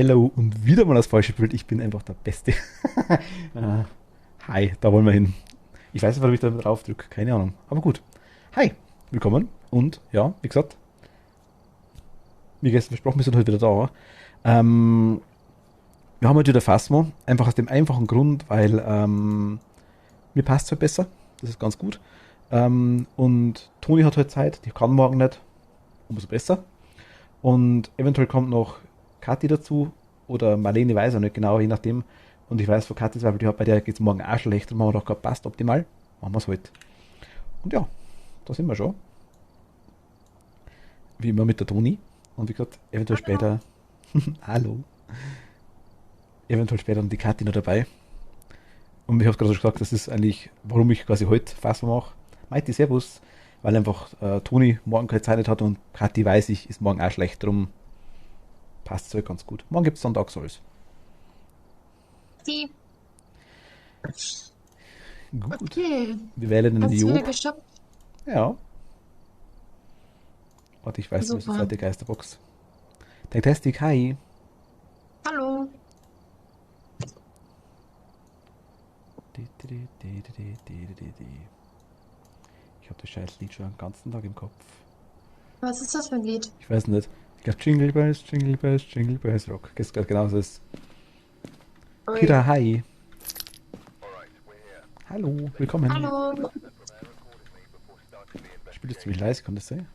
Hello und wieder mal das falsche Bild. Ich bin einfach der Beste. Hi, da wollen wir hin. Ich weiß nicht, warum ich da drauf drücke. Keine Ahnung. Aber gut. Hi, willkommen. Und ja, wie gesagt, wie gestern besprochen, wir sind heute wieder da. Ähm, Wir haben heute wieder Phasmo. Einfach aus dem einfachen Grund, weil mir passt es halt besser. Das ist ganz gut. Und Toni hat heute Zeit. Die kann morgen nicht. Umso besser. Und eventuell kommt noch Kathi dazu oder Marlene, weiß ich nicht genau, je nachdem. Und ich weiß von Kathi, weil bei der geht es morgen auch schlecht und machen wir doch gerade passt optimal. Machen wir es halt. Und ja, da sind wir schon. Wie immer mit der Toni. Und wie gesagt, eventuell Hallo. später. Hallo. Eventuell später dann die Kathi noch dabei. Und ich habe gerade schon gesagt, das ist eigentlich, warum ich quasi heute Fassung mache. Meinte Servus, weil einfach Toni morgen keine Zeit nicht hat und Kathi weiß ich, ist morgen auch schlecht. Darum passt es halt ganz gut. Morgen gibt es Sonntags alles. Die. Gut. Okay. Wir wählen den Hast du wieder Job. geshoppt? Ja. Warte, ich weiß nicht, was die Super. zweite Geisterbox. Fantastic, hi. Hallo. Ich habe das scheiß Lied schon den ganzen Tag im Kopf. Was ist das für ein Lied? Ich weiß nicht. Ich glaube Jingle Bells, Jingle Bells, Jingle Bells Rock. Das ist genau so ist. Kira, Ui. hi. Hallo, willkommen. Hallo. Spiel ist ziemlich leise, kann das sein?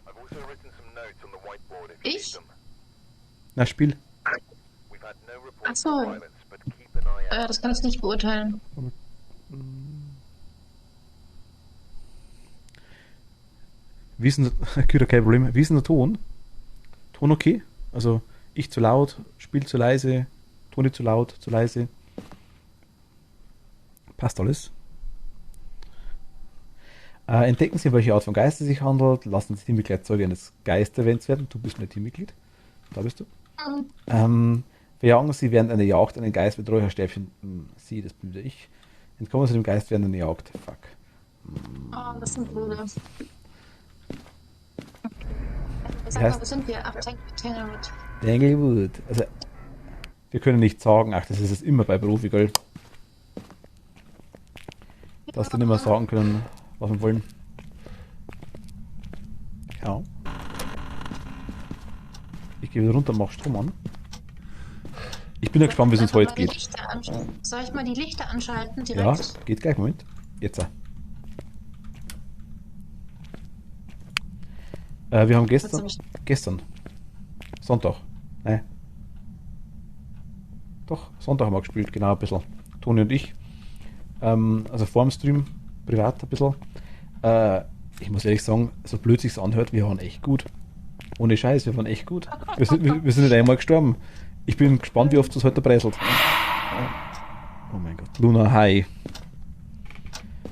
Ich? Na, Spiel. Ach so. Das kann ich nicht beurteilen. Wie ist denn der, Kira, kein Problem. Wie ist denn der Ton? Ton okay? Also, ich zu laut, Spiel zu leise, Toni zu laut, zu leise. Passt alles. Entdecken Sie, welche Art von Geist es sich handelt. Lassen Sie Teammitglieder Zeuge eines Geist-Events werden. Du bist ein Teammitglied. Da bist du. Hm. Verjagen Sie während einer Jagd einen Geist mit Räucherstäbchen. Sie, das bin wieder ich. Entkommen Sie dem Geist während einer Jagd. Fuck. Oh, das sind blöde. Wie Sag mal, heißt wo sind wir? Ach, Tanglewood. Danglewood? Also, wir können nicht sagen, ach, das ist es immer bei Profi, gell? Dass die nicht mehr sagen können, was wir wollen. Ja. Ich gehe wieder runter und mach Strom an. Ich bin ja Soll ich gespannt, wie jetzt es uns einfach heute mal die geht. Lichter anschalten? Soll ich mal die Lichter anschalten Ja, direkt? geht gleich. Moment. Jetzt. Wir haben Jetzt gestern. habe ich. Gestern. Sonntag. Nein. Doch, Sonntag haben wir gespielt, genau ein bisschen. Toni und ich. Also vor dem Stream, privat ein bisschen. Äh, Ich muss ehrlich sagen, so blöd sich's anhört, wir waren echt gut. Ohne Scheiß, wir waren echt gut. Wir sind nicht einmal gestorben. Ich bin gespannt, wie oft es heute preiselt. Oh mein Gott. Luna, hi.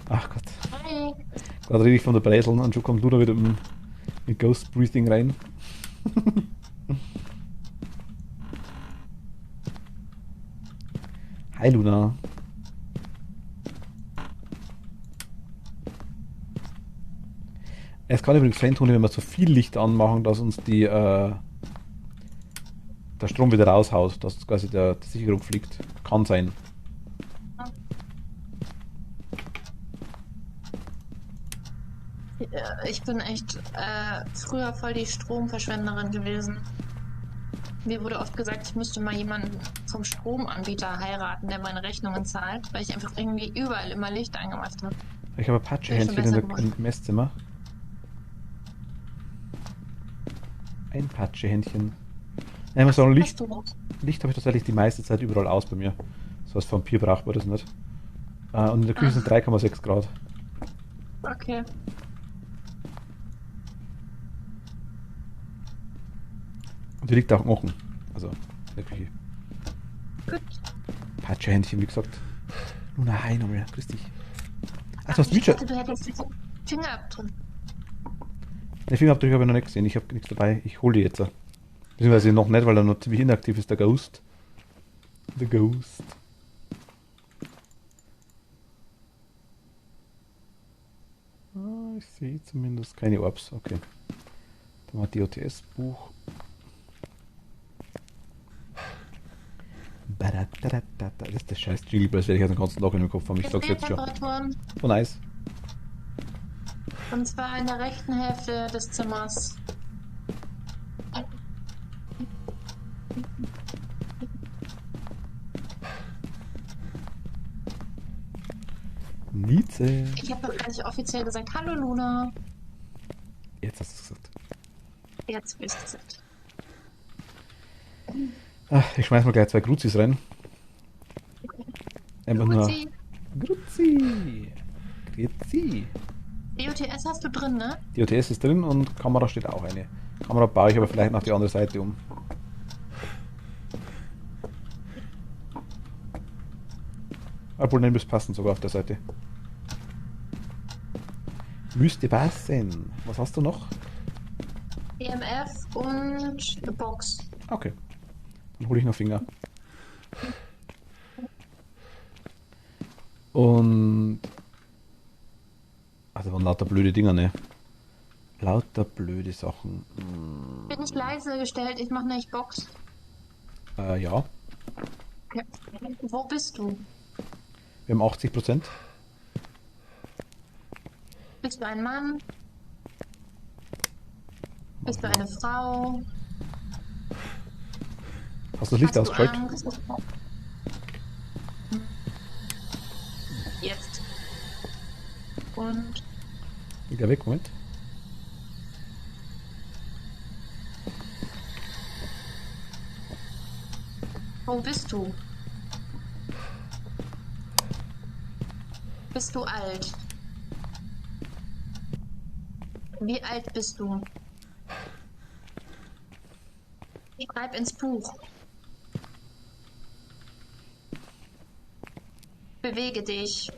Ach Gott. Hi. Gerade rede ich von der Preiseln und schon kommt Luna wieder mit Ghost Breathing rein. Hi Luna. Es kann übrigens sein, Toni, wenn wir zu viel Licht anmachen, dass uns der Strom wieder raushaut, dass quasi die Sicherung fliegt. Kann sein. Ich bin echt früher voll die Stromverschwenderin gewesen. Mir wurde oft gesagt, ich müsste mal jemanden vom Stromanbieter heiraten, der meine Rechnungen zahlt, weil ich einfach irgendwie überall immer Licht angemacht habe. Ich habe Bin ich schon Patschehändchen besser im geworden. Messzimmer. Ein Patschehändchen. Ich muss Ach, sagen, hast du? Licht habe ich tatsächlich die meiste Zeit überall aus bei mir. So als Vampir braucht man das nicht. Und in der Küche sind Ach, 3,6 Grad. okay. Und die liegt auch im Ofen. Also in der Küche. Gut. Patschehändchen, wie gesagt. Luna, hi nochmal. Grüß dich. Ach, du Ach, hast ich Witcher. dachte, du hättest den Fingerabdruck. Den Fingerabdrücke habe ich noch nicht gesehen. Ich habe nichts dabei. Ich hole die jetzt. Beziehungsweise noch nicht, weil er noch ziemlich inaktiv ist, der Ghost. The Ghost. Ich sehe zumindest keine Orbs. Okay. Dann hat die OTS-Buch. Das ist der scheiß Jingle, das werde ich jetzt den ganzen Tag in den Kopf haben. Ich sag's jetzt schon. Temperaturen. Oh nice. Und zwar in der rechten Hälfte des Zimmers. Nietzsche. Ich habe doch gar nicht offiziell gesagt, hallo Luna. Jetzt hast du es gesagt. Jetzt bist du gesagt. Ach, ich schmeiß mal gleich 2 Gruzis rein. Einfach nur. Luzi, Gruzi. Grüezi. DOTS hast du drin, ne? Die OTS ist drin und Kamera steht auch eine. Kamera baue ich aber vielleicht nach die andere Seite um. Obwohl, nein, müsste passen sogar auf der Seite. Müsste passen. Was hast du noch? EMF und eine Box. Okay. Dann hole ich noch Finger. Und... Also waren lauter blöde Dinger, ne? Lauter blöde Sachen. Bin ich leise gestellt, ich mache nicht Box. Ja. Okay. Wo bist du? Wir haben 80%. Bist du ein Mann? Bist du eine Frau? Hast du das Licht Hast du ausgeschaltet? Angst? Jetzt. Und Wieder weg, Moment. wo bist du? Bist du alt? Wie alt bist du? Schreib ins Buch. Bewege dich.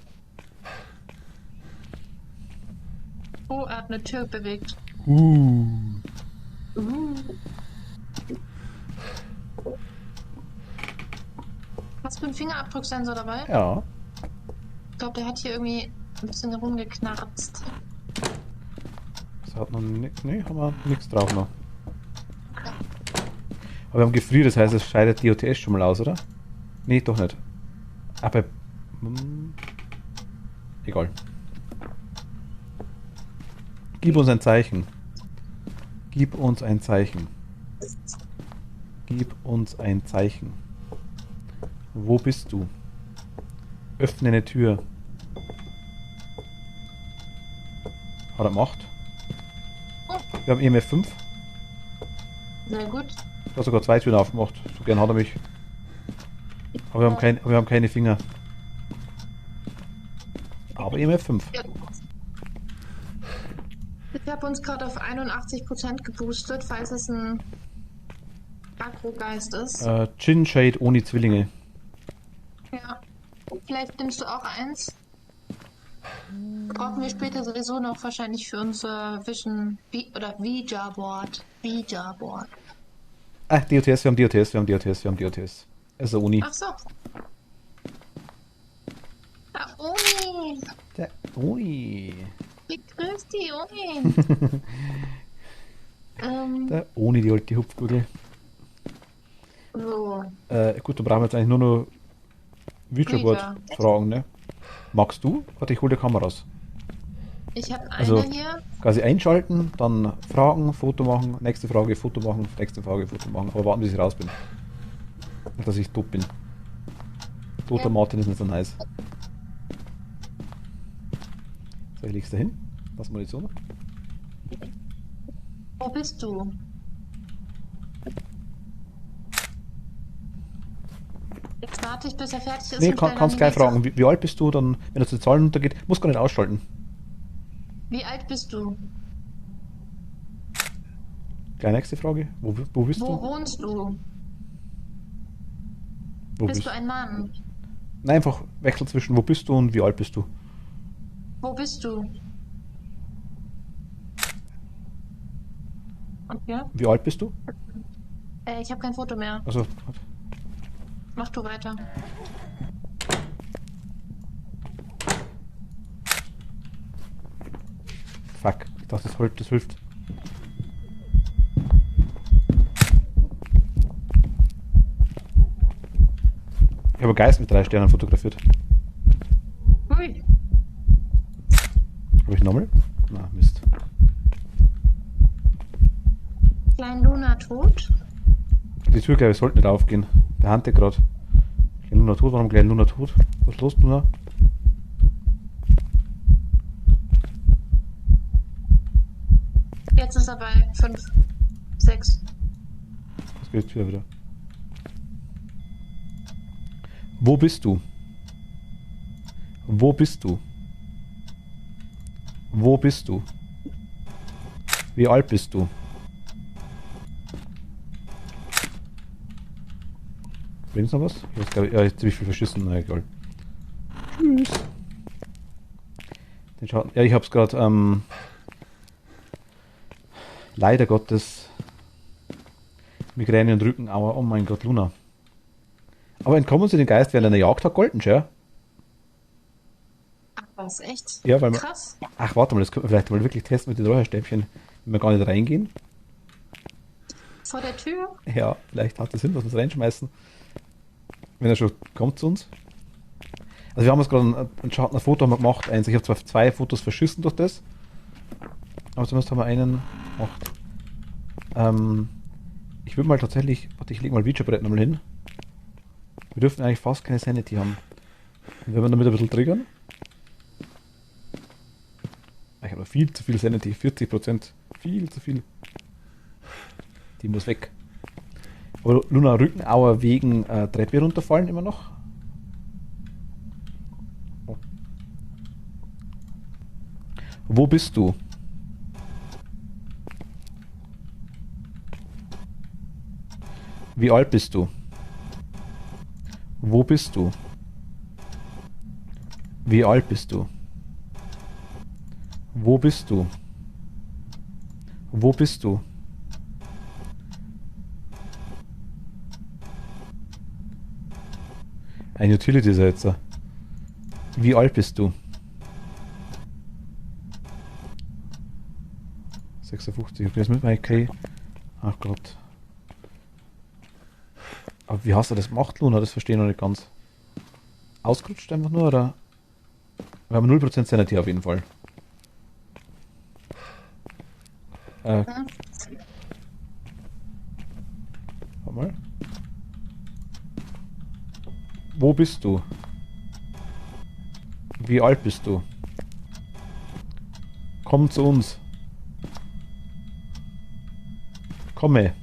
Oh, er hat eine Tür bewegt. Uh. Hast du einen Fingerabdrucksensor dabei? Ja. Ich glaube, der hat hier irgendwie ein bisschen rumgeknarzt. Das hat noch nichts. Ne, haben wir nichts drauf noch. Aber wir haben gefriert, das heißt, es scheidet die OTS schon mal aus, oder? Nee, doch nicht. Aber. Egal. Gib uns ein Zeichen. Gib uns ein Zeichen. Gib uns ein Zeichen. Wo bist du? Öffne eine Tür. Hat er gemacht. Wir haben EMF 5. Sehr gut. Er hat sogar 2 Türen aufgemacht. So gern hat er mich. Aber wir haben keine Finger. Aber EMF 5. Ja. Ich habe uns gerade auf 81% geboostet, falls es ein Aggro-Geist ist. Chin Shade ohne Zwillinge. Ja. Vielleicht nimmst du auch eins. Brauchen wir später sowieso noch wahrscheinlich für unser Vision oder Ouija-Board. Ouija-Board. Ach, DOTS, wir haben DOTS, wir haben DOTS, wir haben DOTS. Also Uni. Ach so. Ah, Uni. Der Uni. Wie grüßt die Uni? Der Uni, die alte Hupfgurgel. So. Gut, dann brauchen wir jetzt eigentlich nur noch Ouija-Board-Fragen, ne? Magst du? Warte, ich hole die Kamera raus. Ich habe eine Also- hier. Quasi einschalten, dann Fragen, Foto machen, nächste Frage, Foto machen, nächste Frage, Foto machen. Aber warten, bis ich raus bin. Nicht, dass ich tot bin. Toter Ja. Martin ist nicht so nice. So, ich leg's da hin. Lass mal die so. Wo bist du? Jetzt warte ich, bis er fertig ist. Nee, mit deiner kannst gleich Navigator. fragen. Wie alt bist du? Dann, wenn er zu den Zahlen runtergeht, muss gar nicht ausschalten. Wie alt bist du? Gleich nächste Frage. Wo bist Wo du? wohnst du? Wo Bist du ein Mann? Nein, einfach wechsel zwischen wo bist du und wie alt bist du. Wo bist du? Und ja? Wie alt bist du? Ich habe kein Foto mehr. Also, Mach du weiter. fuck. Ich dachte, das hilft. habe einen Geist mit 3 Sternen fotografiert. Hui. Habe ich nochmal? Na, Mist. Klein Luna tot. Die Tür, glaube ich, sollte nicht aufgehen. Der Hante gerade. Klein Luna tot, warum Klein Luna tot? Was ist los, Luna? Jetzt ist er bei 5, 6. Was geht die Tür wieder? Wo bist du? Wo bist du? Wo bist du? Wie alt bist du? Bringt's noch was? Ich weiß gar nicht, ja, jetzt ziemlich viel verschissen, na egal. Tschüss. Den Schatten, ja, ich hab's gerade, leider Gottes Migräne und Rückenauer. Oh mein Gott, Luna. Aber entkommen Sie den Geist während einer Jagd hat golden, ja? Ach was, echt? Ja, weil man. Krass. Ach, warte mal, das könnte man vielleicht mal wirklich testen mit den Räucherstäbchen, wenn wir gar nicht reingehen. Vor der Tür? Ja, vielleicht hat das Sinn, dass wir es reinschmeißen. Wenn er schon kommt zu uns. Also wir haben jetzt gerade ein Foto haben wir gemacht. Eins, ich habe zwar 2 Fotos verschissen durch das. Aber zumindest haben wir einen gemacht. Ich würde mal tatsächlich, warte, ich lege mal Ouija-Brett nochmal hin. Wir dürften eigentlich fast keine Sanity haben. Und wenn wir damit ein bisschen triggern. Ich habe viel zu viel Sanity, 40%. Viel zu viel. Die muss weg. Aber Luna, Rückenauer wegen Treppe runterfallen immer noch? Oh. Wo bist du? Wie alt bist du? Wo bist du? Wie alt bist du? Wo bist du? Wo bist du? Ein Utility-Setzer. Wie alt bist du? 56. Okay, das mit meinem K. Ach Gott. Aber wie hast du das gemacht, Luna? Das verstehe ich noch nicht ganz. Ausgerutscht einfach nur, oder? Wir haben 0% Sanity auf jeden Fall. Warte mal. Wo bist du? Wie alt bist du? Komm zu uns. Komme.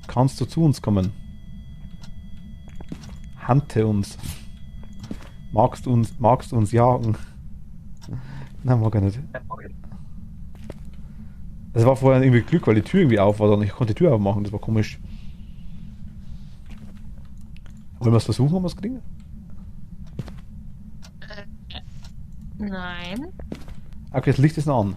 Kannst du zu uns kommen? Hante uns. Magst du uns jagen? Nein, mag er nicht. Das war vorher irgendwie Glück, weil die Tür irgendwie auf war und ich konnte die Tür aufmachen, das war komisch. Wollen wir es versuchen, ob wir es kriegen? Nein. Okay, das Licht ist noch an.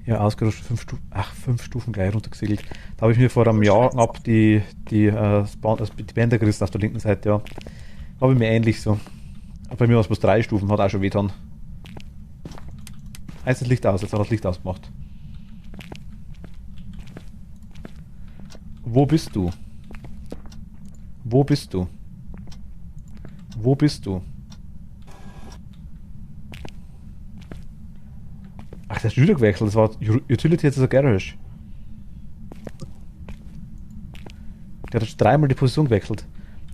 Ja, ausgerutscht, 5 Stufen gleich runtergesegelt. Da habe ich mir vor einem Jahr knapp die Bänder gerissen auf der linken Seite, ja. Habe ich mir ähnlich so. Aber bei mir war es bloß 3 Stufen, hat auch schon wehgetan. Jetzt das Licht aus, jetzt hat das Licht ausgemacht. Wo bist du? Wo bist du? Wo bist du? Ach, der ist wieder gewechselt, das war Utility, jetzt ist er Garage. Der hat schon 3-mal die Position gewechselt.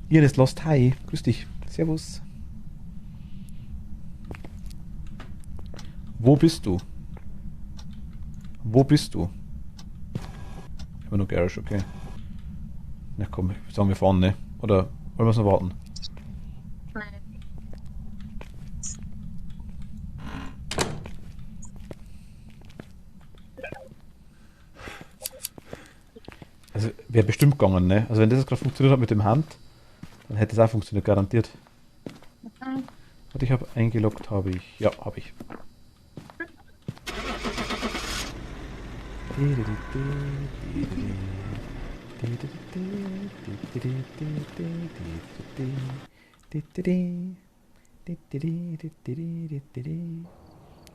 Iris Lost, hi, grüß dich, servus. Wo bist du? Wo bist du? Immer nur Garage, okay. Na komm, ich würde sagen, wir fahren, ne? Oder wollen wir es noch warten? Nein. Also wäre bestimmt gegangen, ne? Also wenn das gerade funktioniert hat mit dem Hand, dann hätte es auch funktioniert, garantiert. Und ich habe eingeloggt, habe ich. Ja, habe ich.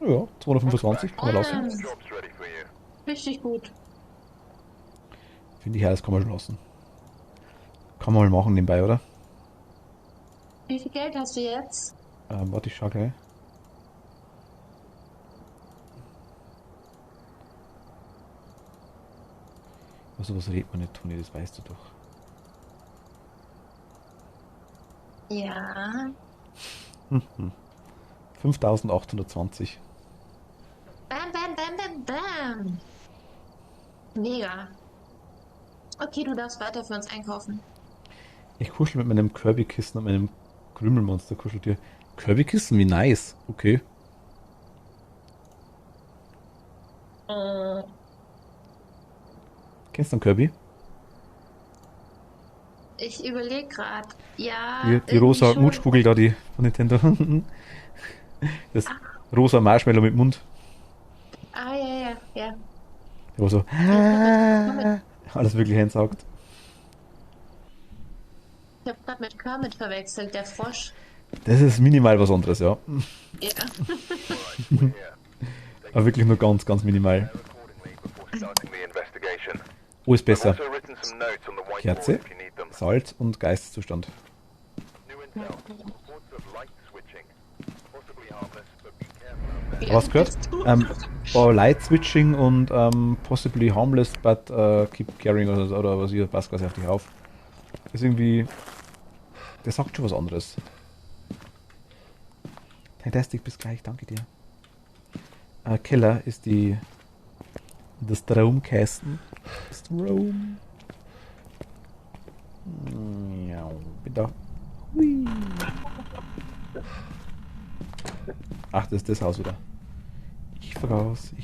Ja, 225 kann man lassen. Job's ready for you. Richtig gut. Finde ich, ja, das kann man schon lassen. Kann man mal machen nebenbei, oder? Wie viel Geld hast du jetzt? Warte, ich schau gleich. Also was redet man nicht, Toni, das weißt du doch. Ja. 5820. Bam, bam, bam, bam, bam. Mega. Okay, du darfst weiter für uns einkaufen. Ich kuschel mit meinem Kirby-Kissen und meinem Krümelmonster-Kuscheltier. Kirby-Kissen, wie nice. Okay. Äh, Kennst du einen Kirby? Ich überlege gerade. Ja, Die irgendwie rosa schon. Mutschkugel da, die von Nintendo. Das rosa Marshmallow mit Mund. Ah, ja, ja, ja. Der war so. Alles wirklich einsaugt. Ich habe gerade mit Kermit verwechselt, der Frosch. Das ist minimal was anderes, ja. Ja. Aber wirklich nur ganz, ganz minimal. Alles besser. Kerze, Salz und Geisteszustand. Wie Was alt gehört? bist du? Light Switching und possibly harmless, but keep carrying oder was ihr passt quasi auf dich auf. Das ist irgendwie. Der sagt schon was anderes. Fantastic, bis gleich, danke dir. Keller ist das Stromkästen. Strom. Ja, bitte. Hui. Ach, das ist das Haus wieder. Ich vergaß.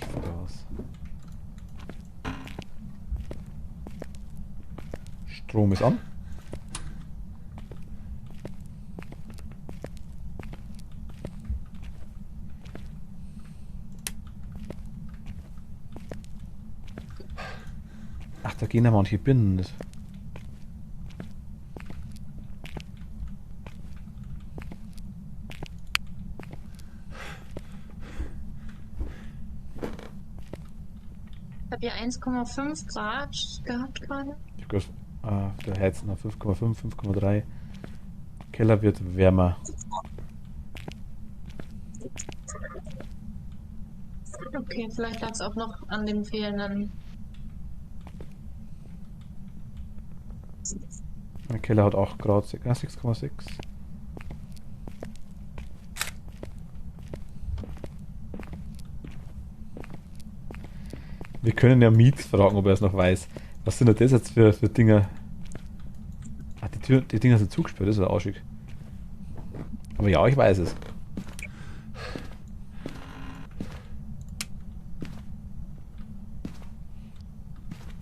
Strom ist an. Ach, da gehen ja manche Binnen nicht. Ich habe hier 1,5 Grad gehabt gerade. Ich hab gehört, der Heizen auf 5,5, 5,3. Keller wird wärmer. Okay, vielleicht lag es auch noch an dem fehlenden. Der Keller hat auch Grad 6,6. Wir können ja Mietz fragen, ob er es noch weiß. Was sind denn das jetzt für Dinger? Ah, die Dinger sind zugesperrt, das ist ja arschig. Aber ja, ich weiß es.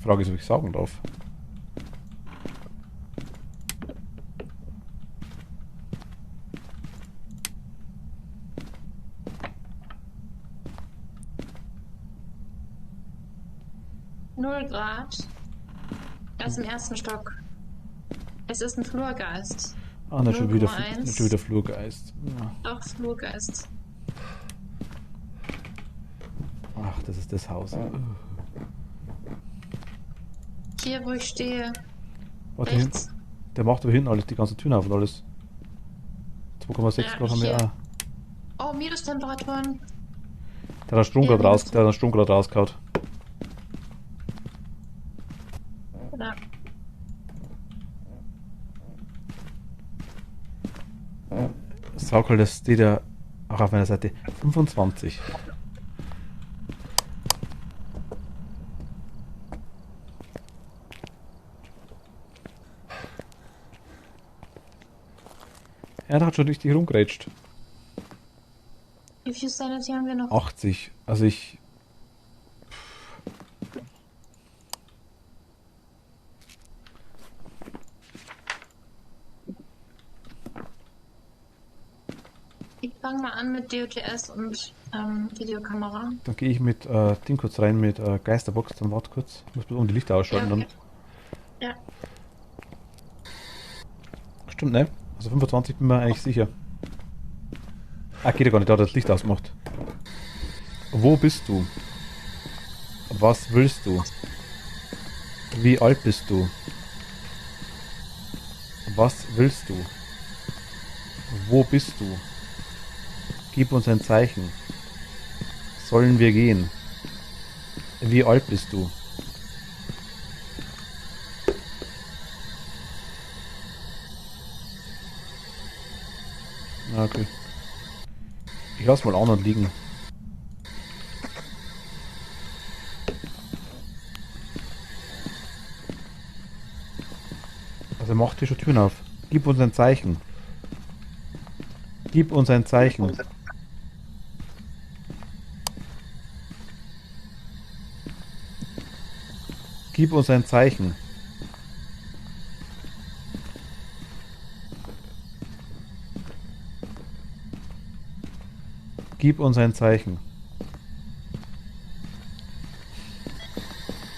Frage ist, ob ich sagen darf. Null Grad. Das im ersten Stock. Es ist ein Flurgeist. Ah, nicht schon wieder 0,1. nicht schon wieder Flurgeist. Ja. Doch, Flurgeist. Ach, das ist das Haus. Hier, wo ich stehe. Warte, Rechts. der macht aber hinten alles, die ganze Türen auf und alles. 2,6 Ja, Grad haben wir hier. auch. Oh, Minustemperaturen. Der hat Strom Ja, gerade raus, der hat den Strom gerade rausgehauen. Ja. Saukel, das steht ja auch auf meiner Seite. 25. Er hat schon richtig rumgerätscht. Wie viel Sanity haben wir noch? 80. Also ich. Ich fange mal an mit DOTS und Videokamera. Dann gehe ich mit Ding kurz rein mit Geisterbox. Dann warte kurz. Ich muss bloß um die Lichter ausschalten. Ja, okay. Ja. Dann. Stimmt, ne? Also 25 bin mir eigentlich sicher. Ah, geht ja gar nicht. Da hat er das Licht ausgemacht. Wo bist du? Was willst du? Wie alt bist du? Was willst du? Wo bist du? Gib uns ein Zeichen. Sollen wir gehen? Wie alt bist du? Okay. Ich lass mal anderen liegen. Also macht hier schon Türen auf. Gib uns ein Zeichen. Gib uns ein Zeichen. Gib uns ein Zeichen. Gib uns ein Zeichen.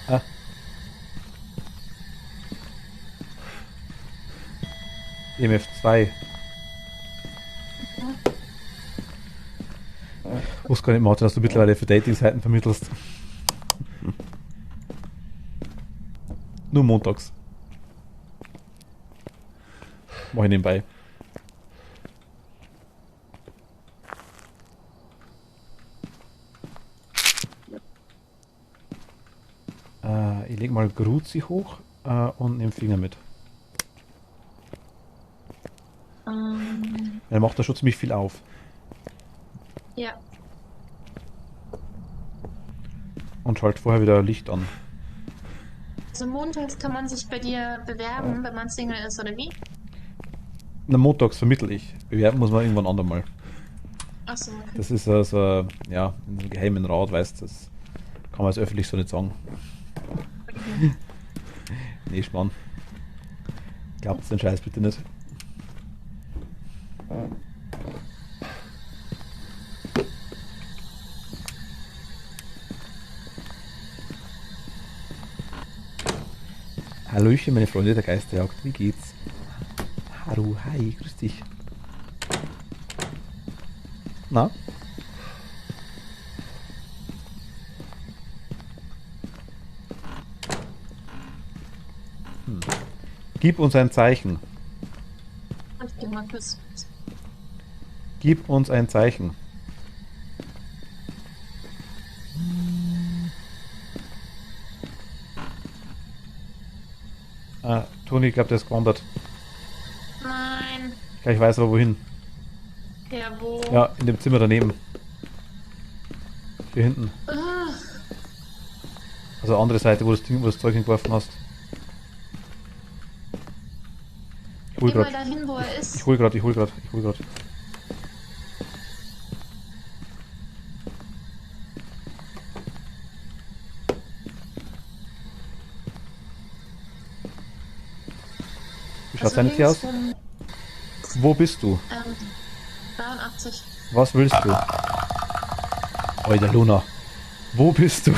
Ah. EMF2. Ich wusste gar nicht, Martin, dass du mittlerweile für Dating-Seiten vermittelst. Nur montags. Mach ich nebenbei. Ich leg mal Gruzi hoch und nehme Finger mit. Er macht da schon ziemlich viel auf. Ja. Und schaltet vorher wieder Licht an. Also montags kann man sich bei dir bewerben, wenn man Single ist, oder wie? Na, montags vermittel ich. Bewerben muss man irgendwann andermal. Achso, okay. Das ist also, ja, in einem geheimen Rat, weißt du, das kann man als öffentlich so nicht sagen. Nee, Schmarrn. Glaubt's den Scheiß bitte nicht. Hallöchen, meine Freunde der Geisterjagd, wie geht's? Hallo, hi, grüß dich. Na? Gib uns ein Zeichen. Ich geh mal kurz. Gib uns ein Zeichen. Toni, ich glaube, der ist gewandert. Nein. Ich weiß aber wohin. Ja, wo? Ja, in dem Zimmer daneben. Hier hinten. Also andere Seite, wo du das Zeug hingeworfen hast. Ich hol Geh mal grad. dahin, wo er ist. Ich hol grad. Wie schaut's Also eigentlich aus? links rum, Wo bist du? 83. Was willst du? Alter Luna. Wo bist du?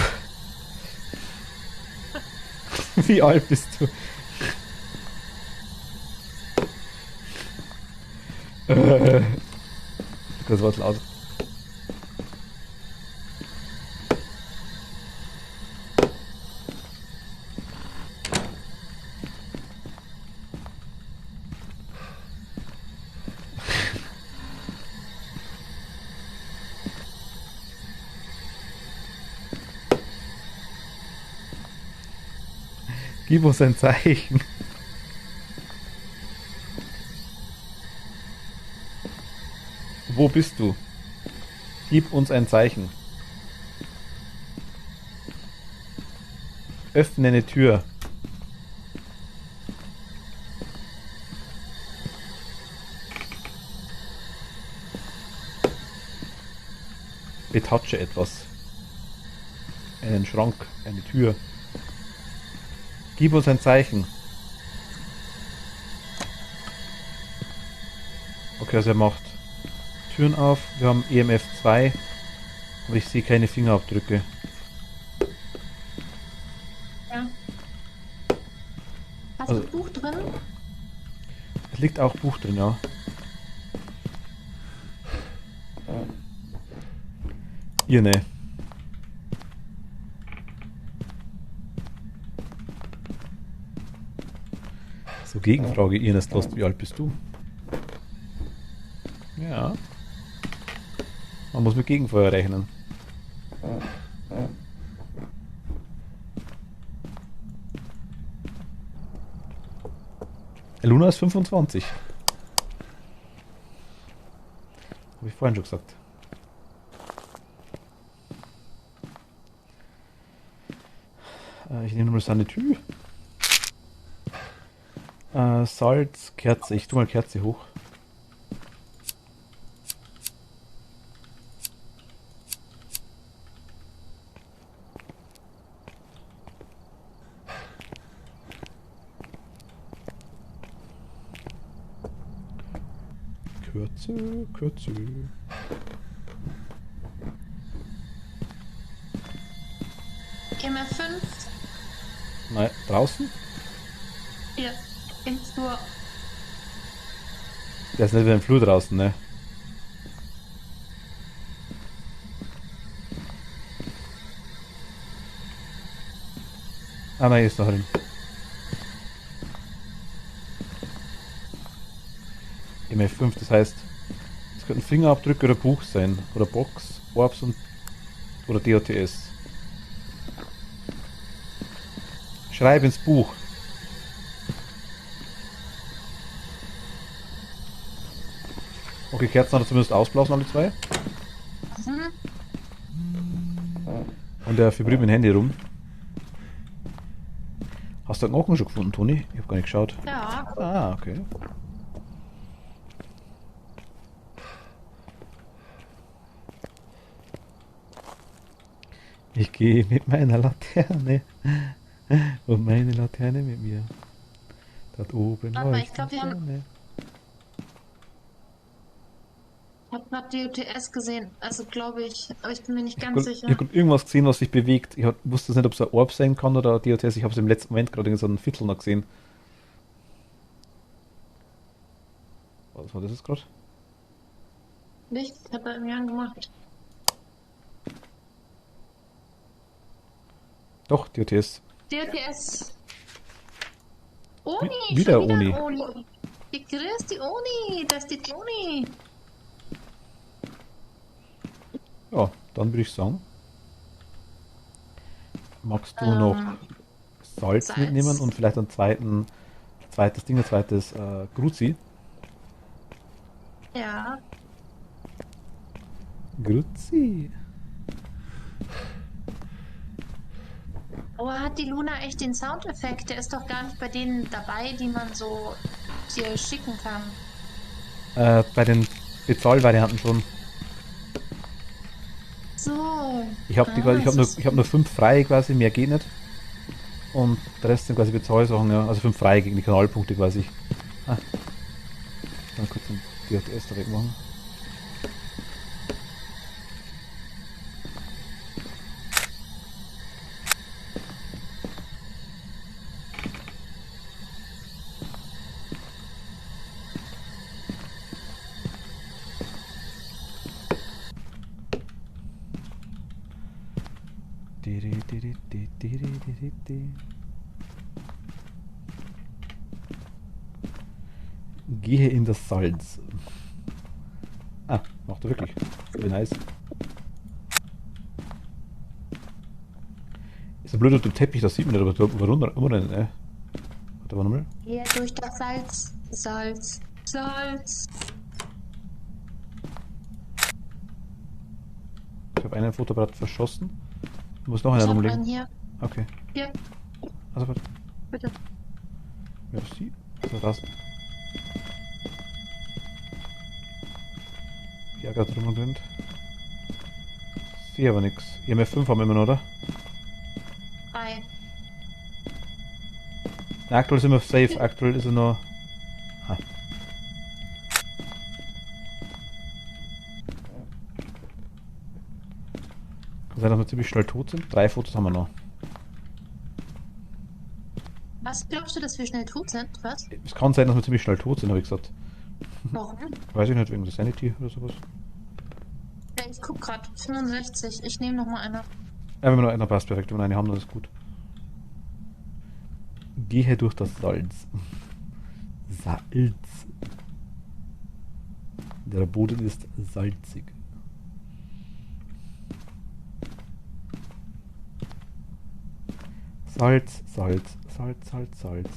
Wie alt bist du? Das war laut. Gib uns ein Zeichen. Wo bist du? Gib uns ein Zeichen. Öffne eine Tür. Betatsche etwas. Einen Schrank, eine Tür. Gib uns ein Zeichen. Okay, also er macht Türen auf. Wir haben EMF 2, aber ich sehe keine Fingerabdrücke. Ja. Hast Also- du ein Buch drin? Es liegt auch Buch drin, ja. Ihr ne. So, Gegenfrage, Ines Lost, wie alt bist du? Ja. Man muss mit Gegenfeuer rechnen. Luna ist 25. Habe ich vorhin schon gesagt. Ich nehme mal Sanitü. Salz, Kerze. Ich tue mal Kerze hoch. Kürze. EMF5? Nein, draußen? Ja, im Flur. Der ist nicht wieder im Flur draußen, ne? Ah nein, ist noch drin. MF5, das heißt, es könnten Fingerabdrücke oder Buch sein. Oder Box, Orbs oder DOTS. Schreib ins Buch. Okay, Kerzen hat er zumindest ausblasen, alle zwei. Mhm. Und er vibriert mit dem Handy rum. Hast du einen Knochen schon gefunden, Toni? Ich hab gar nicht geschaut. Ja. Ah, okay. Ich gehe mit meiner Laterne und meine Laterne mit mir. Dort oben Aber ich leuchtet glaub, wir haben- Sonne. Ich habe gerade DOTS gesehen, also glaube ich, aber ich bin mir nicht Ich ganz habe sicher. irgendwas gesehen, was sich bewegt. Wusste nicht, ob es ein Orb sein kann oder DOTS. Ich habe es im letzten Moment gerade in so einem Viertel noch gesehen. Was war das jetzt gerade? Nicht? Hat er irgendwie angemacht. Doch, DOTS. DOTS. Oni, Wieder schon Oni. Oni. Die größte Oni, das ist die Toni. Ja, dann würde ich sagen, magst du noch Salz Salz. mitnehmen und vielleicht ein zweites Ding, ein zweites Gruzi. Ja, Gruzi. oh, hat die Luna echt den Soundeffekt? Der ist doch gar nicht bei denen dabei, die man so hier schicken kann. Bei den Bezahlvarianten schon. So. Ich habe hab nur 5 freie quasi, mehr geht nicht. Und der Rest sind quasi Bezahlsachen, ja. Also 5 freie gegen die Kanalpunkte quasi. Dann kurz den DOTS da wegmachen. Gehe in das Salz. Ah, macht er wirklich. Wie nice. Ist ein blöder Teppich, das sieht man nicht, aber da umrennen, ne? Warte mal. Hier durch das Salz. Salz. Salz. Ich habe einen Fotoapparat verschossen. Du musst noch einen Ich hab rumlegen. einen hier. Okay. Hier, Also warte. bitte. Merci. So, das. Ja, gerade drum und sehe aber nichts. EMF5 haben wir immer noch, oder? 3. Na, aktuell sind wir safe. Aktuell ist er noch. Ah. Kann sein, dass wir ziemlich schnell tot sind. 3 Fotos haben wir noch. Was glaubst du, dass wir schnell tot sind? Was? Es kann sein, dass wir ziemlich schnell tot sind, habe ich gesagt. Warum? Weiß ich nicht, wegen der Sanity oder sowas. Ja, ich guck grad. 65. Ich nehme noch mal eine. Ja, wenn wir noch einer passt, perfekt. Wenn wir eine haben, dann ist gut. Gehe durch das Salz. Salz. Der Boden ist salzig. Salz, Salz, Salz, Salz, Salz.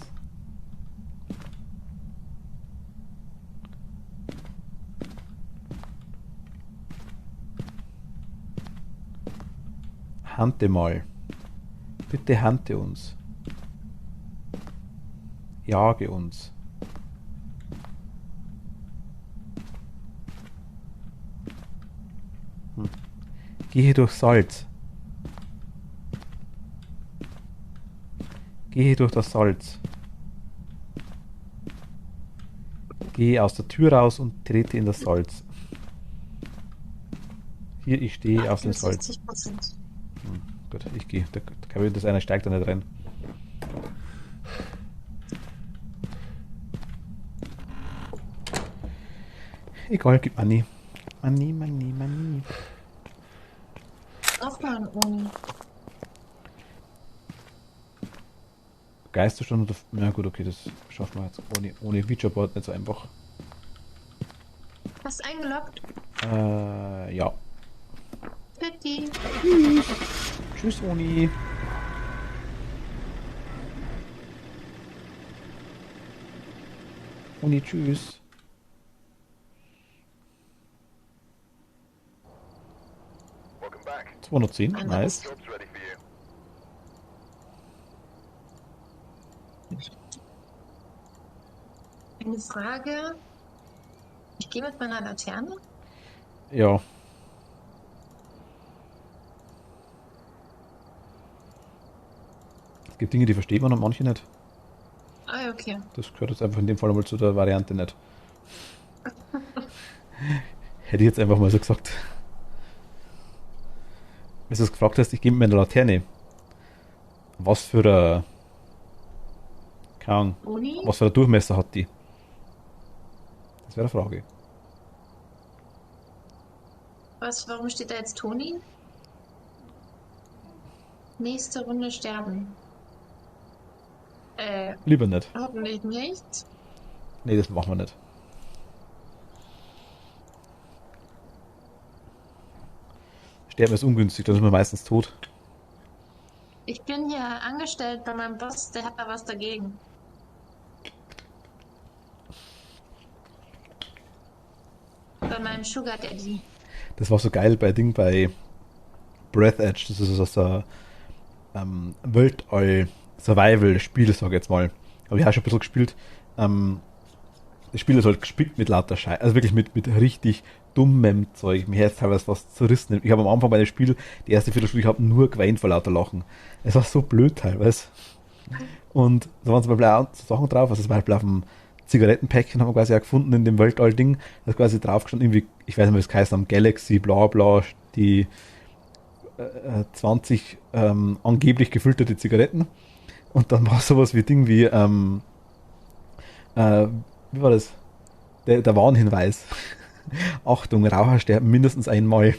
Hante mal. Bitte hante uns. Jage uns. Gehe durch Salz. Gehe durch das Salz. Gehe aus der Tür raus und trete in das Salz. Hier, ich stehe aus dem Salz. 60%. Gut, ich gehe. Der Kevin, das einer steigt da nicht rein. Egal, gib Money. Money, Money, Money. Aufhören, Uni. Geisterstunde oder... Ja gut, okay, das schaffen wir jetzt ohne Featureboard nicht so einfach. Hast du eingeloggt? Ja. Pitti. Tschüss, Oni. Oni, tschüss. Welcome back. 210, Ein nice. Job's ready for you. Eine Frage. Ich gehe mit meiner Laterne. Ja. Es gibt Dinge, die versteht man und manche nicht. Ah, ja, okay. Das gehört jetzt einfach in dem Fall mal zu der Variante nicht. Hätte ich jetzt einfach mal so gesagt. Wenn du es gefragt hast, ich gehe mit meiner Laterne. Was für ein... Keine Ahnung. Uni? Was für ein Durchmesser hat die? Das wäre eine Frage. Warum steht da jetzt Toni? Nächste Runde sterben. Lieber nicht. Hoffentlich nicht. Nee, das machen wir nicht. Sterben ist ungünstig, dann ist man meistens tot. Ich bin hier angestellt bei meinem Boss, der hat da was dagegen. Bei meinem Sugar Daddy. Das war so geil bei Breath Edge, das ist aus der Weltall-Survival-Spiel, sag ich jetzt mal. Habe ich auch schon ein bisschen gespielt. Das Spiel ist halt gespickt mit lauter Scheiße, also wirklich mit richtig dummem Zeug. Mir hat teilweise fast zerrissen. Ich habe am Anfang bei dem Spiel, die erste Viertelstunde, ich habe nur geweint vor lauter Lachen. Es war so blöd teilweise. Und da waren zum Beispiel auch so Sachen drauf, also zum Beispiel auf dem Zigarettenpäckchen haben wir quasi auch gefunden in dem Weltall-Ding, da ist quasi drauf gestanden, irgendwie, ich weiß nicht, wie das heißt, am Galaxy, bla bla, die 20 angeblich gefilterte Zigaretten. Und dann war sowas wie Ding wie, wie war das? Der Warnhinweis. Achtung, Raucher sterben mindestens einmal.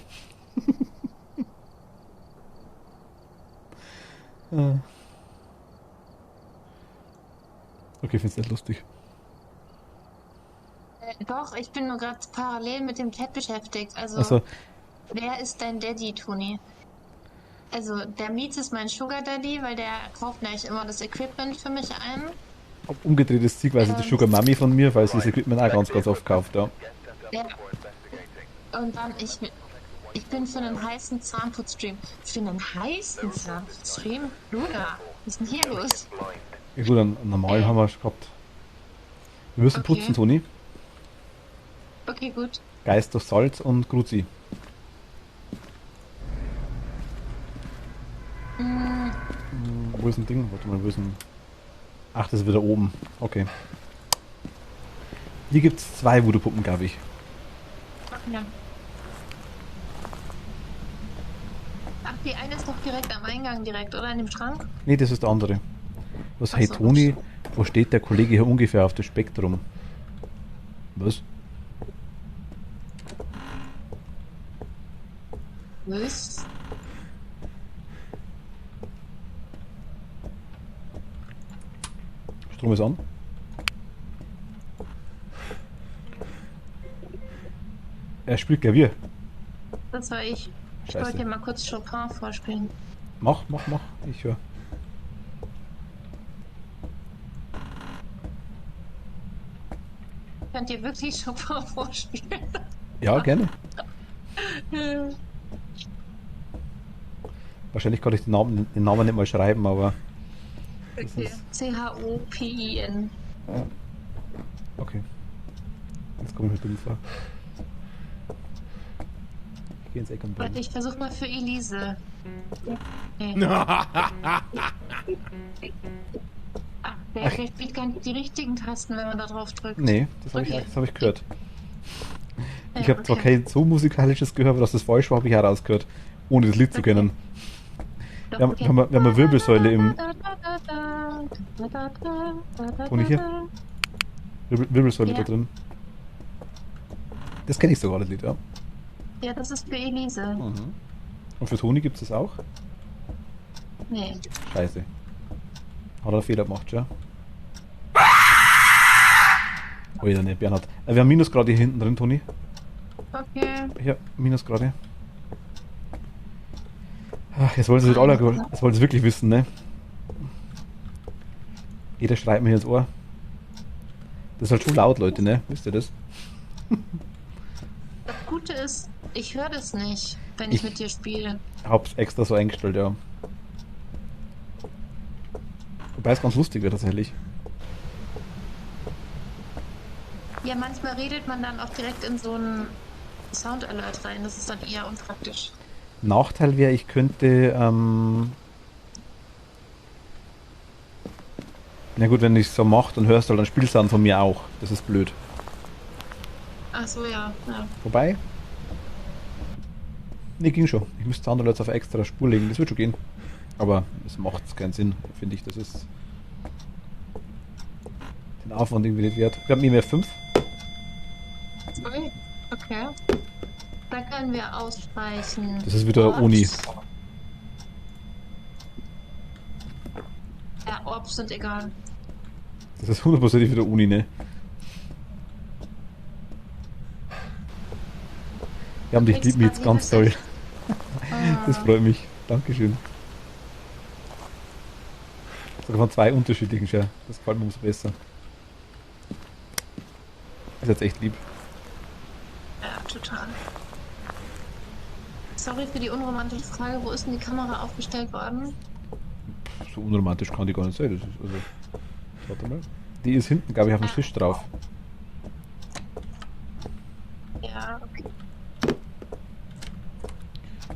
Okay, findest du nicht lustig? Doch, ich bin nur gerade parallel mit dem Chat beschäftigt. Also, wer ist dein Daddy, Toni? Also, der Mietz ist mein Sugar Daddy, weil der kauft nämlich immer das Equipment für mich ein. umgedreht ist sie quasi die Sugar Mami von mir, weil sie das Equipment auch ganz, ganz oft kauft, ja. Ja. Und dann, ich bin für einen heißen Zahnputzstream. Für einen heißen Zahnputzstream? Luna, was ist denn hier los? Ja gut, einen normalen haben wir schon gehabt. Wir müssen Okay. putzen, Toni. Okay, gut. Geist durch Salz und Gruzi. Wo ist ein Ding? Warte mal, wo ist ein... Ach, das ist wieder oben. Okay. Hier gibt es 2 Voodoo-Puppen, glaube ich. Ach ja. Ach, die eine ist doch direkt am Eingang direkt, oder? In dem Schrank? Nee, das ist der andere. Was, Ach hey so, Toni, wo steht der Kollege hier ungefähr auf dem Spektrum? Was? Was? Strom ist an. Er spielt Klavier. Das war ich. Ich Scheiße. wollte dir mal kurz Chopin vorspielen. Mach. Ich höre. Könnt ihr wirklich Chopin vorspielen? Ja, gerne. Wahrscheinlich kann ich den Namen nicht mal schreiben, aber das Okay. ist... Chopin. Okay. Jetzt komme ich mir dumm vor. Ich gehe ins Eck und Warte, bin. ich versuch mal für Elise. Okay. Ach, der spielt gar nicht die richtigen Tasten, wenn man da drauf drückt. Nee, das habe Okay. hab ich gehört. Ich Ja, habe zwar okay. kein so musikalisches Gehör, aber dass das falsch war, habe ich herausgehört. Ohne das Lied zu kennen. Doch, Wir haben eine Wirbelsäule im... Toni, hier. Wirbelsäule Ja. da drin. Das kenne ich sogar, das Lied, ja. Ja, das ist für Elise. Und für Toni gibt es das auch? Nee. Scheiße. Hat er einen Fehler gemacht, ja? Oh ja, ne, Bernhard. Wir haben Minusgrade hier hinten drin, Toni. Okay. Hier, Minusgrade. Ach, jetzt wollen sie es wirklich wissen, ne? Jeder schreit mir ins Ohr. Das ist halt schon laut, Leute, ne? Wisst ihr das? Das Gute ist, ich höre das nicht, wenn ich mit dir spiele. Hab's extra so eingestellt, ja. Wobei es ganz lustig wird, tatsächlich. Ja, manchmal redet man dann auch direkt in so einen Sound Alert rein. Das ist dann eher unpraktisch. Nachteil wäre, ich könnte, na gut, wenn ich so mache, dann hörst du halt einen Spielsound von mir auch. Das ist blöd. Ach so, ja. Wobei, ne, ging schon. Ich müsste Sound Alerts auf extra Spur legen, das wird schon gehen. Aber es macht keinen Sinn, finde ich. Das ist den Aufwand irgendwie nicht wert. Wir haben mehr 5. Okay. Da können wir ausstreichen. Das ist wieder Uni. Ja, Orbs sind egal. Das ist 100% wieder Uni, ne? Ja, und ich liebe mich jetzt ganz toll. Das freut mich. Dankeschön. Sogar von 2 unterschiedlichen Scheren. Das gefällt mir umso besser. Ist jetzt echt lieb. Ja, total. Sorry für die unromantische Frage, wo ist denn die Kamera aufgestellt worden? So unromantisch kann die gar nicht sein. Das ist, also, warte mal. Die ist hinten, glaube ich, auf dem Tisch drauf. Ja, okay.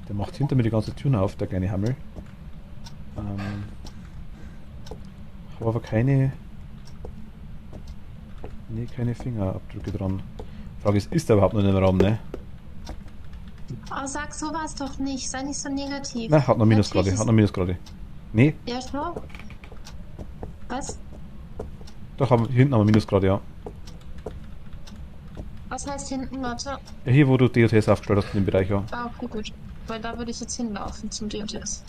Der macht hinter mir die ganze Tür auf, der kleine Hammel. Habe aber keine Fingerabdrücke dran. Frage ist er überhaupt noch in dem Raum, ne? Oh, sag sowas doch nicht. Sei nicht so negativ. Na, hat noch Minusgrade, Natürlich hat noch Minusgrade. Nee, ist- Ja, schau. Was? doch, hinten haben wir Minusgrade, ja. Was heißt hinten? Warte. Ja, hier, wo du DOTS aufgestellt hast in dem Bereich, ja. Ah, okay, gut. Weil da würde ich jetzt hinlaufen zum DTS.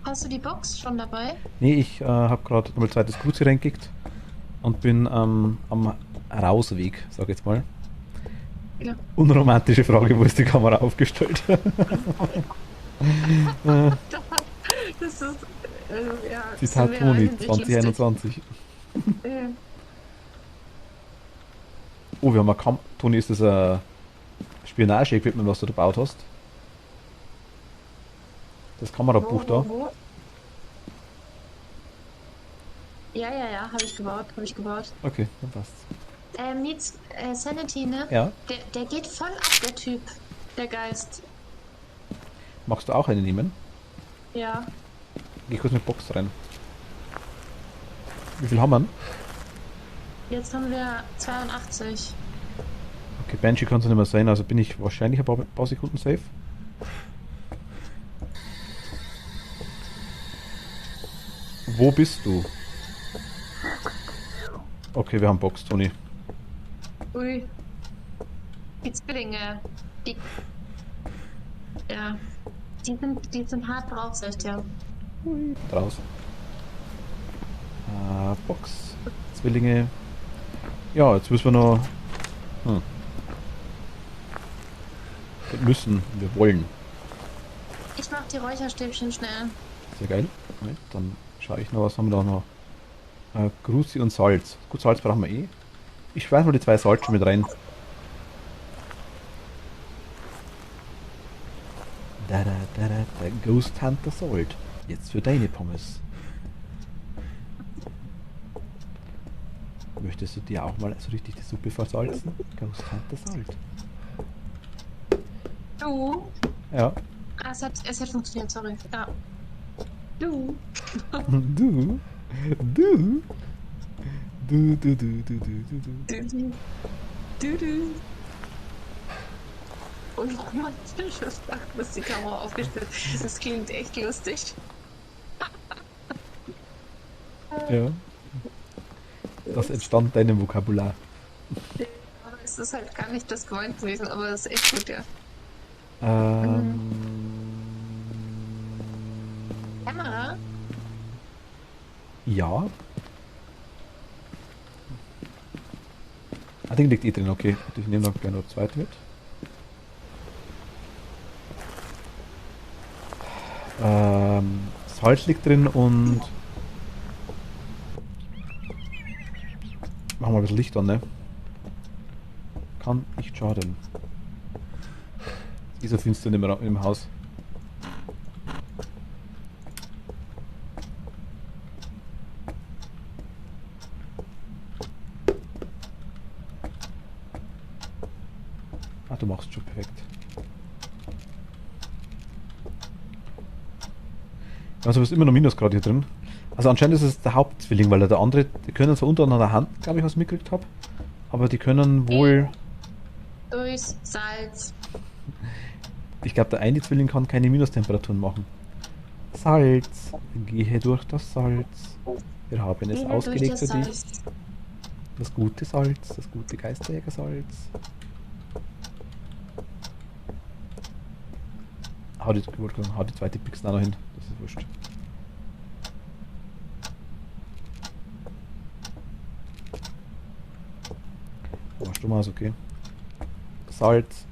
Hast du die Box schon dabei? Nee, ich habe gerade nochmal zweites Cruzi reingekickt und bin am Rausweg, sag ich jetzt mal. Ja. Unromantische Frage, wo ist die Kamera aufgestellt? Das ist. Ja, Zitat Toni, 2021. Oh, wir haben eine Toni, ist das ein Spionage-Equipment, was du da gebaut hast? Das Kamerabuch da? Wo? Ja, habe ich gebaut. Okay, dann passt's. Meets Sanity, ne? Ja. Der geht voll ab, der Typ. Der Geist. Magst du auch eine nehmen? Ja. Geh kurz mit Box rein. Wie viel haben wir? Jetzt haben wir 82. Okay, Banshee kann es nicht mehr sein, also bin ich wahrscheinlich ein paar Sekunden safe. Wo bist du? Okay, wir haben Box, Toni. Ui. Die Zwillinge. Ja. Die sind hart drauf, sag ich dir. Draußen. Box. Zwillinge. Ja, jetzt müssen wir noch. müssen, wir wollen. Ich mach die Räucherstäbchen schnell. Sehr geil. Moment, dann schaue ich noch, was haben wir da noch? Gruzi und Salz. Gut, Salz brauchen wir eh. Ich schmeiß mal die 2 Salz schon mit rein. Der Ghost Hunter Salt. Jetzt für deine Pommes. Möchtest du dir auch mal so richtig die Suppe versalzen? Ghost Hunter Salt. Du? Ja. Ah, es hat funktioniert, sorry. Ja. Du? Du. Du. Du, du, du, du, du, du, du. Du. Und romantisches Flachmusikkamera aufgestellt. Das klingt echt lustig. Ja. Das entstand deinem Vokabular. Aber es ist halt gar nicht das gemeint gewesen, aber es ist echt gut, ja. Kamera? Ja. Ah, Ding liegt eh drin, okay. Ich nehme noch gerne noch zweit mit. Salz liegt drin und machen wir ein bisschen Licht an, ne? Kann nicht schaden. Ist so finster im Haus. Ah, du machst schon perfekt. Also du bist immer noch Minusgrad hier drin. Also anscheinend ist es der Hauptzwilling, weil der andere, die können zwar unter einer Hand, glaube ich, was ich mitgekriegt habe, aber die können wohl... Durchs Salz. Ich glaube, der eine Zwilling kann keine Minustemperaturen machen. Salz, gehe durch das Salz. Wir haben es ausgelegt für dich. Das gute Salz, das gute Geisterjägersalz. Hau die zweite Pixel auch noch hin, das ist wurscht. Machst du mal, ist okay. Salz,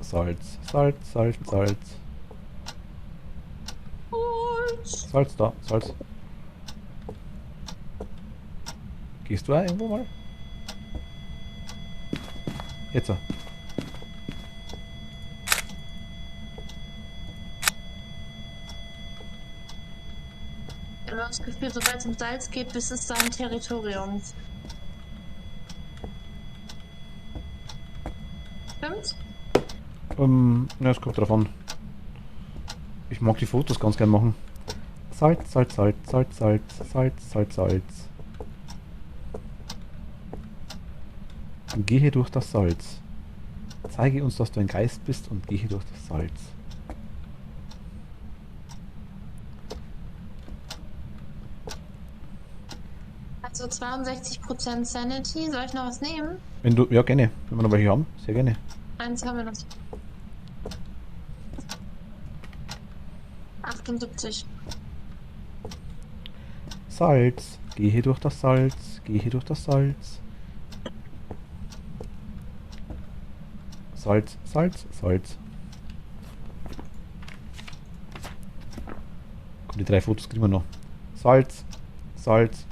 Salz, Salz, Salz, Salz. Salz da, Salz. Gehst du da irgendwo mal? Jetzt. Ich habe das Gefühl, sobald es um Salz geht, bis es sein Territorium. Stimmt's? Ja, es kommt drauf an. Ich mag die Fotos ganz gern machen. Salz, Salz, Salz, Salz, Salz, Salz, Salz, Salz. Gehe durch das Salz. Zeige uns, dass du ein Geist bist und gehe durch das Salz. Also 62% Sanity. Soll ich noch was nehmen? Wenn du, ja gerne, wenn wir noch welche haben, sehr gerne. Eins haben wir noch. 78. Salz, gehe durch das Salz, gehe durch das Salz. Salz, Salz, Salz. Komm, die 3 Fotos kriegen wir noch. Salz, Salz.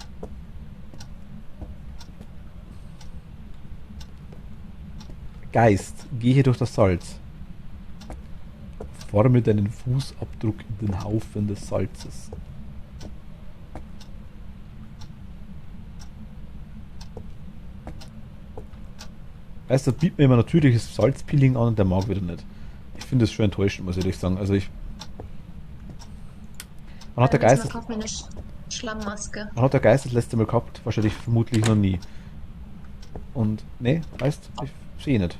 Geist, gehe durch das Salz. Forme deinen Fußabdruck in den Haufen des Salzes. Weißt du, bietet mir immer natürliches Salzpeeling an und der mag wieder nicht. Ich finde das schon enttäuschend, muss ich ehrlich sagen. Also wann hat der Geist das, mir eine Schlammmaske. wann hat der Geist das letzte Mal gehabt? Wahrscheinlich vermutlich noch nie. Und, nee, weißt du, ich sehe nicht.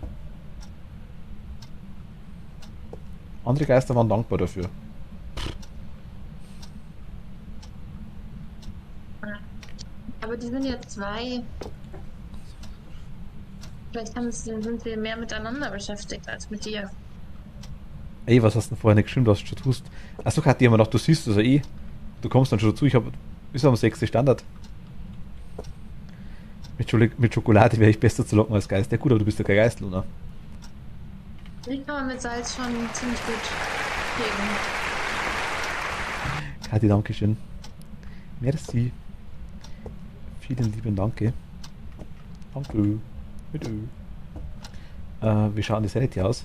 Andere Geister waren dankbar dafür. Aber die sind ja 2. Vielleicht sind wir mehr miteinander beschäftigt als mit dir. Ey, was hast du denn vorher nicht geschrieben, was du schon tust? Achso, Kathi, immer noch, du siehst das ja eh. Du kommst dann schon dazu, ich habe bis am 6. Standard. Mit Schokolade wäre ich besser zu locken als Geist. Ja gut, aber du bist ja kein Geist, Luna. Die kann man mit Salz schon ziemlich gut hegen. Kathi, danke schön. Merci. Vielen lieben Danke. Danke. Mit Ö. Wie schauen die Sanity aus?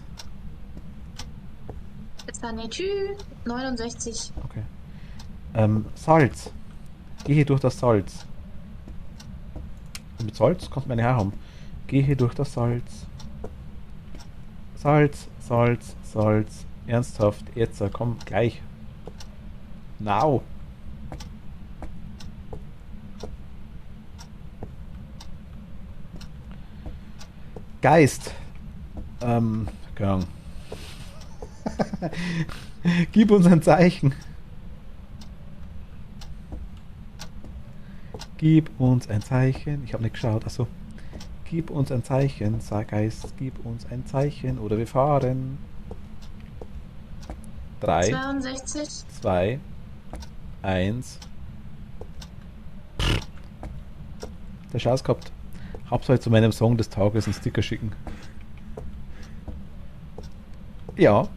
Sanitü 69. Okay. Salz. Gehe durch das Salz. Und mit Salz kannst du meine herhaben. Gehe durch das Salz. Salz, Salz, Salz. Ernsthaft, jetzt, komm, gleich. Now. Geist. Keine Ahnung. Gib uns ein Zeichen. Gib uns ein Zeichen. Ich habe nicht geschaut. Achso. Gib uns ein Zeichen. Sag Geist, gib uns ein Zeichen. Oder wir fahren. 3, 62. 2, 1. Der Scheiß gehabt. Hab's heute zu meinem Song des Tages einen Sticker schicken. Ja.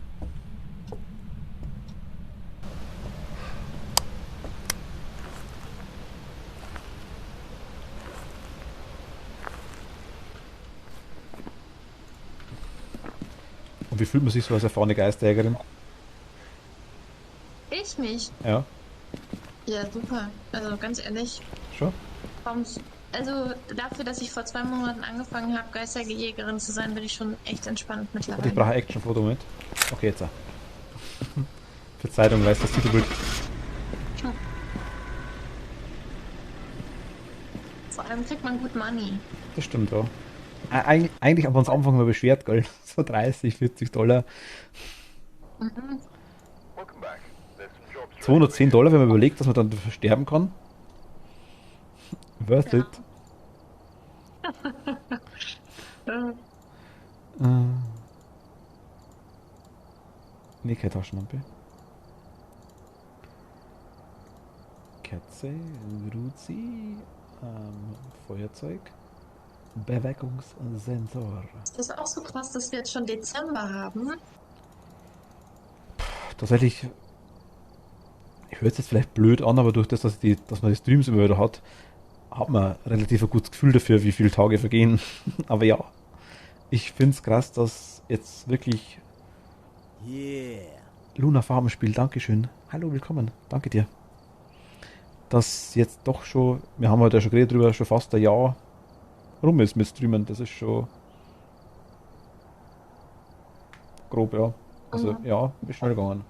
Und wie fühlt man sich so als erfahrene Geistjägerin? Ich mich. Ja, Ja, super. Also ganz ehrlich. schon. Also dafür, dass ich vor 2 Monaten angefangen habe, Geisterjägerin zu sein, bin ich schon echt entspannt Und ich mittlerweile. brauche ein Action-Foto mit. Okay, jetzt. Verzeihung, weiß das Titelbild. Vor allem kriegt man gut Money. Das stimmt, ja. Eigentlich haben wir uns am Anfang mal beschwert, gell? So 30, 40 Dollar. Mhm. Welcome back. There's some jobs ready. 210 Dollar, wenn man überlegt, dass man dann sterben kann. Worth Ja. it. Nee, keine Taschenlampe. Kerze, Ruzi, Feuerzeug, Bewegungssensor. Das ist auch so krass, dass wir jetzt schon Dezember haben. Tatsächlich, ich höre es jetzt vielleicht blöd an, aber durch das, dass man die Streams immer wieder hat man relativ ein gutes Gefühl dafür, wie viele Tage vergehen. Aber ja, ich finde es krass, dass jetzt wirklich Luna Farm spielt. Dankeschön. Hallo, willkommen. Danke dir. Dass jetzt doch schon, wir haben heute ja schon geredet drüber, schon fast ein Jahr rum ist mit Streamen. Das ist schon grob, ja. Also Mhm. ja, ist schnell gegangen.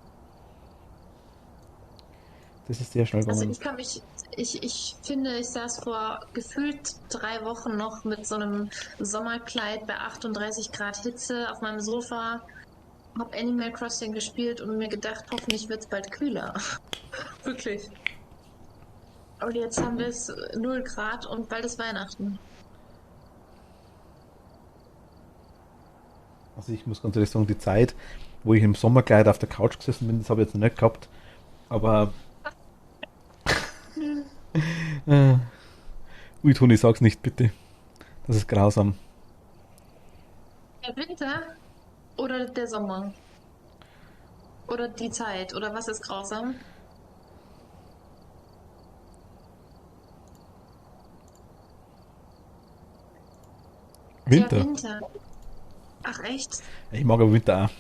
Das ist sehr schnell Also gegangen. ich finde, ich saß vor gefühlt 3 Wochen noch mit so einem Sommerkleid bei 38 Grad Hitze auf meinem Sofa, hab Animal Crossing gespielt und mir gedacht, hoffentlich wird es bald kühler. Wirklich. Und jetzt haben wir es 0 Grad und bald ist Weihnachten. Also ich muss ganz ehrlich sagen, die Zeit, wo ich im Sommerkleid auf der Couch gesessen bin, das habe ich jetzt noch nicht gehabt. Aber ui Toni, sag's nicht bitte. Das ist grausam. Der Winter oder der Sommer? Oder die Zeit? Oder was ist grausam? Der Winter. Winter. Ach echt? Ich mag aber Winter auch.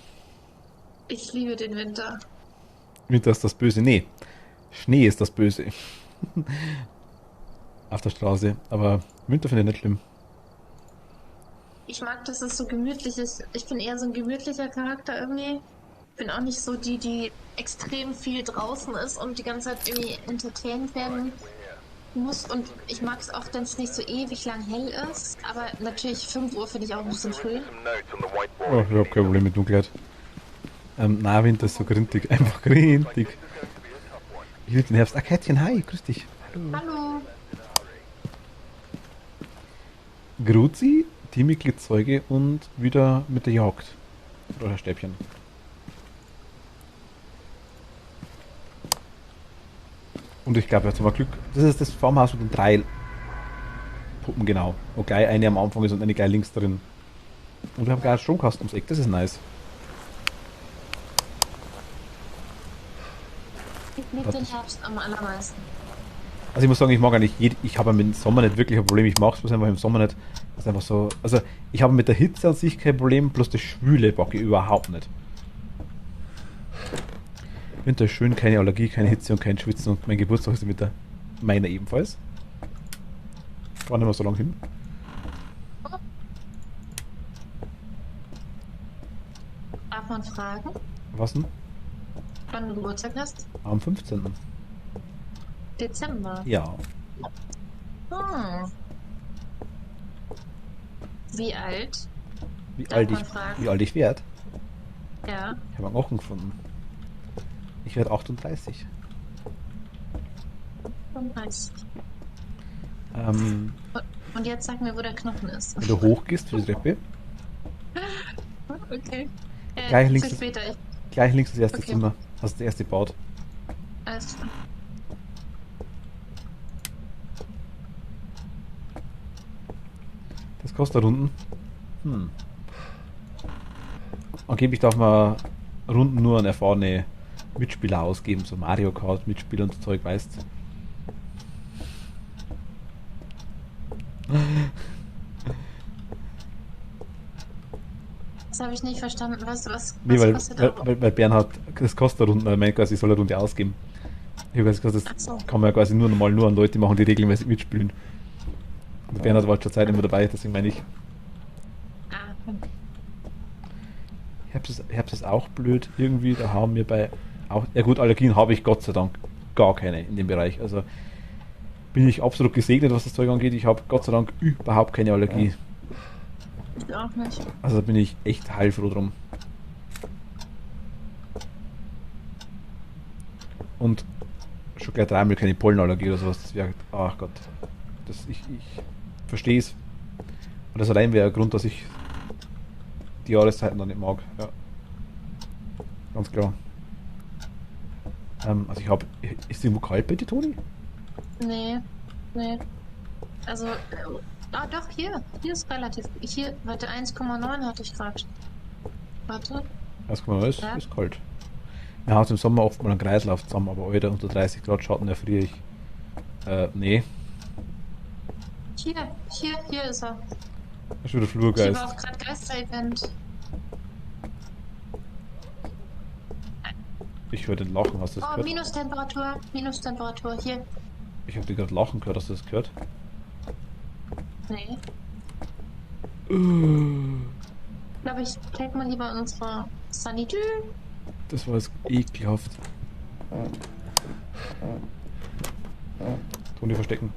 Ich liebe den Winter. Winter ist das Böse. Nee, Schnee ist das Böse. Auf der Straße. Aber Winter finde ich nicht schlimm. Ich mag, dass es so gemütlich ist. Ich bin eher so ein gemütlicher Charakter irgendwie. Bin auch nicht so die extrem viel draußen ist und die ganze Zeit irgendwie entertained werden muss. Und ich mag es auch, wenn es nicht so ewig lang hell ist. Aber natürlich 5 Uhr finde ich auch ein bisschen früh. Some notes on the whiteboard. Oh, ich habe kein Problem mit Dunkelheit. Nein, Winter ist so grintig. Einfach grintig. Ich liebe den Herbst. Ah, Kätzchen, hi, grüß dich. Hallo. Hallo. Gruzi, Teammitglied Zeuge und wieder mit der Jagd. Oder Herr Stäbchen. Und ich glaube, jetzt haben wir Glück. Das ist das Farmhaus mit den 3 Puppen, genau. Wo gleich eine am Anfang ist und eine gleich links drin. Und wir haben gleich einen Stromkasten ums Eck, das ist nice. Liebt den Herbst am allermeisten. Also ich muss sagen, ich mag eigentlich, ich habe mit dem Sommer nicht wirklich ein Problem, ich mag es bloß einfach im Sommer nicht. Das ist einfach so, also ich habe mit der Hitze an sich kein Problem, bloß das Schwüle mag ich überhaupt nicht. Winter ist schön, keine Allergie, keine Hitze und kein Schwitzen und mein Geburtstag ist mit der meiner ebenfalls. War nicht mehr so lang hin. Darf man fragen, Was denn? wann du Geburtstag hast? Am 15. Dezember. Ja. Hm. Wie alt? Wie Darf alt man ich, fragen? wie alt ich werde? Ja. Ich habe einen Ochen gefunden. Ich werde 38. 35. Ähm, Und jetzt sag mir, wo der Knochen ist. wenn du hochgehst für die Treppe, Okay. Gleich links Für ist- später. gleich links das erste Okay. Zimmer. Hast du das erste gebaut. Alles klar. Das kostet Runden. Angeblich darf man Runden nur an erfahrene Mitspieler ausgeben, so Mario Kart Mitspieler und so Zeug, weißt. Das habe ich nicht verstanden. Was Nee, weil, kostet weil, Euro? weil Bernhard, das kostet Runden, er meint quasi, ich soll eine Runde ausgeben. Ich habe gesagt, das Ach so. kann man ja quasi nur normal nur an Leute machen, die regelmäßig mitspielen. Und Bernhard war schon Zeit immer dabei, deswegen meine ich. Ah, Herbst ist auch blöd irgendwie, da haben wir bei auch, ja gut, Allergien habe ich Gott sei Dank gar keine in dem Bereich. Also bin ich absolut gesegnet, was das Zeug angeht. Ich habe Gott sei Dank überhaupt keine Allergie. ich auch nicht. Also da bin ich echt heilfroh drum. Und schon gleich dreimal keine Pollenallergie oder sowas. Das wäre, ach Gott. Ich verstehe es. Und das allein wäre ein Grund, dass ich die Jahreszeiten dann nicht mag. Ja. Ganz klar. Also ich habe. Ist es irgendwo kalt bei dir, Toni? Nee. Also, doch, hier. Hier ist relativ. Hier, warte, 1,9 hatte ich gerade. Warte. 1,9 ist, Ja. ist kalt. Wir haben im Sommer oft mal einen Kreislauf zusammen, aber Alter, unter 30 Grad Schatten erfriere ich. Nee. Hier ist er. Das ist wieder Hier Flurgeist. war auch gerade Geister-Event. Ich höre den Lachen, hast du das Oh, gehört? Minustemperatur. Hier. Ich habe dir gerade Lachen gehört, hast du das gehört? Nee. Ich glaube, ich klicke mal lieber unsere Sanitür. Das war jetzt ekelhaft. Toni verstecken.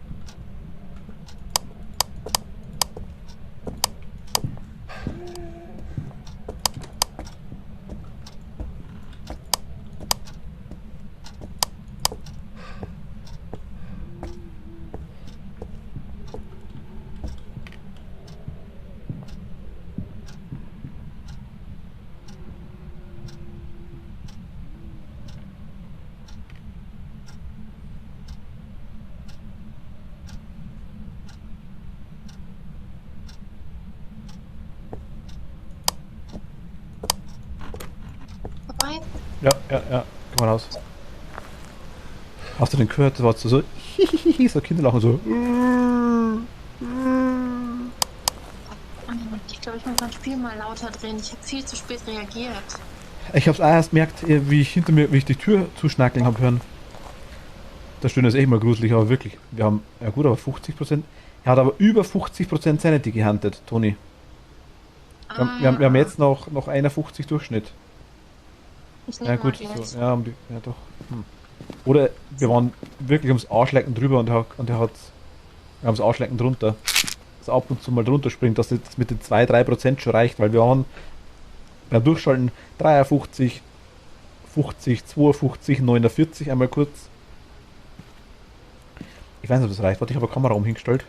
Vorbei. Ja, komm mal raus. Hast du den gehört? Das war so so Kinderlachen so. Ich glaube, ich muss mein Spiel mal lauter drehen. Ich habe viel zu spät reagiert. Ich hab's auch erst gemerkt, wie ich die Tür zuschnackeln habe hören. Das Stöhnen ist echt mal gruselig, aber wirklich. Wir haben, ja gut, aber 50%. Er hat aber über 50% Sanity gehandelt, Toni. Wir haben jetzt noch 51 Durchschnitt. Ich Ja nehme gut, mal gleich. so, ja doch. Oder wir waren wirklich ums Arschlecken drüber und er hat ums Arschlecken drunter. Dass er ab und zu mal drunter springt, dass das mit den 2-3% schon reicht, weil wir haben beim Durchschalten 53, 50, 52, 49 einmal kurz. Ich weiß nicht, ob das reicht. Warte, ich habe eine Kamera umhingestellt.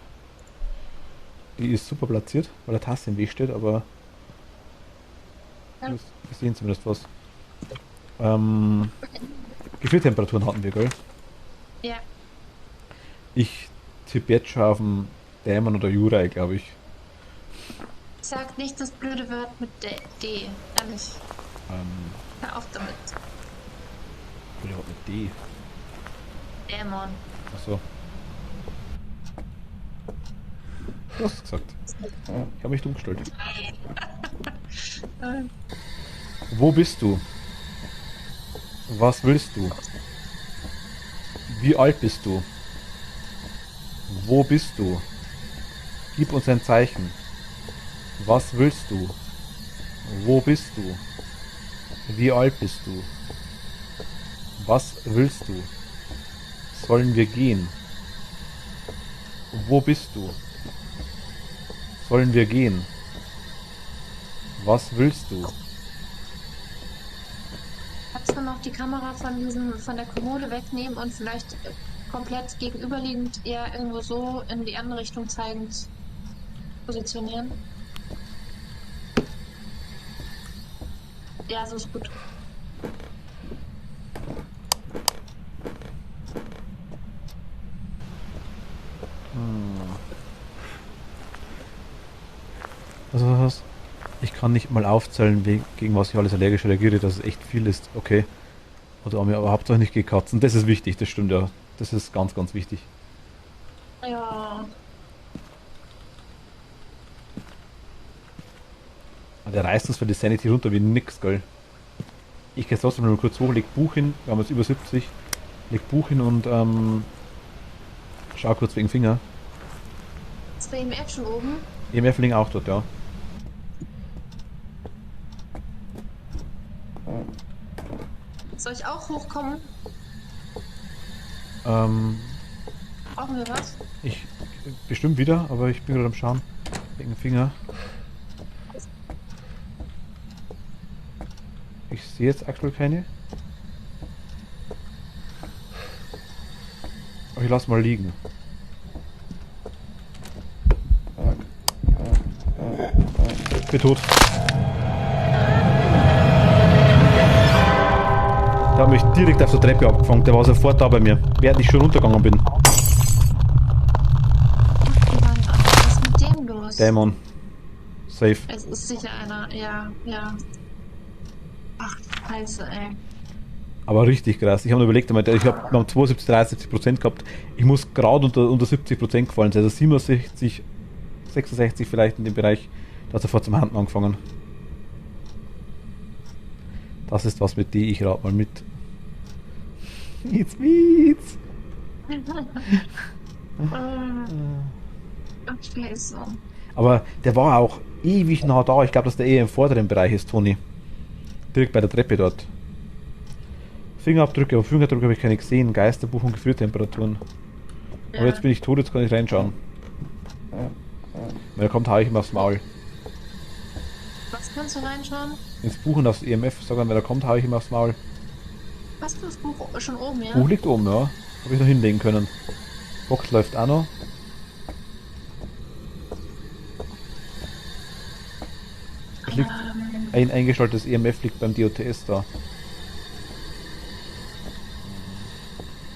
Die ist super platziert, weil der Tasse im Weg steht, aber Ja. wir sehen zumindest was. Gefühltemperaturen hatten wir, gell? Ja. Ich tippe jetzt schon auf den Dämon oder Jurei, glaube ich. Sag nicht das blöde Wort mit D. Ehrlich. Hör auf damit. Oder mit D. Dämon. Achso. Du hast es gesagt. Ich habe mich dumm gestellt. Wo bist du? Was willst du? Wie alt bist du? Wo bist du? Gib uns ein Zeichen. Was willst du? Wo bist du? Wie alt bist du? Was willst du? Sollen wir gehen? Wo bist du? Sollen wir gehen? Was willst du? Kannst du noch die Kamera von der Kommode wegnehmen und vielleicht komplett gegenüberliegend eher irgendwo so in die andere Richtung zeigend positionieren? Ja, so ist gut. Was? Ich kann nicht mal aufzählen, gegen was ich alles allergisch reagiere, dass es echt viel ist. Okay. Oder aber Hauptsache nicht gegen Katzen. Das ist wichtig, das stimmt ja. Das ist ganz, ganz wichtig. Ja. Aber der reißt uns für die Sanity runter wie nix, gell. Ich gehe trotzdem nur kurz hoch, leg Buch hin. Wir haben jetzt über 70. Leg Buch hin und schau kurz wegen Finger. Ist bei ihm schon oben? EMF liegen auch dort, ja. Soll ich auch hochkommen? Brauchen wir was? Ich bestimmt wieder, aber ich bin gerade am Schauen. Wegen Finger. Ich sehe jetzt aktuell keine. Aber ich lasse mal liegen. Ich bin tot. Der hat mich direkt auf der Treppe abgefangen. Der war sofort da bei mir, während ich schon runtergegangen bin. Was ist mit dem los? Dämon. Safe. Es ist sicher einer, ja, ja. Ach, scheiße, ey. Aber richtig krass. Ich habe mir überlegt, ich habe 72, 73% gehabt. Ich muss gerade unter 70% gefallen sein. Also 67, 66 vielleicht in dem Bereich. Da hat sofort zum Handen angefangen. Das ist was, mit dem ich rate mal mit. Mietz. Scheiße. Aber der war auch ewig nah da. Ich glaube, dass der eher im vorderen Bereich ist, Toni. Direkt bei der Treppe dort. Fingerabdrücke, aber Fingerabdrücke habe ich keine gesehen. Geisterbuch und Gefriertemperaturen. Ja. Aber jetzt bin ich tot, jetzt kann ich reinschauen. Wenn er kommt, hau ich ihm aufs Maul. Was kannst du reinschauen? Ins Buch und aufs EMF, sogar wenn er kommt, hau ich ihm aufs Maul. Hast du das Buch schon oben, ja? Buch liegt oben, ja. Habe ich noch hinlegen können. Box läuft auch noch. Es liegt ein eingeschaltetes EMF liegt beim DOTS da.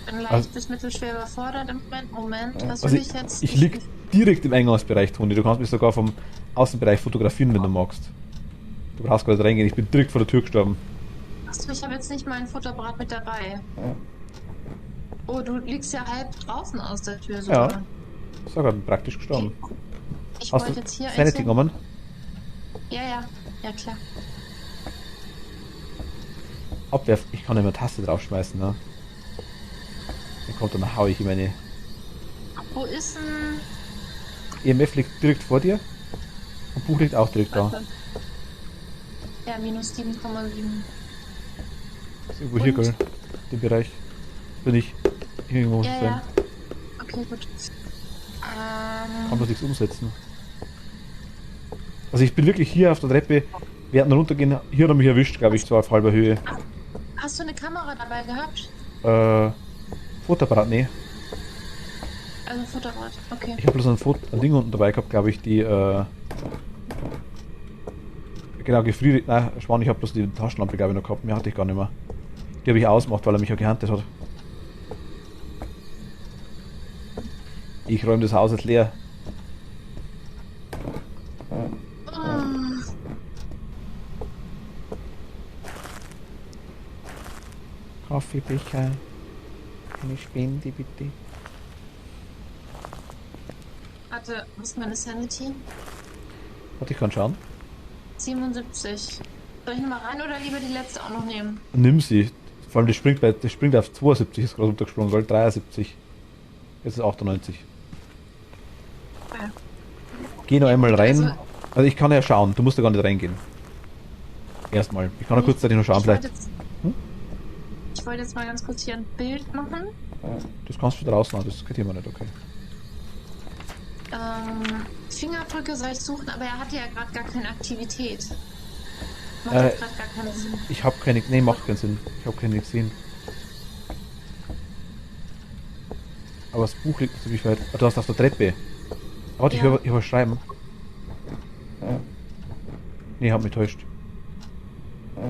Bin leicht Also- bis mittelschwer überfordert im Moment. Was Also will ich jetzt? ich lieg direkt im Eingangsbereich, Toni. Du kannst mich sogar vom Außenbereich fotografieren, wenn du magst. Du brauchst gar nicht reingehen, ich bin direkt vor der Tür gestorben. Achso, ich habe jetzt nicht meinen Fotoapparat mit dabei. Oh, du liegst ja halb draußen aus der Tür sogar. Ja. Sogar praktisch gestorben. Ich Hast wollte du jetzt hier Sanity genommen? Ja, klar. Abwerf, ich kann immer Taste draufschmeißen, ne? Dann kommt, dann hau ich ihm eine. Wo ist denn... EMF liegt direkt vor dir. Und Buch liegt auch direkt da. Ja, minus 7,7. Ist irgendwo hier, Und? gell? Den Bereich. Bin ich. Irgendwo muss es Ja, sein. ja. Okay, gut. Kann das nichts umsetzen. Also ich bin wirklich hier auf der Treppe. Wir hatten runtergehen. Hier hat er mich erwischt, glaube ich, zwar auf halber Höhe. Hast du eine Kamera dabei gehabt? Fotoapparat, nee. Also Fotoapparat, okay. Ich habe bloß ein Ding unten dabei gehabt, glaube ich, die, genau, gefriert. Nein, Schwan, ich habe bloß die Taschenlampe, glaube ich, noch gehabt. Mehr hatte ich gar nicht mehr. Die habe ich ausgemacht, weil er mich ja gehuntet hat. Ich räume das Haus jetzt leer. Ah, Kaffeebecher. Eine Spende, bitte. Warte, was ist meine Sanity? Warte, ich kann schauen. 77. Soll ich nochmal rein oder lieber die letzte auch noch nehmen? Nimm sie. Vor allem, das springt auf 72, ist gerade runtergesprungen, weil 73. Jetzt ist 98. Ja. Geh noch einmal rein. Also- Also ich kann ja schauen, du musst ja gar nicht reingehen. Erstmal. Ich kann ja kurzzeitig noch schauen, Ich wollte vielleicht. jetzt, Hm? ich wollte jetzt mal ganz kurz hier ein Bild machen. Das kannst du draußen haben, das geht immer nicht, okay. Fingerabdrücke soll ich suchen, aber er hatte ja gerade gar keine Aktivität. Macht Äh, jetzt gerade gar keinen Sinn. Ich habe keine. Nee, macht keinen Sinn. Ich habe keine gesehen. Aber das Buch liegt ziemlich weit. Ah, du hast auf der Treppe. Warte, Ja. ich höre schreiben. Nee, hab mich täuscht. Das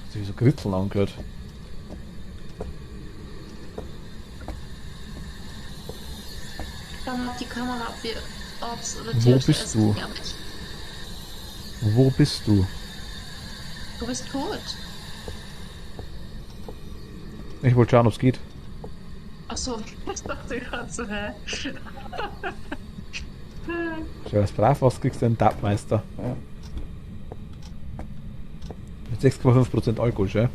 hat sich wie so Kritzeln angehört. Schau mal auf die Kamera, ob es oder Wo bist du? Ja, aber Wo bist du? du bist tot. Ich wollte schauen, ob es geht. Achso, ich dachte gerade so, hä? Schau, als brav was kriegst du einen Tabmeister. Mit 6,5% Alkohol, schau.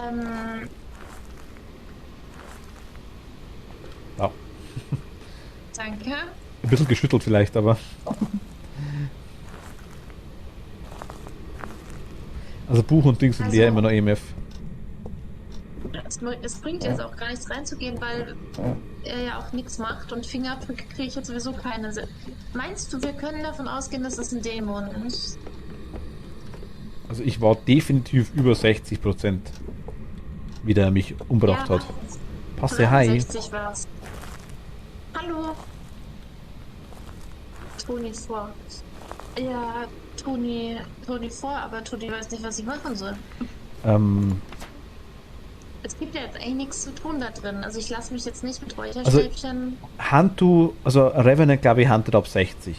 Ähm, Ja. danke. Ein bisschen geschüttelt vielleicht, aber. Also Buch und Dings sind leer, immer noch EMF. Es bringt jetzt auch gar nichts reinzugehen, weil er ja auch nichts macht und Fingerabdrücke kriege ich jetzt sowieso keine. Meinst du, wir können davon ausgehen, dass es ein Dämon ist? Also ich war definitiv über 60%, wie der mich umgebracht hat. Passe hi. 63 war's. Hallo. Toni vor. Ja, Toni vor, aber Toni weiß nicht, was ich machen soll. Es gibt ja jetzt eigentlich nichts zu tun da drin. Also ich lasse mich jetzt nicht mit Räucherstäbchen. Hantu, also Revenant glaube ich huntet ab 60.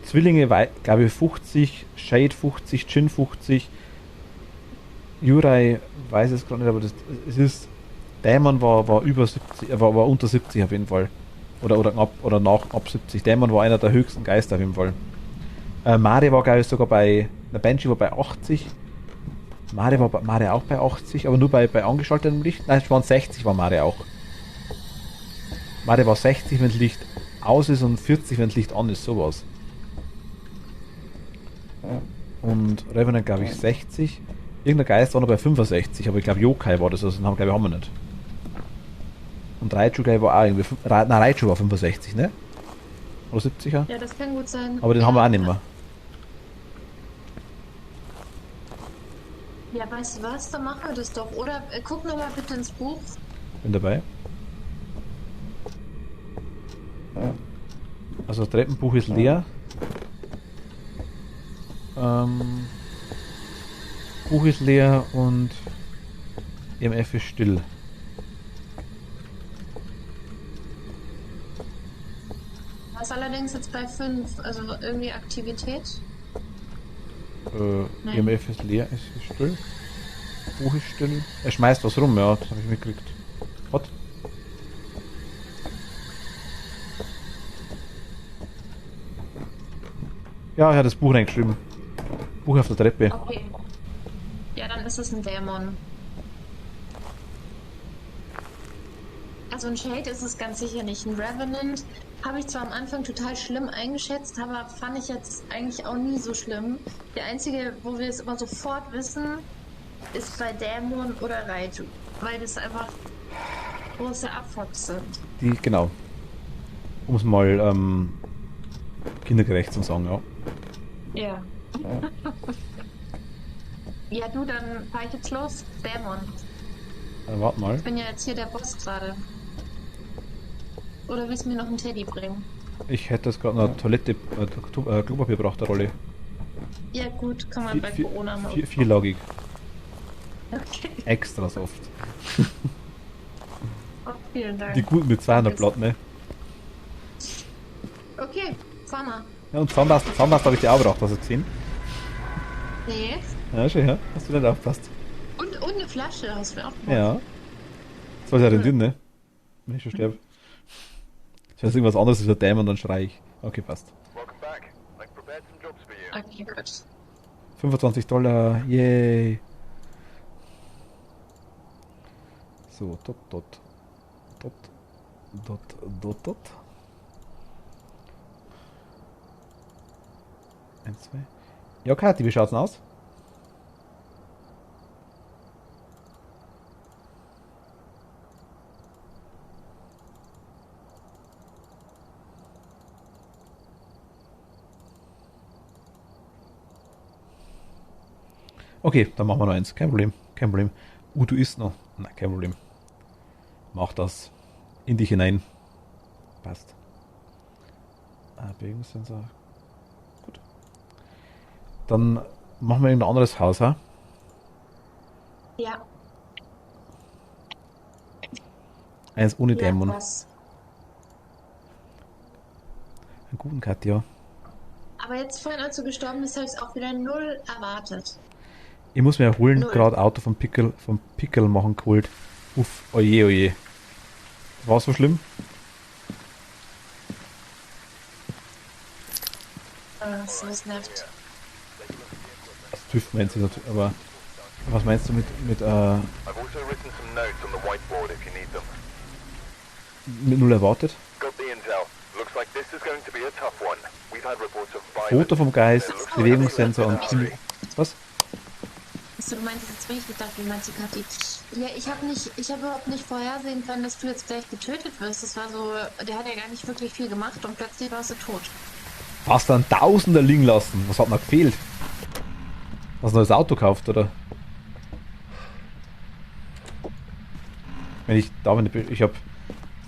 Zwillinge glaube ich 50, Shade 50, Jin 50. Jurai weiß es gerade nicht, aber es ist. Dämon war über 70, war unter 70 auf jeden Fall. Oder knapp oder nach ab 70. Dämon war einer der höchsten Geister auf jeden Fall. Mari war glaube ich sogar bei. Der Banshee war bei 80. Mari war Mari auch bei 80, aber nur bei angeschaltetem Licht. Nein, es waren 60 war Mari auch. Mari war 60, wenn das Licht aus ist und 40, wenn das Licht an ist, sowas. Und Revenant glaube ich 60. Irgendein Geist war noch bei 65, aber ich glaube Yokai war das, also den haben wir nicht. Und Raichu glaube ich war auch irgendwie. Nein, Raichu war 65, ne? Oder 70er? Ja, das kann gut sein. Aber den haben wir auch nicht mehr. Ja, weißt du was? Dann machen wir das doch. Oder guck noch mal bitte ins Buch. Bin dabei. Also das Treppenbuch ist leer. Buch ist leer und EMF ist still. Was allerdings jetzt bei 5, also irgendwie Aktivität. Nein. EMF ist leer, es ist still. Buch ist still. Er schmeißt was rum, ja, das habe ich mitgekriegt. Was? Ja, er hat das Buch reingeschrieben. Buch auf der Treppe. Okay. Ja, dann ist es ein Dämon. Also ein Shade ist es ganz sicher nicht. Ein Revenant habe ich zwar am Anfang total schlimm eingeschätzt, aber fand ich jetzt eigentlich auch nie so schlimm. Der einzige, wo wir es immer sofort wissen, ist bei Dämon oder Raichu. Weil das einfach große Abfucks sind. Die, genau. Um es mal kindergerecht zu sagen, ja. Ja. Ja, du, dann fahr ich jetzt los. Dämon. Warte mal. Ich bin ja jetzt hier der Boss gerade. Oder willst du mir noch einen Teddy bringen? Ich hätte jetzt gerade eine Toilette, Klopapier braucht eine Rolle. Ja gut, kann man bei Corona mal. Vierlagig. Okay. Extra soft. Oh, vielen Dank. Die guten mit 200 Blatt, ne? Okay, fahr mal. Ja, und Zahnpasta habe ich dir auch gebracht, hast du gesehen? Nee. Ja, schön, ja. Hast du nicht aufgepasst? Und eine Flasche hast du mir auch gemacht. Ja. Das war ja den dünn, ne? Wenn ich schon sterbe. Wenn es irgendwas anderes ist, der Dämon, dann schrei ich. Okay, passt. Welcome back. I've prepared some jobs for you. Okay, gut. $25, yay. So, dot. 1, 2. Ja, Kathi, wie schaut's denn aus? Okay, dann machen wir noch eins. Kein Problem. Kein Problem. Du isst noch. Nein, kein Problem. Mach das. In dich hinein. Passt. Bewegungssensor. Gut. Dann machen wir irgendein anderes Haus, ha? Ja. Eins ohne Ja, Dämon. was? Einen guten Cut, ja. Aber jetzt vorhin, als du gestorben bist, habe ich es auch wieder null erwartet. Ich muss mir erholen, Null. gerade Auto vom Pickel machen geholt. Uff, oje, oje. War so schlimm? So, es nervt. Das TÜV meinst du natürlich, aber was meinst du mit I've also written some notes on the whiteboard if you need them. null erwartet? Got the intel. Looks like this is going to be a tough one. We've had reports of Foto vom Geist, It looks like Bewegungssensor und there's was? Achso, du meinst jetzt bin ich gedacht, wie meinst du, Kathi? Ja, ich habe überhaupt nicht vorhersehen können, dass du jetzt gleich getötet wirst. Das war so, der hat ja gar nicht wirklich viel gemacht und plötzlich warst du tot. Hast du einen Tausender liegen lassen? Was hat noch gefehlt? Hast du ein neues Auto gekauft, oder? Wenn ich da bin, ich habe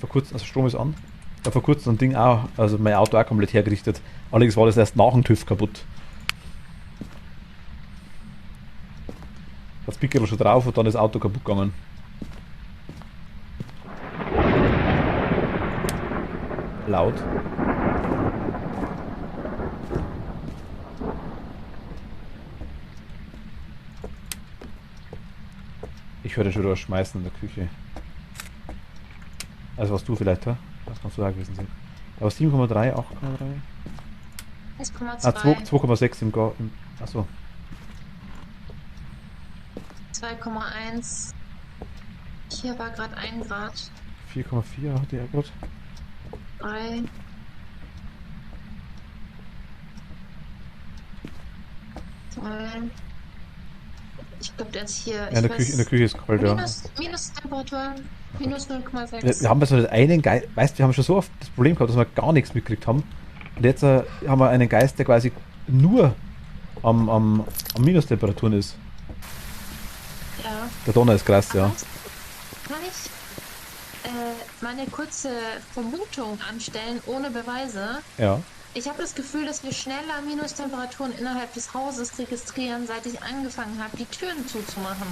vor kurzem, also Strom ist an, ich habe vor kurzem ein Ding auch, also mein Auto auch komplett hergerichtet. Allerdings war das erst nach dem TÜV kaputt. Das Pickel schon drauf und dann ist das Auto kaputt gegangen. Laut. Ich höre den schon wieder schmeißen in der Küche. Also was du vielleicht, ha? Das kannst du auch gewesen sein. Aber 7,3, 8,3? 1,2. Ah, 2,6 im Gar. Achso. 2,1. Hier war gerade 1 Grad. 4,4 hat er gerade. 3. Ich glaube, der ist hier. Ja, in der Küche ist kalt, ja. Minus Temperatur. Minus 0,6. Wir haben so einen Geist, weißt du, wir haben schon so oft das Problem gehabt, dass wir gar nichts mitgekriegt haben. Und jetzt haben wir einen Geist, der quasi nur am Minustemperaturen ist. Ja. Der Donner ist krass, ja. Kann ich meine kurze Vermutung anstellen, ohne Beweise? Ja. Ich habe das Gefühl, dass wir schneller Minustemperaturen innerhalb des Hauses registrieren, seit ich angefangen habe, die Türen zuzumachen.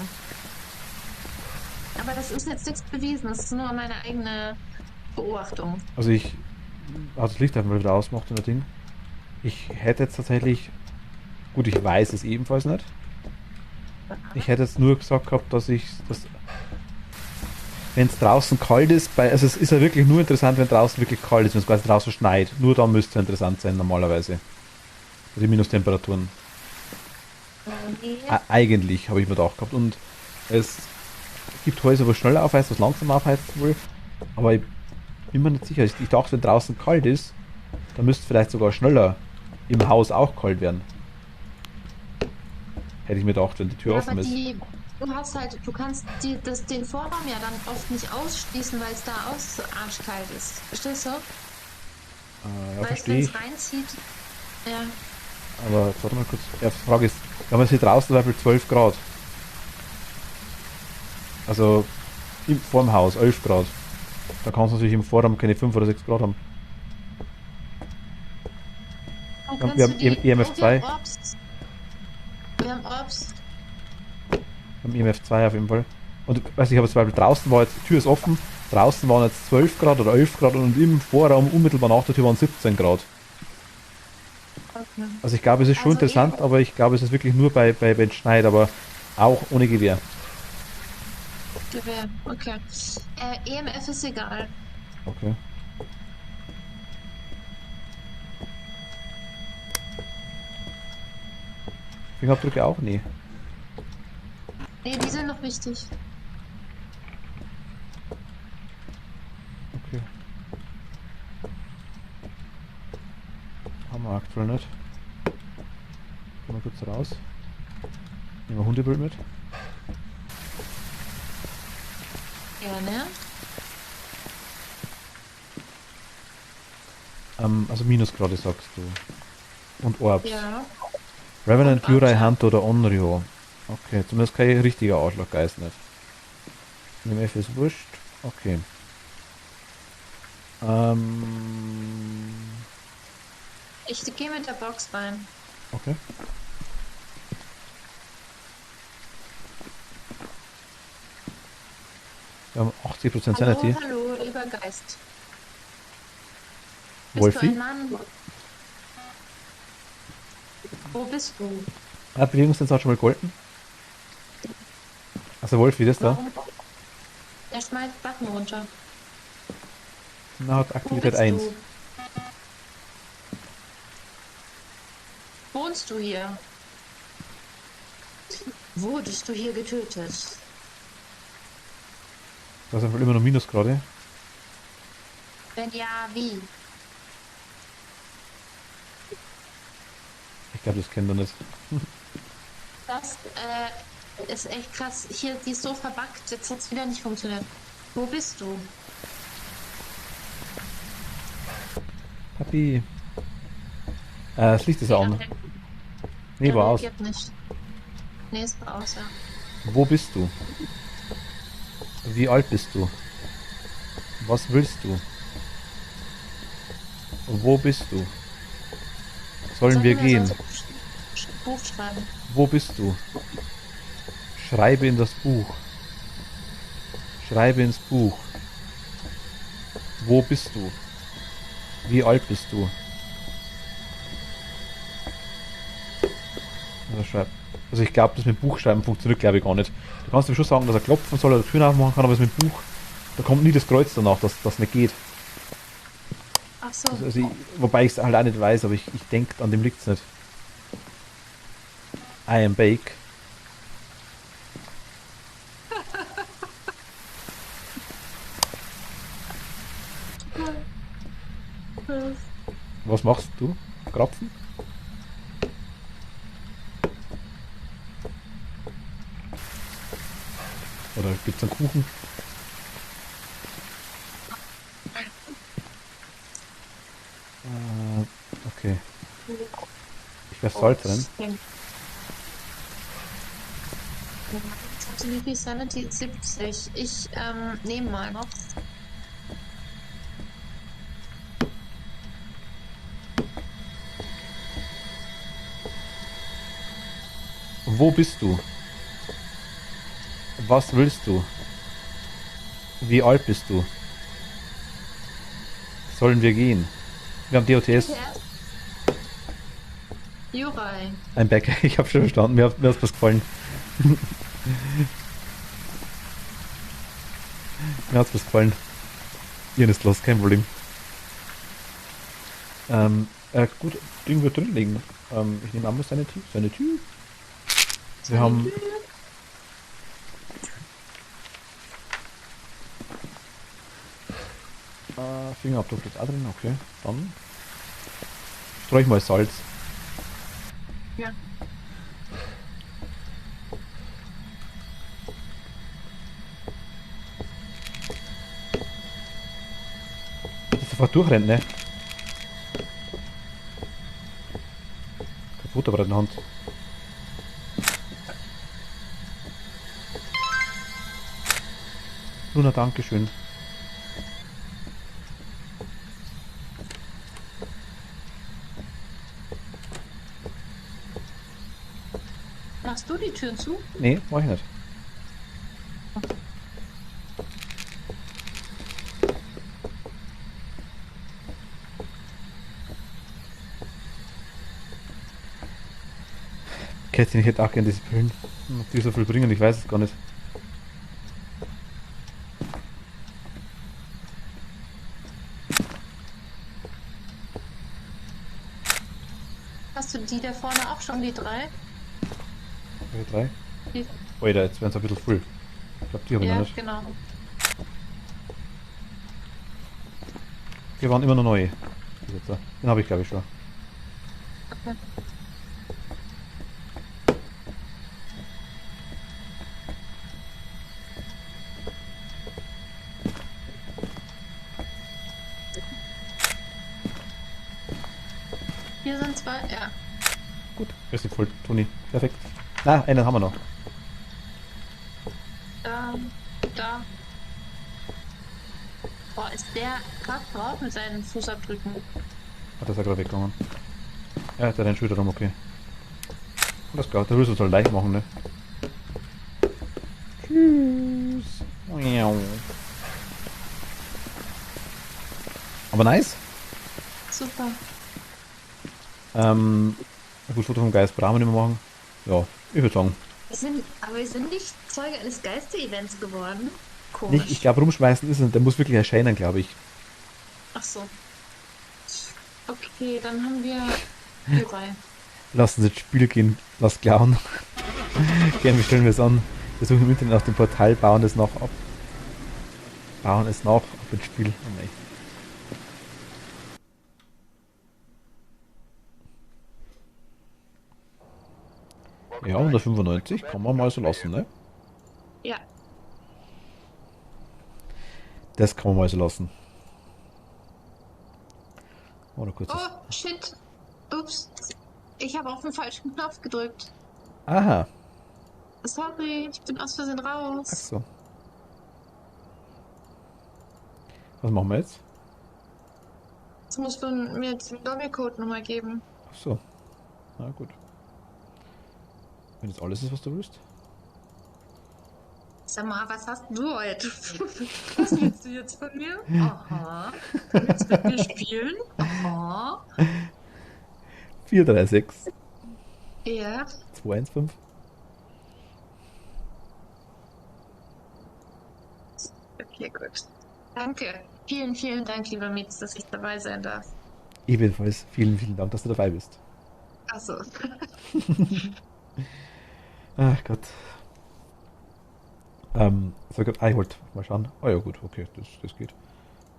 Aber das ist jetzt nichts bewiesen, das ist nur meine eigene Beobachtung. Also ich habe das Licht einfach mal wieder ausgemacht und das Ding. Ich hätte jetzt tatsächlich, gut, ich weiß es ebenfalls nicht. Ich hätte jetzt nur gesagt gehabt, dass ich das, wenn es draußen kalt ist, also es ist ja wirklich nur interessant, wenn draußen wirklich kalt ist, wenn es quasi draußen schneit. Nur dann müsste es interessant sein normalerweise. Also die Minustemperaturen. Nee. Eigentlich habe ich mir gedacht gehabt. Und es gibt Häuser, wo es schneller aufheizt, was langsamer aufheizt wohl. Aber ich bin mir nicht sicher. Ich dachte, wenn draußen kalt ist, dann müsste es vielleicht sogar schneller im Haus auch kalt werden. Hätte ich mir gedacht, wenn die Tür Ja, offen aber ist. du kannst den Vorraum ja dann oft nicht ausschließen, weil es da arschkalt ist. Verstehst du? Ja, Weil es, verstehe wenn ich. es reinzieht. Ja. Aber warte mal kurz. Ja, die Frage ist, wir haben jetzt hier draußen zum Beispiel 12 Grad. Also vor dem Haus 11 Grad. Da kannst du natürlich im Vorraum keine 5 oder 6 Grad haben. Und Wir kannst haben du die- EMF und 2. Wir haben Obst. Beim IMF 2 auf jeden Fall. Und weiß ich habe zum Beispiel draußen war jetzt, die Tür ist offen, draußen waren jetzt 12 Grad oder 11 Grad und im Vorraum unmittelbar nach der Tür waren 17 Grad. Okay. Okay. Also ich glaube, es ist schon Also interessant, aber ich glaube, es ist wirklich nur bei Ben Schneid, aber auch ohne Gewehr. Gewehr, okay. EMF ist egal. Okay. Fingerabdrücke auch? Nee. Nee, die sind noch wichtig. Okay. Haben wir aktuell nicht. Gehen wir kurz raus. Nehmen wir Hundebild mit. Gerne. Also Minusgrade sagst du. Und Orbs. Ja. Revenant, Und Orbs, Yurai, ja. Hunter oder Onryo. Okay, zumindest kein richtiger Arschlochgeist nicht. EMF ist wurscht. Okay. Ich gehe mit der Box rein. Okay. Wir haben 80% Hallo, Sanity. hallo, lieber Geist. Bist du Wolfi? ein Mann? Wo bist du? Bewegungssensor hat schon mal gegolten. Also Wolfi, das da. Warum? Er schmeißt Button runter. Na, hat Wo Aktivität bist 1. du? Wohnst du hier? Wurdest du hier getötet? Da ist einfach immer noch Minusgrade. Wenn ja, wie? Ich glaube, das kennt er nicht. Das ist echt krass. Hier, die ist so verbuggt. Jetzt hat es wieder nicht funktioniert. Wo bist du? Papi. Das Licht ist an. Nee, Der war aus. reagiert nicht. Nee, ist aus, ja. Wo bist du? Wie alt bist du? Was willst du? Wo bist du? Sollen wir gehen? Buch schreiben. Wo bist du? Schreibe in das Buch. Schreibe ins Buch. Wo bist du? Wie alt bist du? Also ich glaube, das mit Buchschreiben funktioniert glaube ich gar nicht. Du kannst ihm schon sagen, dass er klopfen soll oder Türen aufmachen kann, aber das mit Buch, da kommt nie das Kreuz danach, dass das nicht geht. Ach so. Also wobei ich es halt auch nicht weiß, aber ich denke, an dem liegt es nicht. I am Bake. Was machst du? Krapfen? Oder gibt's einen Kuchen? Okay. Ich werde Salz rein. Wie viel Sanity? 70. Ich nehme mal noch. Wo bist du? Was willst du? Wie alt bist du? Sollen wir gehen? Wir haben DOTS. Jurai. Ein Bäcker, ich habe schon verstanden. Mir hat was gefallen. Mir hat's was gefallen. Ihr ist los, kein Problem. Gut, Ding wird drin liegen. Ich nehme an, seine Tür. Wir haben. Fingerabdruck ist auch drin, okay. Dann streue ich mal Salz. Ja. Dass sofort durchrennt, ne? Kein Futterbrett in der Hand. Luna, Dankeschön. Machst du die Türen zu? Nee, mach ich nicht. Kätzchen, ich hätte auch gerne diese Pillen. Ob die so viel bringen, ich weiß es gar nicht. Hast du die da vorne auch schon, die 3? Welche 3? Die, Alter, jetzt werden sie ein bisschen voll. Ich glaube, die habe ich noch ja, nicht. genau. Die waren immer noch neu. Den habe ich, glaube ich, schon. Okay. Hier sind 2, ja. Gut, ist die voll, Toni. Perfekt. Na, einen haben wir noch. Da. Boah, ist der krass drauf mit seinen Fußabdrücken. Hat er gerade weggegangen. Ja, der rennt schon wieder rum, okay. Alles klar, der Rüssel soll leicht machen, ne? Tschüss. Aber nice. Super. Gut, Foto vom Geist brauchen wir nicht mehr machen. Ja, ich würde sagen. Aber wir sind nicht Zeuge eines Geister-Events geworden. Komisch. Nicht, ich glaube, rumschmeißen ist es, der muss wirklich erscheinen, glaube ich. Ach so. Okay, dann haben wir die 3. Lass uns ins Spiel gehen, lass klauen. Gerne, wie stellen wir es an? Wir suchen im Internet nach dem Portal, bauen es noch ab. Bauen es nach ab ins Spiel. Oh nein. Ja, 195 kann man mal so lassen, ne? Ja. Das kann man mal so lassen. Oder kurz. Oh, shit. Ups. Ich habe auf den falschen Knopf gedrückt. Aha. Sorry, ich bin aus Versehen raus. Ach so. Was machen wir jetzt? Jetzt musst du mir jetzt die Lobbycode nochmal geben. Ach so. Na gut. Wenn jetzt alles ist, was du willst. Sag mal, was hast du heute? Was willst du jetzt von mir? Aha. Du willst mit mir spielen? Aha. 436 Ja. 215. Okay, gut. Danke. Vielen, vielen Dank, lieber Mietz, dass ich dabei sein darf. Ebenfalls vielen, vielen Dank, dass du dabei bist. Achso. Ach Gott. So gut, ich wollte mal schauen. Oh ja gut, okay, das geht.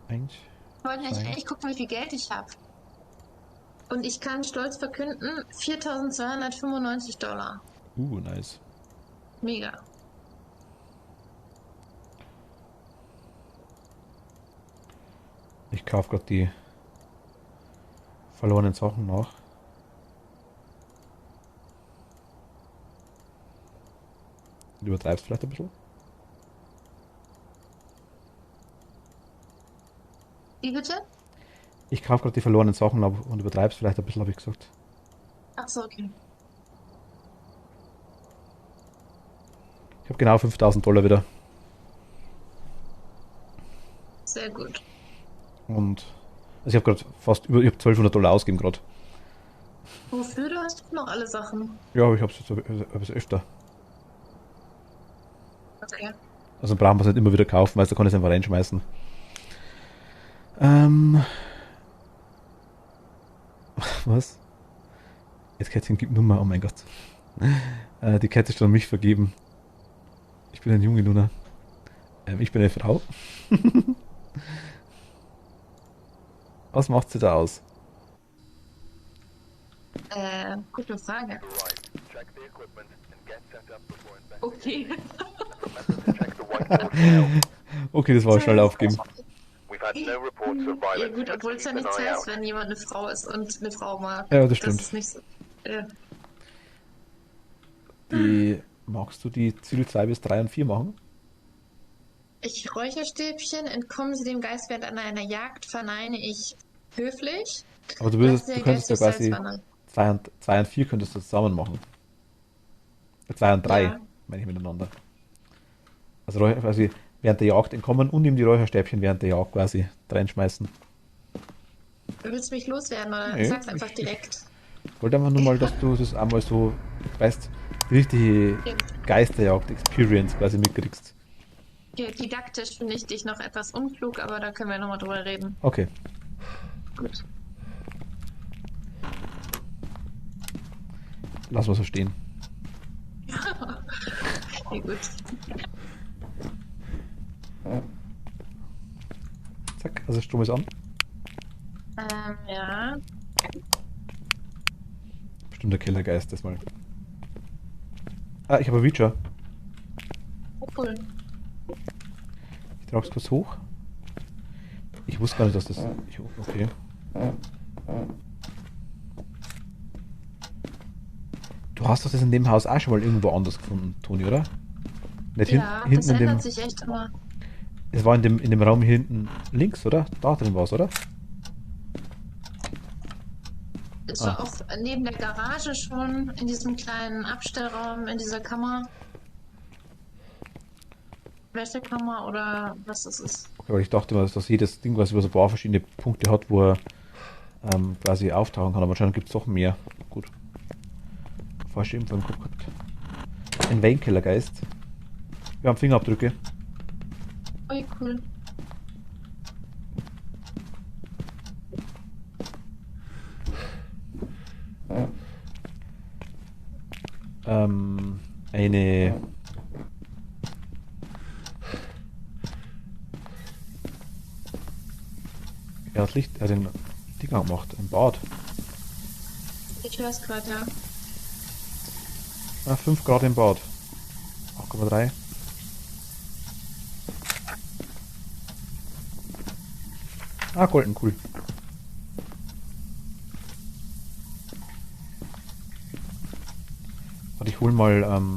Eins. Ich wollte eigentlich gucken, wie viel Geld ich habe. Und ich kann stolz verkünden, 4.295 $. Nice. Mega. Ich kaufe gerade die verlorenen Sachen nach. Du übertreibst vielleicht ein bisschen. Wie bitte? Ich kaufe gerade die verlorenen Sachen ab und übertreibst vielleicht ein bisschen, habe ich gesagt. Achso, okay. Ich habe genau 5.000 $ wieder. Sehr gut. Und also ich habe gerade fast über 1.200 $ ausgegeben gerade. Wofür? Du hast noch alle Sachen. Ja, aber ich habe es öfter. Okay. Also brauchen wir es nicht immer wieder kaufen, weil da kann ich es einfach reinschmeißen. Was? Jetzt Kätzchen gibt Nummer, oh mein Gott. Die Kätze ist an mich vergeben. Ich bin ein Junge, Luna. Ich bin eine Frau. Was macht sie da aus? Gute Frage. Check the equipment and get set up before investigating. Okay. Remember to check the whiteboard now. Okay, das war schnell aufgeben. We've had no reports of Ja violence, gut, but obwohl es ja keep an nichts eye heißt, out. wenn jemand eine Frau ist und eine Frau mag. Ja, das stimmt. ist nicht so. Ja. Magst du die Ziel 2 bis 3 und 4 machen? Ich Räucherstäbchen, entkommen Sie dem Geist während einer Jagd, verneine ich höflich. Aber du Lassen Sie den könntest ja Geist durchs quasi Salz wandern. 2 und 4 könntest du zusammen machen. 2 und 3, Ja. meine ich miteinander. Also quasi während der Jagd entkommen und ihm die Räucherstäbchen während der Jagd quasi reinschmeißen. Du willst mich loswerden oder Nee, sag's einfach direkt. Ich wollte einfach nur mal, dass du das einmal so weißt, die richtige Ja. Geisterjagd-Experience quasi mitkriegst. Ja, didaktisch finde ich dich noch etwas unklug, aber da können wir nochmal drüber reden. Okay. Gut. Lass mal so stehen. Okay, gut. Zack, also Strom ist an. Ja. Bestimmt der Killergeist das mal. Ah, ich habe ein Reacher. Oh, cool. Ich trage es kurz hoch. Ich wusste gar nicht, dass das... Okay. Du hast doch das in dem Haus auch schon mal irgendwo anders gefunden, Toni, oder? Nicht Ja, hinten das in dem... ändert sich echt immer. Es war in dem Raum hier hinten links, oder? Da drin war es, oder? Es war auch neben der Garage schon, in diesem kleinen Abstellraum, in dieser Kammer. Wäschekammer oder was das ist. Okay, weil ich dachte mal, dass jedes Ding, was über so ein paar verschiedene Punkte hat, wo er quasi auftauchen kann. Aber anscheinend gibt es doch mehr. Gut. Falsche Info im Kopf gehabt. Ein Wainkiller-Geist. Wir haben Fingerabdrücke. Ui, cool. Eine... Er hat Licht, er hat den Ding gemacht, ein Bad. Ich höre es gerade, ja. Ah, 5 Grad im Bad. 8,3. Ah, golden, cool. Warte, ich hol mal,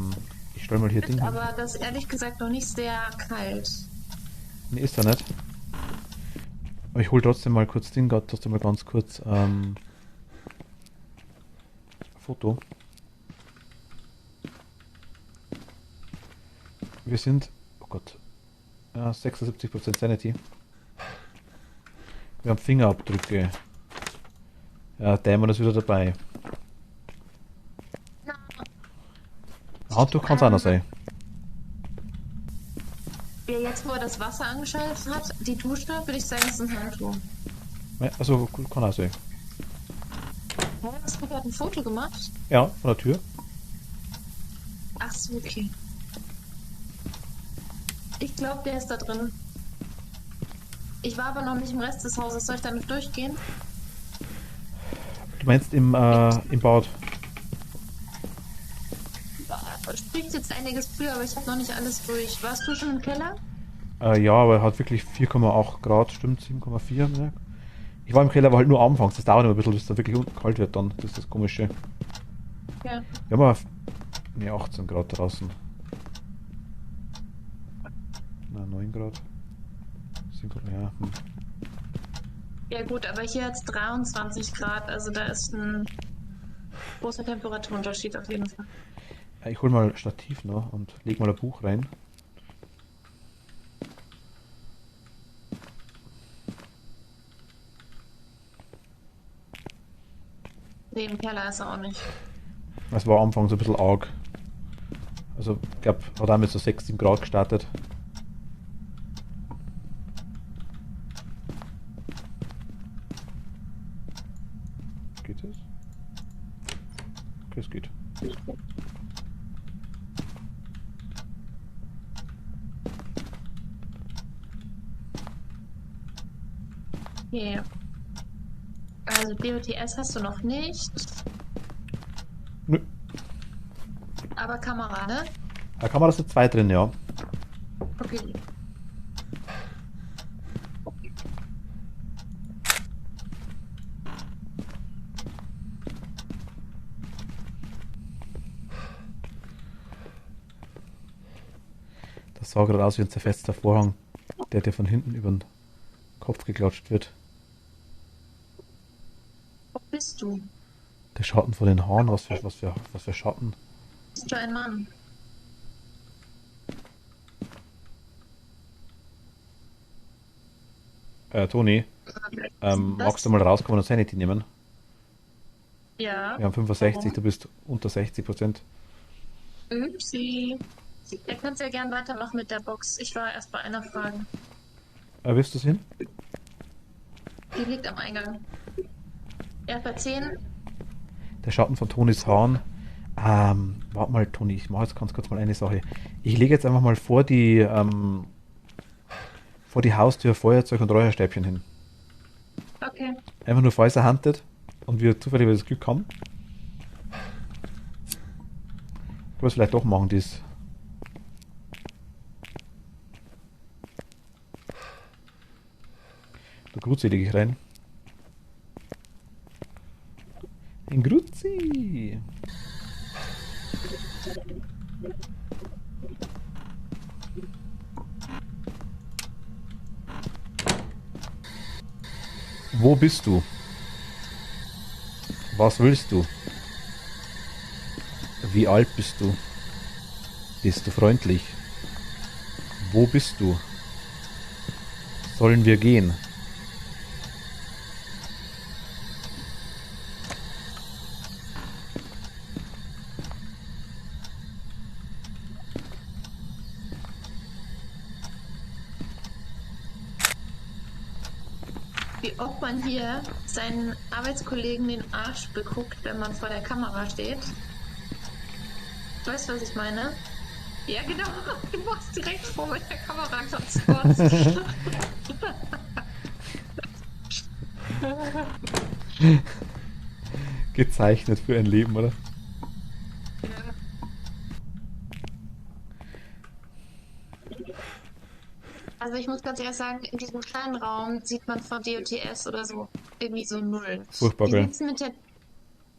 ich stell mal hier Ding hin. Aber das ist ehrlich gesagt noch nicht sehr kalt. Nee, ist er nicht. Aber ich hol trotzdem mal kurz Ding, trotzdem mal ganz kurz, Foto. Wir sind, oh Gott, ja, 76% Sanity. Wir haben Fingerabdrücke. Ja, Dämon ist wieder dabei. Handtuch kann es auch noch sein. Ja, jetzt, wo er das Wasser angeschaltet hat, die Dusche, würde ich sagen, es ist ein Handtuch. Ja, also kann auch sein. Ja, hast du gerade ein Foto gemacht? Ja, von der Tür. Ach so, okay. Ich glaube, der ist da drin. Ich war aber noch nicht im Rest des Hauses. Soll ich damit durchgehen? Du meinst im Bad? Spricht jetzt einiges früher, aber ich habe noch nicht alles durch. Warst du schon im Keller? Ja, aber er hat wirklich 4,8 Grad, stimmt, 7,4. Ne? Ich war im Keller, aber halt nur anfangs. Das dauert immer ein bisschen, bis es da wirklich unten kalt wird dann. Das ist das Komische. Ja. Wir haben ja 18 Grad draußen. Na, 9 Grad. 7 Grad, ja. Ja gut, aber hier hat es 23 Grad, also da ist ein großer Temperaturunterschied auf jeden Fall. Ja, ich hol mal Stativ noch und leg mal ein Buch rein. Nee, im Keller ist er auch nicht. Es war am Anfang so ein bisschen arg. Also, ich glaube, hat damit so 6, 7 Grad gestartet. Geht es? Okay, es geht. Okay. Also DOTS hast du noch nicht, Nö. aber Kamera, ne? Da kann man das zu zweit drin, ja. Okay. Das sah gerade aus wie ein zerfetzter Vorhang, der dir von hinten über den Kopf geklatscht wird. Wo bist du? Der Schatten von den Haaren, was für Schatten. Bist du ein Mann? Toni, magst du mal rauskommen und Sanity nehmen? Ja. Wir haben 65, Warum? du bist unter 60%. Upsi. Ihr könnt ja gern weitermachen mit der Box. Ich war erst bei einer Frage. Wirst du es hin? Die liegt am Eingang. Erst bei 10. Der Schatten von Tonis Hahn. Warte mal, Toni, ich mache jetzt ganz kurz mal eine Sache. Ich lege jetzt einfach mal vor die Haustür Feuerzeug und Räucherstäbchen hin. Okay. Einfach nur falls er handelt und wir zufällig das Glück haben. Können wir es vielleicht doch machen, dies. Du Gruzi lege ich rein. Ein Gruzi! Wo bist du? Was willst du? Wie alt bist du? Bist du freundlich? Wo bist du? Sollen wir gehen? Wie oft man hier seinen Arbeitskollegen den Arsch beguckt, wenn man vor der Kamera steht. Weißt du, was ich meine? Ja, genau. Du machst direkt vor mit der Kamera Spots. Gezeichnet für ein Leben, oder? Also ich muss ganz ehrlich sagen, in diesem kleinen Raum sieht man von DOTS oder so irgendwie so null. Furchtbar, gell?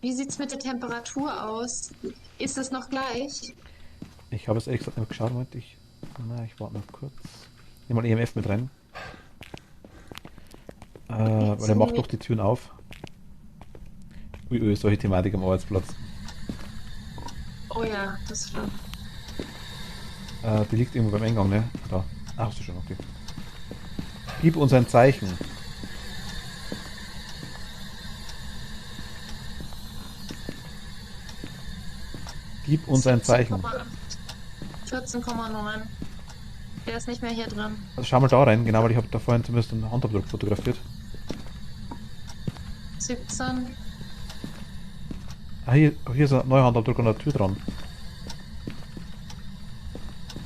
Wie sieht's mit der Temperatur aus? Ist es noch gleich? Ich habe es ehrlich gesagt nicht geschaut, Moment, ich warte noch kurz. Nimm mal EMF mit rein. Weil er macht doch die Türen auf. Ui, solche Thematik am Arbeitsplatz. Oh ja, das stimmt. Die liegt irgendwo beim Eingang, ne? Da. Ach, hast du schon, okay. Gib uns ein Zeichen. Gib uns ein Zeichen. 14,9. Der ist nicht mehr hier drin. Also schau mal da rein, genau, weil ich habe da vorhin zumindest einen Handabdruck fotografiert. 17. Ah, hier ist ein neuer Handabdruck an der Tür dran.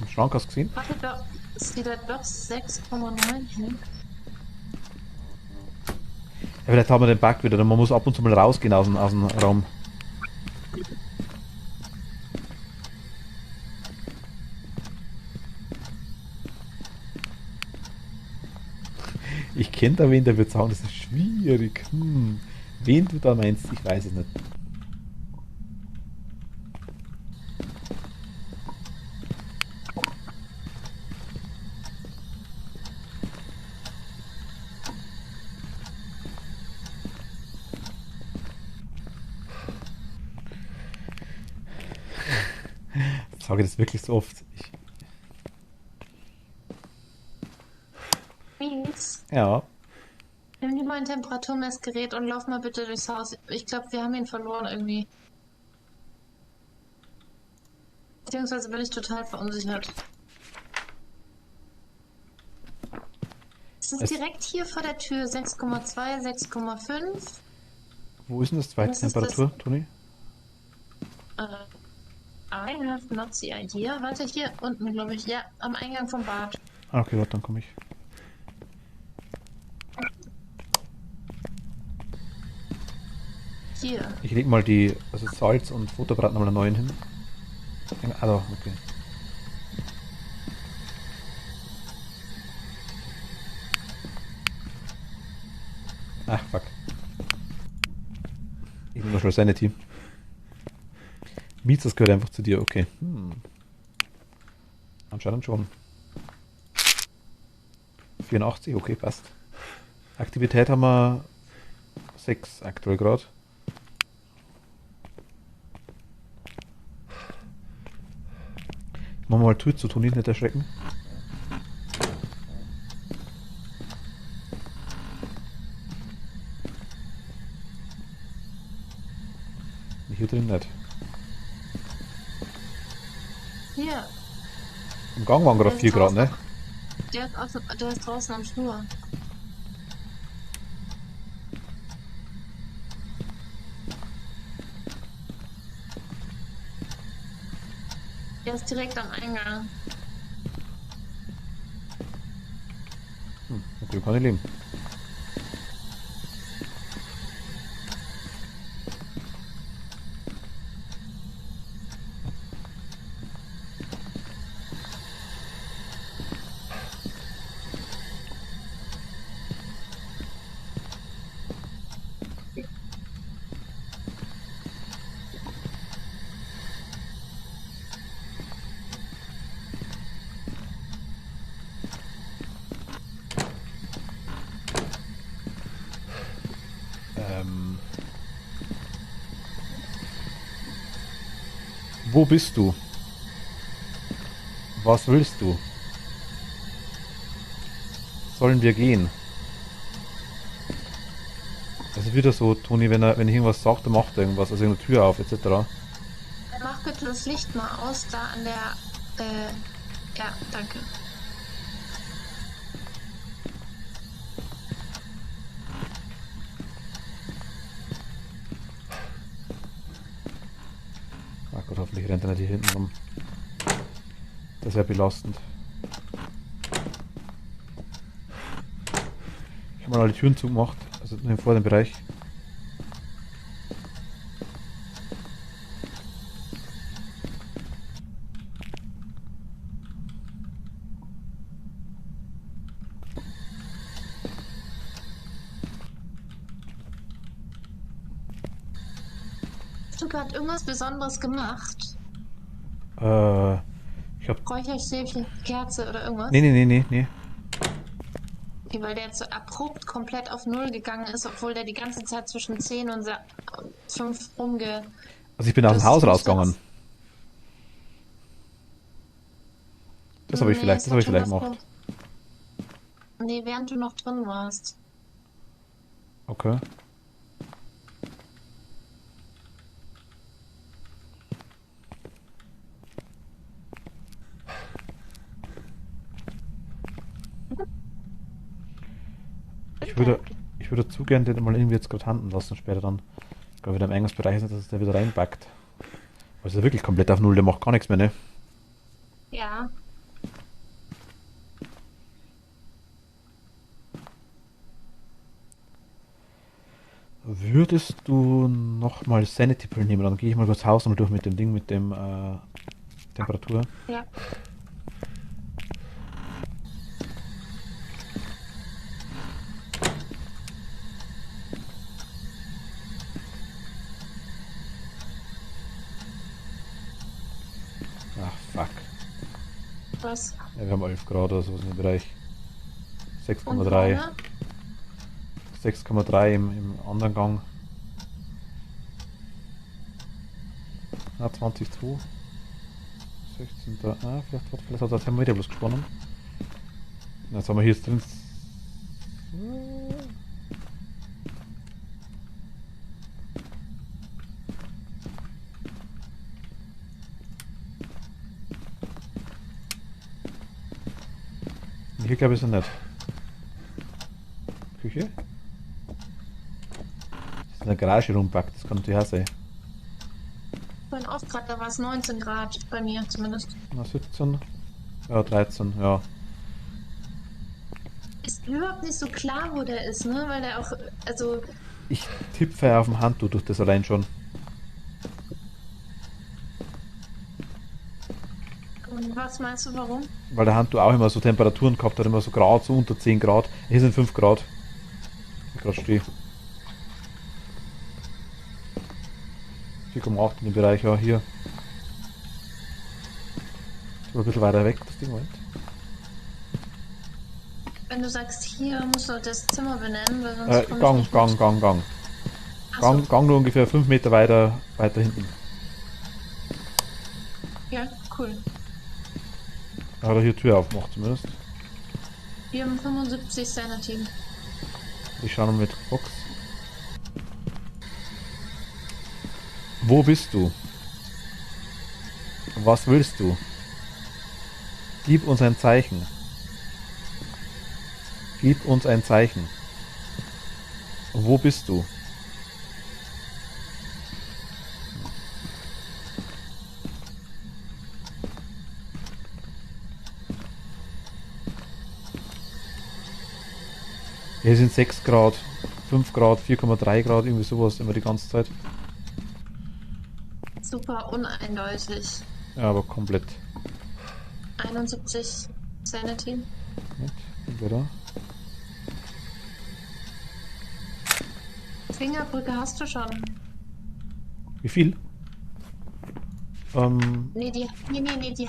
Im Schrank hast du gesehen? Warte doch, ist wieder doch 6,9 hin? Ja, vielleicht haben wir den Bug wieder, man muss ab und zu mal rausgehen aus dem Raum. Ich kenne da wen, der wird sagen, das ist schwierig. Wen du da meinst, ich weiß es nicht. Ich sage das wirklich so oft. Mies. Ja. Nimm dir mal ein Temperaturmessgerät und lauf mal bitte durchs Haus. Ich glaube, wir haben ihn verloren irgendwie. Beziehungsweise bin ich total verunsichert. Es ist direkt hier vor der Tür 6,2, 6,5. Wo ist denn das zweite Was ist Temperatur, Toni? I have not the idea. Warte, hier unten, glaube ich. Ja, am Eingang vom Bad. Ah, okay, warte, dann komme ich. Hier. Ich leg mal also Salz und Futterbrot nochmal einen neuen hin. Also, okay. Ach, fuck. Ich nehme noch schnell Sanity. Mietz, das gehört einfach zu dir, okay. Anscheinend schon. 84, okay, passt. Aktivität haben wir 6 aktuell gerade. Machen wir mal Tür zu tun, nicht erschrecken. Hier drin nicht. Hier, Im Gang waren gerade Der ist 4 Grad, ne? der ist draußen am Flur. Der ist direkt am Eingang. Mit dem kann ich leben. Wo bist du? Was willst du? Sollen wir gehen? Das ist wieder so, Toni, wenn ich irgendwas sagt, dann macht er irgendwas, also eine Tür auf, etc. Mach bitte das Licht mal aus, da an der, ja, danke. Ach Gott, hoffentlich rennt er nicht hier hinten rum. Das wäre belastend. Ich habe mal alle Türen zugemacht, also nur im vorderen Bereich. Hast du gerade irgendwas Besonderes gemacht? Ich hab... Räucherstäbchen, Kerze oder irgendwas? Nee. Okay, weil der jetzt so abrupt komplett auf Null gegangen ist, obwohl der die ganze Zeit zwischen 10 und 5 rumge... Also ich bin aus dem Das Haus muss rausgegangen. jetzt- Das habe ich Nee, vielleicht, es das hat habe ich schon vielleicht was gemacht. Nee, während du noch drin warst. Okay. Ich würde zu gerne den mal irgendwie jetzt gerade handen lassen, später dann. Ich glaube, wieder im Eingangsbereich ist, dass der wieder reinpackt. Aber ist ja wirklich komplett auf Null, der macht gar nichts mehr, ne? Ja. Würdest du nochmal Sanity Pill nehmen? Dann gehe ich mal kurz Haus und durch mit dem Ding, mit dem Temperatur. Ja. Ach, fuck. Was? Ja, wir haben 11 Grad oder sowas in dem Bereich. Und 6,3. vorne? 6,3 im anderen Gang. Ah, 20,2. 16. Ah, vielleicht hat der Thermometer bloß gesponnen. Jetzt haben wir hier jetzt drin. Hier glaube ich es nicht. Küche? Das ist in der Garage rumpackt, das kann natürlich auch sein. Vorhin auch gerade, da war es 19 Grad bei mir zumindest. Na, 17. Ja, 13, ja. Ist überhaupt nicht so klar, wo der ist, ne? Weil der auch, also, Ich tippe auf dem Handtuch durch das allein schon. was meinst du, warum? Weil der Handtuch auch immer so Temperaturen gehabt hat, immer so Grad, so unter 10 Grad. Hier sind 5 Grad. Ich gerade stehe. 4,8 in dem Bereich, ja, hier. So ein bisschen weiter weg, das Ding, Moment. Wenn du sagst, hier musst du das Zimmer benennen, weil sonst komm ich Gang, nicht Gang, mit. Gang, Gang. Ach Gang, so. Gang nur ungefähr 5 Meter weiter hinten. Ja, cool. Da hat er hier Tür aufgemacht zumindest. Wir haben 75 Sanity. Ich schaue noch mit Box. Wo bist du? Was willst du? Gib uns ein Zeichen. Gib uns ein Zeichen. Wo bist du? Hier sind 6 Grad, 5 Grad, 4,3 Grad, irgendwie sowas immer die ganze Zeit. Super uneindeutig. Ja, aber komplett. 71 Sanity. Moment, sind wir da? Fingerbrücke hast du schon. Wie viel? Nee, die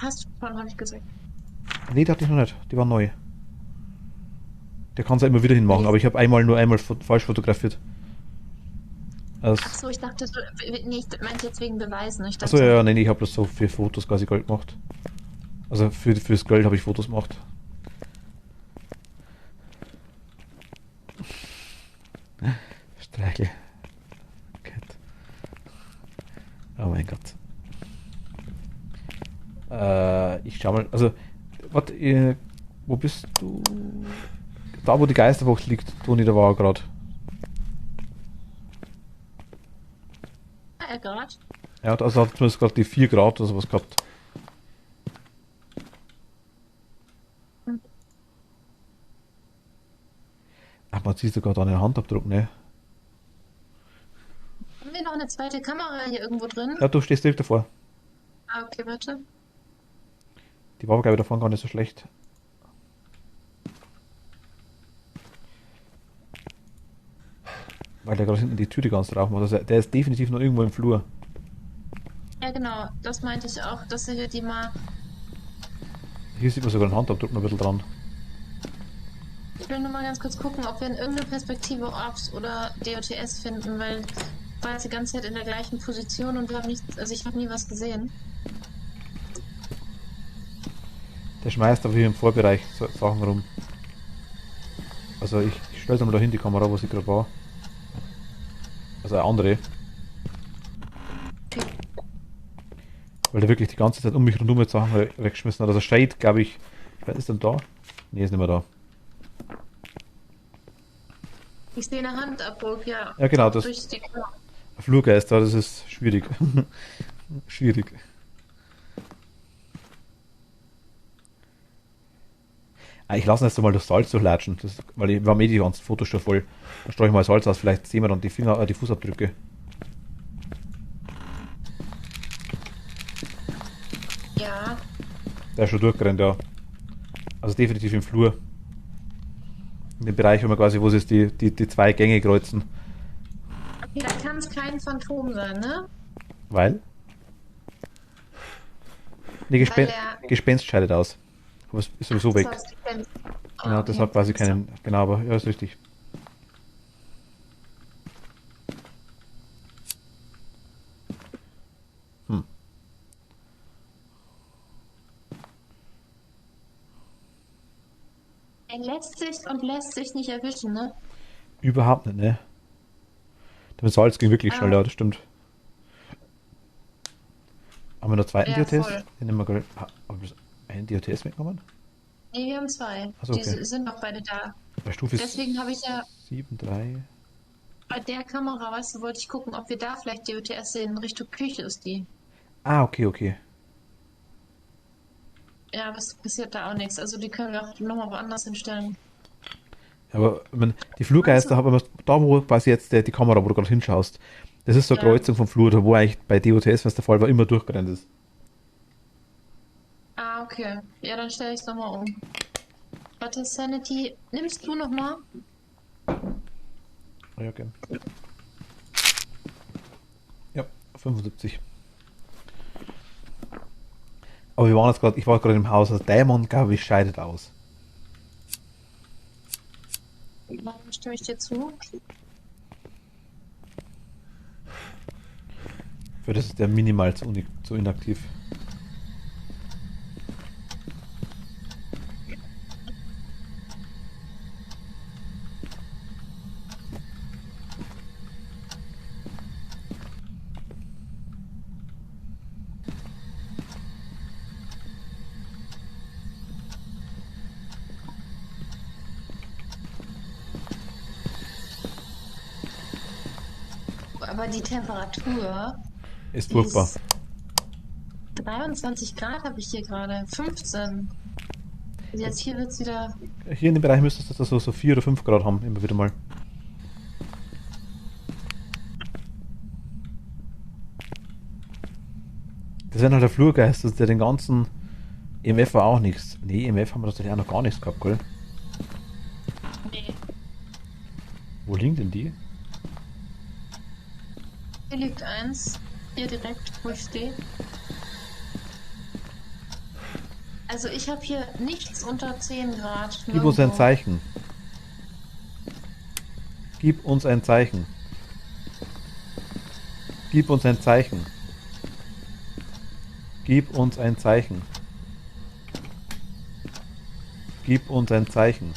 hast du schon, habe ich gesagt. Nee, die hatte ich noch nicht. Die war neu. Der kann es ja immer wieder hinmachen, aber ich habe nur einmal falsch fotografiert. Also, Ach so, ich dachte, nee, ich meinte jetzt wegen Beweisen. Ich dachte, achso, ja, nee, ich habe das so für Fotos quasi Gold gemacht. Also fürs Gold habe ich Fotos gemacht. Streichel. Cat. Oh mein Gott. Ich schau mal, also, warte, wo bist du? Da, wo die Geisterbox liegt, Toni, da war er gerade. Grad. Ja, also hat zumindest gerade die 4 Grad oder sowas gehabt. Ach, man sieht sogar da einen Handabdruck, ne? Haben wir noch eine zweite Kamera hier irgendwo drin? Ja, du stehst direkt davor. Ah, okay, warte. Die war, glaube ich, davon gar nicht so schlecht. Weil der gerade hinten die Tür ganz drauf macht. Also der ist definitiv noch irgendwo im Flur. Ja, genau, das meinte ich auch, dass wir die mal. Hier sieht man sogar einen Handabdruck noch ein bisschen dran. Ich will nur mal ganz kurz gucken, ob wir in irgendeiner Perspektive Orbs oder DOTS finden, weil ich war jetzt die ganze Zeit in der gleichen Position und wir haben nichts, also ich habe nie was gesehen. Der schmeißt aber hier im Vorbereich Sachen rum. Also ich stelle mal dahin die Kamera, wo sie gerade war. Also eine andere. Weil der wirklich die ganze Zeit um mich rundum mit Sachen weggeschmissen hat. Also Shade, glaube ich. Wer ist denn da? Nee, ist nicht mehr da. Ich sehe eine Handabdruck, ja. Ja, genau, das. Durch die Flurgeister, das ist schwierig. Schwierig. Ich lasse jetzt mal das Salz durchlatschen, weil wir haben die ganzen Fotos schon voll. Dann streue ich mal Salz aus, vielleicht sehen wir dann die Fußabdrücke. Ja. Der ist schon durchgerannt, ja. Also definitiv im Flur. In dem Bereich, wo sich die 2 Gänge kreuzen. Okay, da kann es kein Phantom sein, ne? Weil? Nee, Gespenst scheidet aus. Aber es ist sowieso weg. Genau, das hat quasi keinen. Genau, aber ja, ist richtig. Er lässt sich nicht erwischen, ne? Überhaupt nicht, ne? Der Salz ging wirklich schnell, ja, das stimmt. Haben wir noch zweiten Ja, DOTS? voll. Den nehmen wir gerade. Haben wir einen DOTS mitgenommen? Nee, wir haben 2. Ach so, okay. Die sind noch beide da. Bei Stufe Deswegen habe ich ja 7,3. bei der Kamera, weißt du, wollte ich gucken, ob wir da vielleicht DOTS sehen. Richtung Küche ist die. Ah, okay. Ja, aber es passiert da auch nichts. Also die können wir auch nochmal woanders hinstellen. Aber ich meine, die Flurgeister haben wir da, wo quasi jetzt die Kamera, wo du gerade hinschaust. Das ist so eine Ja. Kreuzung vom Flur, da wo eigentlich bei DOTS, was der Fall war, immer durchgerannt ist. Ah, okay. Ja, dann stelle ich es nochmal um. Warte, Sanity, nimmst du nochmal? Ja, gern. Ja, 75. Aber ich war gerade im Haus, also Dämon, glaube ich, scheidet aus. Warum stimme ich dir zu? Für das ist der minimal zu inaktiv. Aber die Temperatur Ist furchtbar. ist 23 Grad habe ich hier gerade. 15. Jetzt hier wird es wieder. Hier in dem Bereich müsstest du so 4 oder 5 Grad haben, immer wieder mal. Das wäre halt der Flurgeist, dass der den ganzen EMF war auch nichts. Nee, EMF haben wir tatsächlich auch noch gar nichts gehabt, gell? Nee. Wo liegen denn die? Hier liegt eins. Hier direkt, wo ich stehe. Also ich habe hier nichts unter 10 Grad. Gib uns ein nirgendwo. Zeichen. Gib uns ein Zeichen. Gib uns ein Zeichen. Gib uns ein Zeichen. Gib uns ein Zeichen.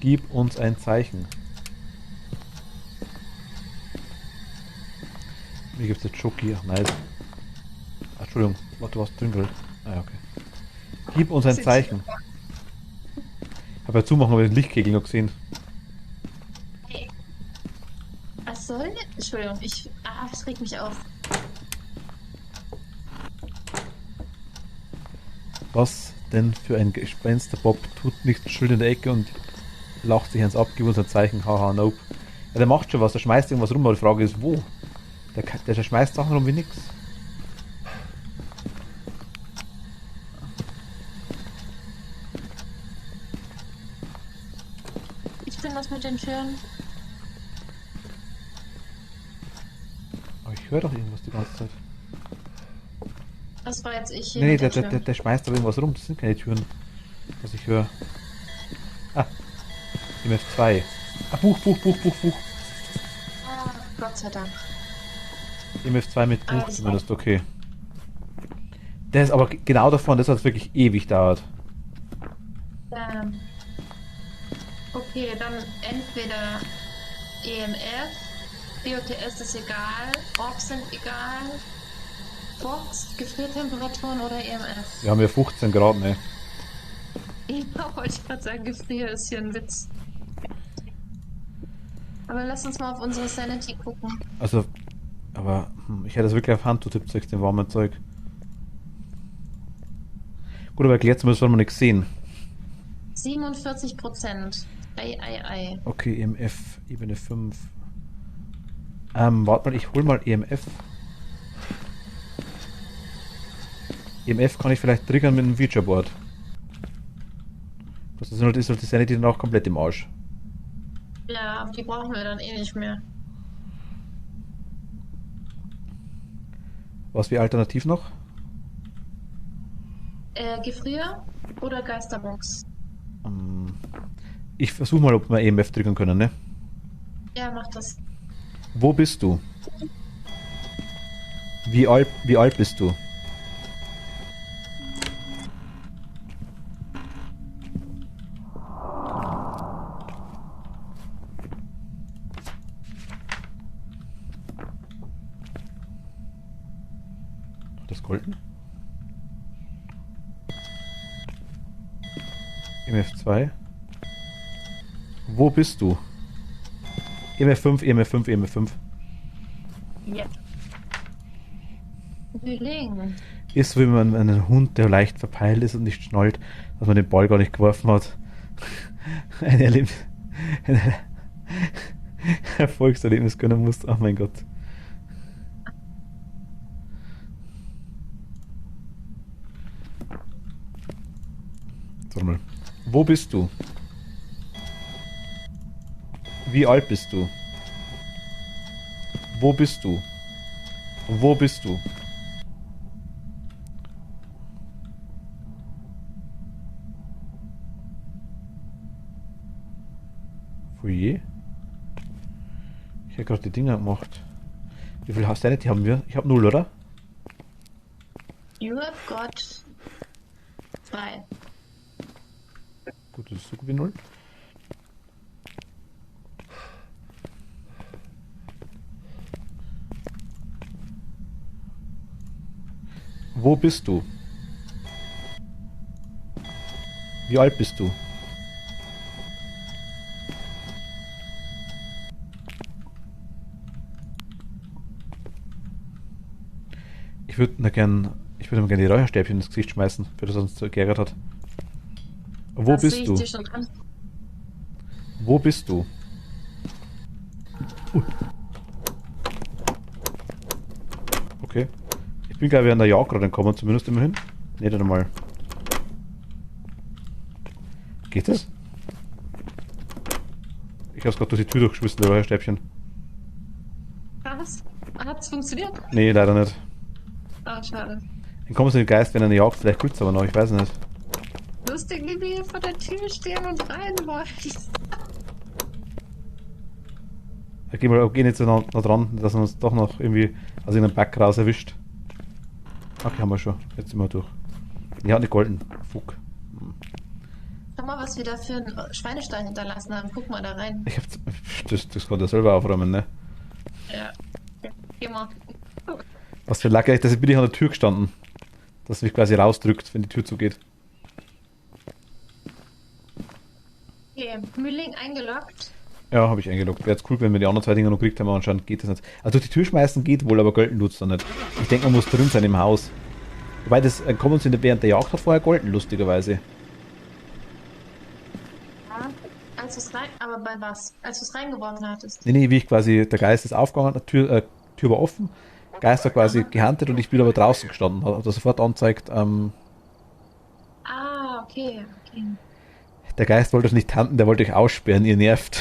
Gib uns ein Zeichen. Wie gibt's jetzt Schoki? Ach, nice. Ach, Entschuldigung, warte, du warst drin, gell? Ah, okay. Gib uns ein Zeichen. Hab ja zumachen, aber den Lichtkegel noch gesehen. Hey. Was soll? Entschuldigung, das regt mich auf. Was denn für ein Gespenst? Der Bob tut nichts, Schuld in der Ecke und lacht sich eins ab, gib uns ein Zeichen, haha, nope. Ja, der macht schon was, der schmeißt irgendwas rum, aber die Frage ist, wo? Der schmeißt Sachen rum wie nix. Ich bin das mit den Türen. Aber ich höre doch irgendwas die ganze Zeit. Das war jetzt ich hier. Nee, mit den der Türen. schmeißt aber irgendwas rum, das sind keine Türen. Was ich höre. Ah, MF2. Ah, Buch. Ah, Gott sei Dank. MF2 mit Buch Alles zumindest, okay. Der ist aber genau davon, dass es wirklich ewig dauert. Okay, dann entweder EMF, DOTS ist egal, Orbs sind egal, Box, Gefriertemperaturen oder EMF. Wir haben ja 15 Grad, ne? Ja, wollte ich gerade sagen, Gefrier ist hier ein Witz. Aber lass uns mal auf unsere Sanity gucken. Also, aber ich hätte das wirklich auf Hand getippt, sagst du, den warmen Zeug. Gut, aber erklärt zumindest, was wir nicht sehen. 47%. Ei. Okay, EMF, Ebene 5. Warte mal, ich hol mal EMF. EMF kann ich vielleicht triggern mit einem Featureboard. Das ist halt die Sanity dann auch komplett im Arsch. Ja, aber die brauchen wir dann eh nicht mehr. Was wie alternativ noch? Gefrier oder Geisterbox? Ich versuche mal, ob wir EMF triggern können, ne? Ja, mach das. Wo bist du? Wie alt bist du? Das Golden? EMF2. Wo bist du? EMF5. Ja. Bühling. Ist so, wie man einen Hund, der leicht verpeilt ist und nicht schnallt, dass man den Ball gar nicht geworfen hat. Ein Erfolgserlebnis gönnen muss. Oh mein Gott. Sag mal. Wo bist du? Wie alt bist du? Wo bist du? Wo bist du? Foyer? Ich habe gerade die Dinger gemacht. Wie viel Sanity haben wir? Ich habe 0, oder? You have got 2. Gut, das ist so gut wie 0. Wo bist du? Wie alt bist du? Ich würde mir gerne die Räucherstäbchen ins Gesicht schmeißen, für das er uns so geärgert hat. Wo Das sehe bist ich du? dir schon an. Wo bist du? Okay. Ich bin, glaube ich, an der Jagd gerade gekommen, zumindest immerhin. Nicht einmal. Geht das? Ich hab's gerade durch die Tür durchgeschmissen, der Räucherstäbchen. Was? Hat's funktioniert? Nee, leider nicht. Ah, schade. Dann kommen sie in den Geist, wenn er eine Jagd, vielleicht tut's aber noch, ich weiß nicht. Lustig, wie wir hier vor der Tür stehen und rein wollen. Geh nicht so nah dran, dass er uns doch noch irgendwie aus irgendeinem Back raus erwischt. Okay, haben wir schon. Jetzt sind wir durch. Die hat nicht golden. Fuck. Schau mal, was wir da für einen Schweinestall hinterlassen haben. Guck mal da rein. Ich hab. Das kann der selber aufräumen, ne? Ja. Geh mal. Was für Lack, dass ich bin ich an der Tür gestanden. Dass mich quasi rausdrückt, wenn die Tür zugeht. Okay, Mühling eingeloggt. Ja, habe ich eingeloggt. Wäre jetzt cool, wenn wir die anderen zwei Dinger noch gekriegt haben, aber anscheinend geht das nicht. Also durch die Tür schmeißen geht wohl, aber Golden tut's dann nicht. Ich denke, man muss drin sein im Haus. Wobei das kommen uns während der Jagd hat vorher Golden, lustigerweise. Ja. Als du's rein. Aber bei was? Als du es reingeworfen hattest. Nee, wie ich quasi, der Geist ist aufgegangen, Tür war offen, Geist hat quasi gehandelt und ich bin aber draußen gestanden. Hat er sofort angezeigt, Ah, okay. der Geist wollte euch nicht handen, der wollte euch aussperren, ihr nervt.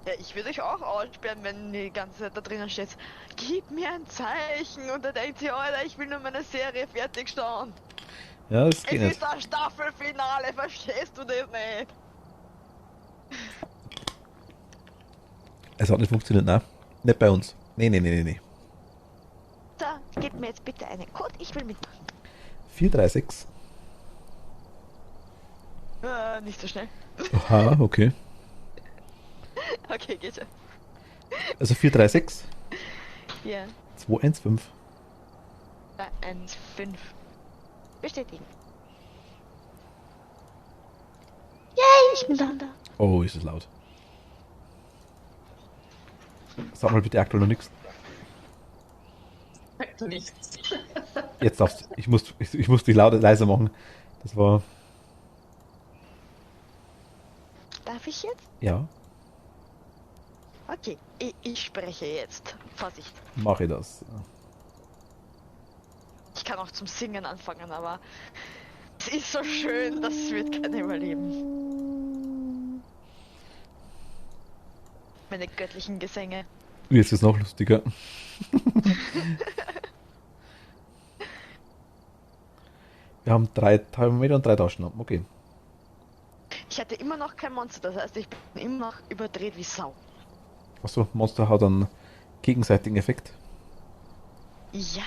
Ja, ich würde euch auch aussperren, wenn die ganze Zeit da drinnen steht. Gib mir ein Zeichen. Und da denkt sie, Alter, ich will nur meine Serie fertig schauen. Ja, das Es geht ist nicht. das Staffelfinale, verstehst du das nicht? Es hat nicht funktioniert, nein. Nicht bei uns. Nee. Da, gib mir jetzt bitte einen Code, ich will mitmachen. 436. Nicht so schnell. Aha, okay. Okay, geht schon. Also 436, Ja, 215. 1,5. Bestätigen. Ich bin da. Oh, ist es laut. Sag mal bitte aktuell noch nichts. Sagt du nichts. Jetzt darfst du. Ich muss dich leiser machen. Das war. Darf ich jetzt? Ja, Okay, ich spreche jetzt. Vorsicht. mache ich das. Ich kann auch zum Singen anfangen, aber es ist so schön, das wird keiner überleben. Meine göttlichen Gesänge. Jetzt ist es noch lustiger. Wir haben 3 Thermometer und 3 Taschenlampen. Okay. Ich hatte immer noch kein Monster, das heißt, ich bin immer noch überdreht wie Sau. Achso, Monster hat einen gegenseitigen Effekt. Ja.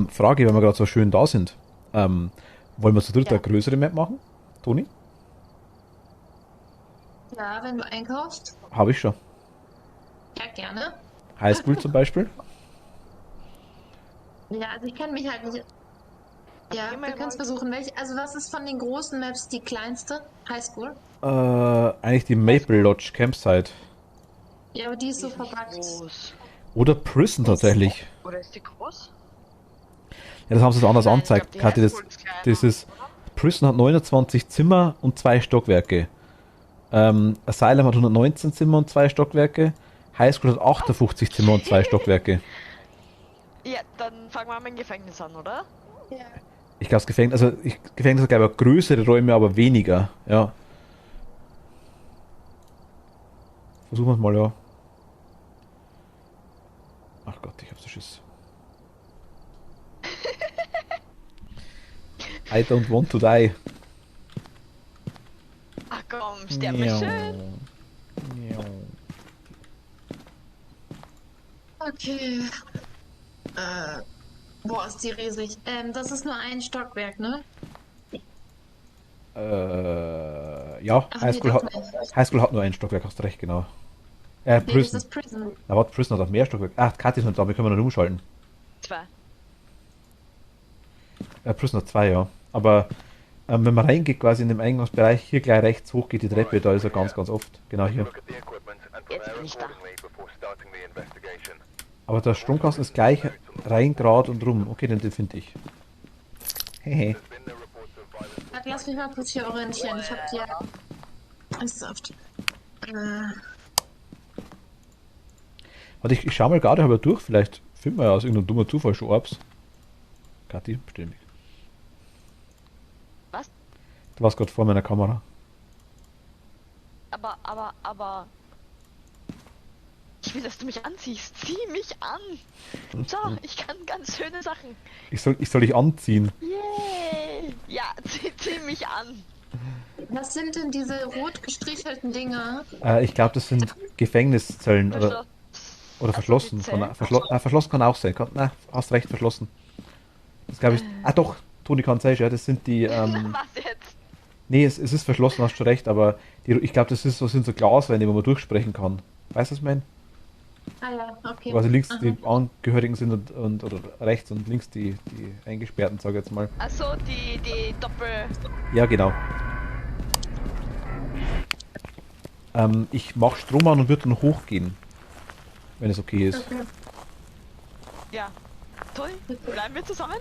Frage, wenn wir gerade so schön da sind. Wollen wir zu dritt Ja. eine größere Map machen? Toni? Ja, wenn du einkaufst. Habe ich schon. Ja, gerne. Highschool zum Beispiel. Ja, also ich kann mich halt nicht. Ja, Geh mal wir können es mal- versuchen. Also was ist von den großen Maps die kleinste? Highschool? Eigentlich die Maple Lodge Campsite. Ja, aber die ist so Die ist nicht verpackt. groß. Oder Prison tatsächlich. Oder ist die groß? Ja, das haben sie so anders Nein, ich angezeigt. glaub, die Kathi, Highschool ist kleiner, das ist, Prison hat 29 Zimmer und 2 Stockwerke. Asylum hat 119 Zimmer und 2 Stockwerke. Highschool hat 58 Zimmer und 2 Stockwerke. Ja, dann fangen wir mit dem Gefängnis an, oder? Ja. Ich glaube, das Gefängnis, Gefängnis hat glaube ich größere Räume, aber weniger. Ja. Versuchen wir es mal, ja. Ach Gott, ich hab so Schiss. I don't want to die. Ach komm, sterb mich schön. Okay. Boah, ist die riesig. Das ist nur ein Stockwerk, ne? Ja, Ach, Highschool, nee, doch hat, nicht. Highschool hat nur ein Stockwerk, hast du recht, genau. Nee, das Prison. ist Prison. Na, warte, Prison hat auch mehr Stockwerke. Ach, Kathi ist noch da, wir können noch umschalten. 2. Prison hat 2, ja. Aber Wenn man reingeht, quasi in dem Eingangsbereich, hier gleich rechts hoch geht die Treppe, da ist er ganz, ganz oft. Genau hier. Look at the equipment and Jetzt prepare bin ich da. accordingly before starting the investigation. Aber der Stromkasten ist gleich rein, grad und rum. Okay, den finde ich. Hehe. There's been no reports of violence. Warte, lass mich mal kurz hier orientieren. Ich hab hier. Ist auf die. Warte, ich schau mal gerade halber durch, vielleicht finden wir ja aus irgendeinem dummer Zufall schon Orbs. Kathi, bestell mich. Was? Du warst gerade vor meiner Kamera. Aber. Ich will, dass du mich anziehst. Zieh mich an. So, ich kann ganz schöne Sachen. Ich soll dich anziehen. Yay! Ja, zieh mich an. Was sind denn diese rot gestrichelten Dinger? Ich glaube, das sind Gefängniszellen oder verschlossen. die Zellen? Verschlossen kann auch sein. Hast recht, verschlossen. Das glaube ich. Ah doch, Toni kann sein, ja, das sind die. Was jetzt? Nee, es ist verschlossen, hast du recht, aber ich glaube, das sind so Glaswände, wo man durchsprechen kann. Weißt du, was ich meine? Ah ja, okay. Quasi links Aha. die Angehörigen sind oder rechts und links die Eingesperrten, sag ich jetzt mal. Achso, die Doppel. Ja, genau. Ich mach Strom an und würde dann hochgehen. Wenn es okay ist. Okay. Ja. Toll. Bleiben wir zusammen?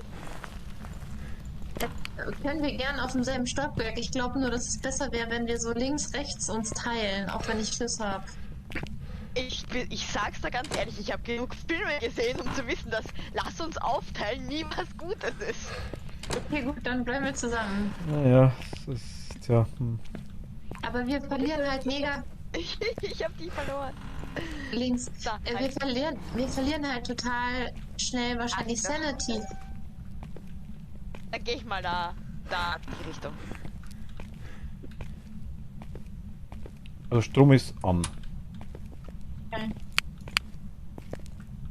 Können wir gern auf demselben Stockwerk. Ich glaube nur, dass es besser wäre, wenn wir so links, rechts uns teilen, auch wenn ich Schiss habe. Ich sag's da ganz ehrlich, ich habe genug Filme gesehen, um zu wissen, dass lass uns aufteilen nie was Gutes ist. Okay, gut, dann bleiben wir zusammen. Naja, das ist. Tja. Aber wir verlieren halt mega Ich hab die verloren. links. Da, Wir verlieren halt total schnell wahrscheinlich Sanity. Dann geh ich mal da die Richtung. Also Strom ist an.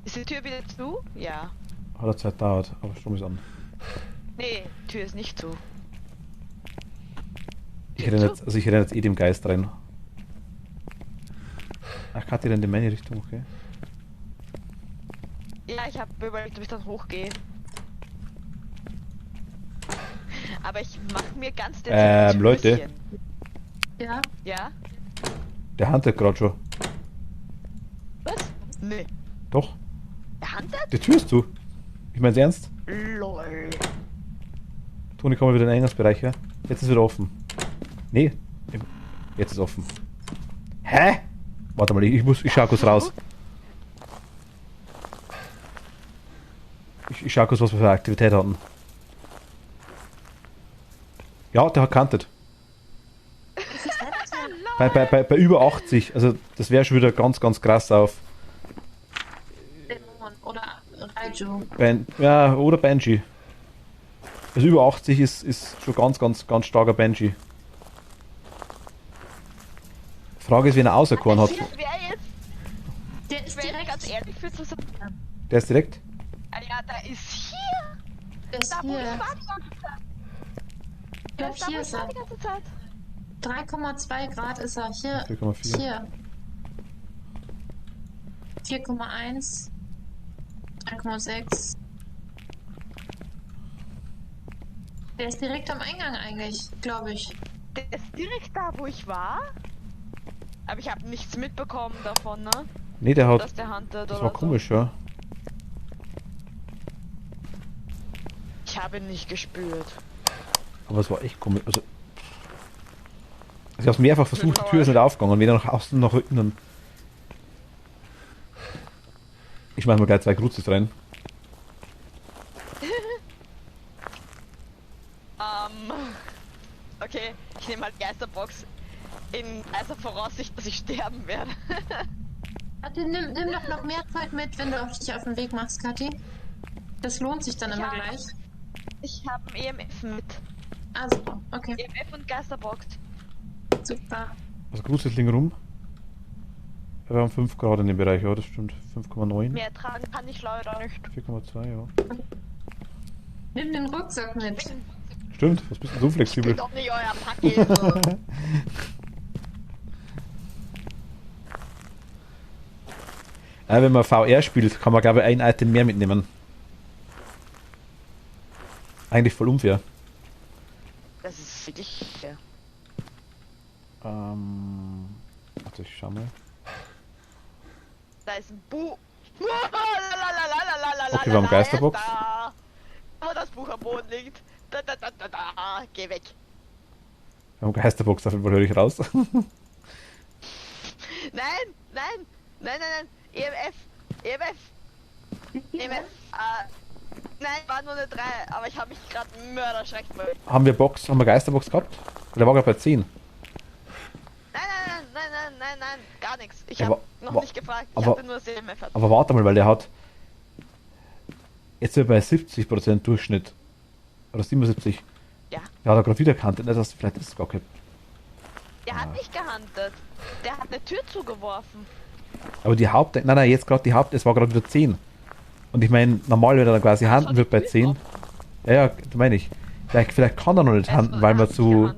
Ist die Tür wieder zu? Ja. Hat er Zeit dauert, aber Strom ist an. Nee, Tür ist nicht zu. Ich renne jetzt eh dem Geist rein. Ach, Kathi rennt in meine Richtung, okay. Ja, ich habe überlegt, ob ich dann hochgehe. Aber ich mach mir ganz Leute. bisschen. Ja, Ja? Der Hunter gerade schon. Was? Nee. Doch, Der Hunter? die Tür ist zu. Ich mein's ernst. LOL. Toni, komm mal wieder in den Eingangsbereich, ja? Jetzt ist wieder offen. Nee, jetzt ist offen. Hä? Warte mal, ich schau kurz raus. Ich schau kurz, was wir für Aktivität hatten. Ja, der hat kantet. Bei über 80, also das wäre schon wieder ganz, ganz krass auf. Dämon oder Raiju. Ja, oder Banshee. Also über 80 ist schon ganz, ganz, ganz starker Banshee. Frage ist, wen er auserkoren hat. Wer jetzt? Der ist Wer direkt. ganz ehrlich für zu sagen? Der ist direkt. Ah ja, da ist hier. Der ist Da wo ich hier. war die ganze Zeit. Ich Da glaube, ist da, wo hier ich ist war er. die ganze Zeit. 3,2 Grad ist er. Hier. 4,4. Hier. 4,1. 3,6. Der ist direkt am Eingang eigentlich, glaube ich. Der ist direkt da, wo ich war. Aber ich habe nichts mitbekommen davon, ne? Nee, der hat. Dass der Hunter Das oder war komisch, ja. Ich habe ihn nicht gespürt. Aber es war echt komisch. Also ich habe mehrfach versucht, die Tür ist nicht aufgegangen. Weder nach außen noch innen. Ich mache mal gleich 2 Kruzis rein. Okay, ich nehme halt Geisterbox in also Voraussicht, dass ich sterben werde. Warte, nimm doch noch mehr Zeit mit, wenn du dich auf den Weg machst, Kathi. Das lohnt sich dann immer Ja. gleich. Ich habe ein EMF mit. Ah, super. Okay, EMF und Geisterbox. super. Also Kruzis liegen rum. Ja, wir haben 5 Grad in dem Bereich, ja, das stimmt. 5,9. Mehr tragen kann ich leider nicht. 4,2, ja. Nimm den Rucksack mit. Stimmt, was bist denn du Ich flexibel? bin doch nicht euer Paket. Wenn man VR spielt, kann man glaube ich ein Item mehr mitnehmen. Eigentlich voll unfair. Das ist wirklich. Ja. Warte, ich schau mal. Da ist ein Buch. Okay, wir haben Geisterbox. Da, wo das Buch am Boden liegt. Da. Geh weg. Wir haben Geisterbox, auf jeden Fall höre ich raus. Nein. EMF. Nein, war nur eine 3, aber ich habe mich gerade mörderschreckt. Haben wir Geisterbox gehabt? Der war gerade bei 10. Nein, gar nichts. Ich Aber- habe noch aber- nicht gefragt. Ich aber- hatte nur das EMF. Aber warte mal, weil der hat jetzt sind wir bei 70% Durchschnitt. Oder 77. Ja. Der hat er gerade wieder erkannt. Nicht, dass vielleicht ist es gar kein. Der hat nicht gehandelt. Der hat eine Tür zugeworfen. Aber die nein, jetzt gerade die es war gerade wieder 10. Und ich meine, normal, wenn er dann quasi handen wird bei 10. Ja, das meine ich. Vielleicht kann er noch nicht handen, weil wir zu.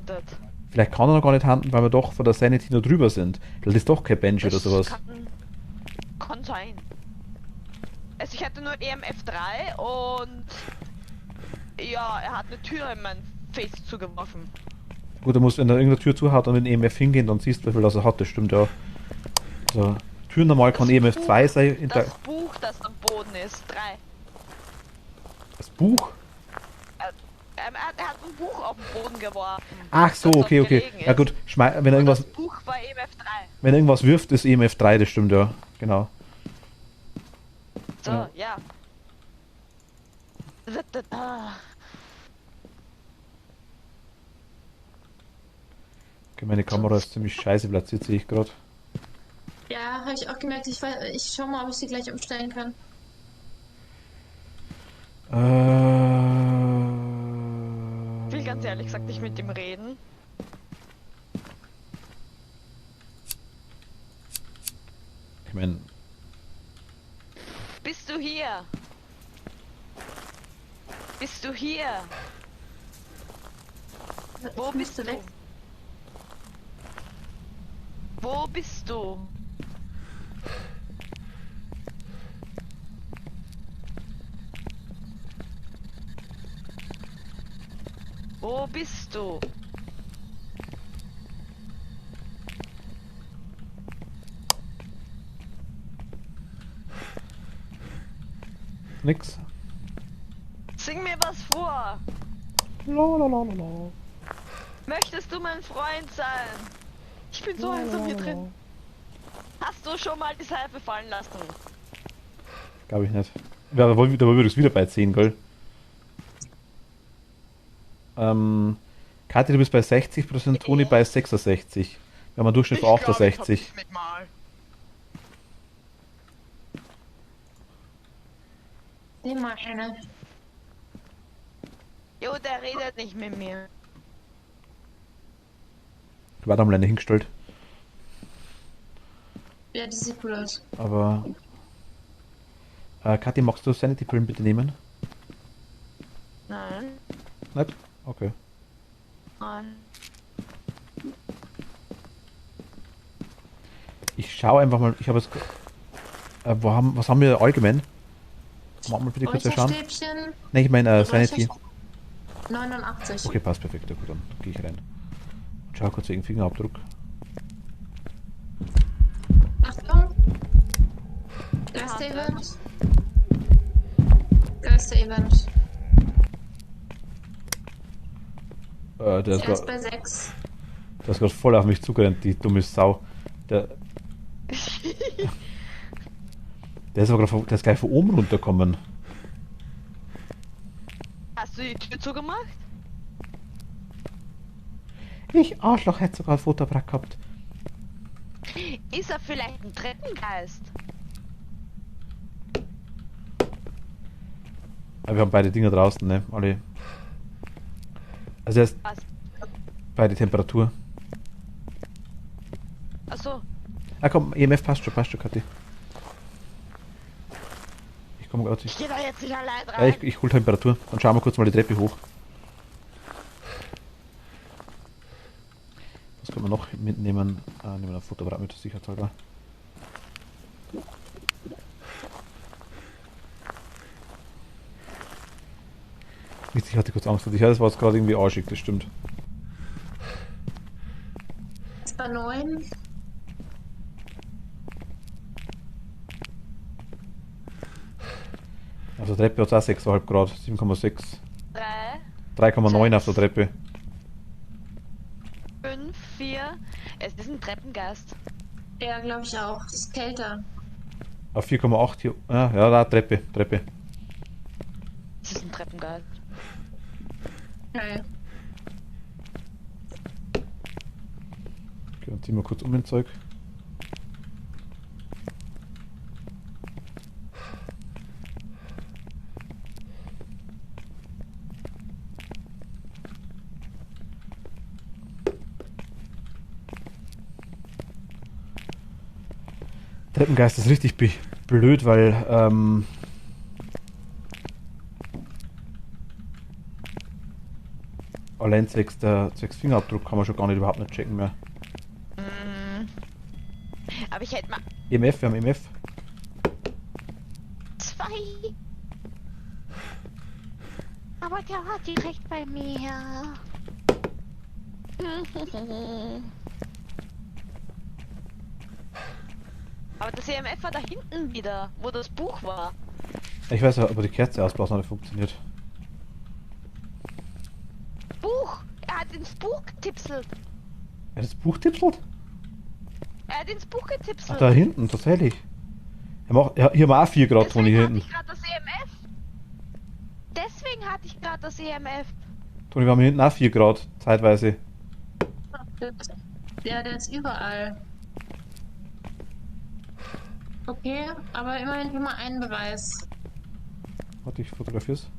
Vielleicht kann er noch gar nicht handen, weil wir doch von der Sanity nur drüber sind. Das ist doch kein Banshee oder sowas. Kann sein. Also ich hatte nur EMF 3 und ja, er hat eine Tür in mein Face zugeworfen. Gut, er muss, wenn er irgendeine Tür zu hat und mit EMF hingehen, dann siehst du, wie viel das er hat, das stimmt ja. Also, Tür normal kann EMF 2 sein. Das Buch, das am Boden ist, 3. Das Buch? Er hat ein Buch auf den Boden geworfen. Ach so, das okay. dort gelegen Ja ist. gut, wenn er irgendwas, Das Buch war EMF 3. wenn er irgendwas wirft, ist EMF 3, das stimmt ja. Genau. So, Ja. ja. Okay, meine Kamera ist ziemlich scheiße platziert, sehe ich gerade. Ja, habe ich auch gemerkt. Ich schau mal, ob ich sie gleich umstellen kann. Ich will ganz ehrlich gesagt nicht mit ihm reden. Ich meine, Bist du hier? Bist du hier? Wo Ich bist müsste du? weg. Wo bist du? Wo bist du? nix. Sing mir was vor. Lalalala. Möchtest du mein Freund sein? Ich bin so einsam hier drin. Hast du schon mal die Seife fallen lassen? Glaube ich nicht. Ja, da war übrigens wieder bei 10, gell? Kathi, du bist bei 60%, Toni bei 66. Wir haben einen Durchschnitt von 68. Nimm mal eine. Jo, der redet nicht mit mir. Ich war da mal eine hingestellt. Ja, das sieht cool aus. Aber. Kathi, magst du Sanity-Pillen bitte nehmen? Nein, Nicht? Okay. nein. Ich schaue einfach mal. Ich habe jetzt. Was haben wir allgemein? Mach mal bitte kurz schauen. Räucherstäbchen. Ne, ich meine Sanity. 89. Okay, passt perfekt. Ja, gut, dann gehe ich rein. Und schau kurz wegen Fingerabdruck. Achtung. Geister-Event. Geister-Event. Der ist Er ist gerade bei 6. voll auf mich zugerannt, die dumme Sau. Der ist aber gerade der ist gleich von oben runtergekommen. Hast du die Tür zugemacht? Ich Arschloch, hätte sogar ein Fotoapparat gehabt. Ist er vielleicht ein Treppengeist? Aber wir haben beide Dinger draußen, ne? Alle. Also er ist Was? beide Temperatur. Achso, Ah komm, EMF passt schon, Kathi. Ich komme gerade. ich geh da jetzt nicht allein Ja, rein. ich hol Temperatur. Dann schauen wir kurz mal die Treppe hoch. Was können wir noch mitnehmen? Nehmen wir ein Fotoapparat mit, sicherheitshalber. Witzig, ich hatte kurz Angst. Ich hatte es war jetzt gerade irgendwie arschig, das stimmt. 9. Auf der Treppe hat es auch 6,5 Grad. 7,6. 3, 3,9 auf der Treppe. 5, 4. Es ist ein Treppengeist. Ja, glaube ich auch. Das ist kälter. Auf 4,8 hier. Ja, da Treppe. Es ist ein Treppengeist. Geil. Okay, dann ziehen wir kurz um den Zeug. Treppengeist ist richtig blöd, weil allein zwecks Fingerabdruck kann man schon gar nicht überhaupt nicht checken mehr. Aber ich hätte mal EMF, wir haben EMF. 2. Aber der war direkt bei mir. Aber das EMF war da hinten wieder, wo das Buch war. Ich weiß ja, aber die Kerze ausblasen hat nicht funktioniert. Buch! Er hat ins Buch getipselt. Er hat das Buch tipselt? Er hat ins Buch getipselt. Ach, da hinten, tatsächlich. Hier haben wir auch 4 Grad, Toni, hier Deswegen hatte hinten. ich gerade das EMF. Deswegen hatte ich gerade das EMF. Toni, wir haben hier hinten auch 4 Grad, zeitweise. Ja, der ist überall. Okay, aber immerhin schon mal einen Beweis. Warte, ich fotografier's.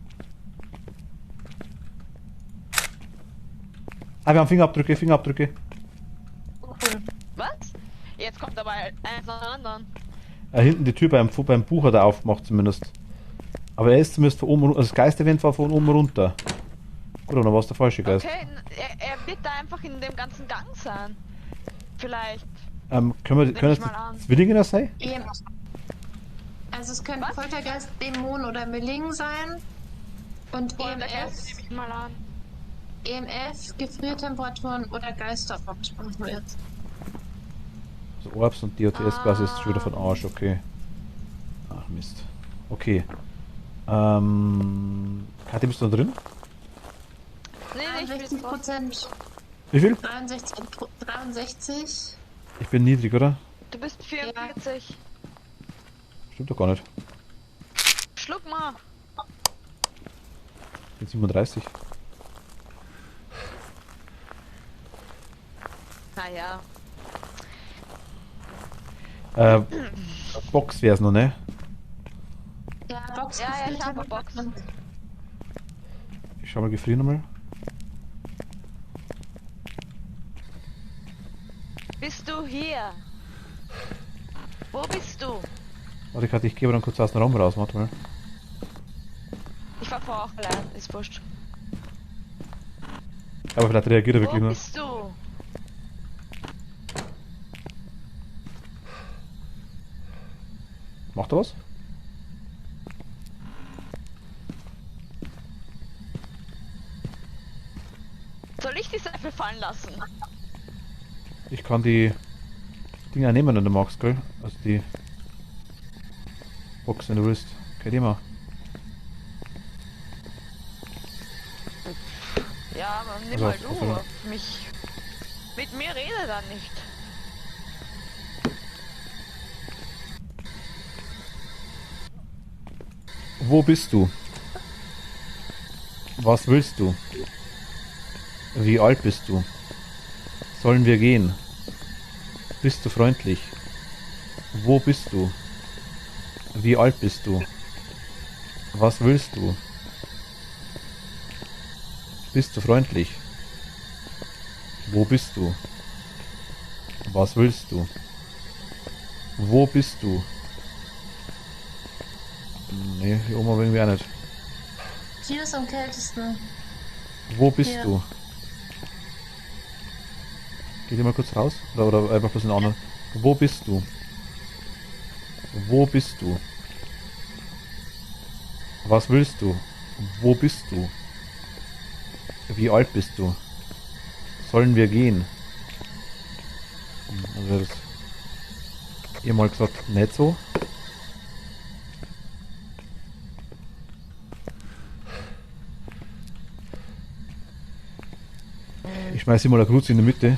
Ah, wir haben Fingerabdrücke. Cool. Was? Jetzt kommt aber eins nach dem anderen. Hinten die Tür beim Buch hat er aufgemacht zumindest. Aber er ist zumindest von oben runter. Also das Geist-Event war von oben runter. Oder dann war es der falsche Geist. Okay, er wird da einfach in dem ganzen Gang sein. Vielleicht. Können ich es mal an. Zwillinge das sein? Also es können Was? Poltergeist, Dämon oder Milling sein. Und Nehme ich mal an. EMF, Gefriertemperaturen oder Geisterfaktoren. Also Orbs und DOTS quasi ist schon wieder von Arsch, okay. Ach Mist. Okay. Kathi, bist du da drin? Nee, ich bin drauf. 63%. Wie viel? 63. Ich bin niedrig, oder? Du bist 44. Stimmt doch gar nicht. Schluck mal. Ich bin 37. Naja. Box wär's noch, ne? Ja, Box. Ja, ich habe eine Box. Ich schau mal gefrieren nochmal. Bist du hier? Wo bist du? Warte, Kathi, ich gehe aber dann kurz aus dem Raum raus, warte mal. Ich war vorher auch allein, ist wurscht. Aber vielleicht reagiert er wirklich Wo nur. bist du? Macht er was? Soll ich die Seife fallen lassen? Ich kann die Dinger nehmen, wenn du magst, gell? Also die Box, wenn du willst. Kein Thema. Ja, aber nimm Also, mal also- du. Mich. Mit mir rede dann nicht. Wo bist du? Was willst du? Wie alt bist du? Sollen wir gehen? Bist du freundlich? Wo bist du? Wie alt bist du? Was willst du? Bist du freundlich? Wo bist du? Was willst du? Wo bist du? Nee, hier oben irgendwie auch nicht. Hier ist am kältesten. Wo bist Ja. du? Geht ihr mal kurz raus? Oder einfach bloß in den anderen. Wo bist du? Wo bist du? Was willst du? Wo bist du? Wie alt bist du? Sollen wir gehen? Also das ihr mal gesagt, nicht so. Ich schmeiße mal eine Gruz in der Mitte.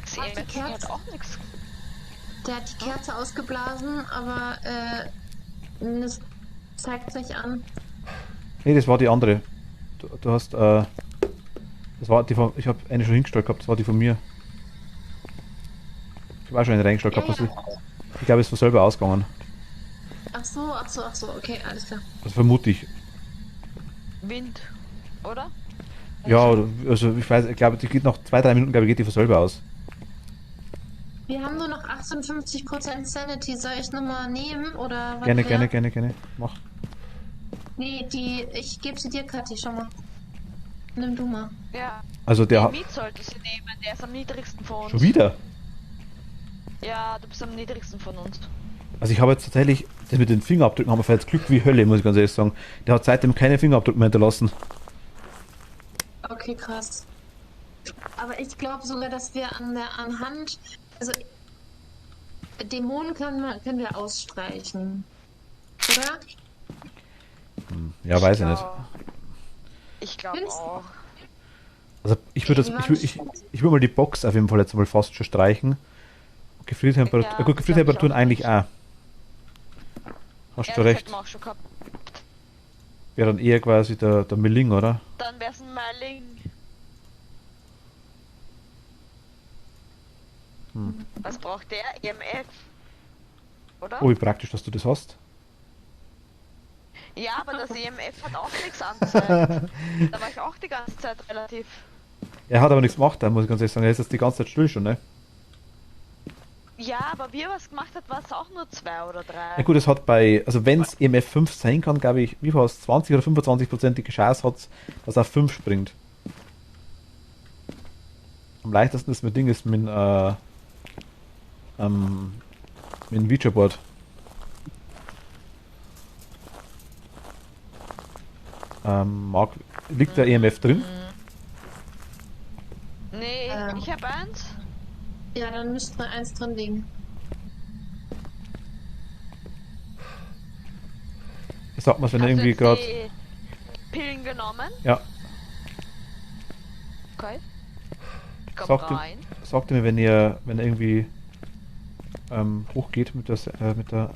Das Hat die EMF Kerze- hat auch nichts. Der hat die Kerze ausgeblasen, aber es zeigt sich an. Nee, das war die andere. Du hast, das war die von, ich habe eine schon hingestellt gehabt, das war die von mir. Ich habe auch schon eine reingestellt gehabt, Ja, also ich glaube, es ist von selber ausgegangen. Ach so, okay, alles klar. Das vermute ich. Wind, oder? Ja, also ich weiß, ich glaube, die geht nach 2-3 Minuten, glaube ich, geht die von selber aus. Wir haben nur noch 58% Sanity. Soll ich nochmal nehmen oder was? Gerne. Mach. Nee, ich gebe sie dir, Kathi, schau mal. Nimm du mal. Ja. Also der Den hat. Miet sollte sie nehmen, der ist am niedrigsten von uns. Schon wieder? Ja, du bist am niedrigsten von uns. Also ich habe jetzt tatsächlich, das mit den Fingerabdrücken haben wir jetzt Glück wie Hölle, muss ich ganz ehrlich sagen. Der hat seitdem keine Fingerabdrücke mehr hinterlassen. Okay, krass. Aber ich glaube sogar, dass wir anhand, also Dämonen können wir ausstreichen. Oder? Ja, weiß ich nicht. Ich glaube Findest du? auch. Also ich würde ich würd mal die Box auf jeden Fall jetzt mal fast schon streichen. Gefriertemperatur, Ja, gut, Gefriertemperaturen glaub ich eigentlich auch. Hast Ja, du das recht. hätten wir auch schon gehabt. Wäre dann eher quasi der Milling, oder? Dann wär's ein Meiling. Was braucht der? EMF? Oder? Oh, wie praktisch, dass du das hast. Ja, aber das EMF hat auch nichts angezeigt. Da war ich auch die ganze Zeit relativ. Er hat aber nichts gemacht, da muss ich ganz ehrlich sagen. Er ist jetzt die ganze Zeit still schon, ne? Ja, aber wie er was gemacht hat, war es auch nur 2 oder 3. Na gut, es hat bei, also wenn es EMF 5 sein kann, glaube ich, wie war es, 20 oder 25%ige Chance hat, dass er auf 5 springt. Am leichtesten ist mit Ding ist mit dem Ouija-Board. Marc, liegt der EMF drin? Nee, ich habe eins. Ja, dann müsste eins drin liegen. Sagt man, wenn er Hast du irgendwie jetzt gerade. die Pillen genommen? Ja, Okay. Komm sagt rein. sagt mir, wenn er irgendwie hochgeht mit der.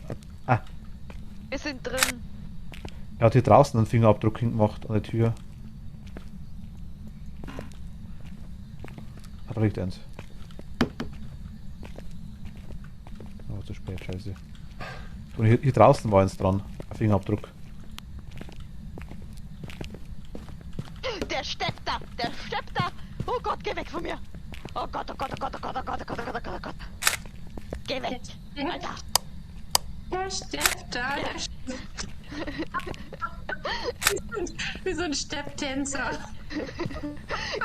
Ah, Wir sind drin. er hat hier draußen einen Fingerabdruck hingemacht an der Tür. Ah, da liegt eins. Oh, zu spät, scheiße. Und hier draußen war eins dran. Ein Fingerabdruck. Der steppt da! Der steppt da! Oh Gott, geh weg von mir! Oh Gott, oh Gott, oh Gott, oh Gott, oh Gott, oh Gott, oh Gott, oh Gott, oh Gott. Geh weg! Alter! Der Stepp da, der wie so ein Stepptänzer.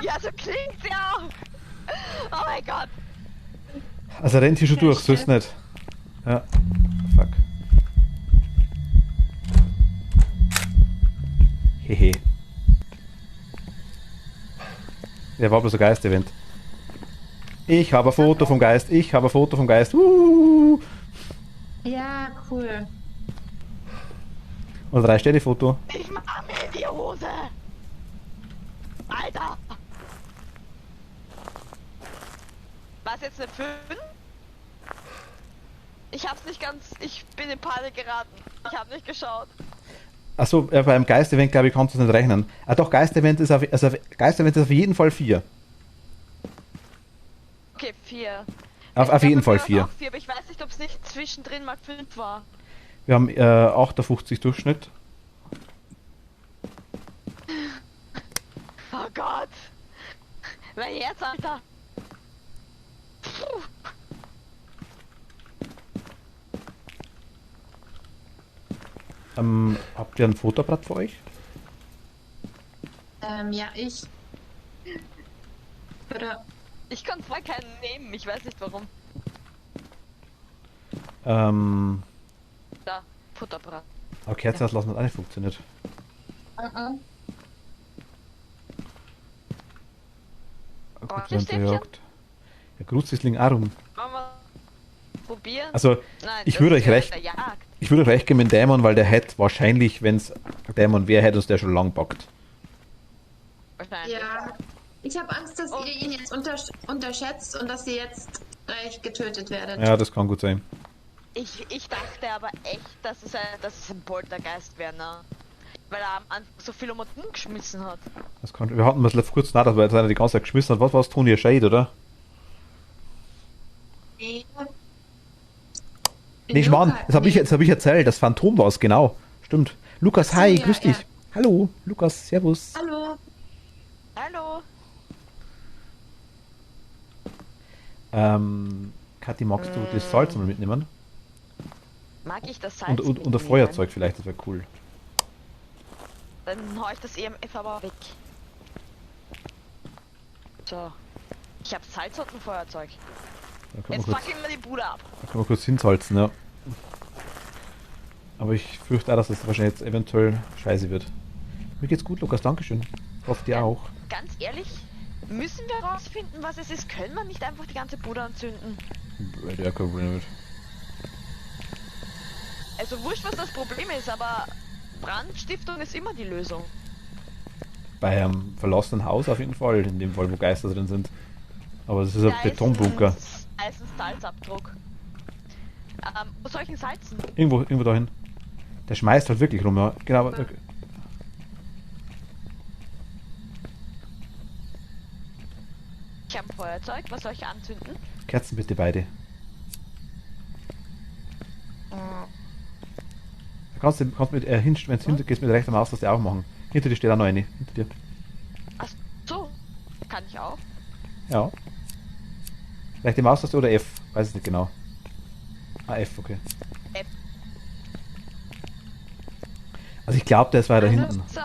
Ja, so klingt's ja auch! Oh mein Gott! Also er rennt hier schon Der durch, so ist Chef. nicht. Ja. Fuck. Hehe. Der war bloß ein Geist-Event. Ich habe ein Foto vom Geist, ich habe ein Foto vom Geist. Ja, cool. Und 3-Sterne-Foto. Ich mach mir in die Hose! Alter! War es jetzt eine 5? Ich hab's nicht ganz. Ich bin in Panik geraten. Ich hab nicht geschaut. Achso, beim Geist-Event, glaube ich, kannst du es nicht rechnen. Ah doch, Geist-Event ist Geist-Event ist auf jeden Fall 4. Okay, 4. Auf jeden Fall 4. 4, aber ich weiß nicht, ob es nicht zwischendrin mal 5 war. Wir haben 58 Durchschnitt. Oh Gott! Wer jetzt, Alter? Puh. Habt ihr ein Fotoapparat für euch? Ja, ich. Oder. Ich kann voll keinen nehmen, ich weiß nicht warum. Da, Futterbrand. Aber Kerze auslassen hat auch nicht funktioniert. Räucherstäbchen? hinterjagt. Ja, Kruzisling auch rum. Wollen wir probieren? Also, Nein, ich das würde ist euch ja recht- der Jagd. Ich würde euch recht geben mit Dämon, weil der hätte wahrscheinlich, wenn es ein Dämon wäre, hätte uns der schon lang packt. Wahrscheinlich. Ja. Ich habe Angst, dass Oh. ihr ihn jetzt unterschätzt und dass ihr jetzt gleich getötet werdet. Ja, das kann gut sein. Ich dachte aber echt, dass es ein Poltergeist wäre, ne? Weil er am Anfang so viel um und um geschmissen hat. Das kann, wir hatten das vor kurzem nach, dass wir jetzt einer die ganze Zeit geschmissen hat. Was war es? Tony Shade, oder? Nee. Nee, Schmarrn, das habe ich erzählt. Das Phantom war es, genau. Stimmt. Lukas, Ach so, hi, ja, grüß dich. ja. Hallo, Lukas, servus. Hallo. Hallo? Kathi, magst du das Salz mal mitnehmen? Mag ich das Salz? Und ein mitnehmen? Feuerzeug vielleicht, das wäre cool. Dann hau ich das EMF aber weg. So. Ich hab Salz und ein Feuerzeug. Da können Jetzt wir kurz, fackeln wir die Bude ab. da können wir kurz hinsalzen, ja. Aber ich fürchte auch, dass das wahrscheinlich jetzt eventuell scheiße wird. Mir geht's gut, Lukas, dankeschön. Ich hoffe, dir auch. Ganz ehrlich, müssen wir rausfinden, was es ist? Können wir nicht einfach die ganze Bude anzünden? Weil der kein Problem wird. Also wurscht, was das Problem ist, aber Brandstiftung ist immer die Lösung. Bei einem verlassenen Haus auf jeden Fall, in dem Fall, wo Geister drin sind. Aber das ist ein Betonbunker. Da ist ein Salzabdruck. Wo soll ich denn salzen? Irgendwo dahin. Der schmeißt halt wirklich rum, ja. Genau. Ich habe ein Feuerzeug, was soll ich anzünden? Kerzen bitte beide. Kannst du mit wenn du hinter gehst mit rechter Maus, das dir auch machen. Hinter dir steht auch noch eine. Hinter dir. Ach so, kann ich auch. Ja. Rechte Maustaste oder F? Weiß ich nicht genau. Ah, F, okay. F. Also ich glaube, der ist weiter hinten. So,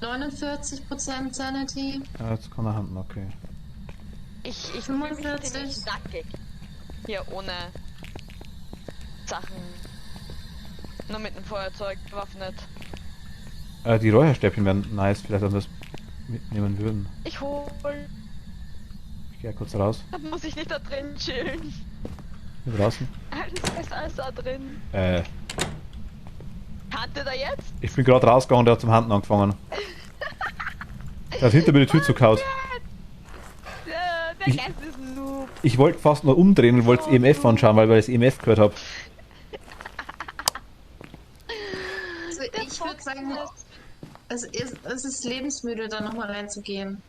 49% Sanity. Ja, jetzt kann er hinten, okay. ich fühle mich 45. ziemlich nackig. Hier ohne Sachen. Nur mit dem Feuerzeug bewaffnet. Die Räucherstäbchen wären nice, vielleicht, wenn wir das mitnehmen würden. Ich hol. Ich gehe kurz raus. Dann muss ich nicht da drin chillen. Hier draußen. Alles ist alles da drin. Hatte da jetzt? Ich bin gerade rausgegangen, der hat zum Handen angefangen. Der hat hinter mir die Tür zugehauen. Der Ich- Geist ist ein Noob. Ich wollte fast nur umdrehen und wollte das EMF anschauen, weil ich das EMF gehört habe. Also ich würde sagen, es ist lebensmüde, da nochmal reinzugehen.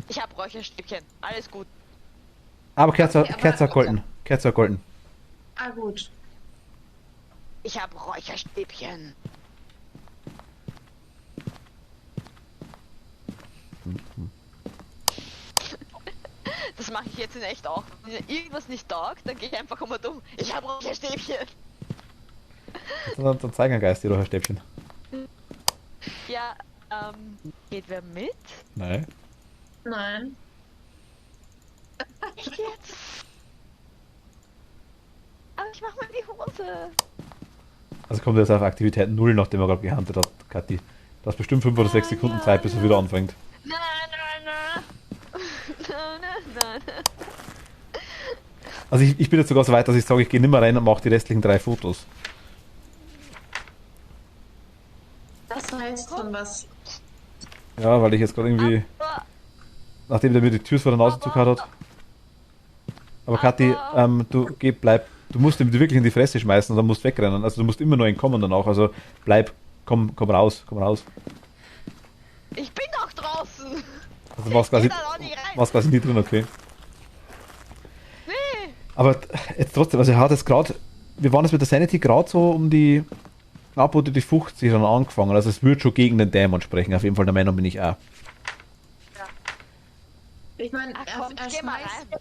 Ich hab Räucherstäbchen. Alles gut. Aber Kerze, Okay, aber- Kerze hat golden. Kerze hat golden. Ah, gut. Ich hab Räucherstäbchen. Das mache ich jetzt in echt auch. Wenn mir irgendwas nicht taugt, dann gehe ich einfach immer dumm. Ich hab Räucherstäbchen. Dann zeigen wir Geist die Räucherstäbchen. Ja, geht wer mit? Nein. Nein. Ich geh jetzt. Aber ich mach mal die Hose. Also kommt jetzt auf Aktivität 0, nachdem er gerade gehandelt hat, Kathi. Du hast bestimmt 5 oder 6 Sekunden Zeit, bis er wieder anfängt. Nein, nein, nein. Nein, nein, nein. Also ich bin jetzt sogar so weit, dass ich sage, ich gehe nicht mehr rein und mache die restlichen 3 Fotos. Das heißt schon was. Ja, weil ich jetzt gerade irgendwie, Aber, nachdem der mir die Tür vor der Nase zugehauen hat. Aber Kathi, bleib. Du musst ihm wirklich in die Fresse schmeißen und dann musst du wegrennen. Also du musst immer nur entkommen danach. Also bleib, komm raus. ich bin doch draußen. Also warst quasi, Geh da doch nicht rein. warst quasi nie drin, okay. Nee. Aber jetzt trotzdem, also er hat jetzt gerade, wir waren jetzt mit der Sanity gerade so um die knapp unter die 50 dann angefangen. Also es wird schon gegen den Dämon sprechen. Auf jeden Fall der Meinung bin ich auch. Ich meine, Ach komm, geh mal rein.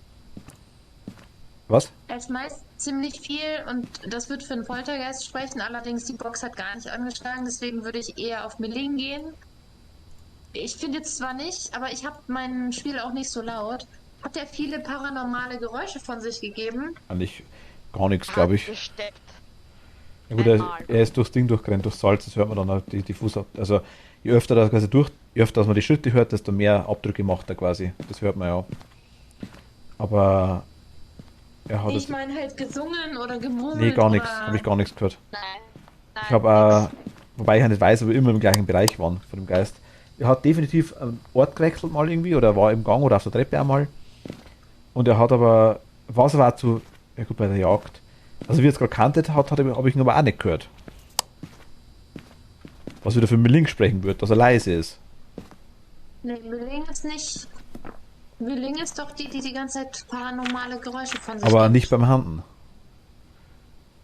Was? er schmeißt ziemlich viel und das wird für einen Poltergeist sprechen. Allerdings, die Box hat gar nicht angeschlagen, deswegen würde ich eher auf Milling gehen. Ich finde jetzt zwar nicht, aber ich habe mein Spiel auch nicht so laut. Hat er viele paranormale Geräusche von sich gegeben? Eigentlich gar nichts, glaube ich. Gesteckt. Ja gut, Einmal. er ist durchs Ding durchgerannt, durchs Salz, das hört man dann halt die Fuß ab. Also je öfter das quasi je öfter dass man die Schritte hört, desto mehr Abdrücke macht er quasi. Das hört man ja. Aber er hat Ich es. meine halt gesungen oder gemurmelt. Nee, gar nichts. oder- Habe ich gar nichts gehört. Nein. Nein. Ich habe, wobei ich ja nicht weiß, ob wir immer im gleichen Bereich waren von dem Geist. Er hat definitiv einen Ort gewechselt mal irgendwie, oder er war im Gang oder auf der Treppe einmal. Und er hat aber, was er war zu, ja gut, bei der Jagd. Also wie er es gerade kanntet hat, habe ich ihn aber auch nicht gehört. Was wieder für Milling sprechen wird, dass er leise ist. Nee, Milling ist nicht. Milling ist doch die ganze Zeit paranormale Geräusche von sich Aber gibt. nicht beim Handen.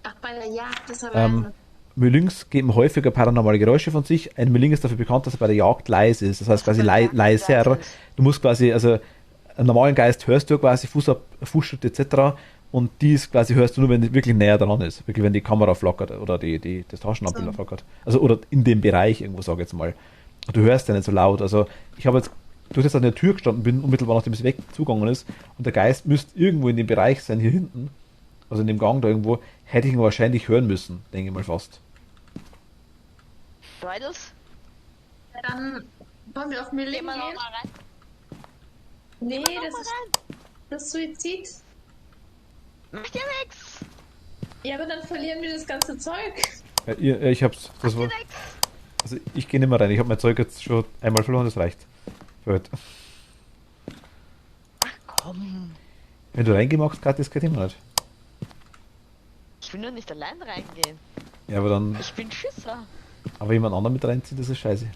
Ach, bei der Jagd ist er Ähm, leise. Mylings geben häufiger paranormale Geräusche von sich. Ein Myling ist dafür bekannt, dass er bei der Jagd leise ist. Das heißt quasi Bei der Jagd leiser. leise ist. Du musst quasi, also einen normalen Geist hörst du quasi, Fußschritte etc. Und dies quasi hörst du nur, wenn die wirklich näher dran ist. Wirklich, wenn die Kamera flackert oder das Taschenlampe So. flackert. Also oder in dem Bereich irgendwo, sag ich jetzt mal. Du hörst ja nicht so laut. Also ich habe jetzt, durch das an der Tür gestanden bin, unmittelbar nachdem es wegzugegangen ist, und der Geist müsste irgendwo in dem Bereich sein, hier hinten, also in dem Gang da irgendwo, hätte ich ihn wahrscheinlich hören müssen, denke ich mal fast. Beutels? Dann wollen wir auf Milling Gehen wir noch gehen? mal rein. Nee, Gehen wir noch das mal ist rein. das Suizid. Macht ihr nix. Ja, aber dann verlieren wir das ganze Zeug. Ich hab's, das war, Macht ihr nix. also ich gehe nicht mehr rein, ich habe mein Zeug jetzt schon einmal verloren, das reicht. Für heute. Komm. Wenn du reingehen magst, gerade das geht immer nicht. Ich will nur nicht allein reingehen. Ja, aber dann, Ich bin Schisser. aber jemand anderen mit reinziehen, das ist scheiße.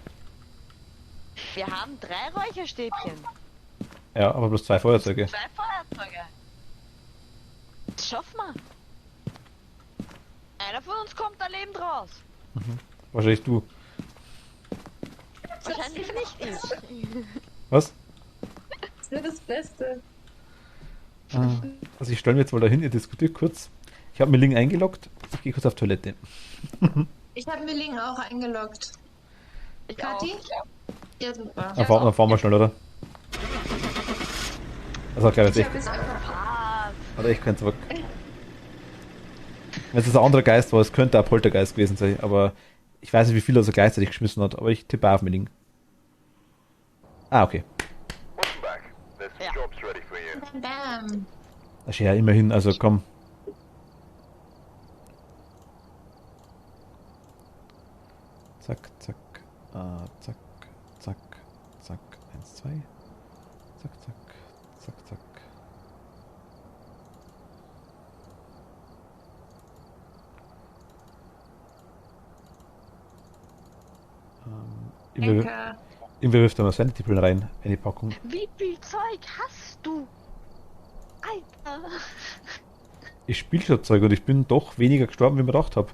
Wir haben 3 Räucherstäbchen. Ja, aber bloß 2 Feuerzeuge. 2 Feuerzeuge. Das schaffen wir. Einer von uns kommt da lebend raus. Wahrscheinlich du. Wahrscheinlich nicht ich. Was? Das wird das Beste. Also ich stelle mir jetzt mal dahin, ihr diskutiert kurz. Ich habe mir Link eingeloggt, ich gehe kurz auf Toilette. Ich habe Milling auch eingeloggt. Ich Kathi? auch. Ja, super. Dann fahren wir schnell, oder? Also gleich Ich jetzt echt, habe jetzt einfach. Ah, hat echt keinen Zweck. Wenn es jetzt ein anderer Geist war, es könnte ein Poltergeist gewesen sein, aber ich weiß nicht, wie viel er so gleichzeitig geschmissen hat, aber ich tippe auf Milling. Ah, okay. Welcome back. There's some Yeah. jobs ready for you. Bam, bam. Das ist ja immerhin, also komm. Zack, zack, zack, zack, zack, 1, 2. Zack, zack, zack, zack. Irgendwer Danke. irgendwer wirft da mal Sanity-Pillen rein, eine Packung. wie viel Zeug hast du? Alter. Ich spiele schon Zeug und ich bin doch weniger gestorben, wie ich mir gedacht habe.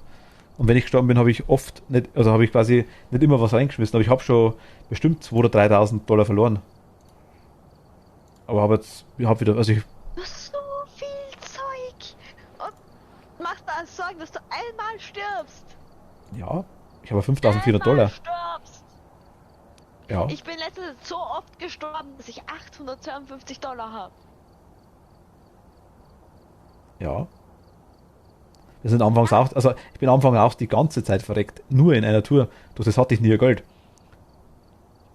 Und wenn ich gestorben bin, habe ich oft nicht, also habe ich quasi nicht immer was reingeschmissen, aber ich habe schon bestimmt 2.000 oder 3.000 Dollar verloren. Aber habe jetzt, ich habe wieder, also ich, Du hast so viel Zeug. Und machst da Sorgen, dass du einmal stirbst. ja, ich habe 5.400 Dollar. Stirbst. Ja, Ich bin letztens so oft gestorben, dass ich 852 Dollar habe. ja. Wir sind anfangs auch, also ich bin anfangs auch die ganze Zeit verreckt, nur in einer Tour. Durch das hatte ich nie ein Geld.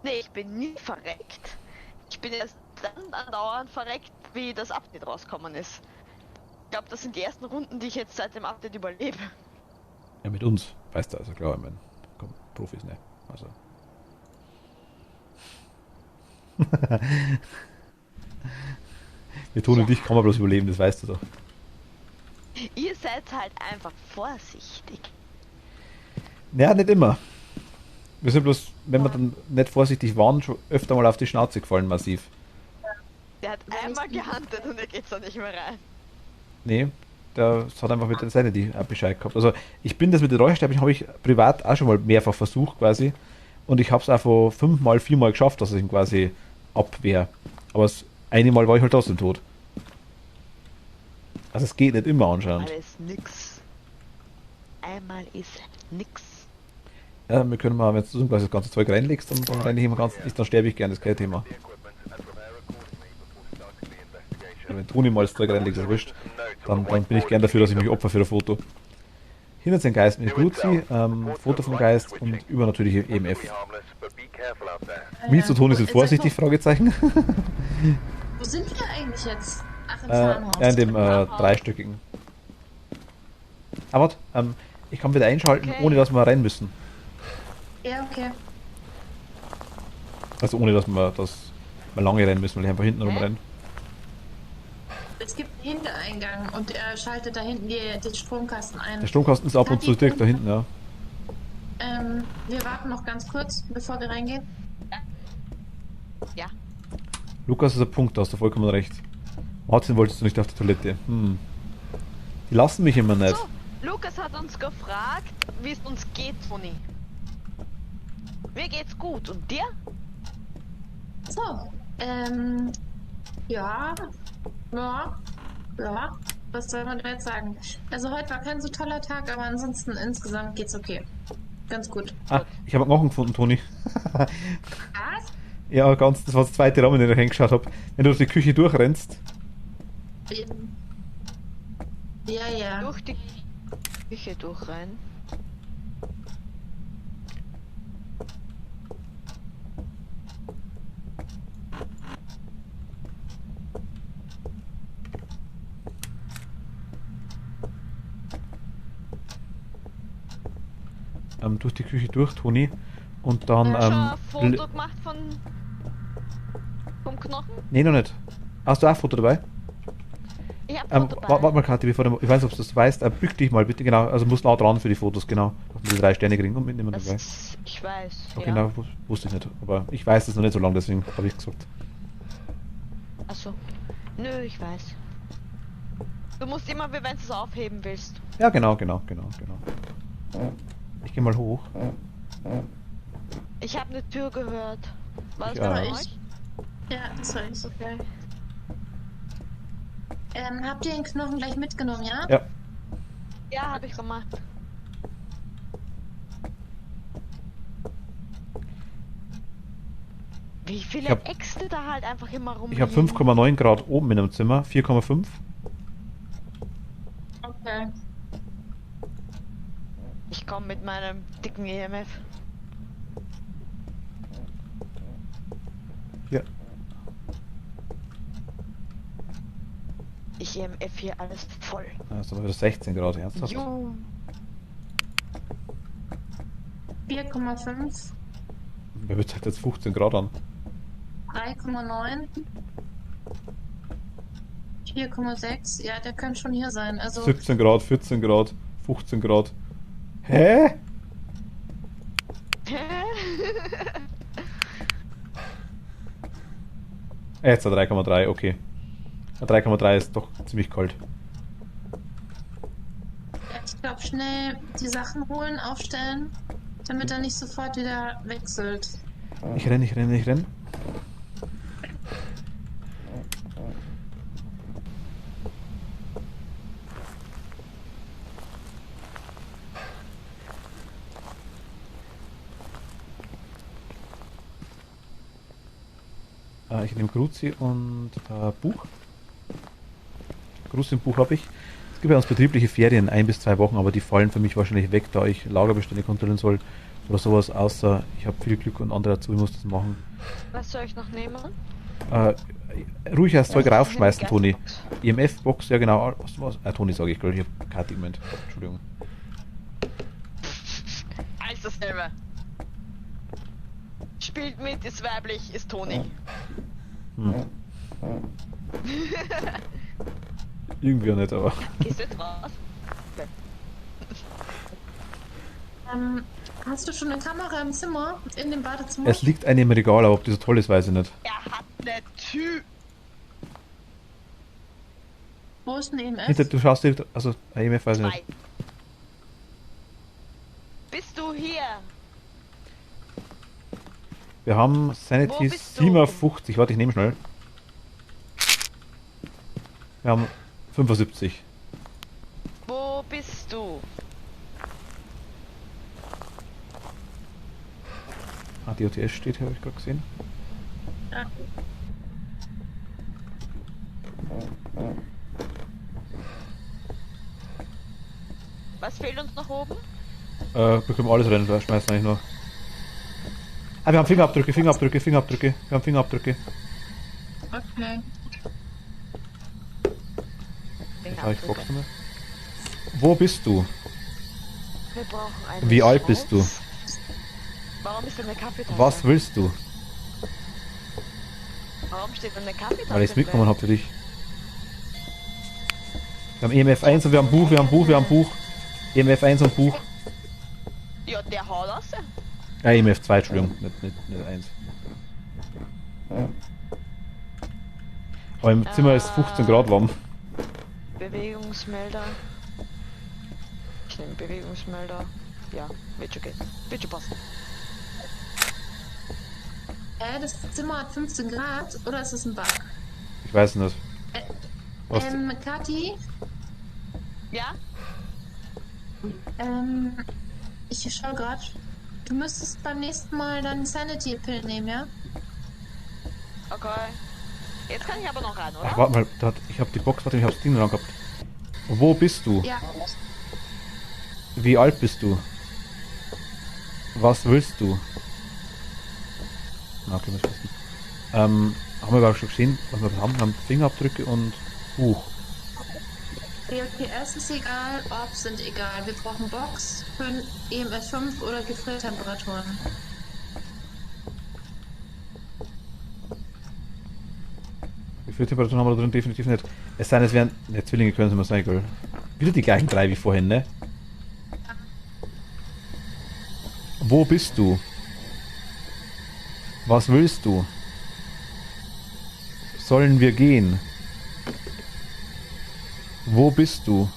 Nee, ich bin nie verreckt. Ich bin erst dann andauernd verreckt, wie das Update rausgekommen ist. Ich glaube, das sind die ersten Runden, die ich jetzt seit dem Update überlebe. Ja, mit uns, weißt du, also klar, ich meine, komm, Profis, ne? Also. Wir tun und dich kann man bloß überleben, das weißt du doch. Ihr seid halt einfach vorsichtig. Naja, nicht immer. Wir sind bloß, wenn wir dann nicht vorsichtig waren, schon öfter mal auf die Schnauze gefallen, massiv. Der hat einmal gehandelt und er geht's da nicht mehr rein. Nee, das hat einfach mit der Seite die Bescheid gehabt. Also ich bin das mit den Räucherstäbchen, habe ich privat auch schon mal mehrfach versucht quasi. Und ich habe es auch von 5-mal, 4-mal geschafft, dass ich ihn quasi abwehr. Aber das eine Mal war ich halt trotzdem tot. Also es geht nicht immer anscheinend. Alles nix. Einmal ist nix. Ja, wir können mal, wenn du quasi das ganze Zeug reinlegst, dann rein ich immer ganz, dann sterbe ich gerne, das ist kein Thema. The equipment and prepare accordingly before starting the investigation. Wenn Toni mal das Zeug reinlegt, ist wurscht, dann bin ich gern dafür, dass ich mich opfer für ein Foto. Hinter den Geist mit Gruzi, Foto vom Geist und übernatürliche Looks to EMF. be harmless, but be careful out there. Wie zu tun ist es vorsichtig, Fragezeichen. Wo sind wir eigentlich jetzt? Ach, im Ja, Farmhaus. in dem dreistöckigen. Aber warte, ich kann wieder einschalten, Okay. ohne dass wir rein müssen. Ja, okay. Also ohne dass wir lange rennen müssen, weil ich einfach hinten rumrenne. Es gibt einen Hintereingang und er schaltet da hinten den Stromkasten ein. Der Stromkasten ist ab und zu direkt da hinten, ja. Wir warten noch ganz kurz, bevor wir reingehen. Ja. Lukas ist ein Punkt, da hast du vollkommen recht. Martin, wolltest du nicht auf die Toilette? Die lassen mich immer nicht. So, Lukas hat uns gefragt, wie es uns geht, Toni. Mir geht's gut. Und dir? So, ja, was soll man da jetzt sagen? Also heute war kein so toller Tag, aber ansonsten insgesamt geht's okay. Ganz gut. Ah, ich habe einen Knochen gefunden, Toni. Was? Ja, ganz, das war das zweite Raum, in den ich reingeschaut habe. Wenn du durch die Küche durchrennst, Ja. Durch die Küche durch rein. durch die Küche durch, Toni. Und dann, Schon ein Foto gemacht vom Knochen? nee, noch nicht. Hast du auch ein Foto dabei? Ich hab ein Foto dabei. Warte mal, Kathi, bevor du, ich weiß nicht, ob du das weißt, bück dich mal bitte, genau, also musst nah dran für die Fotos, genau. Dass wir die 3 Sterne kriegen und mitnehmen dabei. Ich weiß. Okay, Ja. genau, wusste ich nicht, aber ich weiß es noch nicht so lange, deswegen habe ich gesagt. Achso. Nö, ich weiß. Du musst immer, wenn du es aufheben willst. Ja, genau. Ich gehe mal hoch. Ich habe eine Tür gehört. War das Ja. bei Ich- euch? Ja, das war nicht okay. Habt ihr den Knochen gleich mitgenommen, ja? Ja, Ja, habe ich gemacht. Wie viele hab- Äxte da halt einfach immer rum. ich habe 5,9 Grad oben in dem Zimmer, 4,5. Okay. Ich komme mit meinem dicken EMF. Ja. Ich EMF hier alles voll. Also wieder 16 Grad, ernsthaft. Jo. 4,5, Wer wird halt jetzt 15 Grad an? 3,9, 4,6. Ja, der könnte schon hier sein. Also 17 Grad, 14 Grad, 15 Grad. Hä? Jetzt ein 3,3, okay. Ein 3,3 ist doch ziemlich kalt. ich glaube, schnell die Sachen holen, aufstellen, damit er nicht sofort wieder wechselt. Ich renn. Ich nehme Gruzi und Buch. Gruzi und Buch habe ich. Es gibt bei uns betriebliche Ferien, 1 bis 2 Wochen, aber die fallen für mich wahrscheinlich weg, da ich Lagerbestände kontrollieren soll oder sowas, außer ich habe viel Glück und andere dazu, ich muss das machen. Was soll ich noch nehmen? Ruhig das Zeug Ich raufschmeißen, nehme Toni. Gasbox. EMF-Box, ja genau. Was? Toni sage ich, gell? Ich habe Kati gemeint. Entschuldigung. Alles dasselbe. Spielt mit, ist weiblich, ist Toni. Irgendwie auch nicht, aber. Gehst du jetzt raus? Okay. Hast du schon eine Kamera im Zimmer? In dem Badezimmer? Es liegt eine im Regal, aber ob die so toll ist, weiß ich nicht. Er hat eine Tür. Wo ist ein EMF? Du schaust direkt, also EMF weiß ich nicht. Bist du hier? Wir haben Wo Sanity bist du? 57. Warte, ich nehme schnell. Wir haben 75. Wo bist du? DOTS steht hier, habe ich gerade gesehen. Ja. Was fehlt uns noch oben? Wir können alles rein, wir schmeißen eigentlich nur. Ah, wir haben Fingerabdrücke. Wir haben Fingerabdrücke. Okay. Ah, ich boxe mal. Wo bist du? Wir brauchen eine Wie alt bist du? Warum ist denn eine Kaffeetasse? Was willst du? Warum steht denn eine Kaffeetasse? Weil ich es mitgenommen habe für dich. Wir haben EMF 1 und wir haben Buch. EMF 1 und Buch. Ja, der haut aus. EMF 2, Entschuldigung, nicht 1. Aber im Zimmer ist 15 Grad warm. Bewegungsmelder. Ich nehme Bewegungsmelder. Ja, wird schon gehen. Wird schon passen. Das Zimmer hat 15 Grad oder ist es ein Bug? Ich weiß nicht. Was? Kathi, Ja? ich schau grad. Du müsstest beim nächsten Mal dann Sanity Pill nehmen, ja? Okay. Jetzt kann ich aber noch ran, oder? Ach, warte mal, ich habe die Box, warte, ich habe das Ding dran gehabt. Wo bist du? Ja. Wie alt bist du? Was willst du? Na, okay, muss passen. Haben wir überhaupt schon gesehen, was wir haben? Wir haben Fingerabdrücke und Buch. EOTS ist egal, Orbs sind egal. Wir brauchen Box, EMF 5 oder Gefriertemperaturen. Wie viele Temperaturen haben wir da drin? Definitiv nicht. Es sei denn, es wären. Ne, Zwillinge können es immer sein, gell? Wieder die gleichen 3 wie vorhin, ne? Wo bist du? Was willst du? Sollen wir gehen? Wo bist du?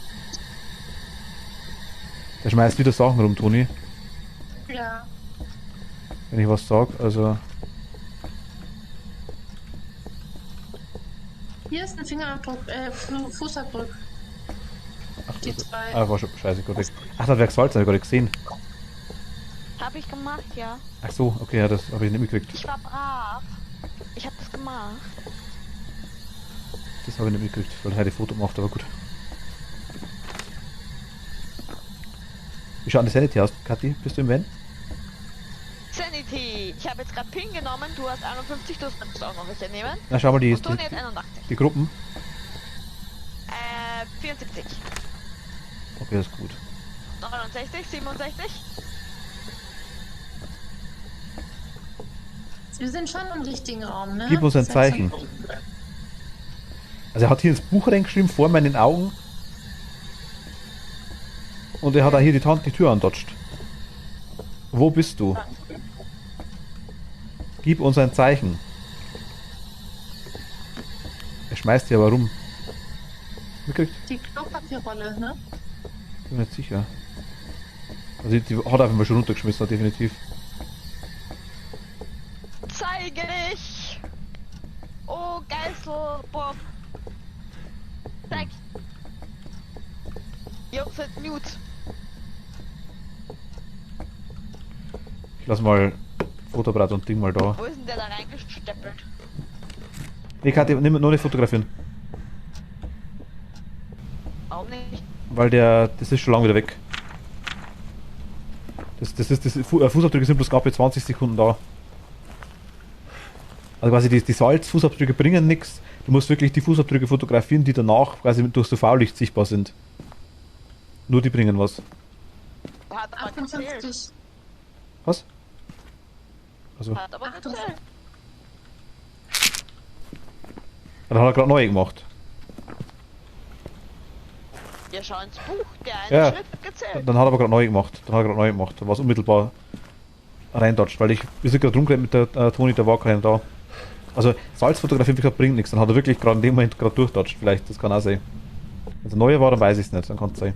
Der schmeißt wieder Sachen rum, Toni. Ja. Wenn ich was sag, also. Hier ist ein Fingerabdruck, Fußabdruck. Ach, Die das, zwei. war schon scheiße, Gott. Ach, das wäre Salz, habe ich gerade gesehen. Hab ich gemacht, ja. Ach so, okay, ja, das habe ich nicht mitgekriegt. Ich war brav. Ich hab das gemacht. Das habe ich nicht mitgekriegt, weil ich heute Foto gemacht, aber gut. Wie schaut die Sanity aus, Kathi? Bist du im Van? Sanity. Ich habe jetzt gerade Ping genommen. Du hast 51, du musst auch noch welche nehmen. Na, schau mal, Und Toni hat 81. die Gruppen. 74. Okay, das ist gut. 69, 67. Wir sind schon im richtigen Raum, ne? Gib uns ein Zeichen. Also er hat hier ins Buch reingeschrieben, vor meinen Augen. Und er hat auch hier die Tür antatscht. Wo bist du? Gib uns ein Zeichen. Er schmeißt hier aber rum. Mitgekriegt? Die Klopapierrolle, ne? Bin mir nicht sicher. Also die hat einfach mal schon runtergeschmissen, definitiv. Zeige dich! Oh, Geißelbob! Zeig! Jungs, sind mute! Ich lass mal Fotoapparat und Ding mal da. Wo ist denn der da reingesteppelt? Nee, Kathi, nimm nur nicht fotografieren. Warum nicht? Weil das ist schon lange wieder weg. Fußabdrücke sind bloß knapp 20 Sekunden da. Also quasi die Salzfußabdrücke bringen nichts. Du musst wirklich die Fußabdrücke fotografieren, die danach quasi durch so UV-Licht sichtbar sind. Nur die bringen was. Hat aber gezählt. 58. Was? Also, Hat aber gezählt. dann hat er gerade neu gemacht. Ja, schau ins Buch. Der eine Ja. Schritt hat gezählt. Dann hat er aber gerade neu gemacht. Dann war es unmittelbar reindatscht, weil wir sind gerade rumgerannt mit der Toni, da war keiner da. Also Salzfotografie, wie gesagt, bringt nichts. Dann hat er wirklich gerade in dem Moment gerade durchdatscht. Vielleicht, das kann auch sein. Wenn es ein neuer war, dann weiß ich es nicht. Dann kann es sein.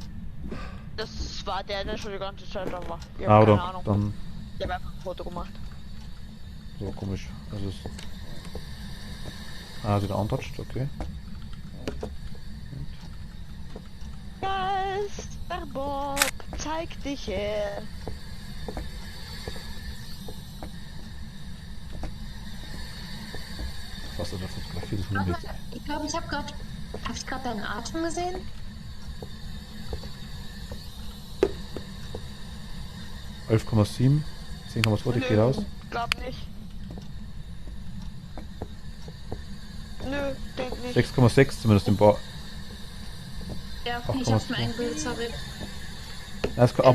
Das war der schon die ganze Zeit da war. Ich Ah, hab keine oder? Ahnung. Dann Ich hab einfach ein Foto gemacht. so komisch. Also es. Ah, wieder antatscht, okay. Geister Bob, zeig dich her. Was er da fotografiert, ist Hund. Ich glaube, ich habe gerade deinen Atem gesehen. 11,7. 10,2, die geht raus. Glaub nicht. Nö, denk nicht. 6,6 zumindest im Bar. Ja, Ach, ich hab's komm, mir eingebildet, sorry. Ja, es Wir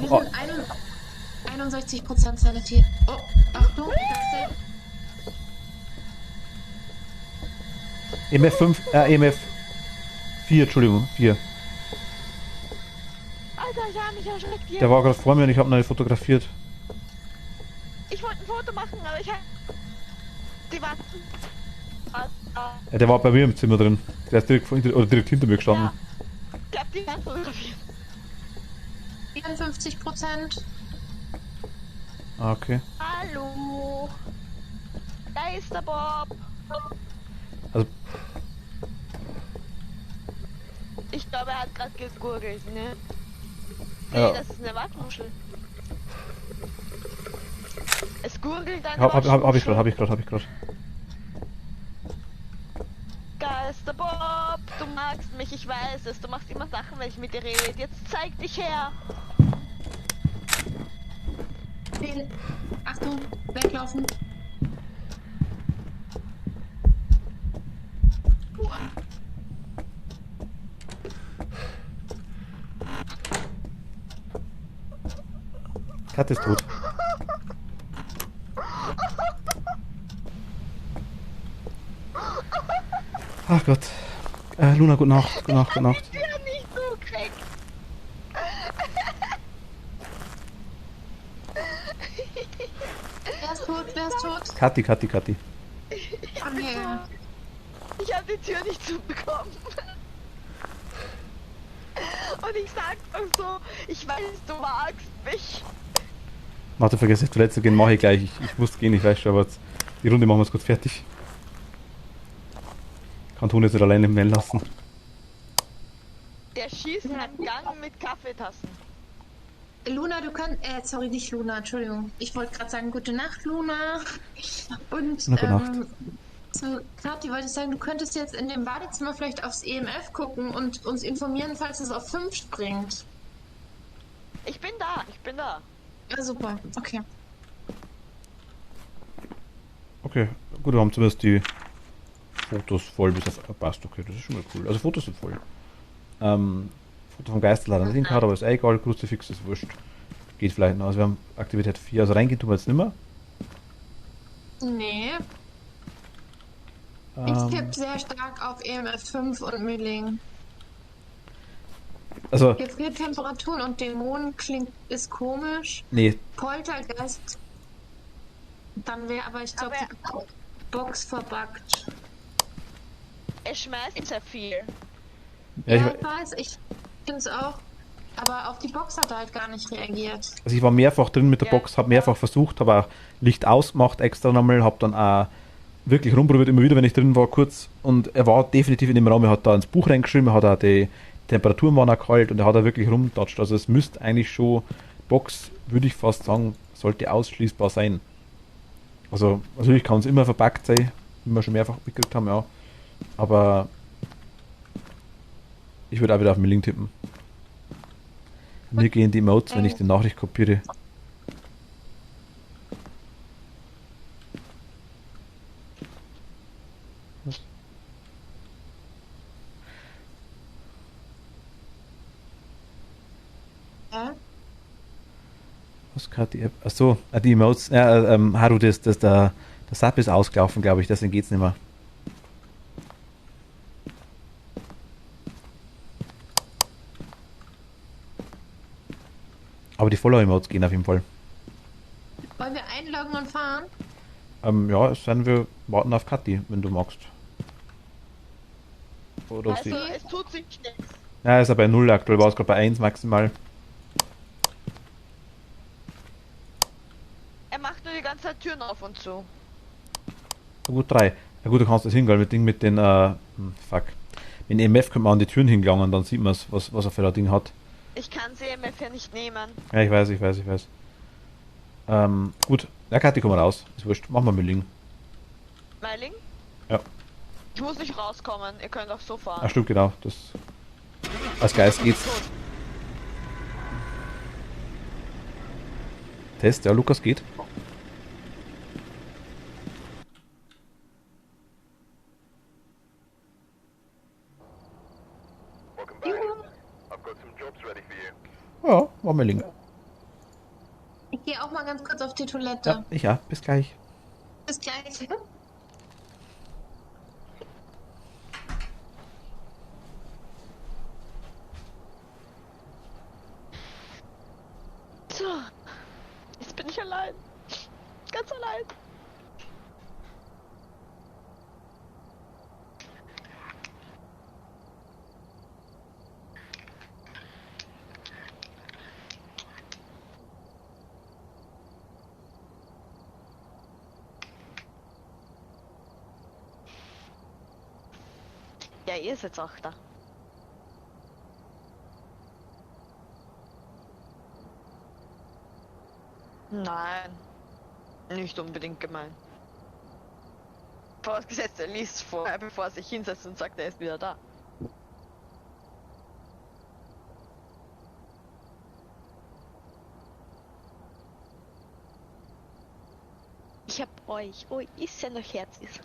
sind 61% Sanity. Oh, Achtung, das EMF 5, EMF 4, Entschuldigung, 4. Alter, ja, mich erschreckt hier. Der war gerade vor mir und ich habe ihn nicht fotografiert. Ich wollte ein Foto machen, aber ich hab... Die warten. Ja, der war bei mir im Zimmer drin. Der ist direkt, oder direkt hinter mir gestanden. Ja. Ich hab die Hand fotografiert. 54%. Ah, okay. Hallo. Da ist der Bob. Also, Ich glaube, er hat gerade gegurgelt, ne? Ja. Nee, das ist eine Wattmuschel. Es gurgelt eine hab ich Wattmuschel. gerade. Da ist der Bob. Du magst mich, ich weiß es. Du machst immer Sachen, wenn ich mit dir rede. Jetzt zeig dich her. Achtung, weglaufen. Kat ist tot. Ach Gott. Luna, gute Nacht. Ja, nicht so kriegt. Wer ist tot? Kathi. Oh nee. Ich habe die Tür nicht zubekommen. Und ich sag doch so, ich weiß, du magst mich. Warte, vergiss auf Toilette zu gehen, mache ich gleich. Ich muss gehen, ich weiß schon, aber jetzt, die Runde machen wir jetzt kurz fertig. Kann Toni jetzt nicht alleine im Van lassen. Der schießt einen Gang mit Kaffeetassen. Luna, du kannst. Sorry, nicht Luna, Entschuldigung. Ich wollte gerade sagen, gute Nacht, Luna. Und Na, gute Nacht. zu Kathi wollte ich sagen, du könntest jetzt in dem Badezimmer vielleicht aufs EMF gucken und uns informieren, falls es auf 5 springt. Ich bin da. Ja, super, okay. Okay, gut, wir haben zumindest die Fotos voll bis auf passt, okay, das ist schon mal cool. Also Fotos sind voll. Foto vom Geisterladen nicht gehabt, aber ist eh egal, Kruzifix ist wurscht. Geht vielleicht noch. Also wir haben Aktivität 4, also reingehen tun wir jetzt nicht mehr. Nee, ich tippe sehr stark auf EMF 5 und Milling. Also, Gefriertemperaturen und Dämonen ist komisch. nee, Poltergeist. Dann wäre aber, ich glaube, Aber- die Box verbuggt. Er schmeißt sehr viel. ja, Ja, ich weiß, ich finde es auch. Aber auf die Box hat er halt gar nicht reagiert. also ich war mehrfach drin mit der Ja. Box, habe mehrfach versucht, habe auch Licht ausgemacht extra nochmal, habe dann auch wirklich rumprobiert, immer wieder, wenn ich drin war, kurz. Und er war definitiv in dem Raum, er hat da ins Buch reingeschrieben, er hat auch die Temperaturen waren auch kalt und er hat da wirklich rumgetatscht. Also es müsste eigentlich schon, Box, würde ich fast sagen, sollte ausschließbar sein. Also natürlich kann es immer verpackt sein, wie wir schon mehrfach mitgekriegt haben, ja. Aber ich würde auch wieder auf Milling tippen. Mir gehen die Emotes, wenn ich die Nachricht kopiere. Was? Ja? Was gerade die App? Achso, die Emotes. Ja, Haru, der Sub ist ausgelaufen, glaube ich, deswegen geht's nicht mehr. Aber die Follow-Emotes gehen auf jeden Fall. Wollen wir einloggen und fahren? Ja, es sein wir warten auf Kathi, wenn du magst. Oder Also, sie. es tut sich nichts. Ja, ist er bei 0 aktuell, war es gerade bei 1 maximal. Er macht nur die ganze Zeit Türen auf und zu. Na gut, 3. Ja gut, du kannst das hingehen, mit Ding mit den, fuck. Mit dem EMF könnte man an die Türen hingelangen, dann sieht man was er für ein Ding hat. Ich kann CMF ja nicht nehmen. Ja, ich weiß. Gut. Ja, Kathi, komm mal raus. Ist wurscht. Machen wir Milling. Meiling? Ja. Ich muss nicht rauskommen, ihr könnt auch so fahren. Ah, stimmt, genau. Das. Als Geist geht's. Test, ja, Lukas geht. Welcome back. I've got some jobs ready for you. Ja, war mir liegen. Ich gehe auch mal ganz kurz auf die Toilette. Ja, ich ja, bis gleich. Bis gleich. So, jetzt bin ich allein. Ganz allein. Ja, ihr seid auch da. Nein, nicht unbedingt gemein. Vorausgesetzt, er liest vorher, bevor er sich hinsetzt und sagt, er ist wieder da. Ich hab euch. Oh, ist ja noch Herzis.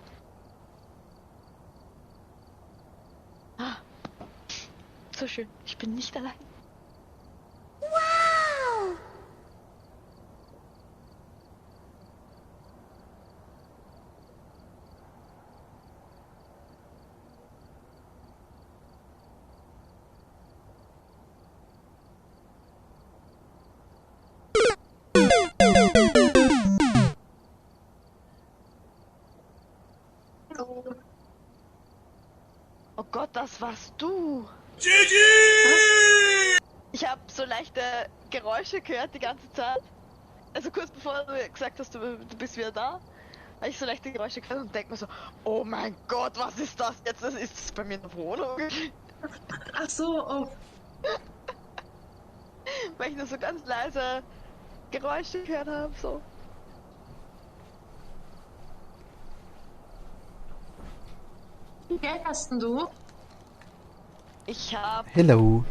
Ah, so schön. Ich bin nicht allein. Oh Gott, das warst du! GG! Ich habe so leichte Geräusche gehört die ganze Zeit. Also kurz bevor du gesagt hast, du bist wieder da, habe ich so leichte Geräusche gehört und denk mir so, oh mein Gott, was ist das jetzt? Das ist das bei mir in der Wohnung? Ach so, oh. Weil ich nur so ganz leise Geräusche gehört habe, so. Wie viel Geld hast denn du? Ich hab, Hello.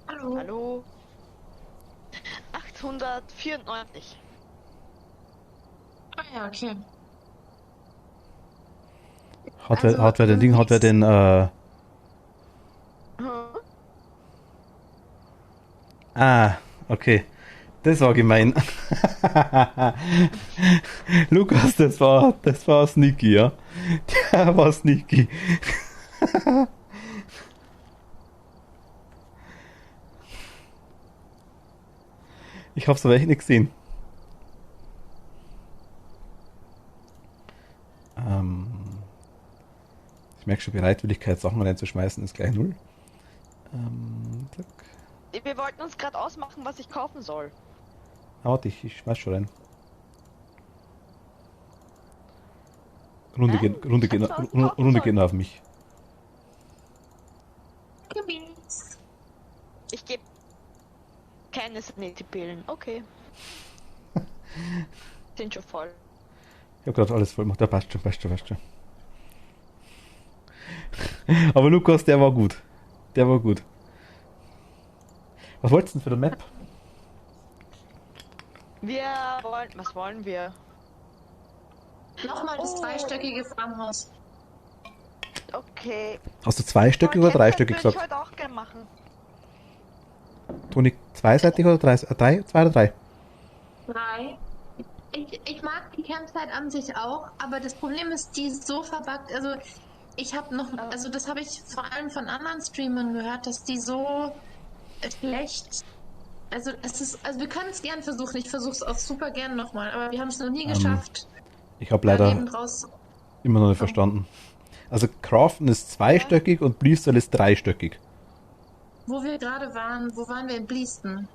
Hallo. hallo, 894. Ah ja, okay. Hat wer den Ding, hat wer den, okay. Das war gemein. Lukas, das war sneaky, ja. Der war sneaky. Ich hab's aber echt nicht gesehen. Ich merke schon, Bereitwilligkeit, Sachen reinzuschmeißen, ist gleich 0. Zack. Wir wollten uns gerade ausmachen, was ich kaufen soll. Warte, ich schmeiß schon rein. Runde gehen auf mich. Gewiss. Ich gebe keine Sanity-Pillen. Okay. Sind schon voll. Ich hab gerade alles voll gemacht. Ja, passt schon. Aber Lukas, der war gut. Was wolltest du denn für eine Map? Was wollen wir? Nochmal das dreistöckige Farmhaus. Okay. Hast du zweistöckig oder dreistöckig Das würde gesagt? ich heute auch gerne machen. Toni, zweiseitig oder drei? Zwei oder drei? 3. Ich mag die Campsite an sich auch, aber das Problem ist, die ist so verbuggt. Also ich habe noch, also das habe ich vor allem von anderen Streamern gehört, dass die so schlecht. Also wir können es gern versuchen. Ich versuche es auch super gern nochmal, aber wir haben es noch nie geschafft. Ich habe leider daneben draus. immer noch nicht verstanden. Also Craften ist zweistöckig und Bleastyle ist dreistöckig. Wo wir gerade waren, wo waren wir in Bleaston?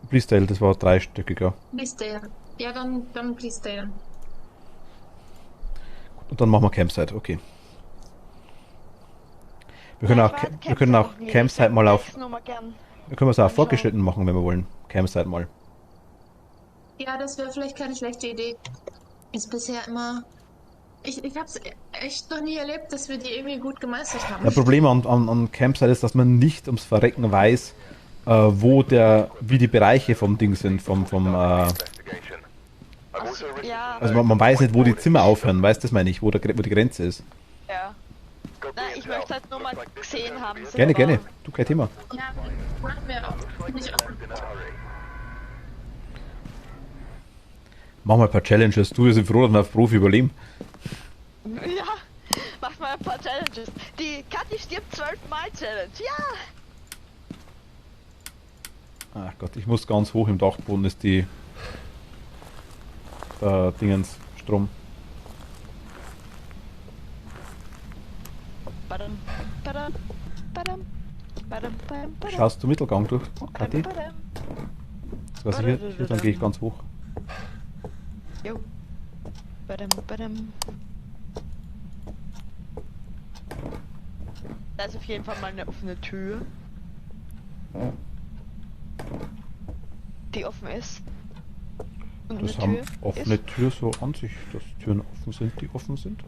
Bleastyle, das war dreistöckig, ja. Bleasdale. Ja, dann Bleasdale. Und dann machen wir Campsite, okay. Wir können auch Campsite mal auf. Wir können es auch fortgeschritten machen, wenn wir wollen. Campsite mal. Ja, das wäre vielleicht keine schlechte Idee. Ist bisher immer. Ich habe es echt noch nie erlebt, dass wir die irgendwie gut gemeistert haben. Das Problem an Campsite ist, dass man nicht ums Verrecken weiß, wie die Bereiche vom Ding sind, Investigation. I've also written Ja, also man weiß nicht, wo die Zimmer aufhören, weißt du, das meine ich, wo die Grenze ist. ja. Go Nein, be ich intel. möchte halt nur mal Looks like this is gesehen going to haben. be a- Gerne, gerne, du, kein Thema. Ja, machen wir auch. Looks like Finde ich we auch. left in a hurry. Mach mal ein paar Challenges, du, wir sind froh, dass wir auf Profi überleben. Ja, mach mal ein paar Challenges. Die Kathi stirbt 12-mal Challenge. Ja! Ach Gott, ich muss ganz hoch im Dachboden, ist die Dingens, Strom. Badam, badam, badam, badam, badam, badam. Schaust du Mittelgang durch, Kathi? Badam. Also hier, dann gehe ich ganz hoch. Jo. Badam, badam. Da ist auf jeden Fall mal eine offene Tür. Die offen ist. Und Das eine haben Tür offene ist. Tür so an sich, dass Türen offen sind, die offen sind.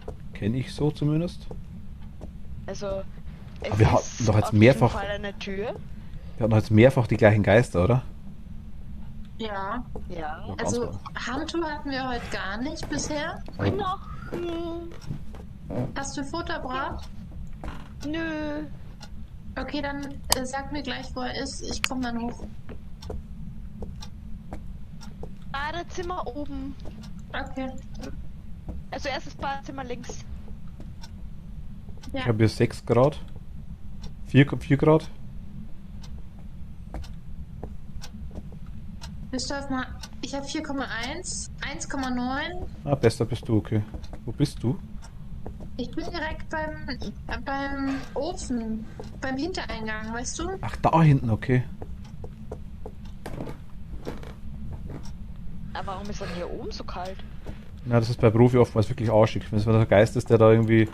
Das kenne ich so zumindest. Also, es Aber wir hatten ist doch jetzt auf mehrfach- jeden Fall eine Tür. Wir hatten jetzt mehrfach die gleichen Geister, oder? Ja. Ja. Ja, ganz Also, klar. Handtuch hatten wir heute gar nicht bisher. Noch. Hast du Futterbrat? Nö. Okay, dann sag mir gleich, wo er ist. Ich komme dann hoch. Badezimmer oben. Okay. Also erstes Badezimmer links. Ja. Ich habe hier 6 Grad. 4 Grad. Bist du auf mal. Ich habe 4,1, 1,9. Ah, besser bist du, okay. Wo bist du? Ich bin direkt beim Ofen, beim Hintereingang, weißt du? Ach, da hinten, okay. Aber warum ist dann hier oben so kalt? Ja, das ist bei Profi oftmals wirklich arschig. Wenn es ein Geist ist, der da irgendwie...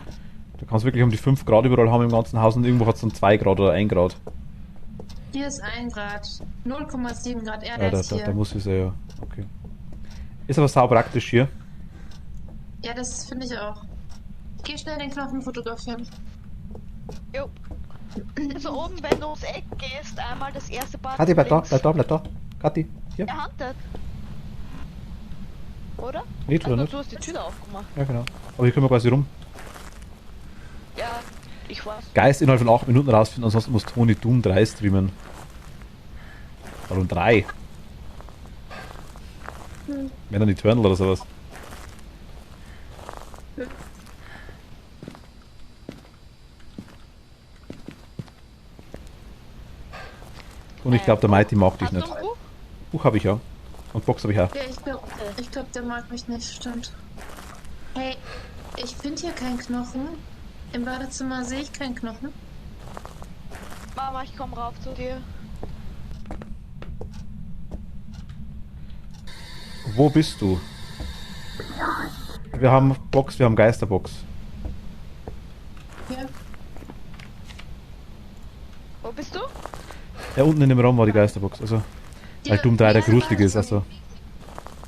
Da kannst du wirklich um die 5 Grad überall haben im ganzen Haus und irgendwo hat es dann 2 Grad oder 1 Grad. Hier ist 1 Grad, 0,7 Grad. Ja, Der ist hier. da muss ich sehen, ja. Okay. Ist aber sau praktisch hier. Ja, das finde ich auch. Geh schnell den Knochen fotografieren. Jo. Also oben, wenn du ums Eck gehst, einmal das erste Bad. Kathi, bleib da, links. bleib da. Kathi, hier. Er handelt. Oder? Nee, tut er Also, nicht. du hast die Tür da aufgemacht. Ja, genau. Aber hier können wir quasi rum. Ja, ich weiß. Geist innerhalb von 8 Minuten rausfinden, ansonsten muss Tony Doom 3 streamen. Warum 3? Wenn dann Eternal oder sowas. Und ich glaube, der Mighty mag dich Hast nicht. du ein Buch? Buch habe ich ja. Und Box habe ich auch. Ja, ich glaub, der mag mich nicht, stimmt. Hey, ich finde hier keinen Knochen. Im Badezimmer sehe ich keinen Knochen. Mama, ich komm rauf zu dir. Wo bist du? Wir haben Box, wir haben Geisterbox. Hier. Wo bist du? Ja, unten in dem Raum war die Geisterbox. Also, weil Doom 3 der gruselig ist, also.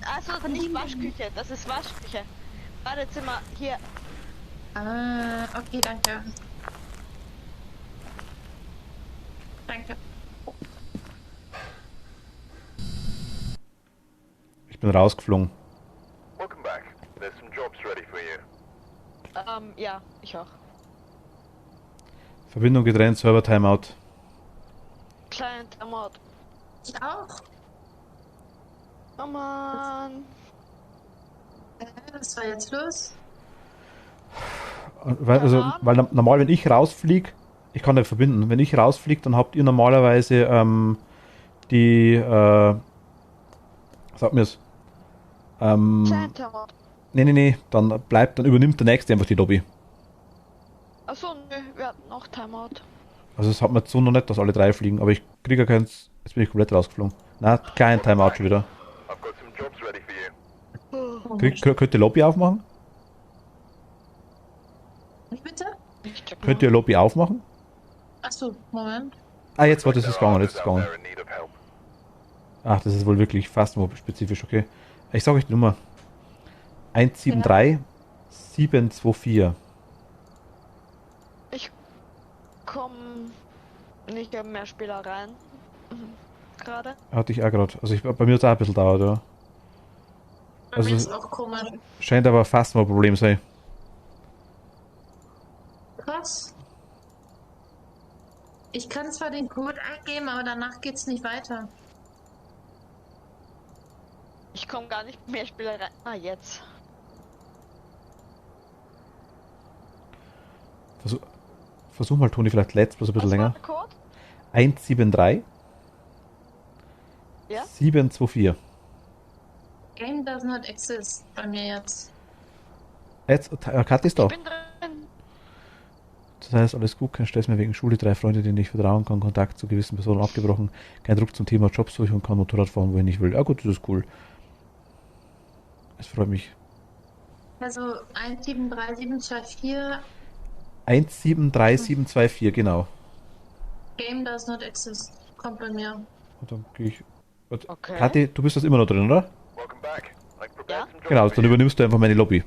Also nicht Waschküche, das ist Waschküche. Badezimmer, hier. Ah, okay, danke. Danke. Ich bin rausgeflogen. Welcome back. There's some jobs ready for you. Ja, ich auch. Verbindung getrennt, Server Timeout. Client Amort. Ich auch. Oh man. Was war jetzt los? Weil normal, wenn ich rausfliege, ich kann nicht verbinden. Wenn ich rausfliege, dann habt ihr normalerweise sag mir's. Client Amort. Nee, dann übernimmt der nächste einfach die Lobby. Achso, nö, wir hatten noch Timeout. Also das hat man jetzt so noch nicht, dass alle 3 fliegen, aber ich kriege ja keins. Jetzt bin ich komplett rausgeflogen. Na, kein Timeout schon wieder. I've got some jobs ready for you. Könnt ihr Lobby aufmachen? Wie bitte? Ich check Könnt ihr Lobby aufmachen? Achso, Moment. Ah, jetzt war das There ist gegangen, are jetzt ist others out gegangen. there in need of help. Ach, das ist wohl wirklich fast spezifisch, okay. Ich sage euch die Nummer. 173 724. Ich komm Ich habe mehr Spielereien. Gerade. Hatte ich auch gerade. Also bei mir hat es auch ein bisschen dauert, ja. Bei mir ist Also auch komisch. scheint aber fast mal ein Problem sein. Krass. Ich kann zwar den Code eingeben, aber danach geht's nicht weiter. Ich komme gar nicht mehr Spielereien. Ah, jetzt. Versuch mal, Toni, vielleicht lädst bloß ein bisschen Was war länger. der Code? 173 Ja? 724. Game does not exist bei mir jetzt. Jetzt, Kathi ist da. Ich bin drin. Das heißt, alles gut, kein Stress mehr wegen Schule, 3 Freunde, denen ich vertrauen kann, Kontakt zu gewissen Personen abgebrochen, kein Druck zum Thema Jobsuche und kann Motorrad fahren, wo ich nicht will. Ja gut, das ist cool. Es freut mich. Also 173724, 173724, genau. Game does not exist. Kommt bei mir. Und dann gehe ich. Warte, Okay. Kathi, du bist das immer noch drin, oder? Welcome back. I've prepared Ja? some jobs Genau, for dann you. übernimmst du einfach meine Lobby.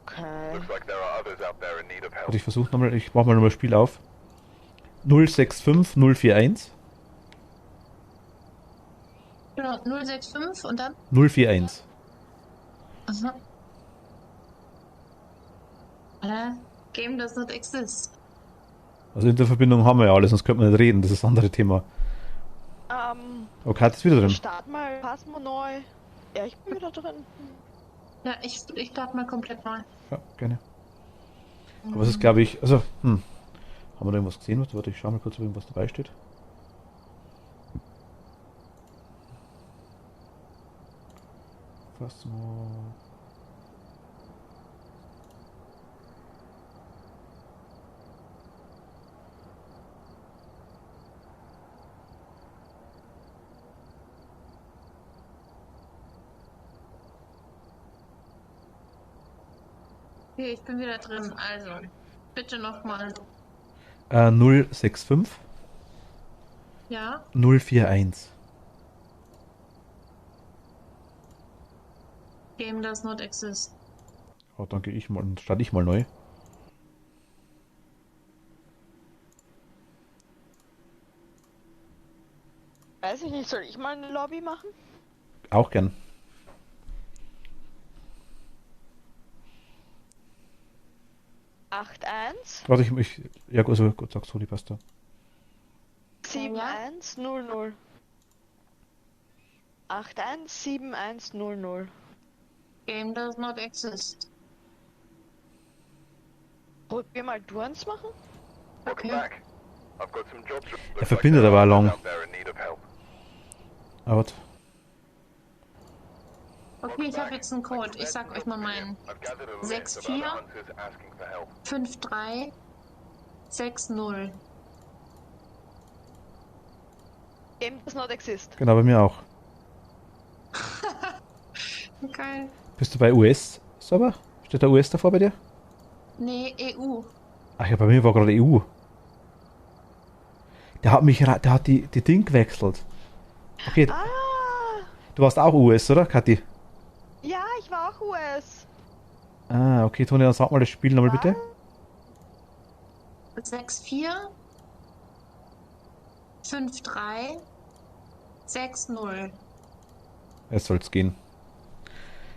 Okay. Looks like there are others out there in need of help. Also ich versuche nochmal, ich mache mal nochmal Spiel auf. 065 041 Genau, 065 und dann? 041. Aha. Game does not exist. Also in der Verbindung haben wir ja alles, sonst könnte man nicht reden, das ist das andere Thema. Aber Kathi ist wieder drin. Start mal Pasmo neu. Ja, ich bin wieder drin. Ja, ich starte mal komplett neu. Ja, gerne. Aber es ist, glaube ich, also, haben wir da irgendwas gesehen? Warte, ich schau mal kurz, ob irgendwas dabei steht. Was mal. Okay, ich bin wieder drin. Also, bitte nochmal. 065 Ja, 041. Game does not exist. Oh, dann gehe ich mal, dann starte ich mal neu. Weiß ich nicht, soll ich mal eine Lobby machen? Auch gern. Acht eins Warte, ja, also gut, sagst du, die passt da. 7100. 817100. Game does not exist. Probier mal du eins machen? Welcome Okay. back. I've got some jobs. verbindet aber others lang. out there in need of help. Aber warte. Okay, ich habe jetzt einen Code. Ich sag euch mal meinen. I've gathered a list of 64 other hunters asking for help. 5360. Game does not exist. Genau, bei mir auch. Geil. Bist du bei US-Server? Steht da US davor bei dir? Nee, EU. Ach ja, bei mir war gerade EU. Der hat die Ding gewechselt. Okay, Ah! du warst auch US, oder, Kathi? Ja, ich war auch US. Ah, okay, Toni, dann sag mal das Spiel nochmal bitte. 64 53 60. Jetzt soll's gehen.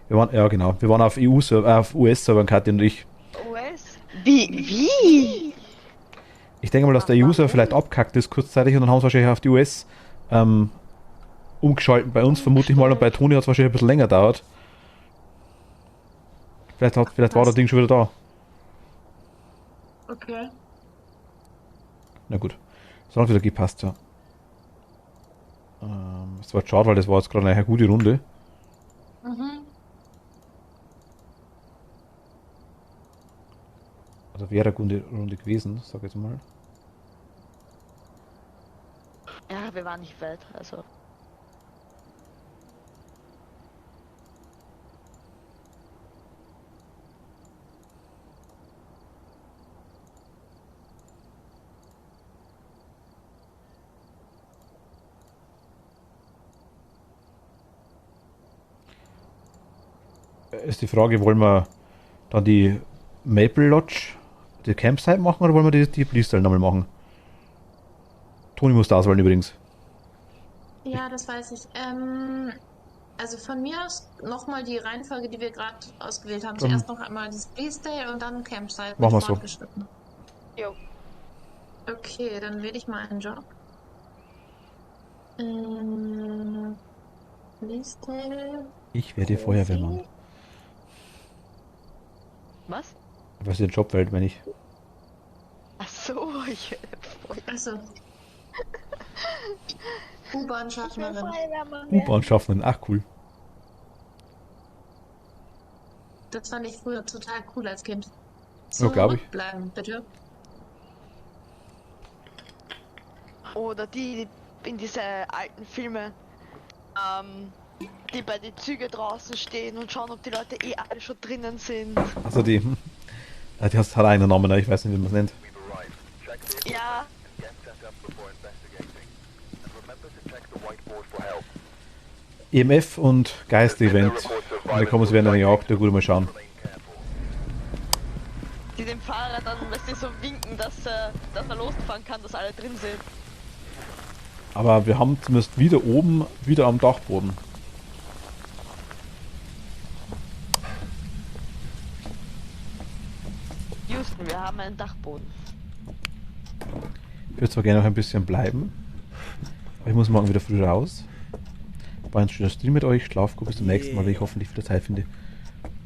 Ja genau, wir waren auf auf US-Servern, Kathi und ich. US? Wie? Ich denke mal, dass der EU-Server vielleicht abkackt ist kurzzeitig und dann haben sie wahrscheinlich auf die US umgeschalten. Bei uns vermute ich mal und bei Toni hat es wahrscheinlich ein bisschen länger gedauert. Vielleicht war das Ding schon wieder da. Okay. Na gut. Das hat wieder gepasst, ja. Es war schade, weil das war jetzt gerade eine gute Runde. Mhm. Also wäre eine gute Runde gewesen, sag ich jetzt mal. Ja, wir waren nicht weit, also. Ist die Frage, wollen wir dann die Maple Lodge, die Campsite machen oder wollen wir die Police-Stellen nochmal machen? Toni muss da auswählen übrigens. Ja, das weiß ich. Also von mir aus nochmal die Reihenfolge, die wir gerade ausgewählt haben. Zuerst noch einmal das Bleasdale und dann Campsite. Machen wir mit so. fortgeschritten. Jo. Okay, dann wähle ich mal einen Job. Bleasdale. Ich werde Feuerwehrmann. Was? Was ist der Job wählt, wenn ich. Ach so, ich. Achso. U-Bahn-Schaffnerin. U-Bahn-Schaffnerin, ach cool. Das fand ich früher total cool als Kind. Ja, glaub ich. Zurückbleiben, bitte. Oder die in diese alten Filme, die bei den Zügen draußen stehen und schauen, ob die Leute eh alle schon drinnen sind. Also die. Die hat einen Namen, ich weiß nicht, wie man es nennt. We've arrived. Check this Ja, and get set up before investigating. And remember to check the whiteboard for help. EMF und Geist-Event. Und da kommen sie werden dann ja auch, der gut mal schauen. Remain careful. die dem Fahrer dann, dass die so winken, dass er losfahren kann, dass alle drin sind. Aber wir haben zumindest wieder oben, wieder am Dachboden. Houston, wir haben einen Dachboden. Ich würde zwar gerne noch ein bisschen bleiben, aber ich muss morgen wieder früh raus. War ein schöner Stream mit euch. Schlaf gut bis zum nächsten Mal, wenn ich hoffentlich wieder Zeit finde.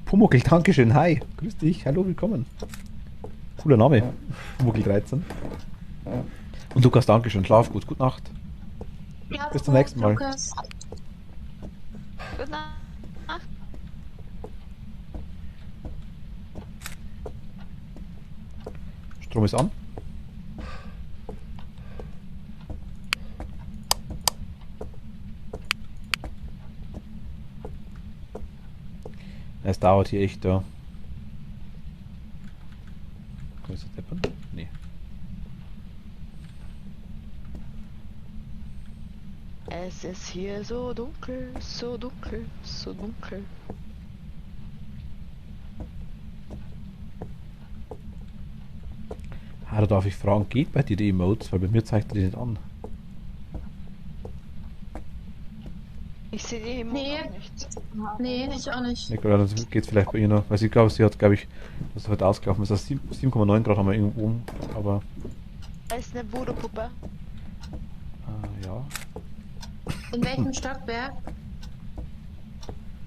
Pumuckl, Dankeschön. Hi. Grüß dich. Hallo, willkommen. Cooler Name. Pumuckl 13. Und Lukas, Dankeschön. Schlaf gut. Gute Nacht. Ja, Bis zum nächsten Mal. Lukas. Gute Nacht. Strom ist an. Es dauert hier echt da. Kann ich das deppern? Nee. Es ist hier so dunkel, so dunkel, so dunkel. Ah, da darf ich fragen, geht bei dir die Emotes? Weil bei mir zeigt er die nicht an. Ich sehe die Emote Nee. auch nicht. Nee, ich auch nicht. Ja, gerade geht es vielleicht bei ihr noch. Weil sie glaube, sie hat, glaube ich, das ist heute ausgelaufen. Das ist 7,9 Grad haben wir irgendwo oben. Aber Da ist eine Voodoo-Puppe. ja. In welchem Stockwerk?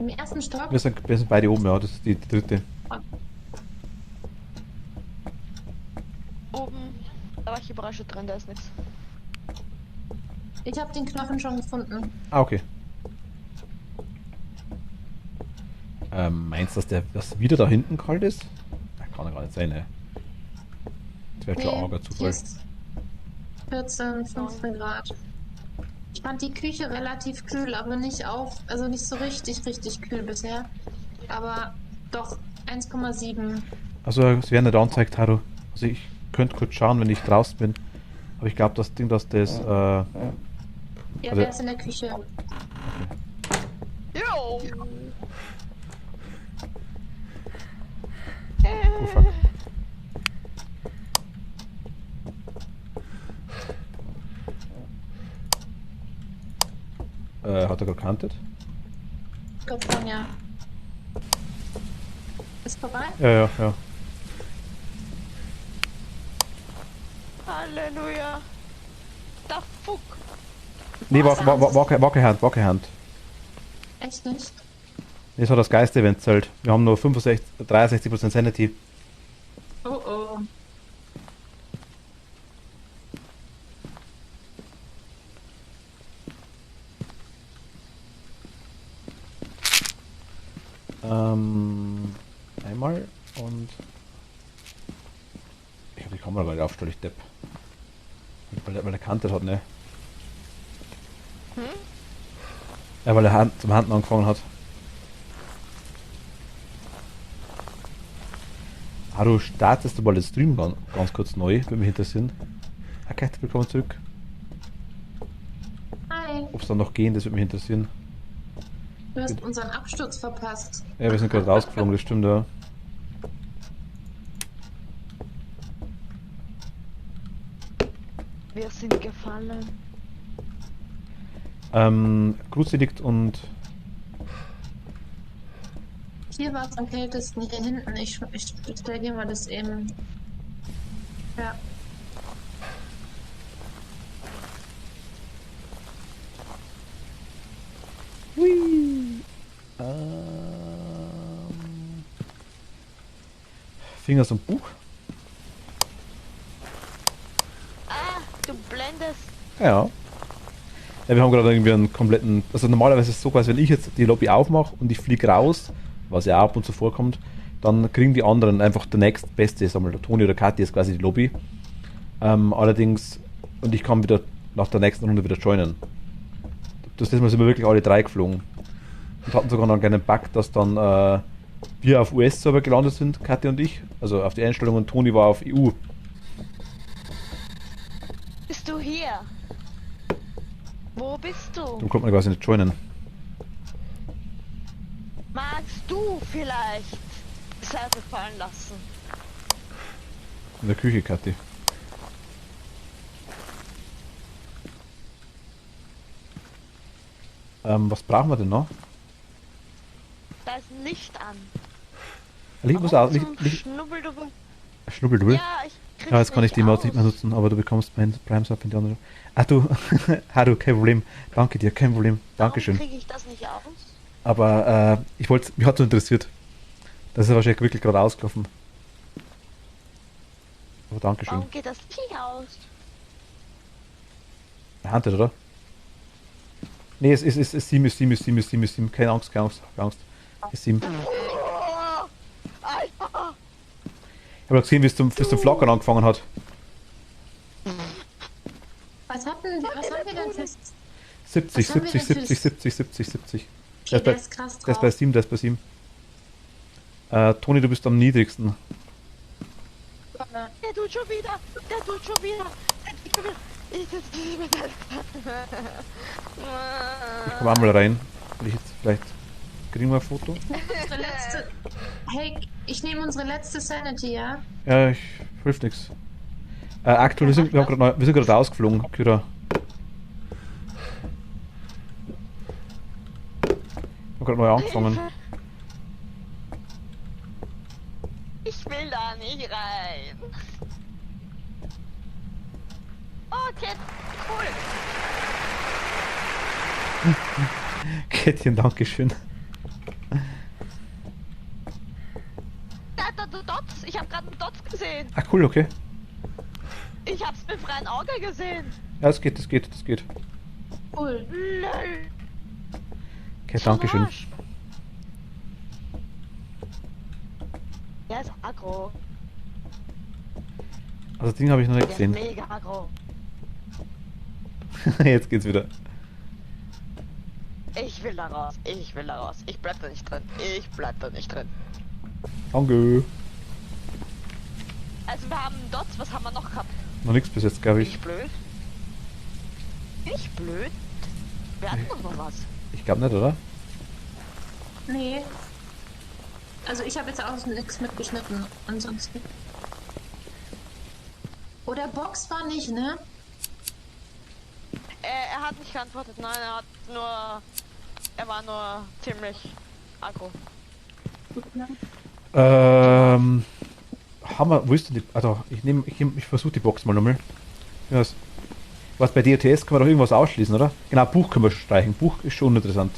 Im ersten Stock? Wir sind beide oben, ja. Das ist die dritte. Oben, da war ich überall schon drin, da ist nichts. Ich habe den Knochen schon gefunden. Ah, okay. Meinst du, dass das wieder da hinten kalt ist? Kann ja gar nicht sein, ne? Das wäre schon arger hier Zufall. ist 14, 15 Grad. Ich fand die Küche relativ kühl, aber nicht also nicht so richtig kühl bisher. Aber doch 1,7. Also, es wäre nicht angezeigt, Haru. Also, ich könnte kurz schauen, wenn ich draußen bin. Aber ich glaube, das Ding, dass das. Ja, Also- der ist in der Küche. Jo! Oh, fuck. Hat er gekantet? Ich glaube schon, ja. Ist vorbei? Ja. Halleluja! Da fuck! Nee, war keine Hand. Echt nicht? Das war das Geist-Event zählt. Wir haben nur 63% Sanity. Oh oh. Einmal und ich habe die Kamera gar nicht aufgestellt, ich Depp. Weil er Kante hat, ne? Ja, weil er zum Handen angefangen hat. Haru, startest du mal den Stream ganz kurz neu, wenn wir interessieren. Okay, willkommen zurück. Hi. Ob es dann noch gehen, das würde mich interessieren. Du hast unseren Absturz verpasst. Ja, wir sind gerade rausgeflogen, das stimmt, ja. Wir sind gefallen. Kruzidekt und Hier war es am kältesten, hier hinten. Ich stell dir mal das eben. Ja. Fingers und Buch. Ah, du blendest. Ja. Ja, wir haben gerade irgendwie einen kompletten. Also normalerweise ist es so, als wenn ich jetzt die Lobby aufmache und ich fliege raus, was ja auch ab und zu vorkommt, dann kriegen die anderen einfach der nächstbeste, sagen wir mal, Toni oder Kathi ist quasi die Lobby. Allerdings, und ich kann wieder nach der nächsten Runde wieder joinen. Das Mal sind wir wirklich alle drei geflogen. Und hatten sogar noch einen kleinen Bug, dass dann wir auf US-Server gelandet sind, Kathi und ich. Also auf die Einstellung und Toni war auf EU. Bist du hier? Wo bist du? Dann konnte man quasi nicht joinen. Magst du vielleicht Seife fallen lassen? In der Küche, Kathi. Was brauchen wir denn noch? Da ist ein Licht an. Licht muss auch. Schnubbeldubbel. Schnubbeldubbel? Ja, ich krieg's Ja, jetzt kann ich die Maus aus. nicht mehr nutzen, aber du bekommst mein Prime Sub in die andere. Ach du, Haru, kein Problem. Danke dir, kein Problem. Dankeschön. Warum kriege ich das nicht aus? Aber mich hat so interessiert. Das ist ja wahrscheinlich wirklich gerade ausgelaufen. Aber Dankeschön. Warum geht das nicht aus? Handelt, oder? Nee, es ist 7. Keine Angst, keine Angst, keine Angst. Es ist 7. Oh, Alter! Ich habe gesehen, wie es zum Flackern angefangen hat. Was haben wir denn für... 70, Was haben wir 70, denn für- 70, 70, 70. Okay, der ist krass Der ist bei drauf. 7, der ist bei 7. Toni, du bist am niedrigsten. Der tut schon wieder! Der tut schon wieder! Der tut schon wieder! Ich sitze nicht mit der... Ich komme einmal rein. Will ich jetzt vielleicht. Kriegen wir ein Foto? Unsere letzte... Hey, ich nehme unsere letzte Sanity, ja? Ja, hilft nichts. Aktuell, wir sind gerade rausgeflogen, Kyra. Ich habe gerade neu angefangen. Ich will da nicht rein. Okay, cool. Kätchen, Dankeschön. Da, Dots. Ich habe gerade einen Dots gesehen. Ah, cool, okay. Ich hab's mit freiem Auge gesehen. Ja, das geht. Cool. Lol. Okay, Dankeschön. Arsch. Der ist aggro. Also, das Ding habe ich noch nicht Der ist gesehen. mega aggro. Jetzt geht's wieder. Ich will da raus. Ich will da raus. Ich bleib da nicht drin. Ich bleib da nicht drin. Danke. Also wir haben Dots. Was haben wir noch gehabt? Noch nichts bis jetzt, glaube Bin ich. ich blöd? Bin ich blöd? Wir hatten doch noch was. Ich glaube nicht, oder? Nee. Also ich habe jetzt auch nichts mitgeschnitten. Ansonsten. Oder Box war nicht, ne? Er hat nicht geantwortet. Nein, er hat nur... Er war nur ziemlich aggro. Haben wir, wo ist denn die, also ich versuche die Box mal nochmal. Was bei DOTS kann man doch irgendwas ausschließen, oder? Genau, Buch können wir streichen. Buch ist schon interessant.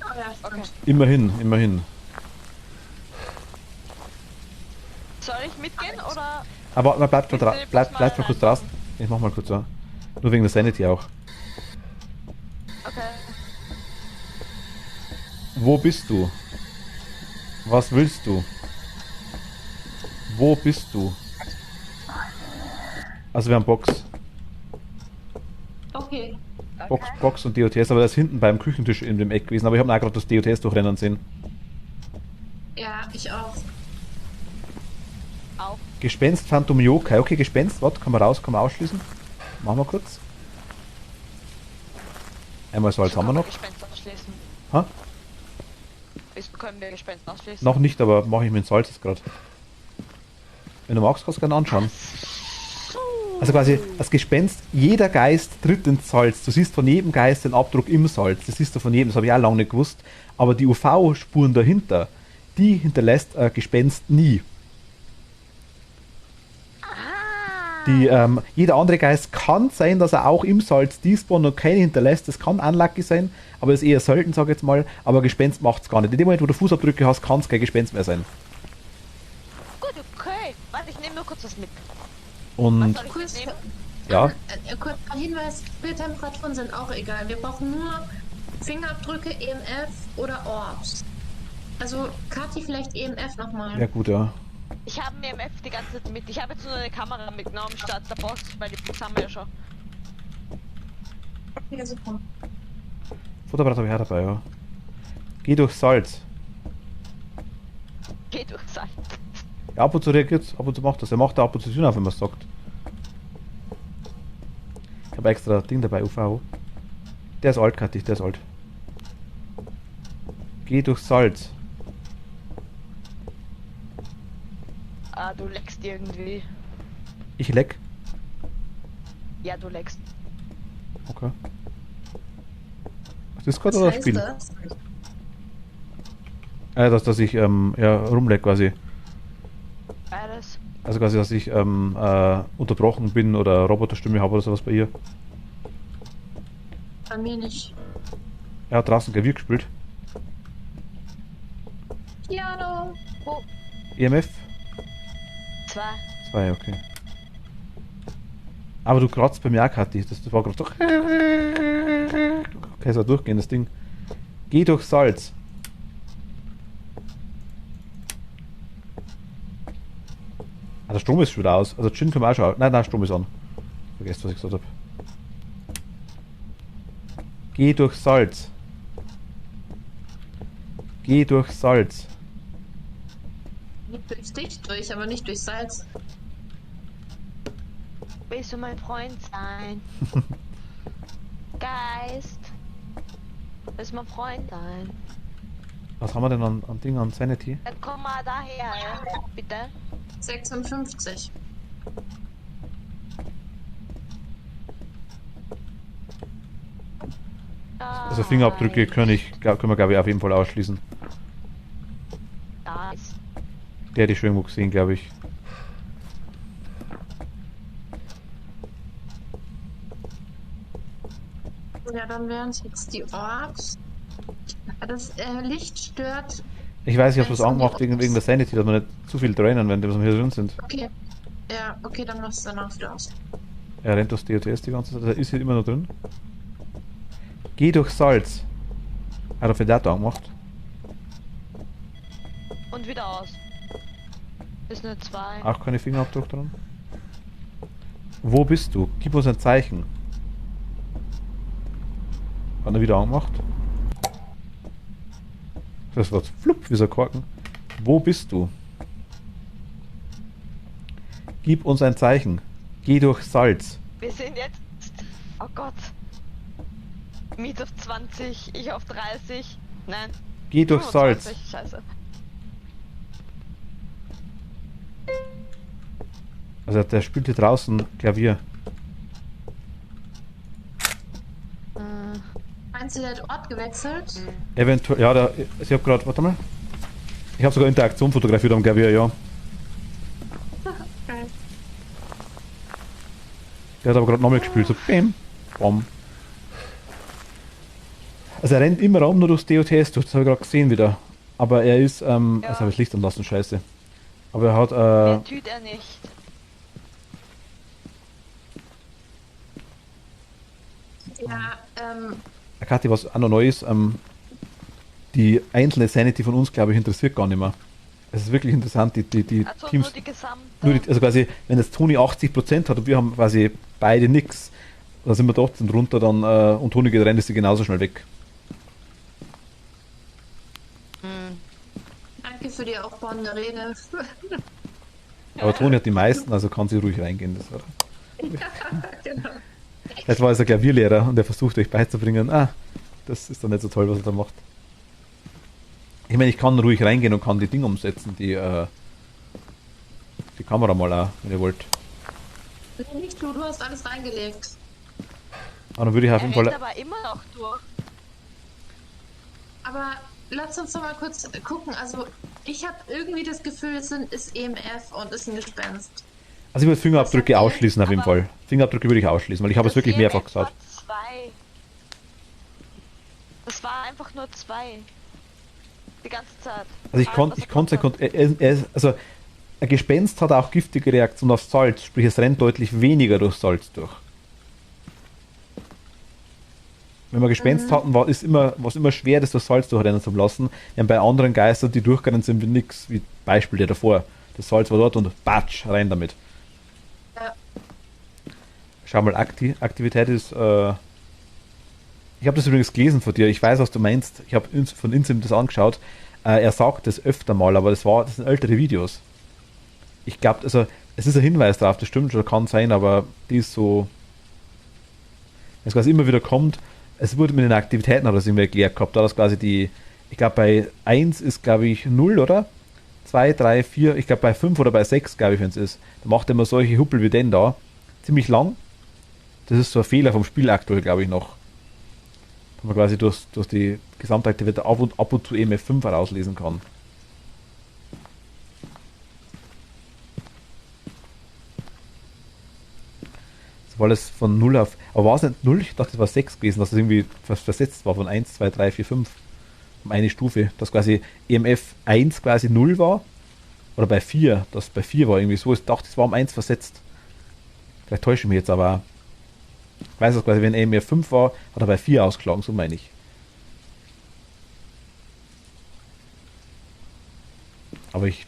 Oh ja, stimmt. Okay. Immerhin. Soll ich mitgehen oder... Aber man bleibt Willst du die Box mal mal kurz draußen. Ich mach mal kurz so. Nur wegen der Sanity auch. Okay. Wo bist du? Was willst du? Wo bist du? Also wir haben Box. Okay. Box und DOTS, aber das ist hinten beim Küchentisch in dem Eck gewesen. Aber ich habe auch gerade das DOTS durchrennen sehen. Ja, ich auch. Auf. Gespenst, Phantom Yokai. Okay, Gespenst, warte, kann man raus, kann man ausschließen. Machen wir kurz. Einmal Salz haben wir noch. Gespenst ausschließen. Ha? Wieso können wir Gespenst ausschließen? Noch nicht, aber mache ich mit dem Salz jetzt gerade. Wenn du magst, kannst du gerne anschauen. Also quasi das Gespenst, jeder Geist tritt ins Salz. Du siehst von jedem Geist den Abdruck im Salz. Das siehst du von jedem, das habe ich auch lange nicht gewusst. Aber die UV-Spuren dahinter, die hinterlässt ein Gespenst nie. Jeder andere Geist kann sein, dass er auch im Salz despawnt und keine hinterlässt. Das kann unlucky sein, aber ist eher selten, sage ich jetzt mal. Aber Gespenst macht es gar nicht. In dem Moment, wo du Fußabdrücke hast, kann es kein Gespenst mehr sein. Gut, okay. Warte, ich nehme nur kurz was mit. Und Was soll ich Kurz, mitnehmen? ja, kurzer Hinweis, Bildtemperaturen sind auch egal. Wir brauchen nur Fingerabdrücke, EMF oder Orbs. Also Kathi vielleicht EMF nochmal. ja gut, ja. Ich habe mir MF die ganze Zeit mit. Ich habe jetzt nur eine Kamera mitgenommen statt der Box, weil die Box haben wir ja schon. Ja, super. Fotoapparat habe ich auch dabei, ja. Geh durch Salz. Geht durch Salz. Ja, ab und zu reagiert, ab und zu macht das. Er macht da ab und zu Sinn auf, wenn man es sagt. Ich habe extra ein Ding dabei, UV. Der ist alt, Kathi, der ist alt. Geh durch Salz. Ah, du leckst irgendwie. Ich leck. Ja, du leckst. Okay. Was ist gerade Was oder das heißt Spiel? das? Dass ich rumleck quasi. Beides. Also quasi, dass ich unterbrochen bin oder Roboterstimme habe oder sowas bei ihr. Bei mir nicht. Er hat draußen Klavier gespielt. Piano. Oh, EMF? 2. 2, okay. Aber du kratzt bei mir auch, Kathi. Das war gerade doch. Okay, so durchgehen, das Ding. Geh durch Salz. Ah, der Strom ist schon wieder aus. Also Gin können wir auch schon. Nein, Strom ist an. Vergesst, was ich gesagt habe. Geh durch Salz. Geh durch Salz. Nicht durch dich durch, aber nicht durch Salz. Willst du mein Freund sein? Geist. Willst du mein Freund sein? Was haben wir denn an Ding an Sanity? Dann komm mal daher, ja? Bitte. 56. Also Fingerabdrücke können wir glaube ich auf jeden Fall ausschließen. Geist. Der hätte ich schon irgendwo gesehen, glaube ich. Ja, dann wären es jetzt die Orbs. Das Licht stört. Ich weiß, ich habe Wenn's was um die angemacht wegen der Sanity, dass wir nicht zu viel trainen, wenn wir hier drin sind. Okay. Ja, okay, dann machst du danach wieder aus. Er rennt aus DOTS die ganze Zeit, er ist hier immer noch drin. Geh durch Salz. Hat er für das angemacht? Und wieder aus. Ist nur 2. Auch keine Fingerabdruck dran. Wo bist du? Gib uns ein Zeichen. Hat er wieder angemacht? Das war flupp, wie so ein Korken. Wo bist du? Gib uns ein Zeichen. Geh durch Salz. Wir sind jetzt. Oh Gott. Miet auf 20, ich auf 30. Nein. Geh durch Salz. 25, Scheiße. Also der spielt hier draußen Klavier. Meinst du, der hat Ort gewechselt? Eventuell, ja, ich habe gerade, warte mal. Ich habe sogar Interaktion fotografiert am Klavier, ja. Geil. Der hat aber gerade nochmal gespielt, so bam, bam. Also er rennt immer rum, nur durchs DOTS durch, das habe ich gerade gesehen wieder. Aber er ist, jetzt habe ich das Licht anlassen, scheiße. Aber er hat, Mehr tut er nicht. Ja, Kathi, was auch noch neu ist, die einzelne Sanity von uns, glaube ich, interessiert gar nicht mehr. Es ist wirklich interessant, die Also Teams. nur die gesamte. Also quasi, wenn jetzt Toni 80% hat und wir haben quasi beide nix, dann sind wir trotzdem drunter dann, und Toni geht rein, ist sie genauso schnell weg. danke für die aufbauende Rede. Aber Toni hat die meisten, also kann sie ruhig reingehen. Das war. Genau. Vielleicht war es ein Klavierlehrer und er versucht euch beizubringen, das ist dann nicht so toll, was er da macht. Ich meine, ich kann ruhig reingehen und kann die Dinge umsetzen, die Kamera mal auch, wenn ihr wollt. Nicht du hast alles reingelegt. Aber dann würde ich auf Er jeden rennt Fall. aber immer noch durch. Aber lass uns doch mal kurz gucken. Also, ich habe irgendwie das Gefühl, es ist EMF und ist ein Gespenst. Also ich würde Fingerabdrücke Das hat ausschließen auf jeden aber- Fall. Fingerabdrücke würde ich ausschließen, weil ich habe es Das wirklich mehrfach EMF war gesagt. 2. Das war einfach nur 2. Die ganze Zeit. Also ich konnte, also ein Gespenst hat auch giftige Reaktion auf Salz, sprich es rennt deutlich weniger durch Salz durch. Wenn wir Gespenst hatten, war es immer schwer, das durch Salz durchrennen zu lassen. Während bei anderen Geistern, die durchgerannt sind, wie nix, wie Beispiel der davor. Das Salz war dort und batsch, rein damit. Ja. Schau mal, Aktivität ist, ich habe das übrigens gelesen von dir, ich weiß, was du meinst. Ich habe von Insim das angeschaut. Er sagt das öfter mal, aber das sind ältere Videos. Ich glaube, also es ist ein Hinweis darauf, das stimmt schon, kann sein, aber die ist so, wenn es quasi immer wieder kommt, es wurde mit den Aktivitäten, hat das irgendwie erklärt gehabt, da das quasi ich glaube bei 1 ist glaube ich 0, oder? 2, 3, 4, ich glaube bei 5 oder bei 6, glaube ich, wenn es ist. Da macht er immer solche Huppel wie den da. Ziemlich lang. Das ist so ein Fehler vom Spiel aktuell, glaube ich, noch. Dass man quasi durch die Gesamtaktivität ab und zu EMF5 herauslesen kann. Das war alles von 0 auf. Aber war es nicht 0? Ich dachte, das war 6 gewesen, dass es irgendwie versetzt war von 1, 2, 3, 4, 5. Um eine Stufe. Dass quasi EMF 1 quasi 0 war. Oder bei 4. Das bei 4 war irgendwie so. Ich dachte, es war um 1 versetzt. Vielleicht täusche ich mich jetzt, aber. Ich weiß es quasi, wenn EMF 5 war, hat er bei 4 ausgeschlagen, so meine ich. Aber ich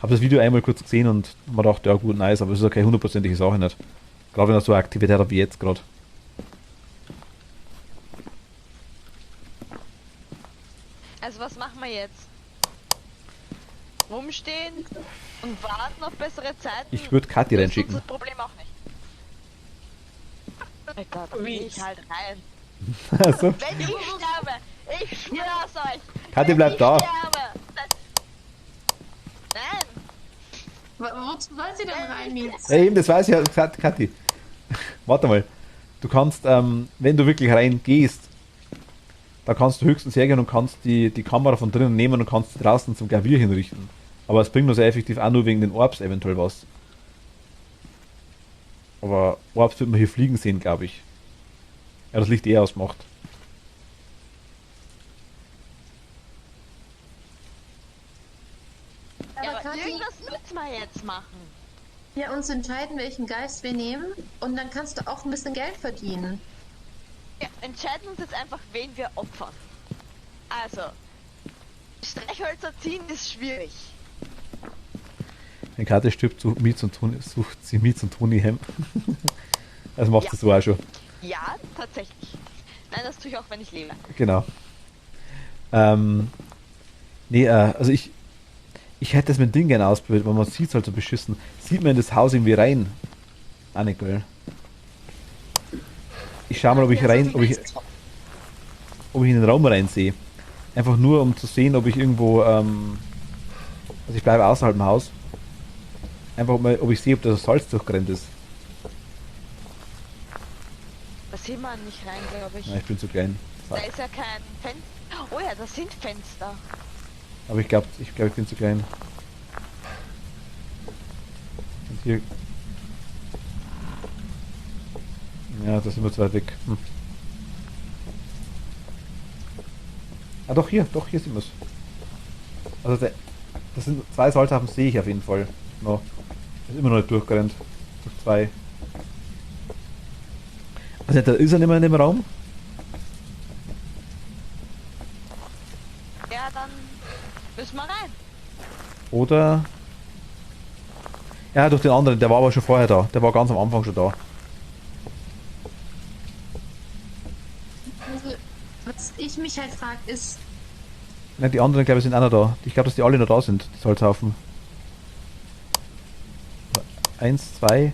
habe das Video einmal kurz gesehen und mir gedacht, ja gut, nice, aber es ist ja keine hundertprozentige Sache nicht. Gerade wenn er so eine Aktivität hat wie jetzt gerade. Also was machen wir jetzt? Rumstehen und warten auf bessere Zeiten? Ich würde Kathi Löst uns reinschicken. das Problem auch nicht. Oh mein Gott, dann Wie? geh ich halt rein. Also, Wenn ich sterbe, ich schwör's euch. Kathi wenn bleibt ich da. Sterbe, nein, Wozu soll sie denn rein, Mietz? ja, eben, das weiß ich ja, gesagt, Kathi. Warte mal. Du kannst, wenn du wirklich reingehst, da kannst du höchstens hergehen und kannst die Kamera von drinnen nehmen und kannst sie draußen zum Klavier hinrichten. Aber es bringt nur sehr effektiv auch nur wegen den Orbs eventuell was. Aber Orbs wird man hier fliegen sehen, glaube ich. Ja, das Licht ausmacht. ja, Aber aber Kathi, irgendwas müssen wir jetzt machen. wir uns entscheiden, welchen Geist wir nehmen und dann kannst du auch ein bisschen Geld verdienen. Wir entscheiden uns jetzt einfach, wen wir opfern. Also, Streichhölzer ziehen ist schwierig. Wenn Kathi stirbt, sucht sie Mietz und Toni heim. Das macht sie so auch schon. Ja, tatsächlich. Nein, das tue ich auch, wenn ich lebe. Genau. Nee, also ich hätte das mit dem Ding gerne ausprobiert, weil man sieht es halt so beschissen. Sieht man in das Haus irgendwie rein? Ah, nicht geil. Ich schau mal, ob ich in den Raum reinsehe. Einfach nur, um zu sehen, ob ich irgendwo, also ich bleibe außerhalb im Haus. Einfach mal, ob ich sehe, ob das Salz durchgerannt ist. Da sieht man nicht rein, glaube ich. Nein, ich bin zu klein. Da ist ja kein Fenster. Oh ja, das sind Fenster. Aber ich glaube, ich bin zu klein. Und hier. Ja, da sind wir zu weit weg. Ah, doch hier sind wir es. Also, das sind 2 Salzhafen, sehe ich auf jeden Fall. No. Ist immer noch nicht durchgerannt. Durch 2. Also, da ist er nicht mehr in dem Raum. Ja, dann müssen wir rein. Oder. Ja, durch den anderen, der war aber schon vorher da. Der war ganz am Anfang schon da. Also, was ich mich halt frage, ist, Nein, die anderen, glaube ich, sind auch noch da. Ich glaube, dass die alle noch da sind, die Salzhaufen. 1, 2,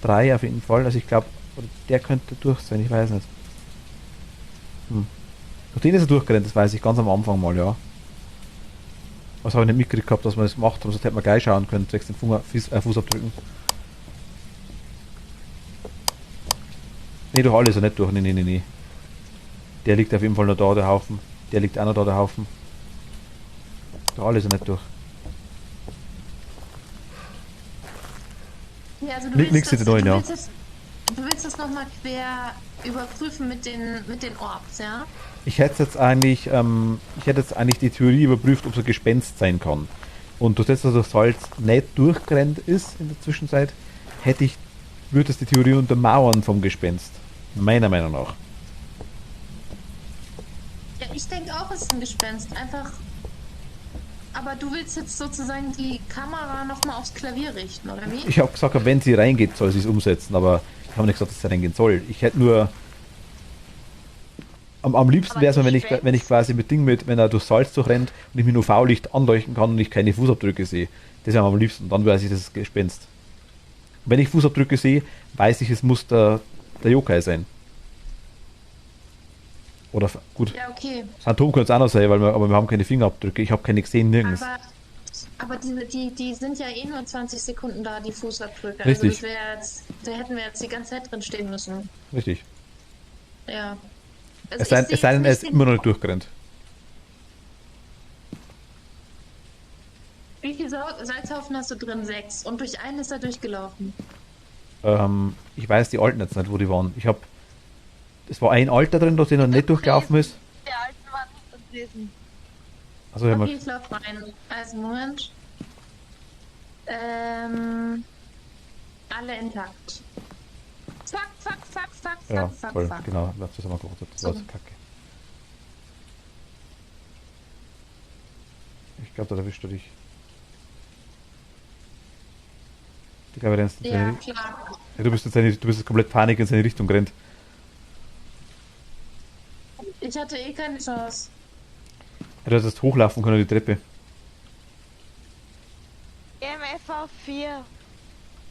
3 auf jeden Fall. Also ich glaube, der könnte durch sein, ich weiß nicht. Durch den ist er durchgerannt, das weiß ich, ganz am Anfang mal, ja. Was habe ich nicht mitgekriegt gehabt, dass man das gemacht haben, sonst hätte man gleich schauen können, zwecks den Fußabdrücken. Nee, durch alle ist er nicht durch. Nee. Der liegt auf jeden Fall noch da, der Haufen. Der liegt auch noch da, der Haufen. Durch alle ist er nicht durch. Ja, also du Nix willst mit den neuen, ja. Du willst das nochmal quer überprüfen mit den Orbs, ja? Ich hätte jetzt eigentlich die Theorie überprüft, ob es ein Gespenst sein kann. Und durch das, dass das Salz nicht durchgerannt ist in der Zwischenzeit, würde es die Theorie untermauern vom Gespenst. Meiner Meinung nach. Ja, ich denke auch, es ist ein Gespenst. Einfach. Aber du willst jetzt sozusagen die Kamera nochmal aufs Klavier richten, oder wie? Ich habe gesagt, wenn sie reingeht, soll sie es umsetzen, aber ich habe nicht gesagt, dass sie reingehen soll. Ich hätte nur. Am liebsten Aber wäre es mir, Gespenst- wenn ich quasi wenn er durch Salz durchrennt und ich mit UV-Licht anleuchten kann und ich keine Fußabdrücke sehe. Das wäre mir am liebsten. Dann weiß ich, das ist Gespenst. Wenn ich Fußabdrücke sehe, weiß ich, es muss der Yokai sein. Oder gut, Ja, okay. Phantom könnte es auch noch sein, aber wir haben keine Fingerabdrücke. Ich habe keine gesehen nirgends. Aber die sind ja eh nur 20 Sekunden da, die Fußabdrücke. Richtig. Also da hätten wir jetzt die ganze Zeit drin stehen müssen. Richtig. Ja. Also Es sei ich denn, er ist nicht immer noch nicht durchgerannt. Wie viele Salzhaufen hast du drin? 6. Und durch einen ist er durchgelaufen. Ich weiß die alten jetzt nicht, wo die waren. Es war ein alter drin, dass der noch nicht durchgelaufen ist. Die alten waren nicht am Lesen. Also haben Okay, wir, ich laufe rein. Also, Moment. Alle intakt. Fuck, ja, fuck. voll, genau, das haben wir gewartet. Das war So. jetzt kacke. Ich glaube, da erwischt du dich. Ich glaube, Ja, klar. du bist jetzt komplett Panik in seine Richtung gerannt. Ich hatte eh keine Chance. Ja, du hättest hochlaufen können, die Treppe. EMF auf 4.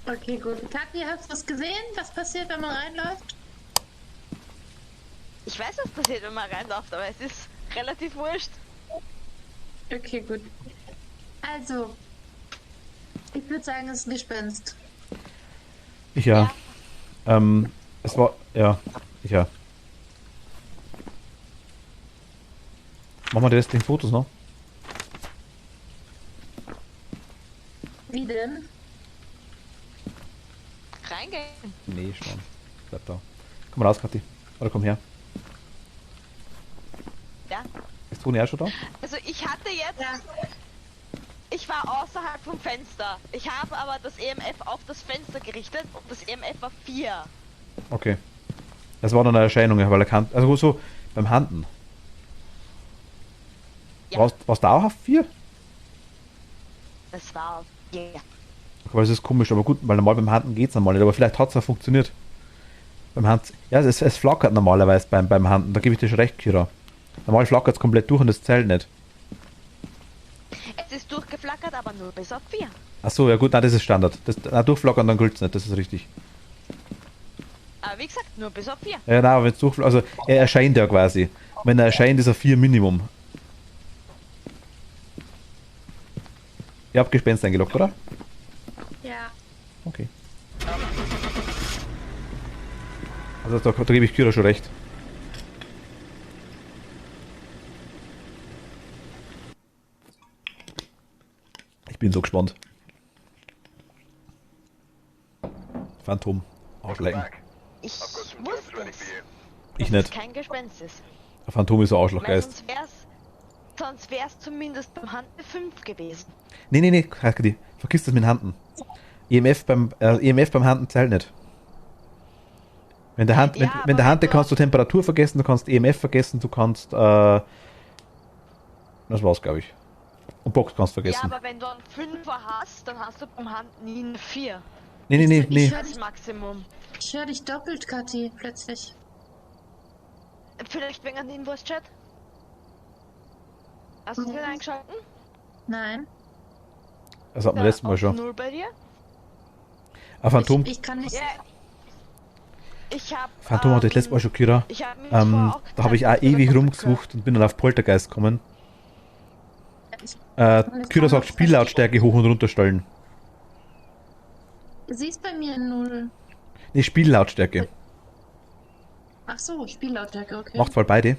Okay, gut. Kathi, hast du das gesehen? Was passiert, wenn man reinläuft? Ich weiß, was passiert, wenn man reinläuft, aber es ist relativ wurscht. Okay, gut. Also, ich würde sagen, es ist ein Gespenst. Ja. Es war, ja. Machen wir die restlichen Fotos noch? Wie denn? Reingehen. Nee, schon. Bleib da. Komm raus, Kathi. Oder komm her. Ja. Ist Toni auch schon da? Also ich hatte jetzt... Ja. Ich war außerhalb vom Fenster. Ich habe aber das EMF auf das Fenster gerichtet und das EMF war 4. Okay. Das war dann eine Erscheinung, weil er kann. Also so beim Handen. Ja. Warst du auch auf 4? Das war 4. Aber es ist komisch, aber gut, weil normal beim Handen geht es normal nicht, aber vielleicht hat es auch funktioniert. Beim Hand. Ja, es flackert normalerweise beim Handen, da gebe ich dir schon recht, Kira. Normal flackert es komplett durch und das zählt nicht. Es ist durchgeflackert, aber nur bis auf 4. Achso, ja gut, nein, das ist Standard. Durchflackern, dann gilt es nicht, das ist richtig. Aber wie gesagt, nur bis auf 4. Ja, nein, aber wenn es durchflackert, also er erscheint ja quasi. Wenn er erscheint, ist er 4 Minimum. Ihr habt Gespenst eingeloggt, oder? Ja. Okay. Also da gebe ich Kira schon recht. Ich bin so gespannt. Phantom. Ausschlecken. Ich I've got some wusste jobs ready es, for you. Ich dass es nicht. kein Gespenst ist. Der Phantom ist ein Weil Arschlochgeist. sonst wär's zumindest beim Hand 5 gewesen. Nee, Kathi, vergiss das mit den Handen. EMF beim Handen zählt nicht. Wenn der Hand, Ja, wenn aber der Hand, wenn du- kannst du Temperatur vergessen, du kannst EMF vergessen, du kannst, das war's, glaube ich. Und Box kannst du Ja, vergessen. aber wenn du einen 5er hast, dann hast du beim Hand nie eine 4. Nee. Ich höre Das dich, Maximum. ich hör dich doppelt, Kathi, plötzlich. Vielleicht wegen dem Invoice-Chat? Hast du es wieder eingeschalten? Nein. Das hatten wir letztes Mal auf schon. 0 bei dir? Ah, Phantom, Ich kann nicht. Ja. Ich hab... Phantom hatte ich letztes Mal schon, Kira. Ich hab mir vorher auch Da habe ich gezeigt, auch dass du ewig das rumgesucht und bin dann auf Poltergeist gekommen. Ich, Kira sagt Spiellautstärke hoch und runter stellen. sie ist bei mir 0. Nee, Spiellautstärke. Ach so, Spiellautstärke, okay. Macht voll beide.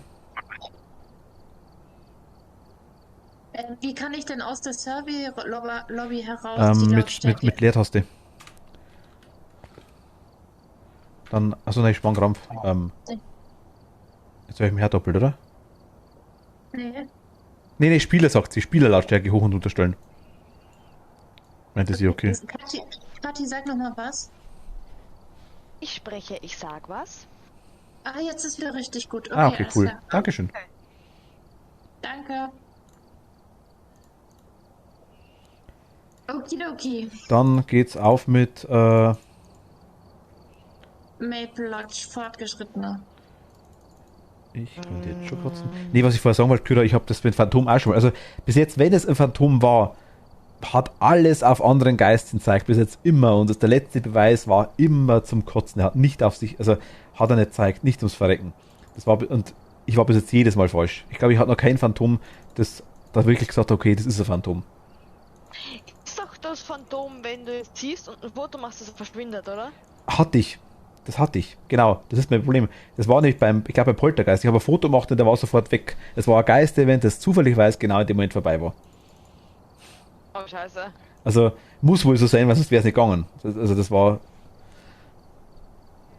Wie kann ich denn aus der Survey-Lobby heraus die Mit Lautstärke? Leertaste. Dann, achso, nein, Spannkrampf. Jetzt habe ich mich her doppelt, oder? Nee. Nee, Spieler sagt sie. Spielerlautstärke hoch und unterstellen. Meinte sie, okay. Kathi, sag nochmal was. Ich spreche, ich sag was. Ah, jetzt ist wieder richtig gut. Ah, okay, alles cool. klar. Dankeschön. Danke. Okidoki. Dann geht's auf mit, Maple Lodge, Fortgeschrittene. ich könnte jetzt schon kotzen. Nee, was ich vorher sagen wollte, Kyra, ich habe das mit Phantom auch schon mal. Also, bis jetzt, wenn es ein Phantom war, hat alles auf anderen Geistern gezeigt. Bis jetzt immer. Und der letzte Beweis war immer zum Kotzen. Er hat nicht auf sich, also, hat er nicht gezeigt, nicht ums Verrecken. Das war, und ich war bis jetzt jedes Mal falsch. Ich glaube, ich hatte noch kein Phantom, das da wirklich gesagt hat, okay, das ist ein Phantom. Ist doch das Phantom, wenn du es ziehst und ein Foto machst, dass es verschwindet, oder? Hatte ich. Das hatte ich. Genau. Das ist mein Problem. Das war nicht ich glaube beim Poltergeist. Ich habe ein Foto gemacht und der war sofort weg. Es war ein Geist-Event, das zufälligerweise genau in dem Moment vorbei war. Oh, scheiße. Also, muss wohl so sein, weil sonst wäre es nicht gegangen. Also, das war.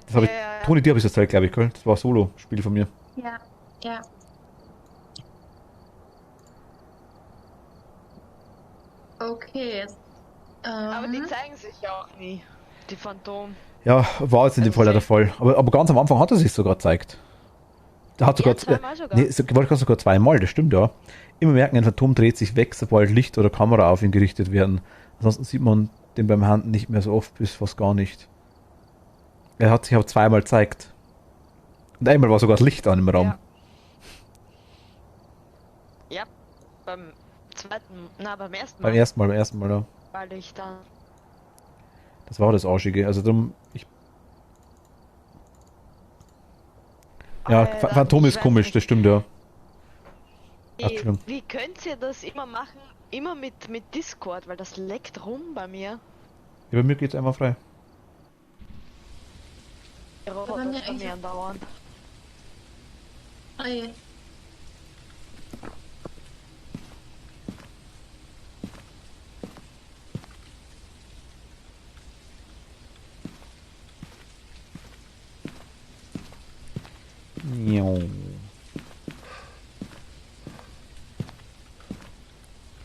Das habe ich. Ja. Toni, dir habe ich das erzählt, glaube ich, gell? Das war ein Solo-Spiel von mir. Ja, ja. Okay. Aber die zeigen sich ja auch nie, die Phantom. Ja, war jetzt in dem Also Fall leider voll. Aber ganz am Anfang hat er sich sogar gezeigt. Da hat sogar. Ja, zweimal sogar. Nee, sogar zweimal, das stimmt ja. Immer merken, ein Phantom dreht sich weg, sobald Licht oder Kamera auf ihn gerichtet werden. Ansonsten sieht man den beim Handen nicht mehr so oft, bis fast gar nicht. Er hat sich auch zweimal gezeigt. Und einmal war sogar das Licht an im Raum. Ja, beim ersten Beim ersten Mal, ja. Weil ich dann. Das war das Arschige. Also drum, ja, Alter, Phantom ich ist weiß komisch, nicht. das stimmt ja. Wie könnt ihr das immer machen? Immer mit Discord, weil das leckt rum bei mir. Ja, bei mir geht's einfach frei. Die bei Roboter mir bei mir andauernd. Ey. Miau.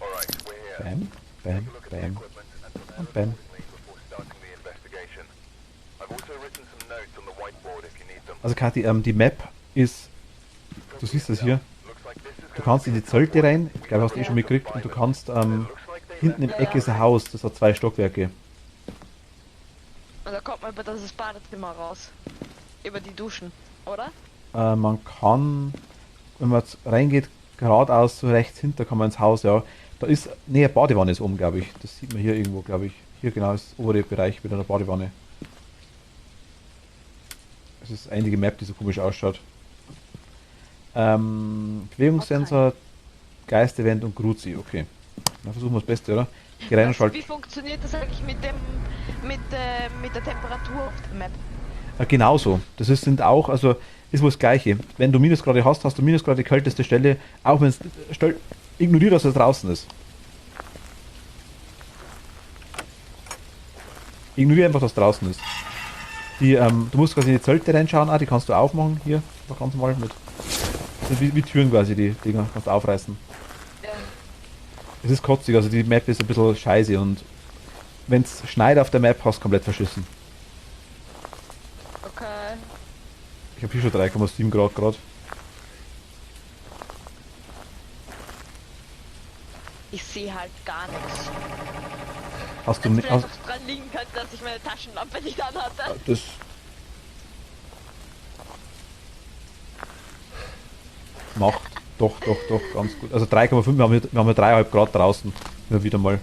Alright, we're here. Bam, bam, Look at the bam. equipment and prepare Und bam. accordingly before starting the investigation. I've also written some notes on the whiteboard if you need them. Also Kathi, die Map ist, du siehst das hier, Looks like this is du kannst in die Zelte rein, ich glaube, hast du eh schon mitgekriegt, und du kannst, hinten im Eck ist ein Haus, das hat 2 Stockwerke. Und da kommt man über das Badezimmer raus. Über die Duschen, oder? Man kann, wenn man jetzt reingeht, geradeaus so rechts hinter kann man ins Haus, ja. Da ist, nee, eine Badewanne ist oben, glaube ich. Das sieht man hier irgendwo, glaube ich. Hier genau ist der obere Bereich mit einer Badewanne. Es ist eine einzige Map, die so komisch ausschaut. Bewegungssensor, Geist-Event und Gruzi, okay. Dann versuchen wir das Beste, oder? Geh rein und schalt. Wie funktioniert das eigentlich mit der Temperatur auf der Map? Genauso. Das sind auch, also ist wohl das Gleiche. Wenn du Minusgrade hast, hast du Minusgrade die kälteste Stelle, auch wenn es ignoriert, dass es draußen ist. Ignoriere einfach, dass es draußen ist. Du musst quasi in die Zelte reinschauen, die kannst du aufmachen, hier, noch ganz normal mit. Das sind wie Türen quasi, die Dinger, kannst du aufreißen. Ja. Es ist kotzig, also die Map ist ein bisschen scheiße und wenn es schneit auf der Map, hast du komplett verschissen. Okay. Ich habe hier schon 3,7 Grad gerade. Ich sehe halt gar nichts. Hast du Das nicht. vielleicht auch dran liegen könnte, dass ich meine Taschenlampe nicht anhatte. Das. Macht. Doch, ganz gut. Also 3,5, wir haben hier 3,5 Grad draußen. Ja, wieder mal.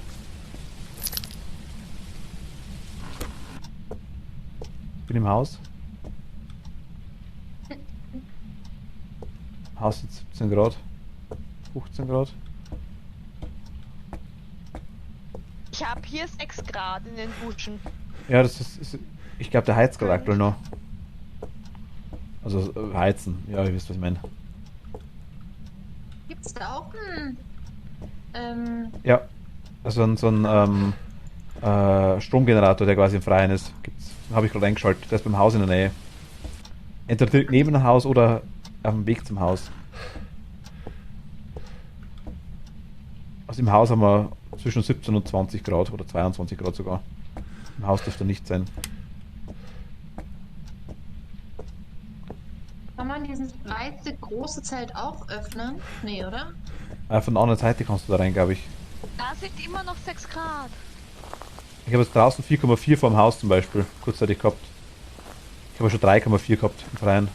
Bin im Haus. Haus jetzt 17 Grad. 15 Grad. Ich habe hier 6 Grad in den Duschen. Ja, das ist ich glaube, der heizt gerade aktuell noch. Also heizen. Ja, ihr wisst, was ich meine. Gibt's da auch ein Ja. Also Stromgenerator, der quasi im Freien ist. Habe ich gerade eingeschaltet. Der ist beim Haus in der Nähe. Entweder direkt neben dem Haus oder auf dem Weg zum Haus. Also im Haus haben wir zwischen 17 und 20 Grad oder 22 Grad sogar. Im Haus dürfte nicht sein. Kann man dieses breite, große Zelt auch öffnen? Nee, oder? Von der anderen Seite kannst du da rein, glaube ich. Da sind immer noch 6 Grad. Ich habe jetzt draußen 4,4 vor dem Haus zum Beispiel kurzzeitig gehabt. Ich habe schon 3,4 gehabt im Freien.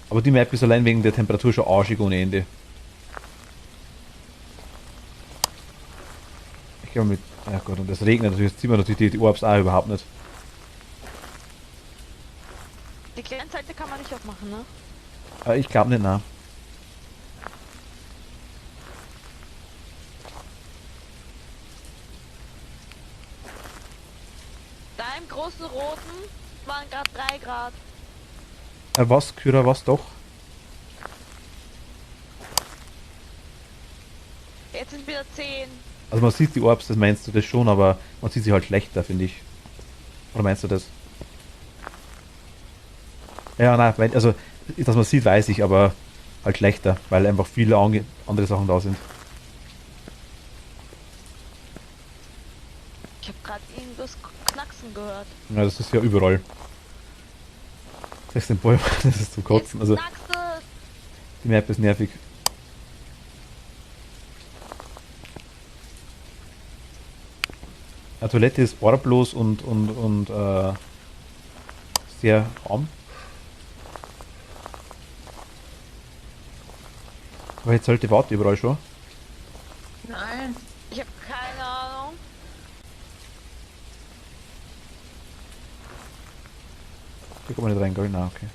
Aber die Map ist allein wegen der Temperatur schon arschig ohne Ende. Ich gehe mal mit. Ja Gott, und es regnet natürlich. Jetzt sieht man natürlich die Orbs auch überhaupt nicht. Die kleine Seite kann man nicht aufmachen, ne? Ich glaube nicht, nein. Da im großen Roten waren gerade 3 Grad. Was, Kyra, was doch? Jetzt sind wieder 10. Also man sieht die Orbs, das meinst du das schon, aber man sieht sie halt schlechter, finde ich. Oder meinst du das? Ja, nein, also, dass man sieht, weiß ich, aber halt schlechter, weil einfach viele andere Sachen da sind. Ich habe gerade irgendwas Knacksen gehört. Ja, das ist ja überall. Das ist den Bäumen, das ist zum Kotzen. Also, Knackst es! die Map ist nervig. Die Toilette ist orblos und sehr arm. Aber jetzt sollte Warte überall schon. Nein. Ich habe keine Ahnung. Hier kann man nicht rein, gell? Nein, okay.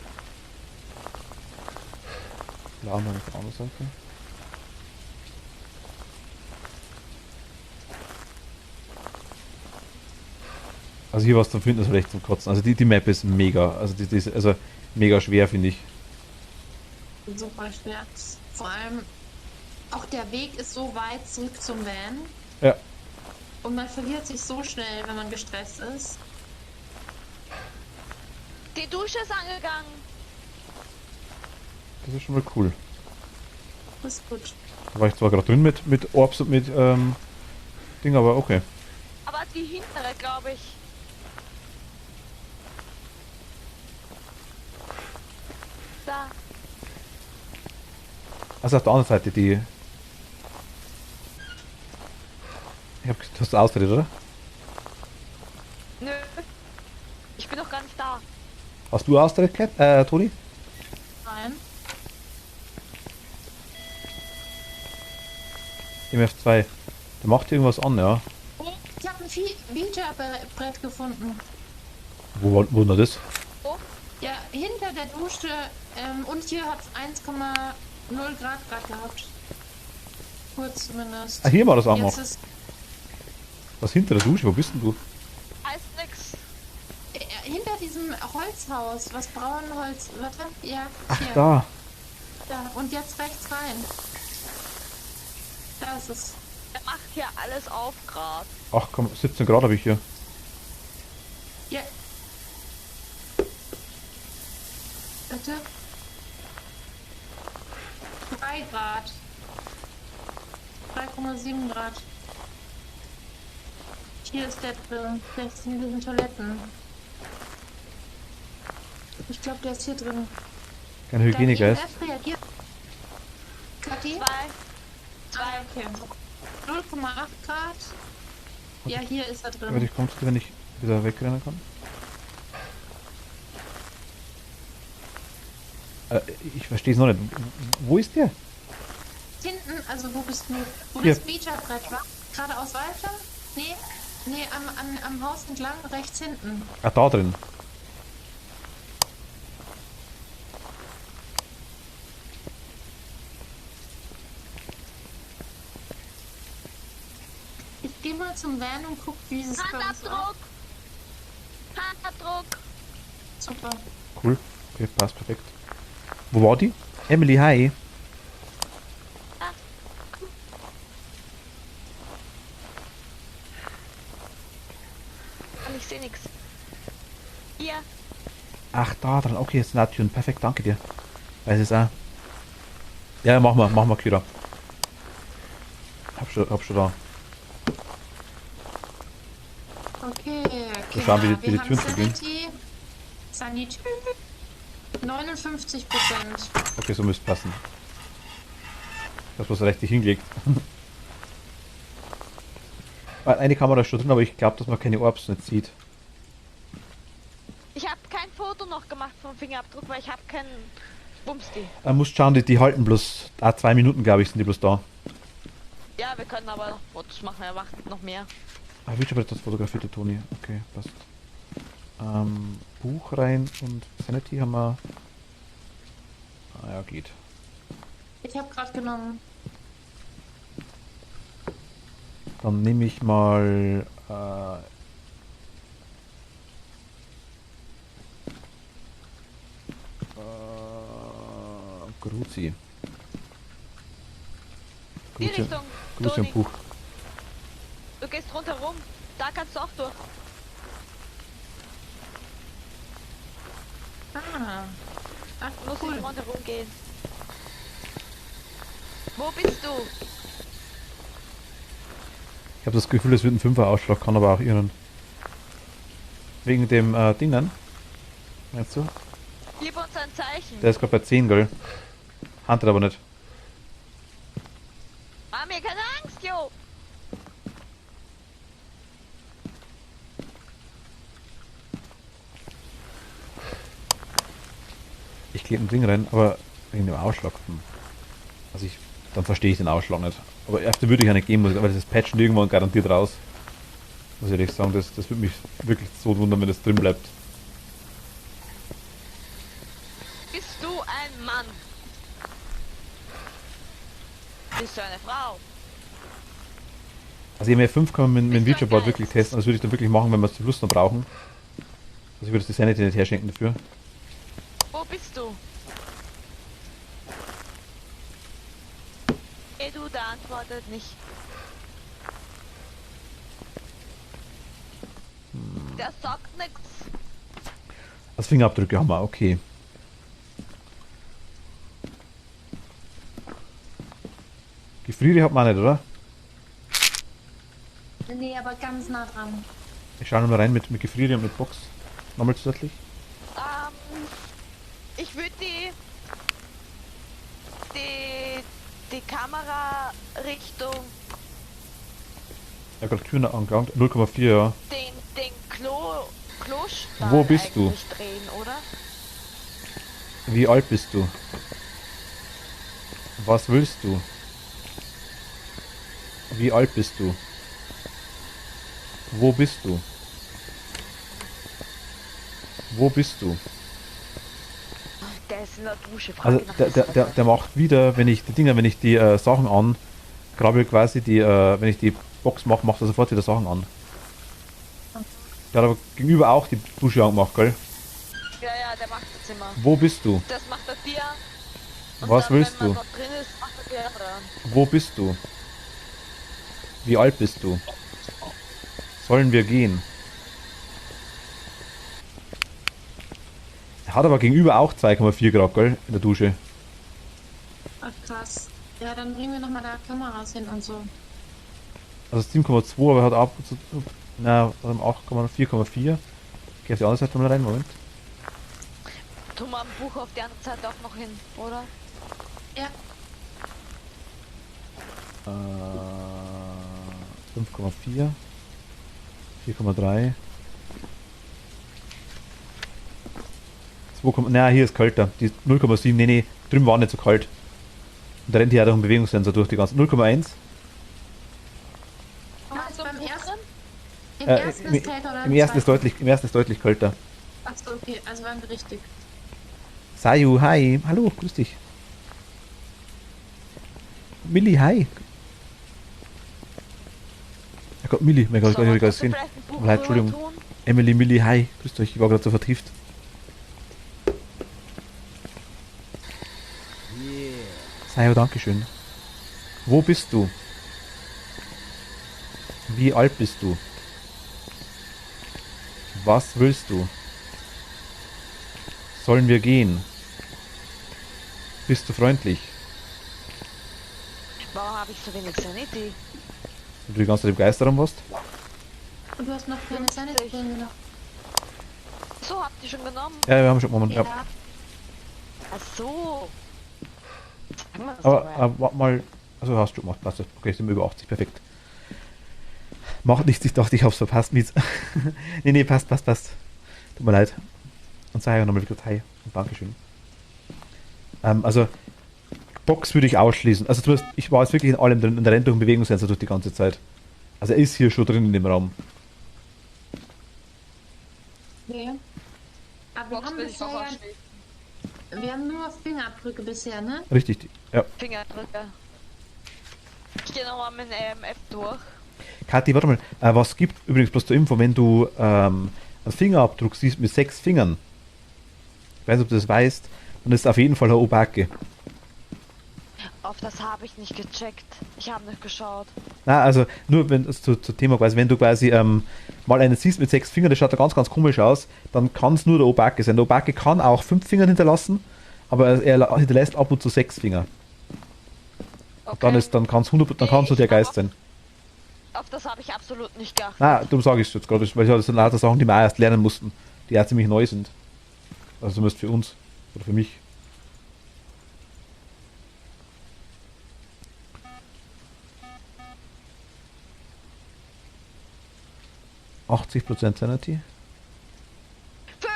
Laden wir nicht auf andere Seite. Also hier was zum Finden ist recht zum Kotzen. Also die Map ist mega. Also die ist also mega schwer, finde ich. Super schwer. Vor allem, auch der Weg ist so weit zurück zum Van. Ja. Und man verliert sich so schnell, wenn man gestresst ist. Die Dusche ist angegangen. Das ist schon mal cool. Das ist gut. Da war ich zwar gerade drin mit Orbs und mit Ding, aber okay. Aber die hintere, glaube ich. Da. Also auf der anderen Seite die. Ich hab gesagt, hast du Austritt, oder? Nö. Ich bin doch gar nicht da. Hast du Austritt, Toni? Nein. MF2. Der macht irgendwas an, ja. Oh, ich habe ein Feature-Brett gefunden. Wo war das? Oh, Ja, hinter der Dusche und hier hat es 1,0 Grad gerade gehabt. Kurz zumindest. Ah, hier war das auch Jetzt noch. ist Was hinter der Dusche? Wo bist denn du? heißt nix. hinter diesem Holzhaus, was Braunholz. Warte, ja, Ach, hier. da. Da. Und jetzt rechts rein. Da ist es. Er macht hier alles auf grad. 17 Grad habe ich hier. Ja. Bitte. 3 Grad. 3,7 Grad. Hier ist der drin. Der ist in diesen Toiletten. Ich glaube, der ist hier drin. Kein Hygienegeist. Dein EMF reagiert. Kathi? 2. Okay. 0,8 Grad. Ja, hier ist er Warte, drin. ich kommst du, wenn ich wieder wegrennen kann? Ich verstehe es noch nicht. Wo ist der? Hinten, also wo bist du? Wo Hier. das Feature-Brett war? Geradeaus weiter? Nee, nee, am Haus entlang, rechts hinten. Ah, da drin. Ich gehe mal zum Van und guck, wie es bei uns Handabdruck! Handabdruck! Super. Cool. Okay, passt perfekt. Wo war die? Emily, hi. Ich sehe nichts. Hier. Ach, da dran. Okay, jetzt Natun. Perfekt, danke dir. Weiß es auch. Ja, mach mal, Kira. Hab schon da. Okay, Wir schauen, wie Kinder, die wir haben Türen zugehen. Sanität. 59%. Okay, so müsste passen. Ich hab's was richtig hingelegt. Eine Kamera ist schon drin, aber ich glaube, dass man keine Orbs nicht sieht. Ich habe kein Foto noch gemacht vom Fingerabdruck, weil ich habe keinen Bumsti. Man muss schauen, die halten bloß 2 Minuten, glaube ich, sind die bloß da. Ja, wir können aber noch Fotos machen, er macht noch mehr. Ah, wie schon das fotografiert, der Toni. Okay, passt. Buch rein und Sanity haben wir. Ah ja, geht. Ich habe gerade genommen. Dann nehme ich mal Gruzi. Die Richtung, Gruzi Toni. und Buch. Du gehst rundherum, da kannst du auch durch. Ach, Du musst cool. nicht rundherum gehen. Wo bist du? Ich habe das Gefühl, es wird ein 5er Ausschlag, kann aber auch irren. Wegen dem Ding dann. Meinst du? Gib uns ein Zeichen. Der ist gerade bei 10, gell? Huntet aber nicht. Mach mir keine Angst, Jo. Ich klebe ein Ding rein, aber wegen dem Ausschlag. Also dann verstehe ich den Ausschlag nicht. Aber erste würde ich ja nicht geben, aber das Patchen irgendwann garantiert raus. Muss ich ehrlich sagen, das würde mich wirklich so wundern, wenn das drin bleibt. Bist du ein Mann? Bist du eine Frau? Also EMF5 kann man mit dem Bist du ein Videoboard Geist? wirklich testen, das würde ich dann wirklich machen, wenn wir es zum Schluss noch brauchen. Also ich würde das die Sanity nicht herschenken dafür. Wo bist du? Edu, der antwortet nicht. Der sagt nichts. Also Fingerabdrücke haben wir, okay. Gefriere hat man nicht, oder? Nee, aber ganz nah dran. Ich schaue nochmal rein mit Gefriere und mit Box. Nochmal zusätzlich. Ich würde die Kamera Richtung Ja, gerade Türen angelangt. 0,4, ja. den Klostein Wo bist du? eigentlich drehen, oder? Wie alt bist du? Was willst du? Wie alt bist du? Wo bist du? Wo bist du? Der ist in der Dusche. Frag Also ihn nach der macht wieder, wenn ich die Sachen an, grabe quasi wenn ich die Box mache, macht er sofort wieder Sachen an. Der hat aber gegenüber auch die Dusche angemacht, gell? Ja, ja, der macht das immer. Wo bist du? Das macht er dir. Und Was dann, willst wenn man du? noch drin ist, macht er dir dran. Wo bist du? Wie alt bist du? Sollen wir gehen? Er hat aber gegenüber auch 2,4 Grad, gell? In der Dusche. Ach krass. Ja, dann bringen wir nochmal da Kameras hin und so. Also 7,2, aber er hat auch na, 4,4. Geh auf die andere Seite mal rein, Moment. Tu mal ein Buch auf die andere Seite auch noch hin, oder? Ja. 5,4. 4,3. 2, na, hier ist kälter. Die 0,7, nee, drüben war nicht so kalt. Und da rennt hier auch ein Bewegungssensor durch die ganze. 0,1. Also beim ersten? Im Äh, ersten ist kälter oder Im ersten ist zweiten? deutlich kälter. Achso, okay, also waren wir richtig. Sayu, hi. Hallo, grüß dich. Milli, hi. Ja Gott, Milli, mein Gott, ich habe gerade gesehen. Leid, Entschuldigung. Emily, Milli, hi. Grüßt euch, ich war gerade so vertieft. Sayo, dankeschön. Wo bist du? Wie alt bist du? Was willst du? Sollen wir gehen? Bist du freundlich? Warum habe ich so wenig Sanity? Wenn du die ganze Zeit im Geisterraum warst? Und du hast noch keine Sanity genommen. So, habt ihr schon genommen? Ja, wir haben schon Moment. Ja. Ach so. Sagen wir das Aber mal. warte mal. Also hast du gemacht, passt das. Okay, sind wir über 80, perfekt. Macht nichts, ich dachte, ich hab's verpasst. Mit. nee, passt. Tut mir leid. Und sei ja nochmal wieder hi. Und Dankeschön. Also, Box würde ich ausschließen. Also zumindest, ich war jetzt wirklich in allem drin und der rennt durch den Bewegungssensor durch die ganze Zeit. Also er ist hier schon drin in dem Raum. Okay. Aber wir Box haben will ich auch bisher, ausschließen. wir haben nur Fingerabdrücke bisher, ne? Richtig, ja. Fingerdrücke. Ich gehe nochmal mit EMF durch. Kathi, warte mal. Was gibt übrigens bloß zur Info, wenn du einen Fingerabdruck siehst mit 6 Fingern? Ich weiß nicht, ob du das weißt. Dann ist es auf jeden Fall eine Obake. Auf das habe ich nicht gecheckt. Ich habe nicht geschaut. Na, also nur wenn es zu Thema quasi, wenn du quasi mal einen siehst mit 6 Fingern, das schaut da ganz, ganz komisch aus, dann kann es nur der Obake sein. Der Obake kann auch 5 Finger hinterlassen, aber er hinterlässt ab und zu 6 Finger. Okay. Dann kann es nur der Geist sein. Auf das habe ich absolut nicht geachtet. Na, darum sage ich es jetzt gerade, weil das sind lauter Sachen, die wir auch erst lernen mussten, die auch ziemlich neu sind. Also zumindest für uns oder für mich. %80 Sanity. 5!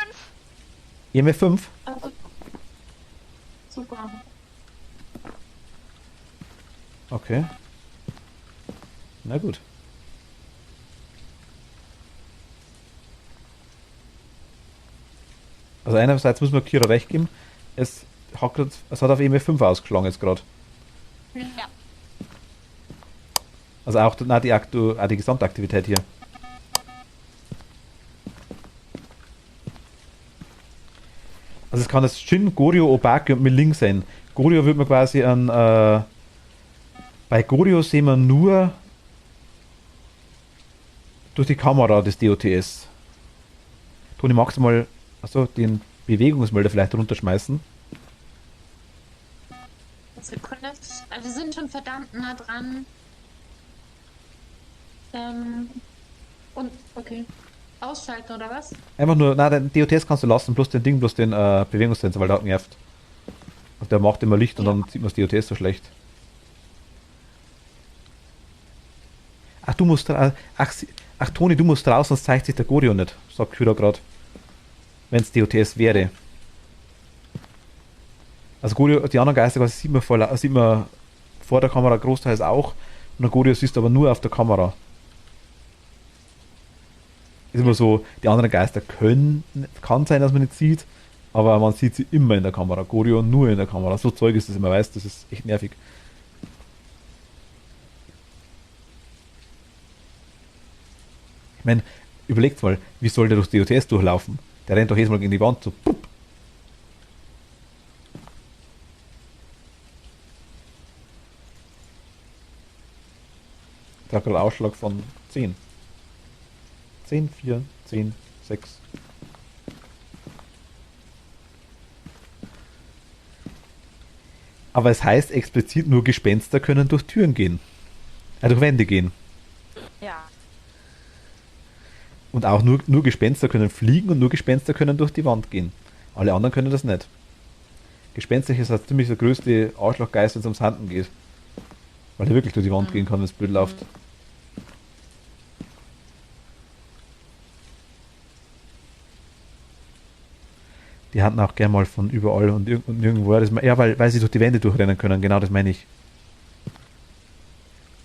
EMF 5? Also, super. Okay. Na gut. Also einerseits muss man Kira recht geben, es hat auf EMF 5 ausgeschlagen jetzt gerade. Ja. Also auch die Gesamtaktivität hier. Also es kann das Shin, Goryo, Obake und Miling sein. Goryo wird man quasi bei Goryo sehen wir nur durch die Kamera des DOTS. Toni, magst du mal den Bewegungsmelder vielleicht runterschmeißen? Sekunde. Also wir sind schon verdammt nah dran. Und, okay. Ausschalten oder was? Einfach nur, den DOTS kannst du lassen, plus den Bewegungssensor, weil der hat nervt. Und der macht immer Licht und dann sieht man das DOTS so schlecht. Ach, Toni, du musst raus, sonst zeigt sich der Goryo nicht, sagt Kyra gerade. Wenn es DOTS wäre. Also Goryo, die anderen Geister sieht man vor der Kamera großteils auch. Und der Goryo siehst du aber nur auf der Kamera. Ist immer so, die anderen Geister kann sein, dass man nicht sieht, aber man sieht sie immer in der Kamera. Goryo nur in der Kamera. So Zeug ist das immer, weißt du, das ist echt nervig. Ich meine, überlegt mal, wie soll der durch DOTS durchlaufen? Der rennt doch jedes Mal gegen die Wand so. Pup. Ich habe gerade einen Ausschlag von 10. 10, 4, 10, 6. Aber es heißt explizit, nur Gespenster können durch Türen gehen. Durch Wände gehen. Ja. Und auch nur Gespenster können fliegen und nur Gespenster können durch die Wand gehen. Alle anderen können das nicht. Gespenster ist halt ziemlich der größte Arschlochgeist, wenn es ums Handen geht. Weil er wirklich durch die Wand gehen kann, wenn es blöd läuft. Die hatten auch gern mal von überall und nirgendwo. Weil sie durch die Wände durchrennen können, genau das meine ich.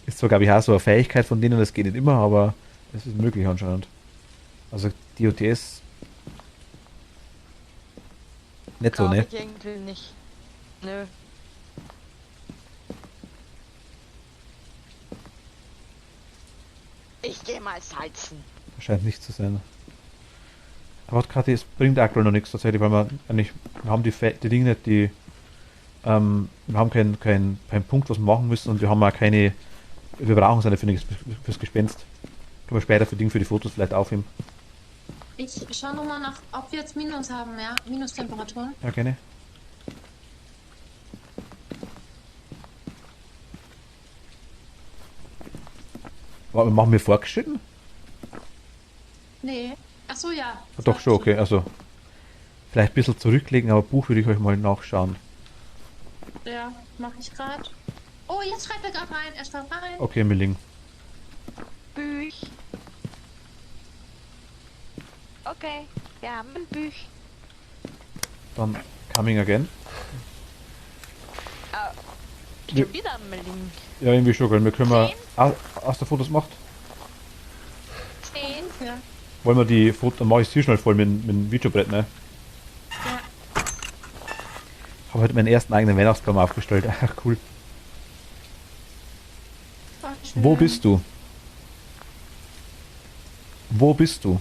Ist zwar, glaube ich, auch so eine Fähigkeit von denen, das geht nicht immer, aber es ist möglich anscheinend. Also DOTS nicht so, ne? Ich irgendwie nicht. Nö. Ich gehe mal salzen. Scheint nicht zu sein. Aber Kathi, es bringt aktuell noch nichts tatsächlich, weil wir haben die Dinge nicht, die Wir haben keinen Punkt, was wir machen müssen und wir haben auch keine. Wir brauchen es nicht fürs Gespenst. Können wir später für die Fotos vielleicht aufheben. Ich schaue nochmal nach, ob wir jetzt Minus haben, ja? Minustemperaturen. Ja, gerne. Aber machen wir vorgeschritten? Nee. Achso, ja. Doch schon, okay. Also vielleicht ein bisschen zurücklegen, aber Buch würde ich euch mal nachschauen. Ja, mache ich gerade. Oh, jetzt schreibt er gerade rein. Er schreibt rein. Okay, Milling. Büch. Okay, wir haben ein Büch. Dann Coming Again. Schon wieder ein Link. Ja, irgendwie schon, weil wir können wir. 10? Hast du Fotos gemacht? 10. Ja. Wollen wir die Fotos. Dann mache ich sie schnell voll mit dem Videobrett, ne? Ja. Habe heute meinen ersten eigenen Weihnachtsbaum aufgestellt. Ach, cool. Voll schön. Wo bist du? Wo bist du?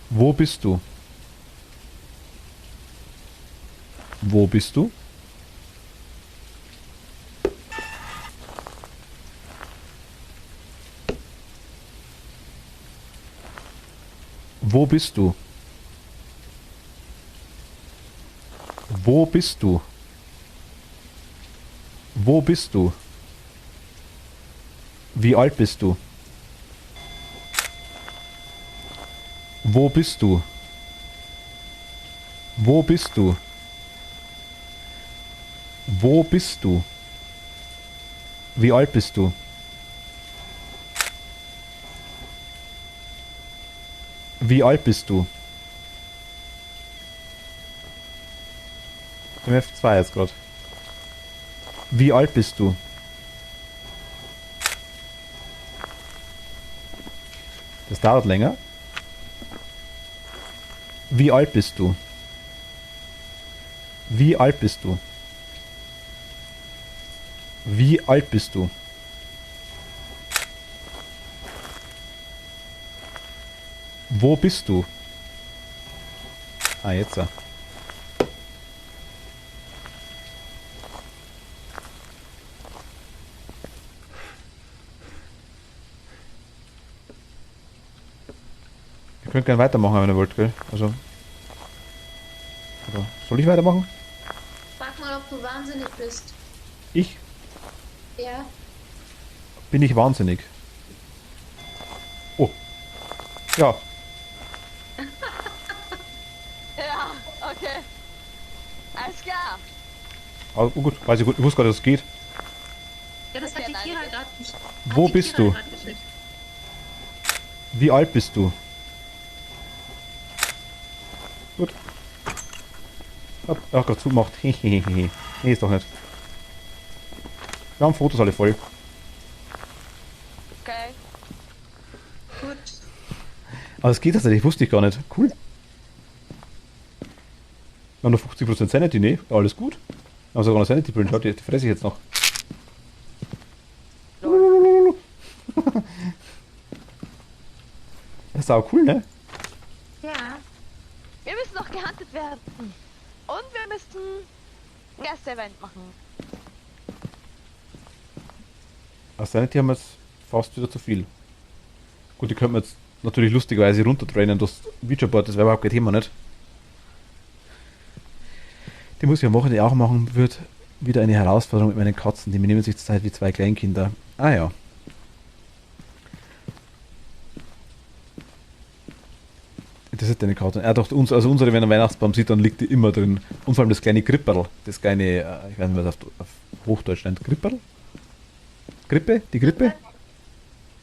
Wo bist du? Wo bist du? Wo bist du? Wo bist du? Wo bist du? Wie alt bist du? Wo bist du? Wo bist du? Wo bist du? Wie alt bist du? Wie alt bist du? Im F2 jetzt gerade. Wie alt bist du? Das dauert länger. Wie alt bist du? Wie alt bist du? Wie alt bist du? Wo bist du? Ah, jetzt. Ihr könnt gerne weitermachen, wenn ihr wollt, gell? Also. Oder soll ich weitermachen? Frag mal, ob du wahnsinnig bist. Ich? Ja. Bin ich wahnsinnig? Oh. Ja. Ja, okay. Alles klar. Oh gut, weiß ich gut. Ich wusste gerade, dass es geht. Ja, das hat die Kira gerade Wo bist du? Wie alt bist du? Gut. Hab auch gerade zugemacht. Hehehe. Nee, ist doch nicht. Wir haben Fotos alle voll. Okay. Gut. Aber es geht tatsächlich, wusste ich gar nicht. Cool. Wir haben noch 50% Sanity, ne? Ja, alles gut. Wir haben sogar noch Sanity-Pillen, schaut, die fresse ich jetzt noch. Das ist auch cool, ne? Ja. Wir müssen noch gehuntet werden. Und wir müssen ein Gast-Event machen. Aus Sanity haben wir jetzt fast wieder zu viel. Gut, die könnten wir jetzt natürlich lustigerweise runtertrainen, das Featureboard, das wäre überhaupt kein Thema, nicht? Die muss ich am Wochenende auch machen, wird wieder eine Herausforderung mit meinen Katzen, die benehmen sich zurzeit wie zwei Kleinkinder. Ah ja. Das ist eine Karte. Ja, doch, unsere, wenn ein Weihnachtsbaum sieht, dann liegt die immer drin. Und vor allem das kleine Gripperl. Das kleine, ich weiß nicht, was auf Hochdeutsch nennt. Gripperl? Grippe? Die Grippe?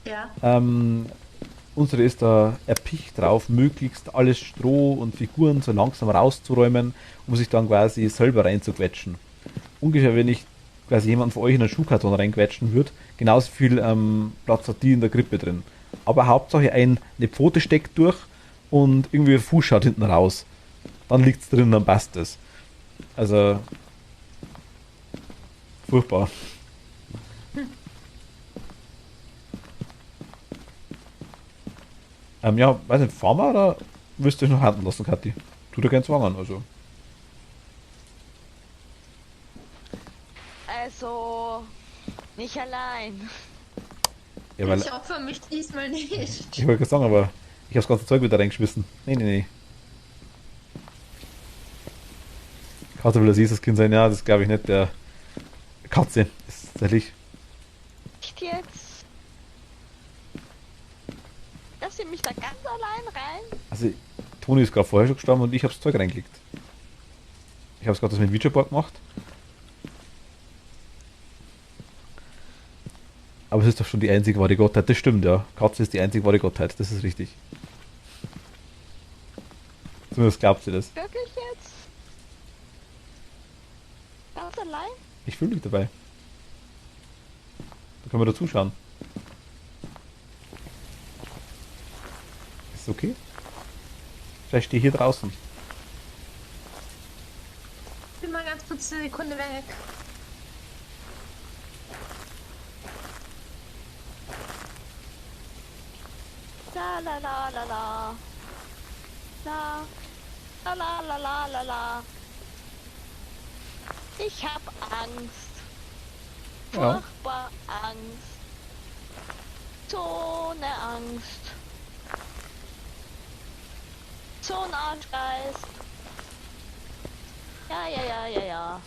Ja. Unsere ist da erpicht drauf, möglichst alles Stroh und Figuren so langsam rauszuräumen, um sich dann quasi selber reinzuquetschen. Ungefähr, wenn ich quasi jemanden von euch in einen Schuhkarton reinquetschen würde, genauso viel Platz hat die in der Grippe drin. Aber Hauptsache eine Pfote steckt durch und irgendwie ein Fuß schaut hinten raus. Dann liegt es drin, dann passt es. Also furchtbar. Ja, weiß nicht, fahren wir oder willst du dich noch halten lassen, Kathi? Tu dir gern zwangen, also. so nicht allein. Ja, weil Ich opfer mich diesmal nicht. ich wollte gerade sagen, aber ich habe das ganze Zeug wieder reingeschmissen. Nee. Katze will das Jesus-Kind sein, ja, das glaube ich nicht. Der Katze ist tatsächlich. Echt jetzt? Lass ihr mich da ganz allein rein? Also, Toni ist gerade vorher schon gestorben und ich habe das Zeug reingelegt. Ich habe es gerade mit dem Videoboard gemacht. Aber es ist doch schon die einzige wahre Gottheit. Das stimmt, ja. Katze ist die einzige wahre Gottheit. Das ist richtig. Zumindest glaubt sie das. Wirklich jetzt? Ganz allein? Ich fühle mich dabei. Da können wir da zuschauen. Ist okay? Vielleicht stehe ich hier draußen. Ich bin mal ganz kurz eine Sekunde weg. La la la la la. La. La la la la la la. Ich hab Angst. Ja. Furchtbar Angst. So eine Angst. So ein Arschgeist. Ja.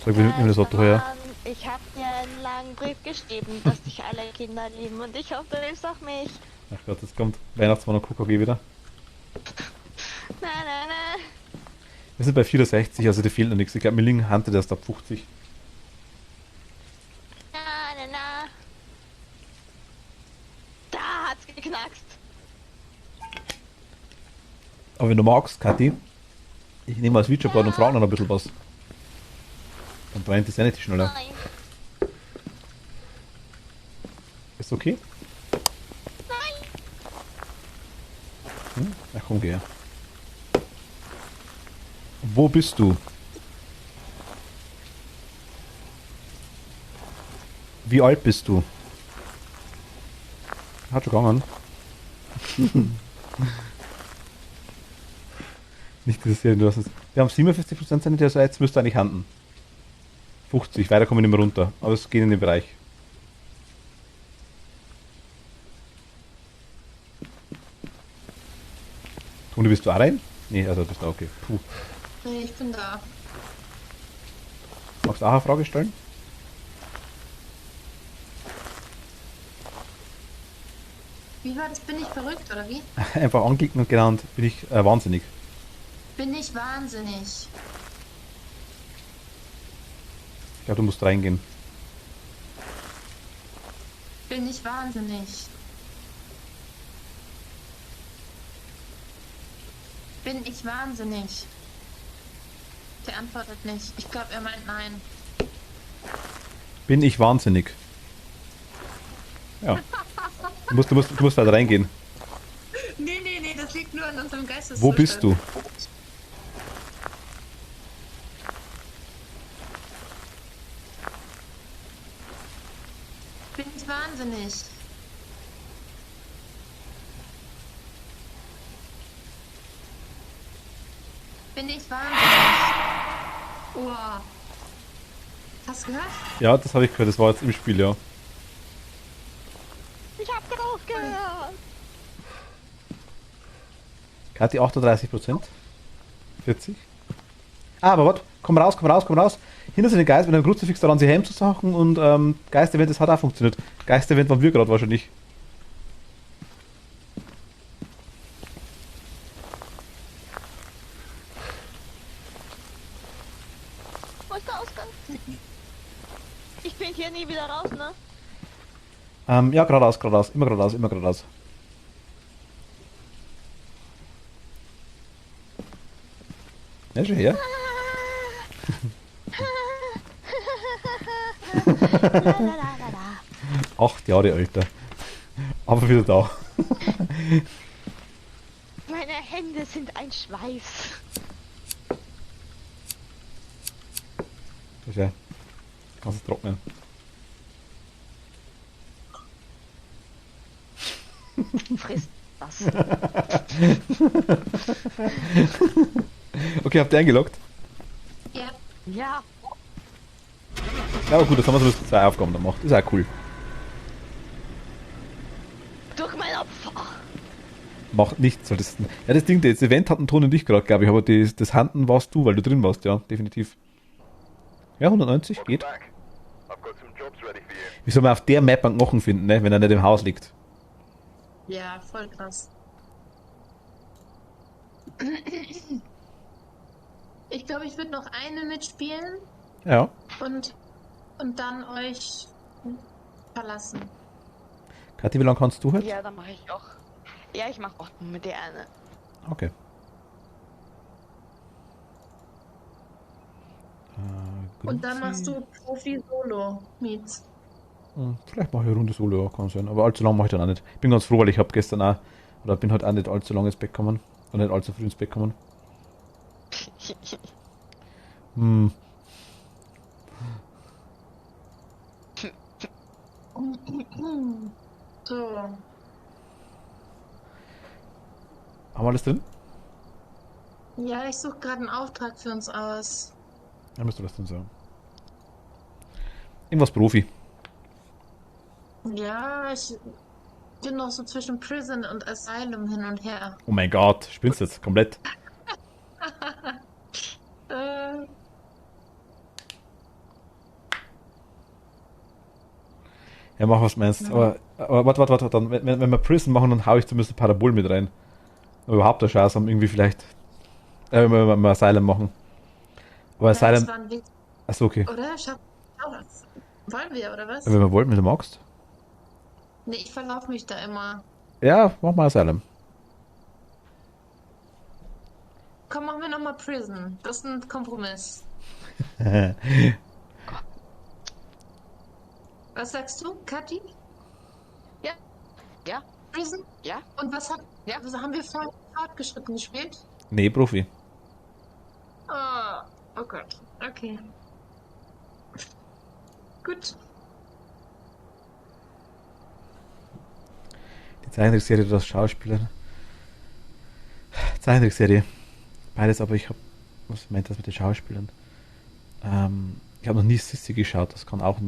Sag, wir mitnehmen das Auto her. Mann, ich hab dir einen langen Brief geschrieben, dass dich alle Kinder lieben und ich hoffe, du liebst auch mich. Ach Gott, jetzt kommt Weihnachtsmann und KKG wieder. Na. Wir sind bei 64, also die fehlt noch nichts. Ich glaube, mir liegen Hand erst ab 50. Na. Da hat's geknackst. Aber wenn du magst, Kathi, ich nehme mal das Videoboard und frage noch ein bisschen was. Dann brennt es ja nicht schneller. Nein. Ist okay? Nein. Na komm, geh her. Wo bist du? Wie alt bist du? Hat schon gegangen. Nicht diese Serie, du hast es. Wir haben 47% Sanitär, also jetzt müsste eigentlich handen. 50, weiter kommen wir nicht mehr runter. Aber es geht in den Bereich. Toni, bist du auch rein? Nee, also bist du auch okay. Puh. Nee, ich bin da. Magst du auch eine Frage stellen? Wie war das? Bin ich verrückt oder wie? Einfach anklicken und genannt bin ich wahnsinnig. Bin ich wahnsinnig? Ich glaube, du musst reingehen. Bin ich wahnsinnig? Bin ich wahnsinnig? Der antwortet nicht. Ich glaube, er meint nein. Bin ich wahnsinnig? Ja. Du musst weiter reingehen. Nee, das liegt nur an unserem Geisteszustand. Wo bist du? Bin ich wahnsinnig? Bin ich wahnsinnig? Wow. Hast du gehört? Ja, das habe ich gehört. Das war jetzt im Spiel, ja. Ich hab drauf gehört. Kathi 38%. 40. Ah, aber warte. Komm raus. Hinter sind die Geister mit einem Kruzifix daran, sie Helm zu sachen und Geisterevent, das hat auch funktioniert. Geisterevent waren wir gerade wahrscheinlich. Wo ist der Ausgang? Ich bin hier nie wieder raus, ne? Ja, geradeaus. Immer geradeaus. Ja, schon her. La. 8 Jahre älter. Aber wieder da. Meine Hände sind ein Schweiß. Ja. Kannst du trocknen. Friss das. Okay, habt ihr eingeloggt? Ja. Ja. Ja, aber gut, das haben wir zumindest 2 Aufgaben gemacht. Ist auch cool. Durch mein Opfer. Macht nichts. Das Ding, das Event hat einen Ton und dich gerade, glaube ich, aber das Handen warst du, weil du drin warst, ja, definitiv. Ja, 190, Welcome geht. back. I've got some jobs ready for you. Wie soll man auf der Map einen Knochen finden, ne, wenn er nicht im Haus liegt? Ja, voll krass. Ich glaube, ich würde noch eine mitspielen Ja. und dann euch verlassen. Kathi, wie lange kannst du heute? Ja, dann mache ich auch. Ja, ich mache auch nur mit der eine. Okay. Und dann machst du Profi-Solo, Meets. Vielleicht mache ich eine Runde Solo, ja, kann sein. Aber allzu lang mache ich dann auch nicht. Ich bin ganz froh, weil ich habe gestern auch, oder bin halt auch nicht allzu lange ins Bett gekommen. Und nicht allzu früh ins Bett gekommen. Hm. So. Haben wir alles drin? Ja, ich suche gerade einen Auftrag für uns aus. Ja, müsste das drin sein. Irgendwas Profi. Ja, ich bin noch so zwischen Prison und Asylum hin und her. Oh mein Gott, spinnst jetzt komplett. Ja, mach was du meinst. Aber warte, dann, wenn wir Prison machen, dann hau ich zumindest ein Parabol mit rein. Aber überhaupt eine Chance haben, irgendwie vielleicht. Wenn wir Asylum machen. Aber Das Asylum. war ein Witz, Achso, okay. oder? Wollen wir, oder was? Ja, wenn wir wollten, wenn du magst. Nee, ich verlaufe mich da immer. Ja, mach mal Asylum. Komm, machen wir nochmal Prison. Das ist ein Kompromiss. Was sagst du, Kathi? Ja. Ja. Prison? Ja. Und was haben wir vorhin fortgeschritten gespielt? Nee, Profi. Oh Gott. Okay. Gut. Die Zeichentrickserie oder das Schauspieler. Zeichentrickserie. Beides, aber ich habe. Was meint das mit den Schauspielern? Ich habe noch nie Sissy geschaut, das kann auch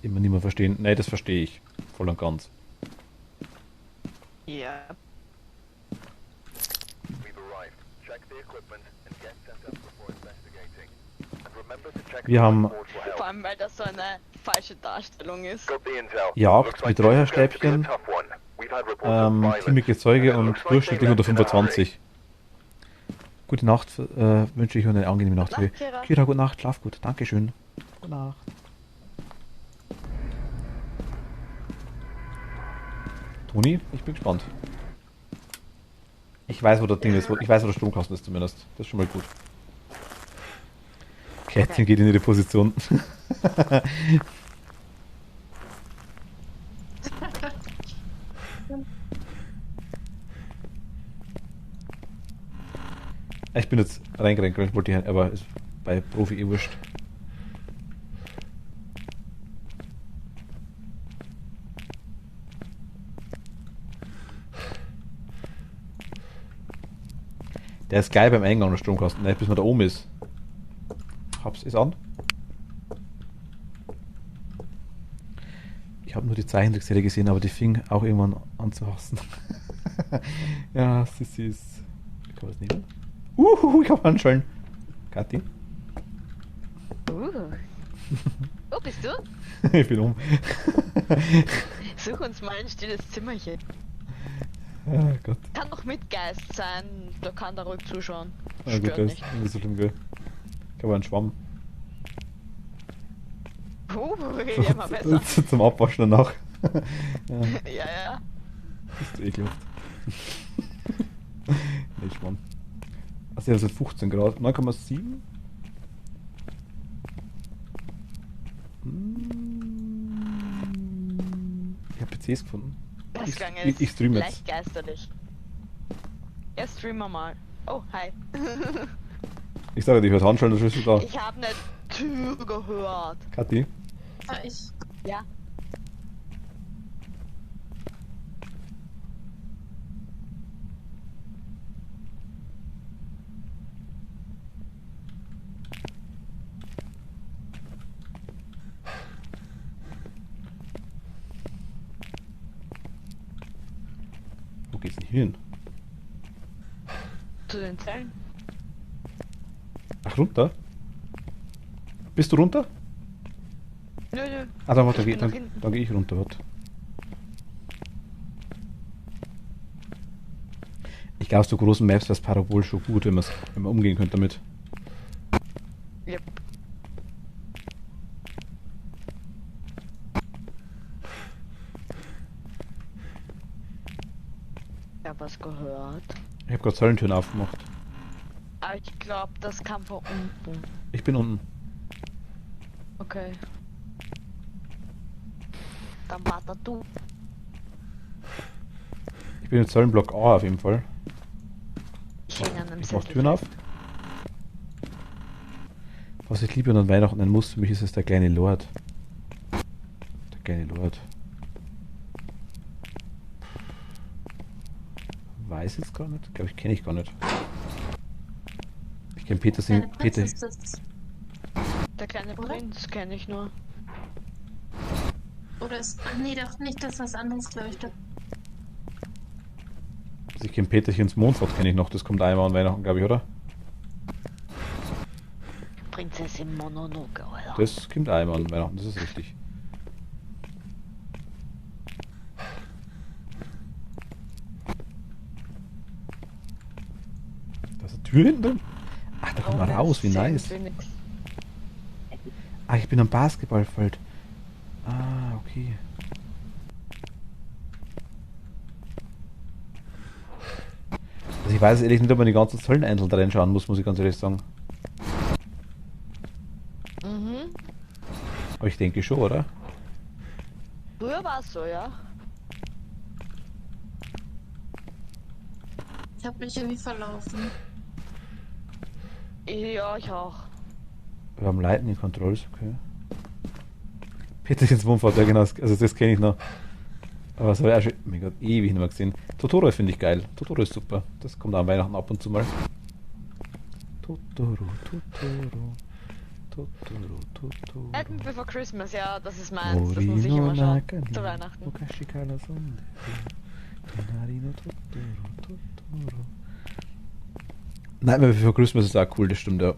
immer niemand verstehen. Nee, das verstehe ich. Voll und ganz. Ja. We've arrived. Check the equipment and get set up before investigating. And remember to check Wir the haben- whiteboard for help. Vor allem, weil das so eine falsche Darstellung ist. Got the intel. Jagd Looks mit like this is going to be a Räucherstäbchen, tough one. We've had reports of violence. Teamige Zeuge And it und looks like durchschnittlich they unter left in a hurry. 25. Gute Nacht wünsche ich und eine angenehme Nacht. Nacht, Kira. Kira, gute Nacht, schlaf gut. Dankeschön. Gute Nacht. Toni, ich bin gespannt. Ich weiß, wo das Ding ist. Ich weiß, wo der Stromkasten ist zumindest. Das ist schon mal gut. Kätzchen geht in ihre Position. Ich bin jetzt reingerannt, ich wollte die, aber ist bei Profi eh wurscht. Der ist geil beim Eingang der Stromkasten, ne, bis man da oben ist. Hab's, ist an. Ich habe nur die Zeichentrickserie gesehen, aber die fing auch irgendwann an zu hassen. Ja, sie ist. Kann man das nehmen? Ich hab Handschellen. Kathi? Wo bist du? Ich bin um. Such uns mal ein stilles Zimmerchen. Ah, Gott. Kann doch Mitgeist sein, da kann da ruhig zuschauen. Ah, gut, Stört das ist nicht. nicht so schlimm, gell. Ich habe einen Schwamm. Immer besser. Zum Abwaschen danach. Ja, Ja, ja. das ist ekelhaft. Nee, Schwamm. Also, das sind 15 Grad. 9,7? Ich habe PCs gefunden. Das klang Ich jetzt stream jetzt. leicht geisterlich. Ja, streamer mal. Oh, hi. Ich sage dir, ich höre Handschellen, der Schlüssel da. Ich habe eine Tür gehört. Kathi? Ja, ich. Ja. geht's nicht hin? Zu den Zellen. Ach, runter? Bist du runter? Nö, nö. Ah, dann, warte, Ich bin dann, nach hinten. dann gehe ich runter, warte. Ich glaube, so großen Maps wäre das Parabol schon gut, wenn man umgehen könnte damit. Yep. Ich hab was gehört. Ich habe gerade Säulentüren aufgemacht. Aber ich glaube, das kam von unten. Ich bin unten. Okay. Dann warte du. Ich bin in Säulenblock A auf jeden Fall. Ich hänge an einem Ich mach Zettel Türen auf. fest. Was ich lieber an Weihnachten nennen muss, für mich ist es der kleine Lord. Der kleine Lord. Weiß jetzt gar nicht. Glaube ich, kenne ich gar nicht. Ich kenne Peter Kleine Sing. Peter. Prinz ist das. Der kleine Oder? Prinz kenne ich nur. Oder ist. Ach nee, doch nicht, das ist was anderes, glaube ich. Also ich kenne Peterchens Mondfahrt, kenne ich noch. Das kommt einmal an Weihnachten, glaube ich, oder? Prinzessin Mononoke, oder? Das kommt einmal an Weihnachten, das ist richtig. Da ist eine Tür hinten drin? Ach, da kommt man raus, wie nice. Ah, ich bin am Basketballfeld. Ah, okay. Also ich weiß ehrlich nicht, ob man die ganzen Zöllen einzeln reinschauen muss, muss ich ganz ehrlich sagen. Mhm. Aber ich denke schon, oder? Früher war es so, ja. Ich habe mich irgendwie verlaufen. Ja, ich auch. Wir haben Lightning Controls, okay. Peterchens Wohnfahrt, ja genau, also das kenne ich noch. Aber das habe ich auch schon, mein Gott, ewig nicht mehr gesehen. Totoro finde ich geil. Totoro ist super. Das kommt an Weihnachten ab und zu mal. Totoro, Totoro. Totoro, Totoro. Nightmare Before Christmas, ja, das ist meins. Das muss ich immer schauen. Zu Weihnachten. Nightmare Before Christmas ist auch cool, das stimmt, ja.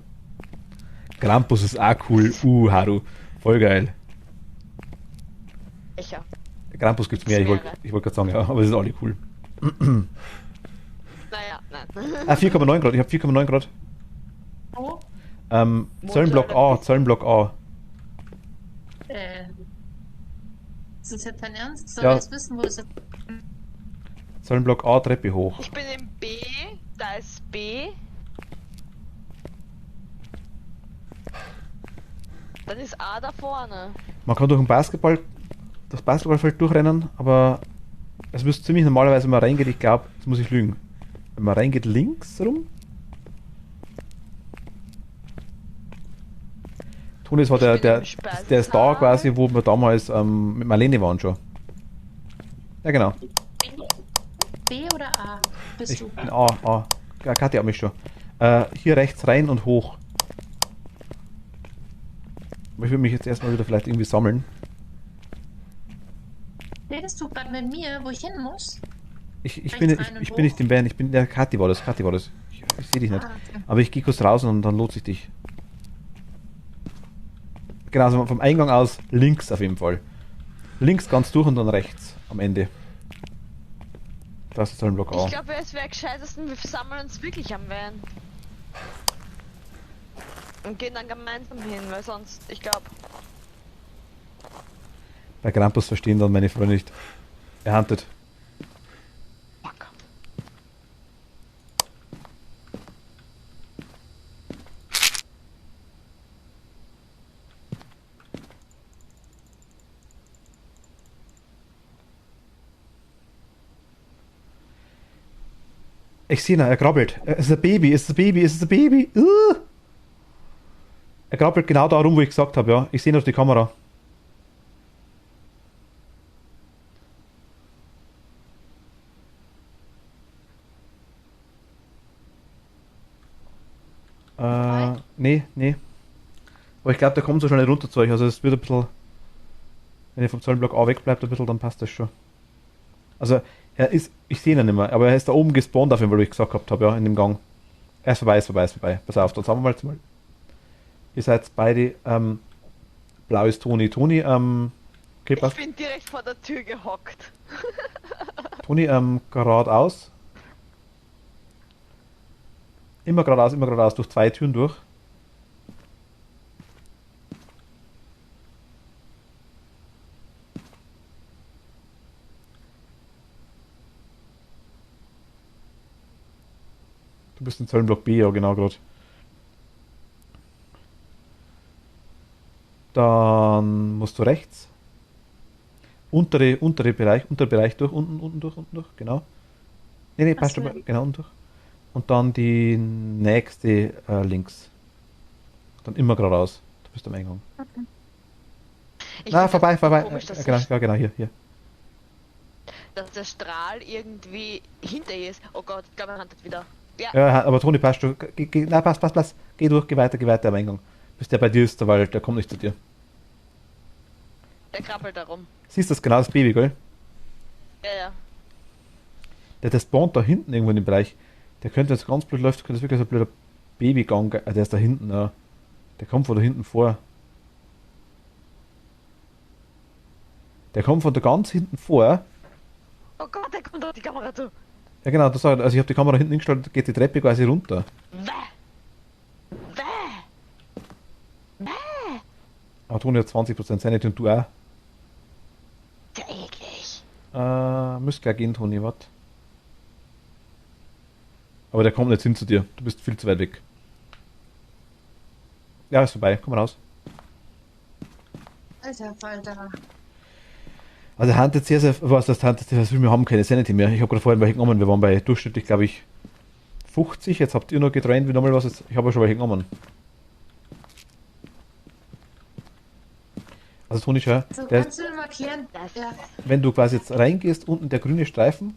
Krampus ist auch cool. Haru. Voll geil. Ich ja. Krampus gibt's mehr, ich wollte gerade sagen, ja, aber es ist alle cool. Naja, nein. Ah, 4,9 Grad, ich habe 4,9 Grad. Oh, Zöllenblock A, Zöllenblock A. ist das jetzt dein Ernst? Soll Ja. ich jetzt wissen, wo das jetzt. Zöllenblock A, Treppe hoch. Ich bin im B, da ist B. Dann ist A da vorne. Man kann durch das Basketballfeld durchrennen, aber es müsste ziemlich normalerweise, wenn man reingeht, ich glaube, jetzt muss ich lügen. Wenn man reingeht links rum. Toni, das war der ist da quasi, wo wir damals mit Marlene waren schon. Ja, genau. B oder A bist Ich du? bin A. Ja, Katja hat mich schon. Hier rechts rein und hoch. Aber ich würde mich jetzt erstmal wieder vielleicht irgendwie sammeln. Redest du gerade mit mir, wo ich hin muss? Ich Rechts bin rein und nicht im Van, der Kathi war das. Ich sehe dich nicht. Ah, okay. Aber ich gehe kurz raus und dann lohnt sich dich. Genau, also vom Eingang aus links auf jeden Fall. Links ganz durch und dann rechts am Ende. Das ist ein Block A. Ich glaube, es wäre gescheitesten, wir sammeln uns wirklich am Van. Und gehen dann gemeinsam hin, weil sonst, ich glaube. Bei Krampus verstehen dann meine Freunde nicht. Er handelt. Fuck. Ich sehe ihn, er krabbelt. Es ist ein Baby, es ist ein Baby, es ist ein Baby. Er krabbelt genau da rum, wo ich gesagt habe, ja. Ich sehe ihn auf die Kamera. Nee. Aber ich glaube, der kommt so schnell nicht runter zu euch. Also es wird ein bisschen, wenn ihr vom Zollenblock A wegbleibt, ein bisschen, dann passt das schon. Also Er ist, ich sehe ihn nicht mehr, aber er ist da oben gespawnt auf jeden Fall, wie ich gesagt gehabt habe, ja, in dem Gang. Er ist vorbei, ist vorbei, ist vorbei. Pass auf, dann sagen wir mal. Ihr seid beide, blau ist Toni. Toni, okay, Ich passt. bin direkt vor der Tür gehockt. Toni, geradeaus. Immer geradeaus, durch 2 Türen durch. Du bist in Zellenblock B, ja genau gerade. Dann musst du rechts. Untere Bereich durch, unten durch, genau. Nee, passt Ach so. schon, genau, unten durch. Und dann die nächste links. Dann immer geradeaus. Du bist am Eingang. Ich Na, find vorbei, das vorbei. Komisch, dass, Genau, ja, genau, hier. dass der Strahl irgendwie hinter ihr ist. Oh Gott, ich glaube, er handelt wieder. Ja, Ja, aber Toni, passt du. Na, passt. Geh durch, geh weiter am Eingang. Bis der bei dir ist, weil der kommt nicht zu dir. der krabbelt da rum. Siehst du das genau, das Baby, gell? Ja. Der spawnt da hinten irgendwo in dem Bereich. Der könnte jetzt ganz blöd läuft, könnte das wirklich so ein blöder Babygang. Der ist da hinten, ja. Der kommt von da hinten vor. Der kommt von da ganz hinten vor. Oh Gott, der kommt auf die Kamera zu. Ja genau, das sagt, also ich habe die Kamera hinten hingestellt, geht die Treppe quasi runter. Bäh. Aber Toni hat 20% Sanity und du auch. Der eklig. Müsste gleich gehen, Toni, warte. Aber der kommt nicht hin zu dir. Du bist viel zu weit weg. Ja, ist vorbei. Komm raus. Alter Falter. Also Hand jetzt sehr, was das Hand jetzt, wir haben keine Sanity mehr. Ich habe gerade vorhin welche genommen. Wir waren bei durchschnittlich, glaube ich, 50. Jetzt habt ihr noch getraint, wie nochmal was jetzt. Ich habe ja schon welche genommen. Also Toni, schau, So, der, kannst du mir markieren? Ja. wenn du quasi jetzt reingehst, unten der grüne Streifen,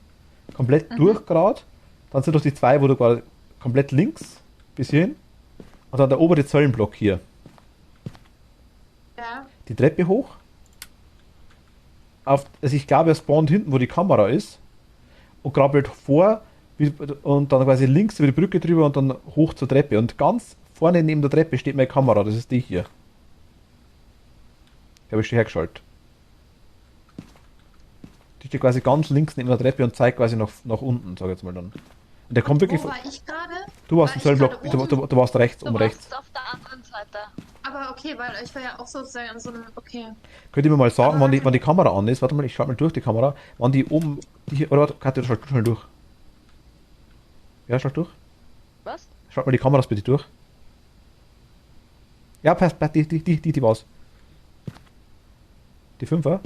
komplett durchgerad, dann sind doch die 2, wo du quasi komplett links bis hierhin und dann der obere Zöllenblock hier. Ja. Die Treppe hoch. Also ich glaube, er spawnt hinten, wo die Kamera ist und krabbelt vor und dann quasi links über die Brücke drüber und dann hoch zur Treppe. Und ganz vorne neben der Treppe steht meine Kamera, das ist die hier. Die habe ich schon hergeschaltet. Die steht quasi ganz links neben der Treppe und zeigt quasi nach unten, sag ich jetzt mal dann. Und der kommt wirklich Wo von. war ich gerade? Du warst War im ich Zöllenblock, gerade oben? du warst rechts, Du um rechts. warst auf der anderen Seite. Aber okay, weil ich war ja auch sozusagen an so einem. Okay. Könnt ihr mir mal sagen, Aber- wann die Kamera an ist? Warte mal, ich schalte mal durch die Kamera. Wann die oben. Die hier, oder warte, Katja, schalt du schnell durch. Ja, schalt durch. Was? Schalt mal die Kameras bitte durch. Ja, passt, die war's. Die 5er?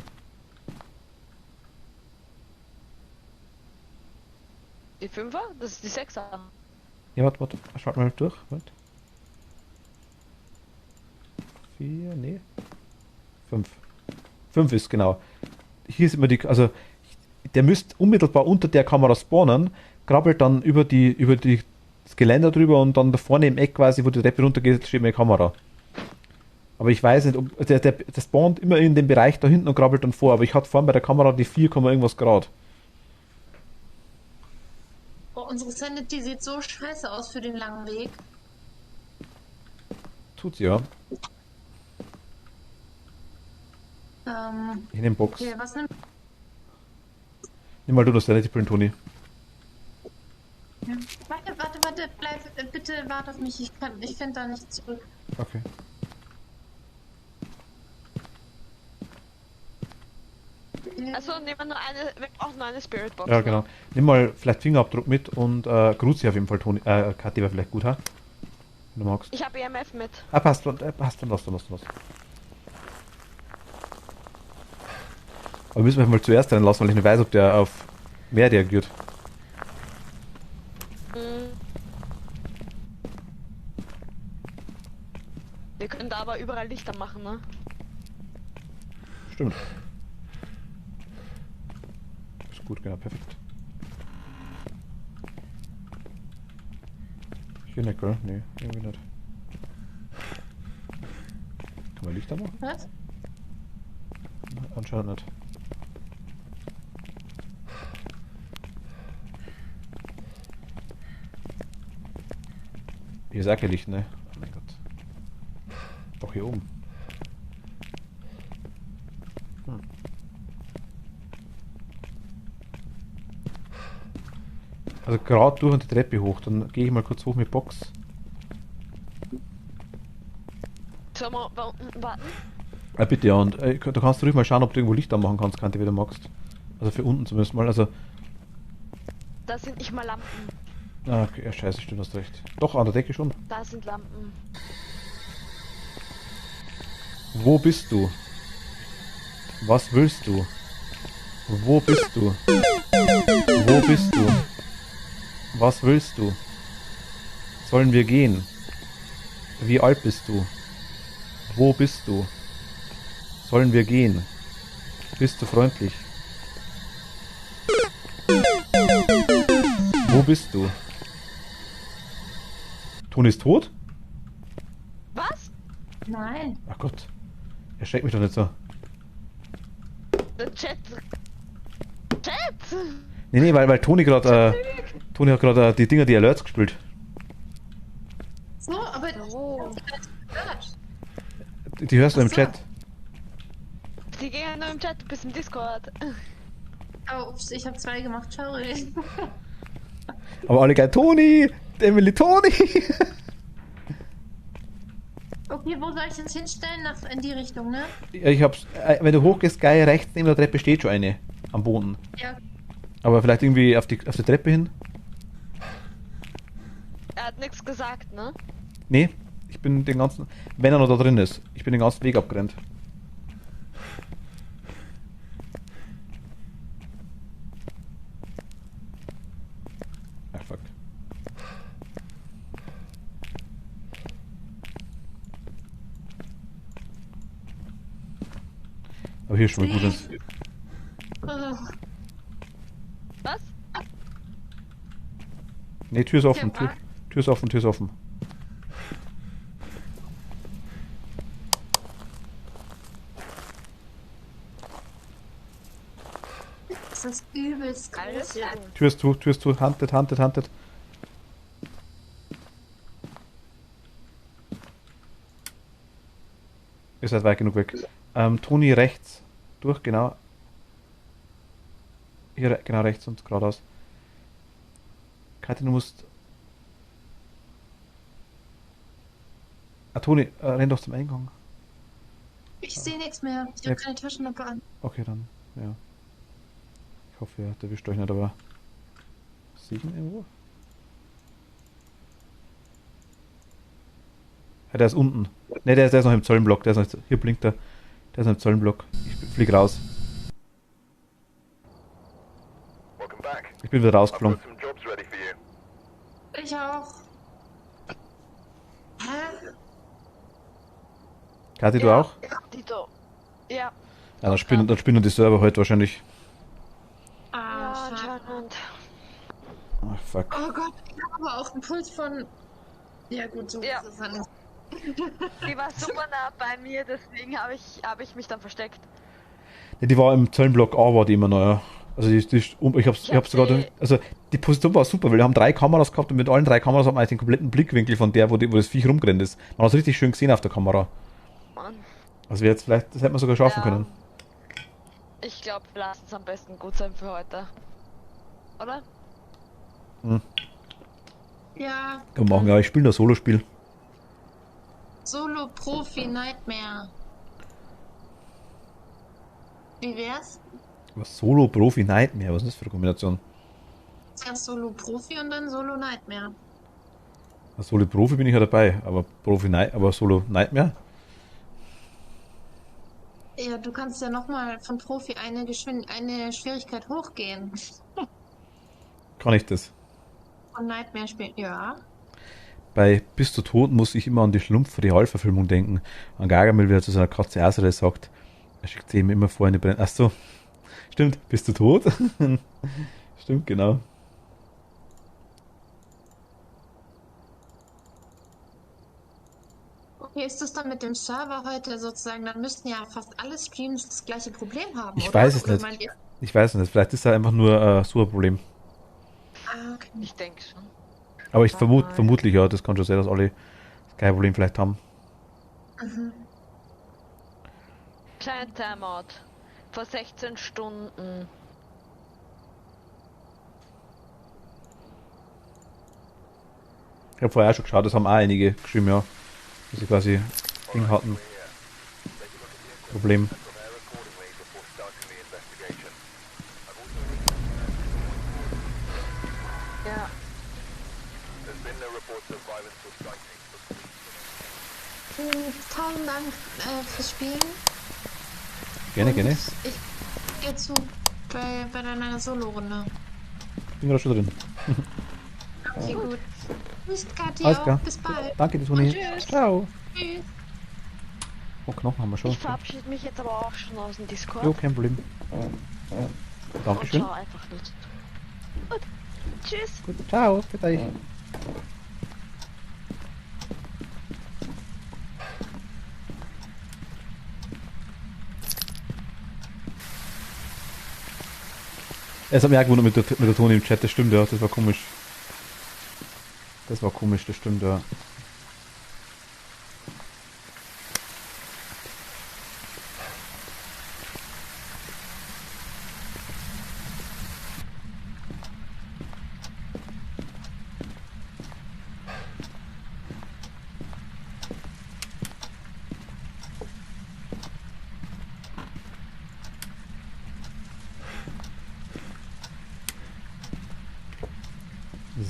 Die 5er? Das ist die 6er. Ja, warte, schalt mal durch. Warte. 4, nee. 5. 5 ist genau. Hier ist immer die, also der müsste unmittelbar unter der Kamera spawnen, krabbelt dann über das Geländer drüber und dann da vorne im Eck quasi, wo die Treppe runtergeht, steht meine Kamera. Aber ich weiß nicht, ob der spawnt immer in dem Bereich da hinten und krabbelt dann vor, aber ich hatte vorhin bei der Kamera die 4, irgendwas Grad. Oh, unsere Sanity sieht so scheiße aus für den langen Weg. Tut sie ja. In den Box. Okay, was nimmt. Nimm mal du das Sanity Print, Toni. Ja. Warte, bleib, bitte warte auf mich. Ich finde da nicht zurück. Okay. Also nehmen wir nur eine, wir brauchen nur eine Spirit Box. Ja, ne? genau. Nimm mal vielleicht Fingerabdruck mit und Gruzi auf jeden Fall, Toni. Kathi wäre vielleicht gut, ha? Wenn du magst. Ich habe EMF mit. Ah, passt, dann lass. Aber müssen wir mal zuerst reinlassen, weil ich nicht weiß, ob der auf mehr reagiert. Mhm. Wir können da aber überall Lichter machen, ne? Stimmt. Ist gut, genau, perfekt. Hier nicht, gell? Nee, irgendwie nicht. Kann man Lichter machen? Was? Anscheinend nicht. Hier ist auch kein Licht, ne? Oh mein Gott. Doch hier oben. Hm. Also gerade durch und die Treppe hoch, dann gehe ich mal kurz hoch mit Box. Sollen wir da unten warten? Bitte, ja, und du kannst ruhig mal schauen, ob du irgendwo Licht anmachen kannst, wenn du magst. Also für unten zumindest mal, also... Da sind nicht mal Lampen. Ah, okay, ja, scheiße, stimmt, hast recht. Doch, an der Decke schon. Da sind Lampen. Wo bist du? Was willst du? Wo bist du? Wo bist du? Was willst du? Sollen wir gehen? Wie alt bist du? Wo bist du? Sollen wir gehen? Bist du freundlich? Wo bist du? Toni ist tot? Was? Nein. Ach Gott. Erschreckt mich doch nicht so. Der Chat. Chat! Nee, weil Toni gerade Toni hat gerade die Dinger, die Alerts gespielt. So, aber Oh. Die hörst du im Ach so. Chat. Die gehen nur im Chat, du bist im Discord. Oh, ups, ich habe 2 gemacht, sorry. Aber alle geil, Toni! Emily, Toni! Okay, wo soll ich jetzt hinstellen? In die Richtung, ne? Ja, ich hab's. Wenn du hochgehst, geil, rechts neben der Treppe steht schon eine. Am Boden. Ja. Aber vielleicht irgendwie auf die Treppe hin? Er hat nichts gesagt, ne? Nee, ich bin den ganzen. Wenn er noch da drin ist. Ich bin den ganzen Weg abgerannt. Ach fuck. Aber hier ist schon mal gut. Oh, Was? Nee, Tür ist offen. Ja, Tür ist offen, Tür ist offen. das ist übelst Alles groß. Ja. gut. Tür ist zu. Hunted. Ihr seid weit genug weg. Toni rechts. Durch, genau. Hier, genau rechts und geradeaus. Katja, du musst... Ah, Toni, renn doch zum Eingang. Ich sehe nichts mehr. Ich Ja. habe keine Taschenlampe an. Okay, dann, ja. Ich hoffe, der erwischt euch nicht, aber... Sehe ich ihn irgendwo? Ja, der ist unten. Ne, der ist noch im Zollenblock. Der ist noch, hier blinkt er. Der ist noch im Zollenblock. Ich flieg raus. Welcome back. Ich bin wieder I've rausgeflogen. got some jobs ready for you. Ich auch. Hä? Kathi, du Ja. auch? Dito. Ja. Ja, dann spinnen die Server heute wahrscheinlich. Ah, Ja, schade. anscheinend. Ach, fuck. Oh Gott, ich habe aber auch einen Puls von... Ja gut, so Ja. ist es dann. Die war super nah bei mir, deswegen hab ich mich dann versteckt. Ja, die war im Zollenblock A, war die immer noch, ja. Also ich hab's sogar... die- Also die Position war super, weil wir haben 3 Kameras gehabt und mit allen 3 Kameras hat man eigentlich den kompletten Blickwinkel von der, wo das Viech rumgerannt ist. Man hat es richtig schön gesehen auf der Kamera. Mann. Also jetzt vielleicht, das hätte man sogar schaffen Ja. können. Ich glaube, wir lassen es am besten gut sein für heute. Oder? Ja, Kann man machen, ja, ich spiele nur Solo-Spiel. Solo Profi Nightmare. Wie wär's? Was Solo, Profi, Nightmare, was ist das für eine Kombination? Erst Solo Profi und dann Solo Nightmare. Als Solo Profi bin ich ja dabei, aber aber Solo Nightmare? Ja, du kannst ja nochmal von Profi eine Schwierigkeit hochgehen. Kann ich das? Und Nightmare spielen. Ja. Bei Bist du tot muss ich immer an die Schlumpf-Realverfilmung denken. An Gargamel, wie er zu seiner Katze Asere sagt, er schickt sie ihm immer vor in die Brennung. Achso, stimmt, bist du tot? Stimmt, genau. Okay, ist das dann mit dem Server heute sozusagen? Dann müssten ja fast alle Streams das gleiche Problem haben, Ich oder? weiß es Oder nicht. meint ihr- Ich weiß nicht, vielleicht ist da einfach nur so ein Problem. Ah, okay. Ich denke schon. Aber ich vermutlich, ja, das kann schon sein, dass alle kein Problem vielleicht haben. Kleinen Timeout. Vor 16 Stunden. Ich habe vorher schon geschaut, das haben auch einige geschrieben, ja. Dass sie quasi Ding hatten. Problem. Prepare accordingly before starting the investigation. Ja. There's been no reports of violence or sightings, but Tausend Dank fürs Spielen. Gerne, Und gerne. Ich gehe zu bei deiner Solo-Runde. Bin gerade schon drin. Okay, gut. Tschüss, Kathi, Alles auch. klar. Bis bald. Danke, die Toni. Tschüss. Ciao. Tschüss. Oh, Knochen haben wir schon. Ich verabschiede mich jetzt aber auch schon aus dem Discord. Jo, kein Problem. Und Dankeschön. schau einfach nicht. Gut. Tschüss. Gut, ciao. Bitte. Es hat mich auch gewundert mit der Toni im Chat, das stimmt, ja, das war komisch. Das war komisch, das stimmt, ja.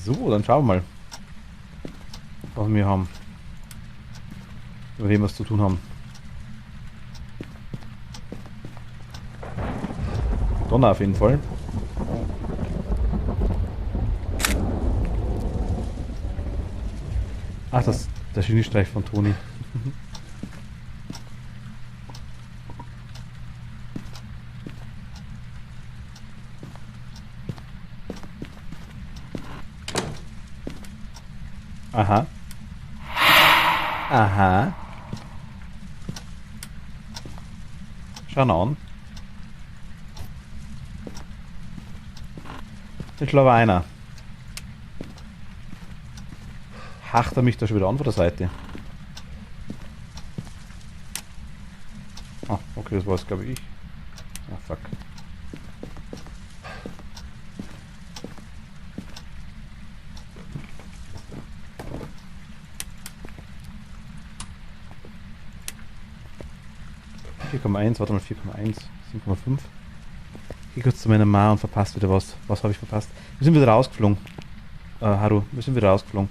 So, dann schauen wir mal, was wir haben. Über wem wir es zu tun haben. Donner auf jeden Fall. Ach, das der Geniestreich von Toni. Aha. Aha. Schau an. Den Schlaweiner. Hacht er mich da schon wieder an von der Seite? Ah, okay, das war es, glaube ich. Ah, fuck. Warte mal, 4,1, 7,5. Geh kurz zu meiner Ma und verpasst wieder was. Was habe ich verpasst? Wir sind wieder rausgeflogen. Haru, wir sind wieder rausgeflogen.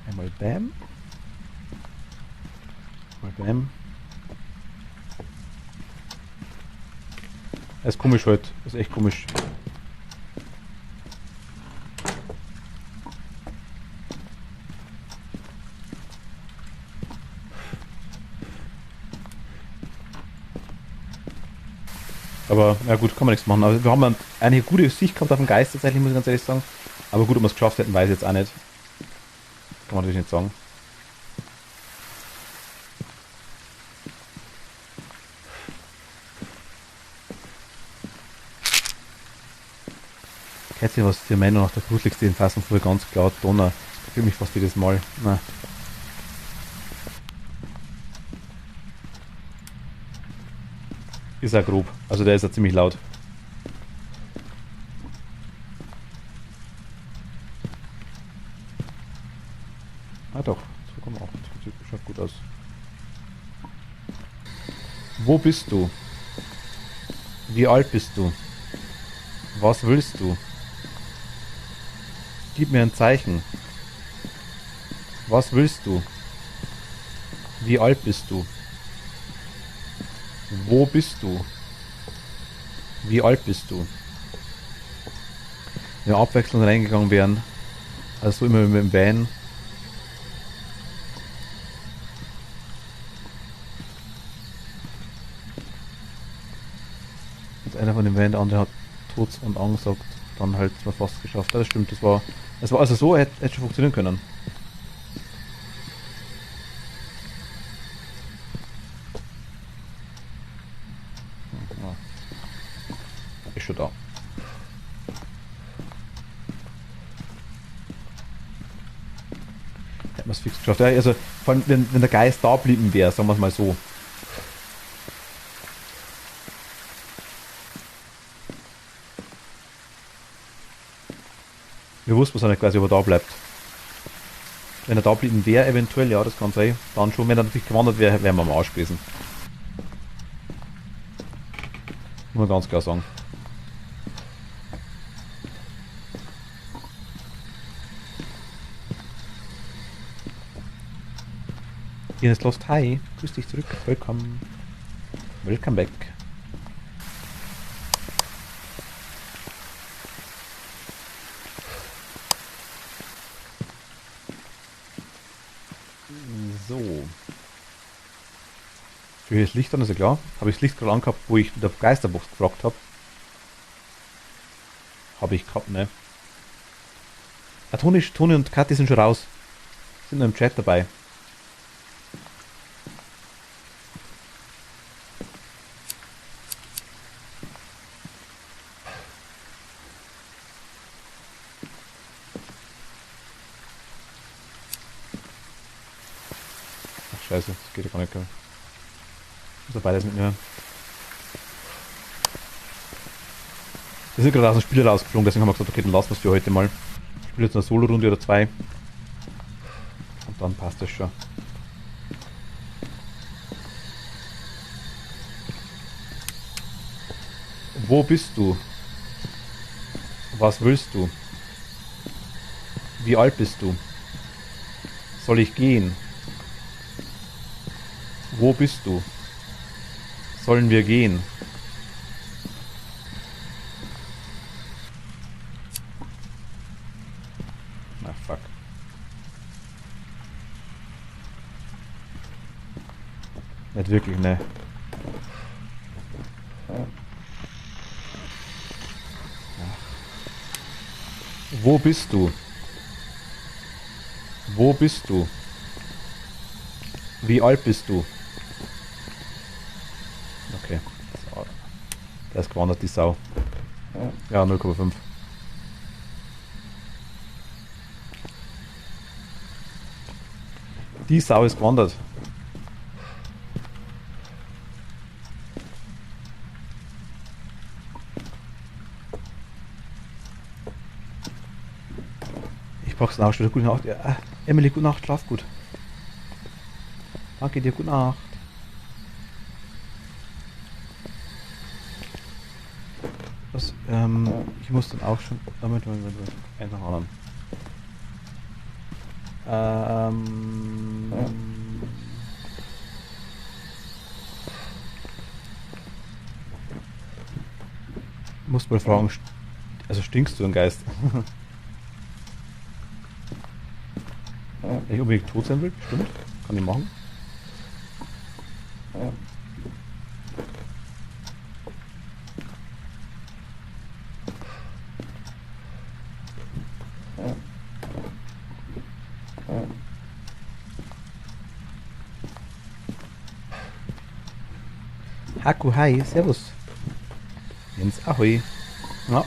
Einmal Bam. Einmal Bam. Das ist komisch heute. Das ist echt komisch. Aber ja gut, kann man nichts machen. Aber wir haben eine gute Sicht gehabt auf den Geist tatsächlich, muss ich ganz ehrlich sagen. Aber gut, ob wir es geschafft hätten, weiß ich jetzt auch nicht. Kann man natürlich nicht sagen. Kennt ihr, was die Männer nach der gruseligste in Fassung früher ganz klar Donner? Ich fühle mich fast jedes Mal. Na. Ist ja grob. Also der ist ja ziemlich laut. Ah doch, 2,8. Schaut gut aus. Wo bist du? Wie alt bist du? Was willst du? Gib mir ein Zeichen. Was willst du? Wie alt bist du? Wo bist du? Wie alt bist du? Wenn wir abwechselnd reingegangen wären, also immer mit dem Van, Dass einer von den Wänden, der andere hat Tod und angesagt, dann halt zwar fast geschafft. Ja, das stimmt, das war also so, hätte schon funktionieren können. Ja. Ist schon da. Hätten wir es fix geschafft. Ja, also, vor allem, wenn der Geist da blieben wäre, sagen wir es mal so. Wir wussten es nicht quasi, ob er da bleibt. Wenn er da blieben wäre, eventuell, ja, das kann sein. Dann schon, wenn er natürlich gewandert wäre, wären wir am Arsch gewesen. Muss man ganz klar sagen. Hier ist Lost. Hi, grüß dich zurück. Willkommen. Welcome back. So. Für hier das Licht an, ist ja klar. Habe ich das Licht gerade angehabt, wo ich mit der Geisterbox gefragt habe. Habe ich gehabt, ne? Ah, Toni und Kathi sind schon raus. Sind noch im Chat dabei. Ach scheiße, das geht ja gar nicht. Muss ja beides mit mir. Wir sind gerade aus dem Spiel rausgeflogen, deswegen haben wir gesagt, okay, dann lassen wir es für heute mal. Ich spiele jetzt eine Solo-Runde oder 2. Und dann passt das schon. Wo bist du? Was willst du? Wie alt bist du? Soll ich gehen? Wo bist du? Sollen wir gehen? Na fuck. Nicht wirklich, ne. Wo bist du? Wo bist du? Wie alt bist du? Okay. So. Der ist gewandert, die Sau. Ja, 0,5. Die Sau ist gewandert. Ich brauch's nach. Gute Nacht. Ja, Emily, gute Nacht. Schlaf gut. Danke dir. Gute Nacht. Was, ich muss dann auch schon. Damit einfach anderen. Muss mal fragen, also stinkst du ein Geist? Wenn ich unbedingt tot sein will, bestimmt. Kann ich machen. Haku, hi, servus. Jens, ahoi. Ja.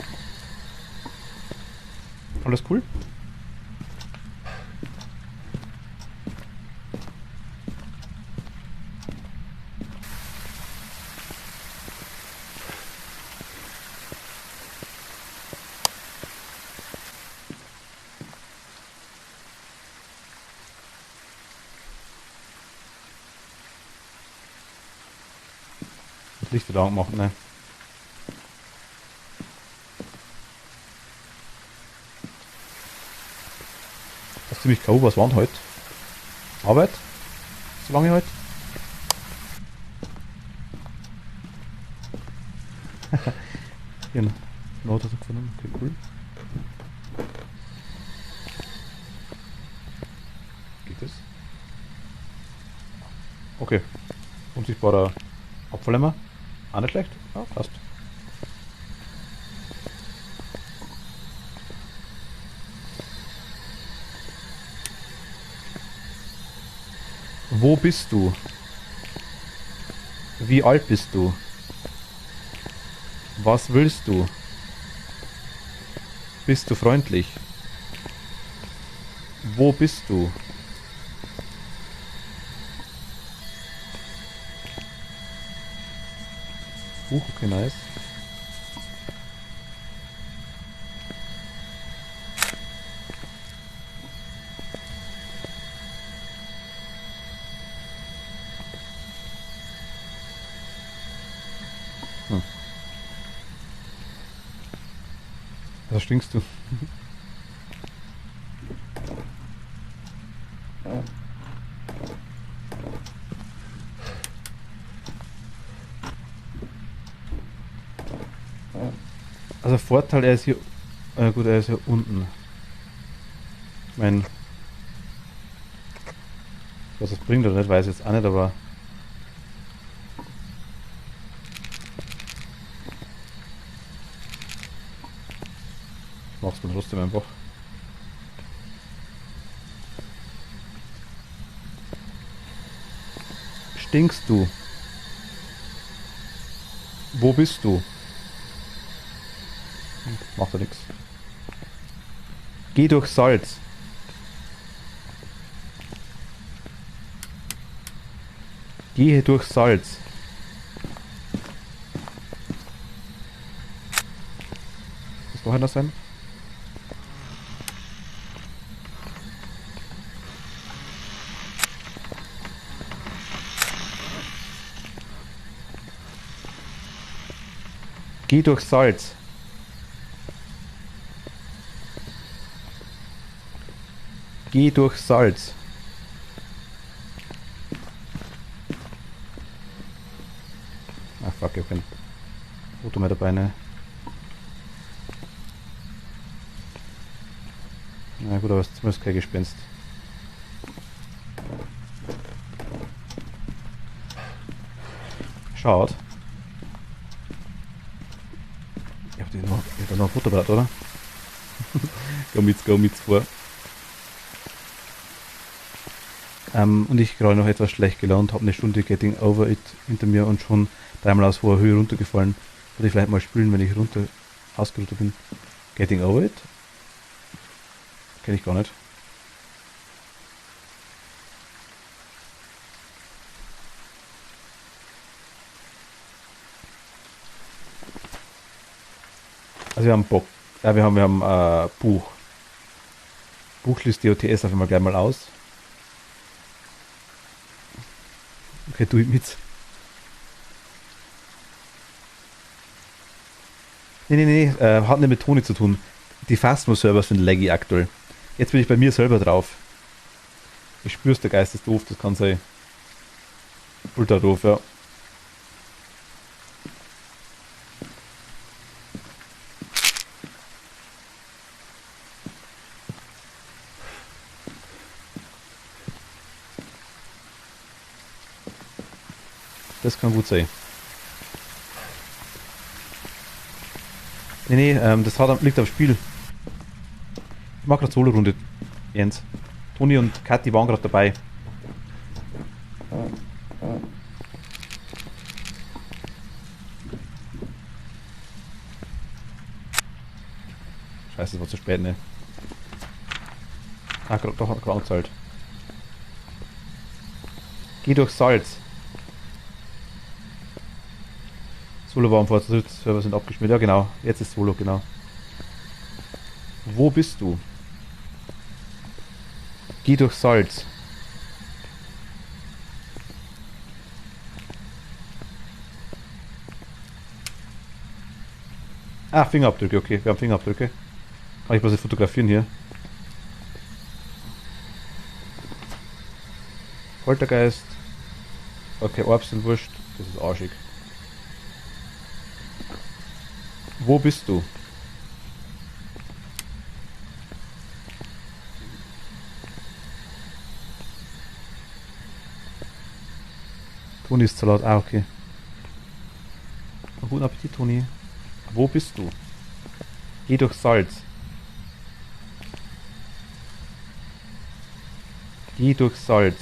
Alles cool? Das Licht wieder angemacht, ne? Das ist ziemlich K.O. Was war denn heute? Arbeit? So lange heute? Hier ein Auto gefunden. Okay, cool. Geht das? Okay. Unsichtbarer Abfallemmer. Auch nicht schlecht. Ja, passt. Wo bist du? Wie alt bist du? Was willst du? Bist du freundlich? Wo bist du? Okay, nice. Was stinkst du? Also Vorteil, er ist hier... gut, er ist hier unten. Ich meine... Was das bringt oder nicht, weiß ich jetzt auch nicht, aber... Ich mach's mir trotzdem einfach. Stinkst du? Wo bist du? Macht ja nichts. Geh durch Salz. Gehe durch Salz. Was soll das sein? Geh durch Salz. Geh durch Salz. Ah fuck, ich hab kein Foto mehr dabei, ne? Na gut, aber es ist zumindest kein Gespenst. Schaut. Ich hab da noch ein Fotoapparat, oder? Go mit vor. Und ich gerade noch etwas schlecht gelaunt, habe eine Stunde Getting Over It hinter mir und schon dreimal aus hoher Höhe runtergefallen. Würde ich vielleicht mal spielen, wenn ich ausgeruht bin. Getting Over It? Kenne ich gar nicht. Also wir haben Bock. Ja, wir haben Buch. Buch schließt DOTS auf einmal gleich mal aus. Okay, tu ich mit. Nee, hat nicht mit Toni zu tun. Die Phasmo-Server sind laggy aktuell. Jetzt bin ich bei mir selber drauf. Ich spür's, der Geist ist doof, das kann sein. Ultra doof, ja. Das kann gut sein. Nee, das liegt am Spiel. Ich mach gerade Solo-Runde, Jens. Toni und Kathi waren gerade dabei. Scheiße, es war zu spät, ne? Ah, doch, hat gerade angezahlt. Geh durch Salz. Solo war am Fortschritt, Server sind abgeschmiert. Ja genau, jetzt ist Solo, genau. Wo bist du? Geh durch Salz. Ah, Fingerabdrücke, okay, wir haben Fingerabdrücke. Kann ich bloß fotografieren hier. Poltergeist. Okay, Orbs sind wurscht, das ist arschig. Wo bist du? Toni ist zu laut. Ah, okay. Guten Appetit, Toni. Wo bist du? Geh durch Salz. Geh durch Salz.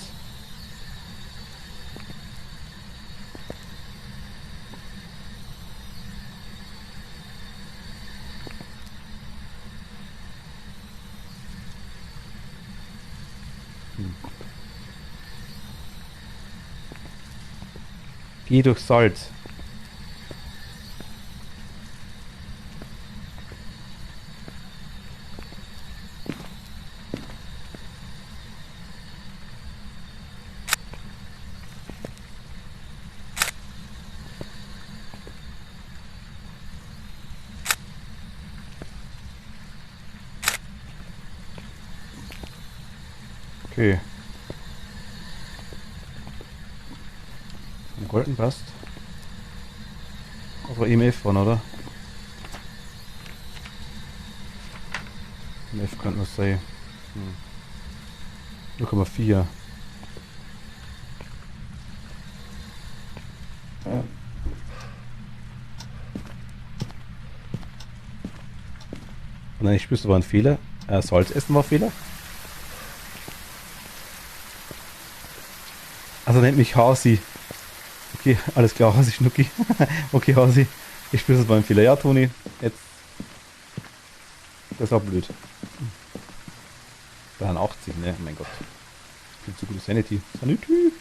Geh durch Salz. Okay. Am Golden passt. Aber EMF von, oder? EMF könnte was sein. 0,4. Nein, ich spür's, da war ein Fehler. Salz essen war Fehler. Also nennt mich Hausi. Okay, alles klar, Hausi Schnucki. Okay, Hausi. Ich spüre, das war ein Fehler. Ja, Toni, jetzt. Das ist auch blöd. 83, ne? Mein Gott. Viel zu gute Sanity. Sanity.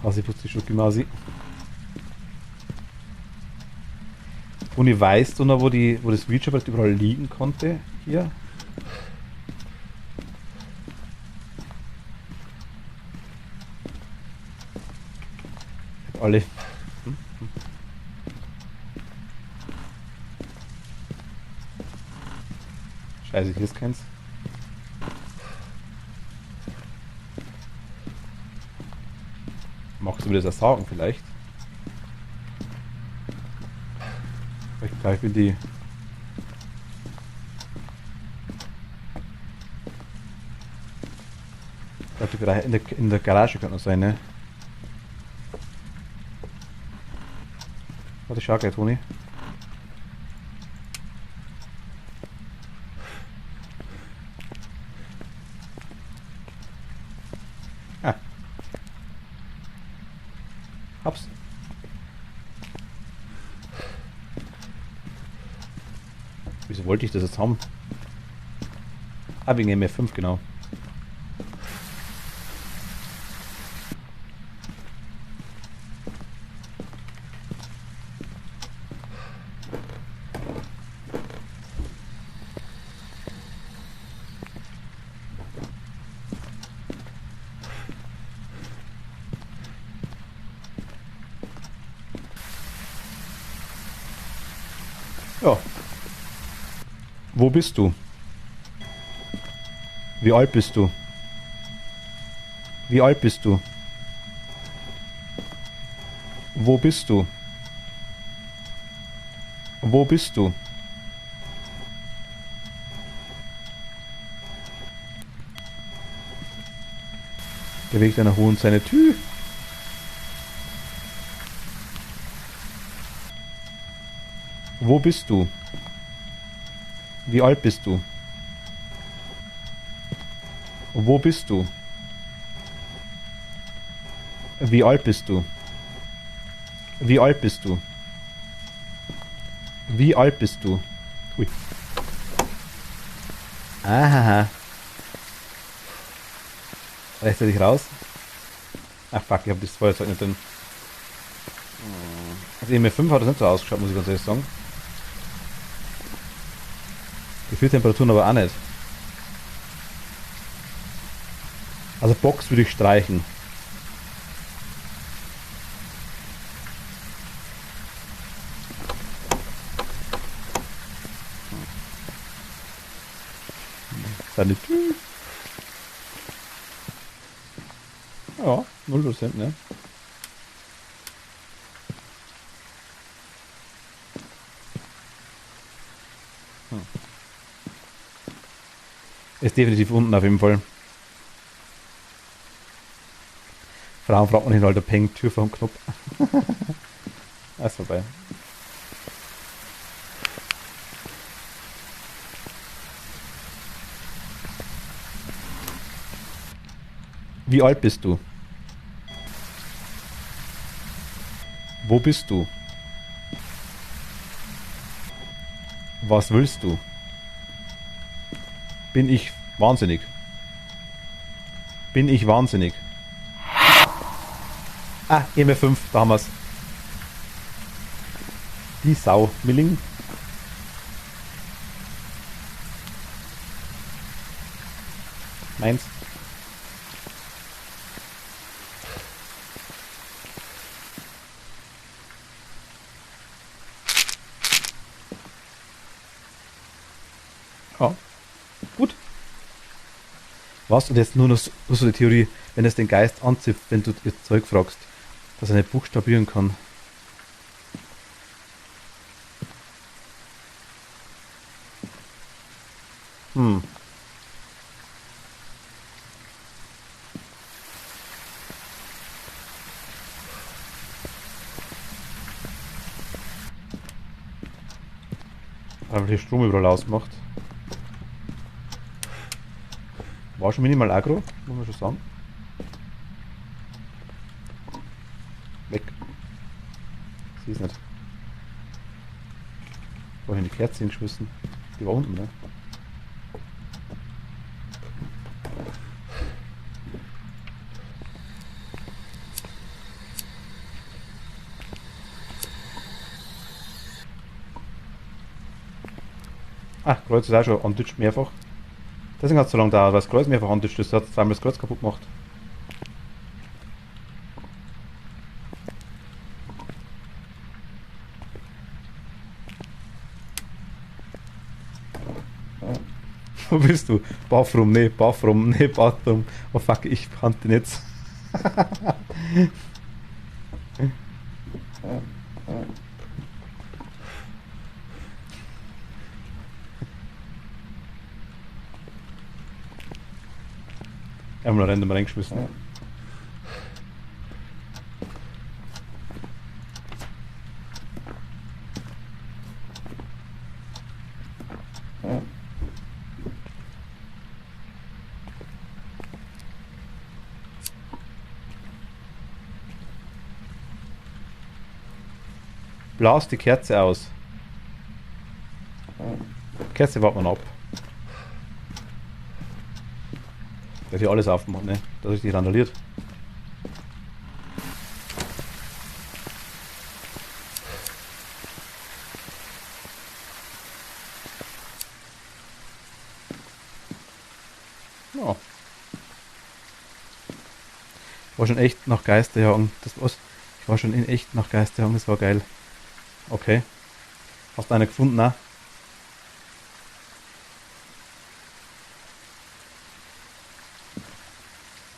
Hausi putzt die Schnucki Mausi. Toni, weißt du noch, wo das Reach-Abbrett überall liegen konnte? Hier? Alle. Scheiße, hier ist keins. Magst du mir das ersagen vielleicht? Ich glaube, ich bin die... Ich glaube, in der Garage kann das sein, ne? Warte, schau gleich, Toni. Ah. Hab's. Wieso wollte ich das jetzt haben? Ah, wegen MF5, genau. Ja. Wo bist du? Wie alt bist du? Wie alt bist du? Wo bist du? Wo bist du? Bewegt einer Hund seine Tür. Wo bist du? Wie alt bist du? Wo bist du? Wie alt bist du? Wie alt bist du? Wie alt bist du? Ui. Aha. Rechtzeitig raus. Ach fuck, ich hab das Feuerzeug nicht drin. Also EMF5 hat das nicht so ausgeschaut, muss ich ganz ehrlich sagen. Gefühltemperaturen aber auch nicht. Also Box würde ich streichen. Sanity. Ja, 0%, ne? Ist definitiv unten auf jeden Fall. Frauen fragt man nicht, Alter, Peng, Tür vor dem Knopf. Ist vorbei. Wie alt bist du? Wo bist du? Was willst du? Bin ich wahnsinnig? Bin ich wahnsinnig. Ah, EMF5, da haben wir's. Die Sau, Milling. Meins. Ja, gut. Was? Und jetzt nur noch so die Theorie, wenn es den Geist anzipft, wenn du ihr Zeug fragst, dass er nicht buchstabieren kann. Hm. Weil hier Strom überall ausmacht. War schon minimal aggro, muss man schon sagen. Weg. Sie ist nicht. Wo habe ich die Kerze hingeschmissen? Die war unten, ne? Ah, Kreuz ist auch schon antitscht mehrfach. Deswegen hat es so lange gedauert, weil das Kreuz mehrfach antitscht ist. Das hat zweimal das Kreuz kaputt gemacht. Wo bist du? Bathroom, nee, Bathroom, nee, Bathroom. Oh fuck, ich kannte den jetzt. Einmal random reingeschmissen. Blas die Kerze aus. Kerze warten wir ab. Der hat hier alles aufgemacht, ne? Dass ich die randaliert. Ja. War schon echt nach Geisterjagen. Das war's. Ich war schon in echt nach Geisterjagen, das war geil. Okay. Hast du eine gefunden, ne?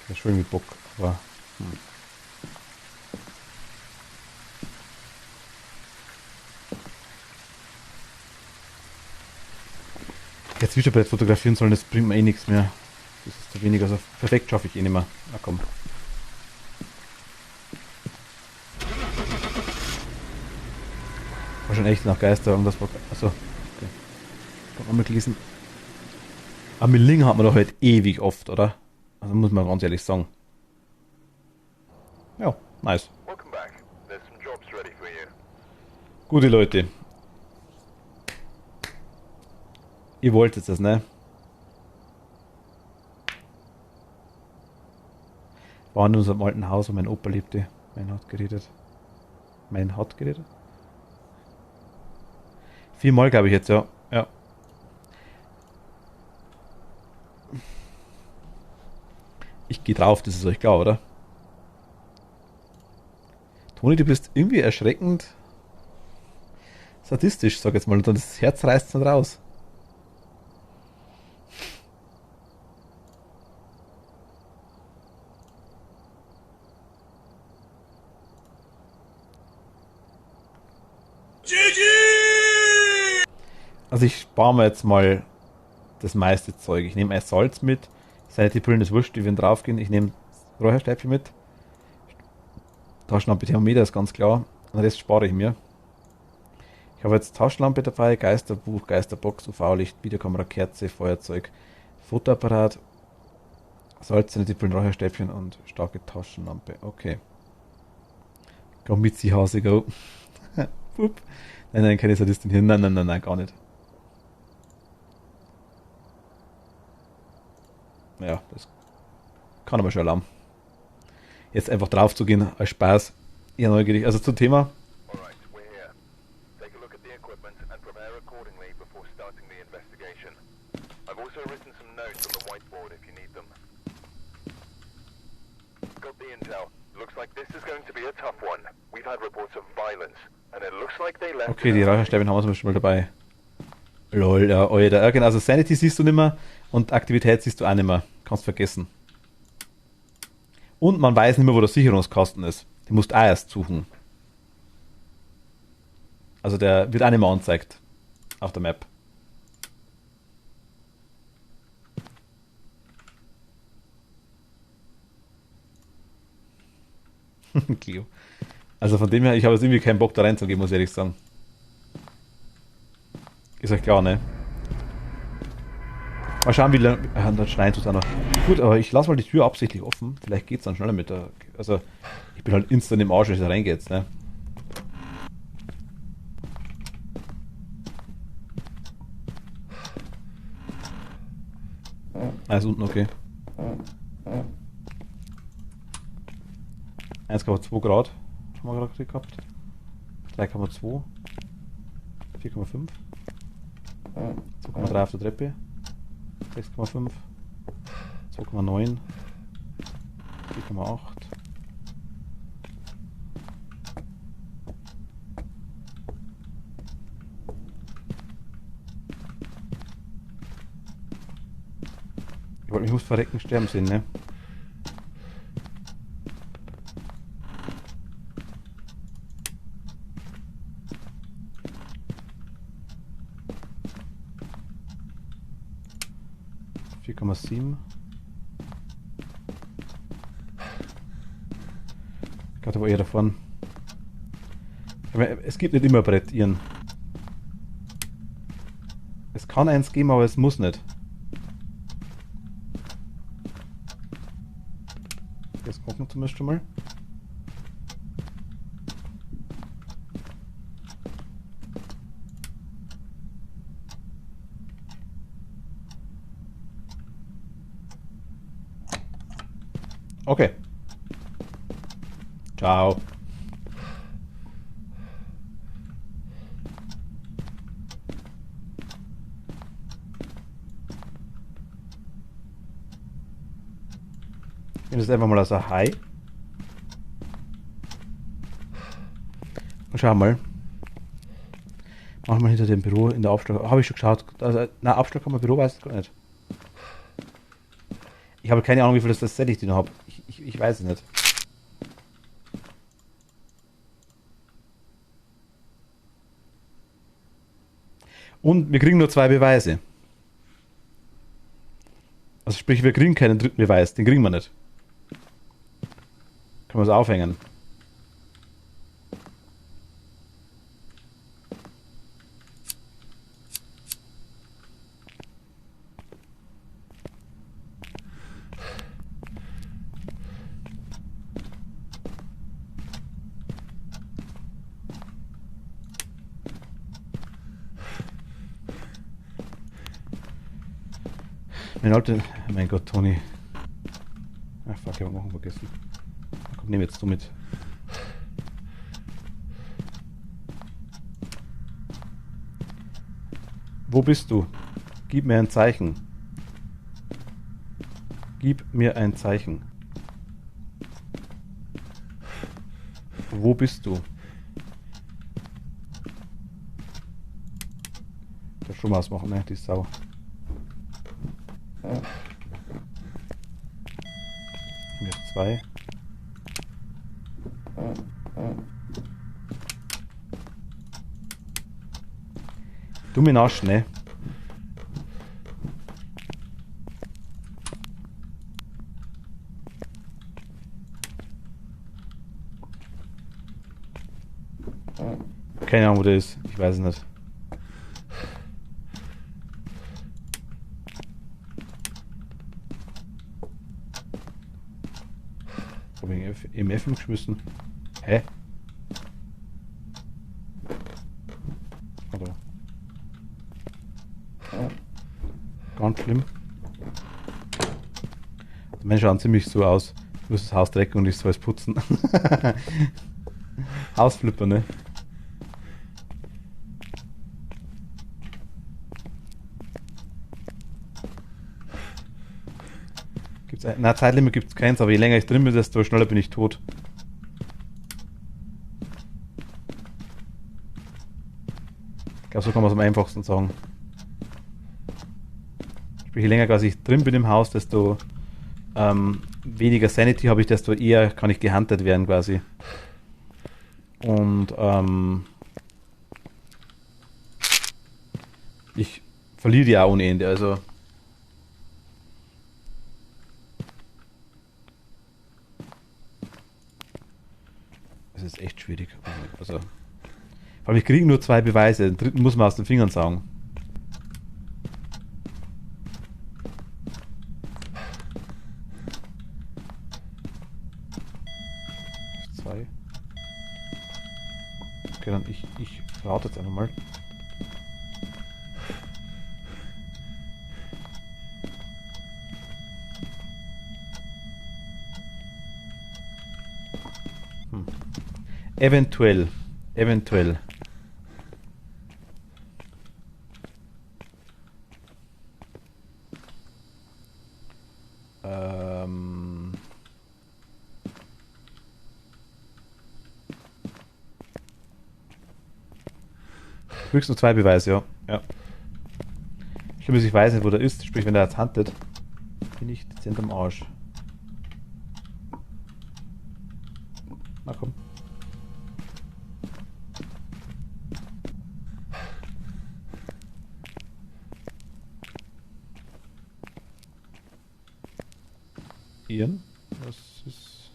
Das ist schön mit Bock, aber. Jetzt Videobrett fotografieren sollen, das bringt mir eh nichts mehr. Das ist zu wenig, also perfekt schaffe ich eh nicht mehr. Na komm. War schon echt nach Geisterjagen, das war. Achso, okay. Kann auch mal gelesen. Aber mit Ling hat man doch halt ewig oft, oder? Also muss man ganz ehrlich sagen. Ja, nice. Welcome back. There's some jobs ready for you. Gute Leute. Ihr wolltet das, ne? War in unserem alten Haus, wo mein Opa lebte. Mein hat geredet. 4-mal, glaube ich jetzt, ja. Ja. Ich gehe drauf, das ist euch klar, oder? Toni, du bist irgendwie erschreckend sadistisch, sag jetzt mal, und dann das Herz reißt dann raus. Also ich spare mir jetzt mal das meiste Zeug. Ich nehme erst Salz mit. Sanity-Pillen ist wurscht, die werden draufgehen. Ich nehme Räucherstäbchen mit. Taschenlampe, Thermometer ist ganz klar. Den Rest spare ich mir. Ich habe jetzt Taschenlampe dabei, Geisterbuch, Geisterbox, UV-Licht, Videokamera, Kerze, Feuerzeug, Fotoapparat, Salz, Sanity-Pillen, Räucherstäbchen und starke Taschenlampe. Okay. Go Mitzi Hase, go. Nein, keine Sadistin hier. Nein, gar nicht. Ja, das kann aber schon Alarm. Jetzt einfach drauf zu gehen als Spaß. Eher neugierig. Also zum Thema. Alright, we're here. Take a look at the equipment and prepare accordingly before starting the investigation. I've also written some notes on the whiteboard if you need them. Got the intel. Looks like this is going to be a tough one. We've had reports of violence, and it looks like they left... Okay, die Räucherstäbchen haben wir zum Beispiel mal dabei. Lol, ja, Alter. Ja, genau, also Sanity siehst du nicht mehr und Aktivität siehst du auch nicht mehr. Kannst vergessen. Und man weiß nicht mehr, wo der Sicherungskasten ist. Den musst du auch erst suchen. Also der wird auch nicht mehr angezeigt. Auf der Map. Cleo. Also von dem her, ich habe jetzt irgendwie keinen Bock da reinzugehen, muss ich ehrlich sagen. Ist euch klar, ne? Mal schauen, wie lange... das Schneien tut auch noch. Gut, aber ich lasse mal die Tür absichtlich offen. Vielleicht geht es dann schneller mit der... Also, ich bin halt instant im Arsch, wenn ich da reingehe jetzt, ne? Ist unten okay. 1,2 Grad. Schon mal gerade gehabt. 3,2. 4,5. 2,3 auf der Treppe. 6,5. 2,9. 4,8. Ich muss verrecken sterben sehen, ne? .7. Gerade aber eher davon. Es gibt nicht immer Brett, Ian. Es kann eins geben, aber es muss nicht. Jetzt gucken wir zumindest schon mal. Okay. Ciao. Ich nehme das einfach mal als ein Hi. Und schau mal. Mach mal hinter dem Büro in der Aufschlag. Habe ich schon geschaut. Also, na, Aufschlag kann man Büro, weiß ich gar nicht. Ich habe keine Ahnung, wie viel das tatsächlich drin habe. Ich weiß es nicht. Und wir kriegen nur 2 Beweise. Also sprich, wir kriegen keinen dritten Beweis. Den kriegen wir nicht. Können wir es aufhängen. Mein Gott, Toni. Ach fuck, ich habe noch vergessen. Komm, nehm jetzt du mit. Wo bist du? Gib mir ein Zeichen. Gib mir ein Zeichen. Wo bist du? Der Strom ausmachen, ne? Die Sau. Jetzt 2. Du mir Arsch, ne? Keine Ahnung, wo der ist. Ich weiß es nicht. EMF geschmissen. Hä? Oder? Ganz schlimm. Menschen schauen ziemlich so aus. Du musst das Haus drecken und ich soll es putzen. Hausflipper, ne? Na, Zeitlimit gibt es keins, aber je länger ich drin bin, desto schneller bin ich tot. Ich glaube, so kann man es am einfachsten sagen. Sprich, je länger quasi ich drin bin im Haus, desto weniger Sanity habe ich, desto eher kann ich gehuntet werden quasi. Und ich verliere die auch ohne Ende, also das ist echt schwierig. Also, vor allem ich kriege nur 2 Beweise, den dritten muss man aus den Fingern saugen. Zwei. Okay, dann ich rate jetzt einfach mal. Eventuell. Höchstens nur 2 Beweise, ja. Schlimm ist, ich weiß nicht, wo der ist. Sprich, wenn der jetzt huntet, bin ich dezent am Arsch. Na komm. Ian, was ist...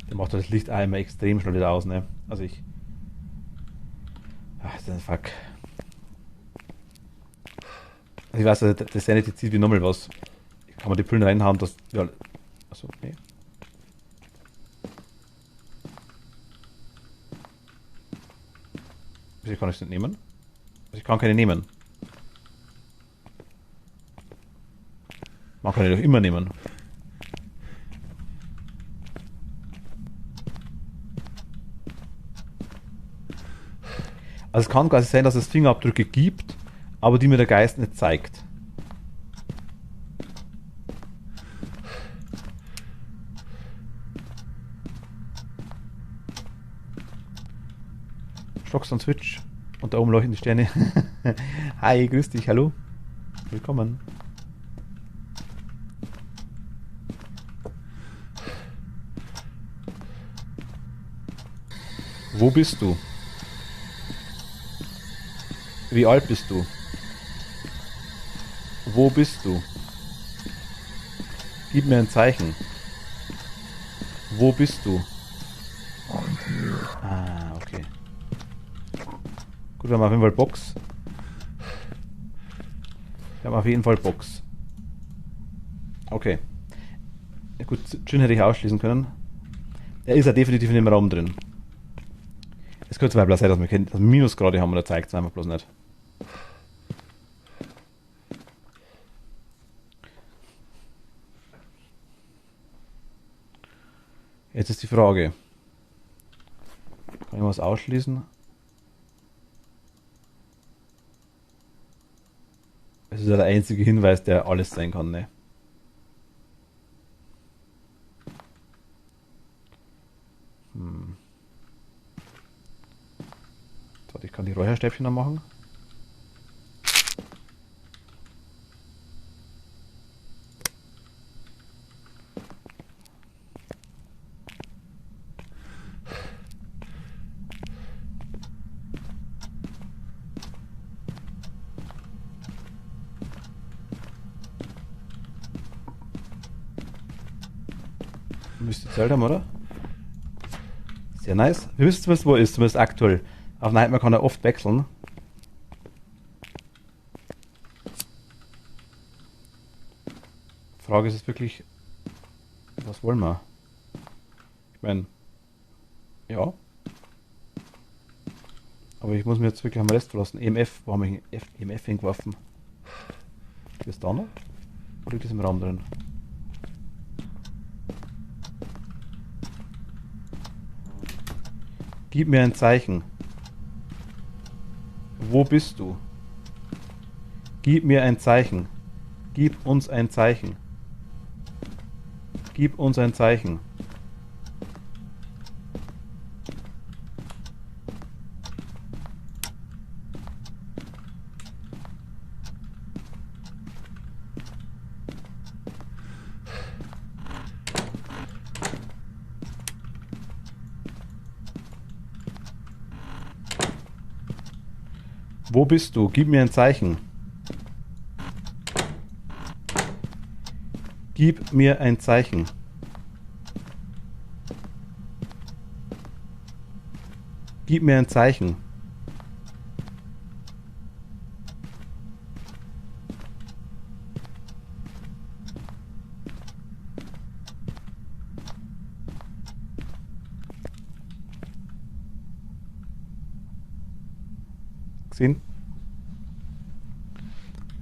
Der macht das Licht einmal extrem schnell wieder aus, ne? Also ich... Ach, das ist ein Fuck. Ich weiß, das Sanity zieht wie nochmal was. Kann man die Pillen reinhauen, das... Ja, achso, nee. Wieso kann ich es nicht nehmen? Also ich kann keine nehmen. Man kann die doch immer nehmen. Also es kann quasi sein, dass es Fingerabdrücke gibt, aber die mir der Geist nicht zeigt. Stocks on Switch und da oben leuchten die Sterne. Hi, grüß dich, hallo. Willkommen. Wo bist du? Wie alt bist du? Wo bist du? Gib mir ein Zeichen. Wo bist du? Ah, okay. Gut, wir haben auf jeden Fall Box. Wir haben auf jeden Fall Box. Okay. Ja, gut, Jin hätte ich ausschließen können. Er ist ja definitiv in dem Raum drin. Es könnte zwar sein, dass wir das Minusgrade haben, oder zeigt es einfach bloß nicht. Jetzt ist die Frage. Kann ich was ausschließen? Es ist ja der einzige Hinweis, der alles sein kann, ne? Warte, ich kann die Räucherstäbchen noch machen. Müsste Zelt haben, oder? Sehr nice. Wir wissen zumindest, wo er ist, zumindest aktuell. Auf Nightmare kann er oft wechseln. Frage ist jetzt wirklich, was wollen wir? Ich meine, ja. Aber ich muss mir jetzt wirklich am Rest verlassen. EMF, wo haben wir EMF hingeworfen? Ist das da noch? Oder liegt das im Raum drin? Gib mir ein Zeichen. Wo bist du? Gib mir ein Zeichen. Gib uns ein Zeichen. Gib uns ein Zeichen. Wo bist du? Gib mir ein Zeichen. Gib mir ein Zeichen. Gib mir ein Zeichen. Gesehen?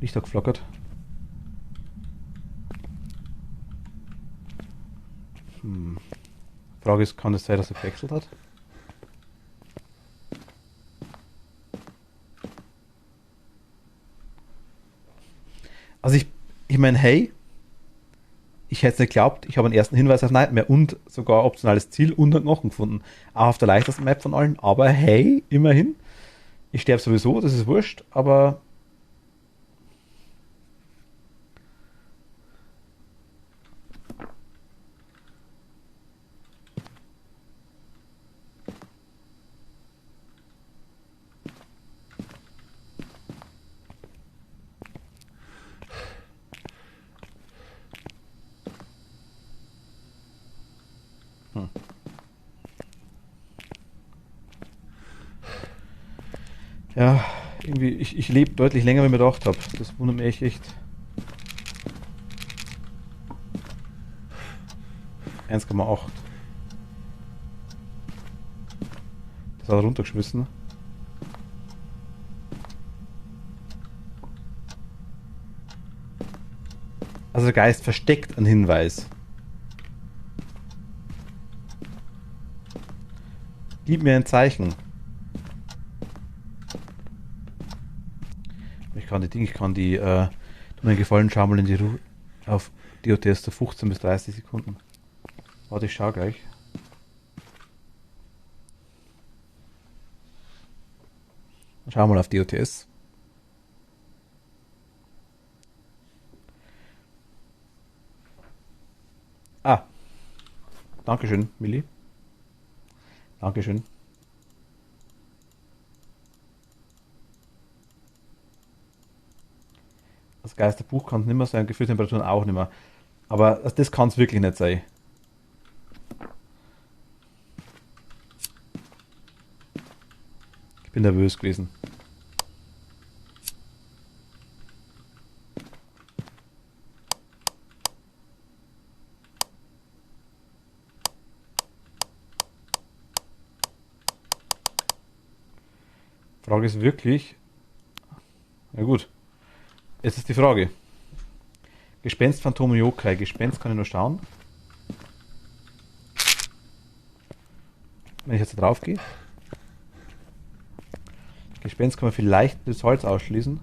Licht hat geflackert. Frage ist, kann es sein, dass er gewechselt hat? Also ich meine, hey, ich hätte es nicht geglaubt, ich habe einen ersten Hinweis auf Nightmare und sogar optionales Ziel und einen Knochen gefunden. Auch auf der leichtesten Map von allen, aber hey, immerhin. Ich sterbe sowieso, das ist wurscht, aber ja, irgendwie, ich lebe deutlich länger, als ich mir gedacht habe. Das wundert mich echt. 1,8. Das hat er runtergeschmissen. Also der Geist versteckt einen Hinweis. Gib mir ein Zeichen. Ich kann die, tu mir einen Gefallen, schau mal in die Ruhe auf DOTS zu 15 bis 30 Sekunden. Warte, ich schau gleich. Schau mal auf DOTS. Ah. Dankeschön, Milli. Dankeschön. Das Geisterbuch kann es nicht mehr sein, Gefühlstemperaturen auch nicht mehr. Aber das kann es wirklich nicht sein. Ich bin nervös gewesen. Frage ist wirklich... Na gut. Jetzt ist die Frage. Gespenst, Phantom und Yokai. Gespenst kann ich nur schauen. Wenn ich jetzt da drauf gehe. Gespenst kann man vielleicht das Holz ausschließen.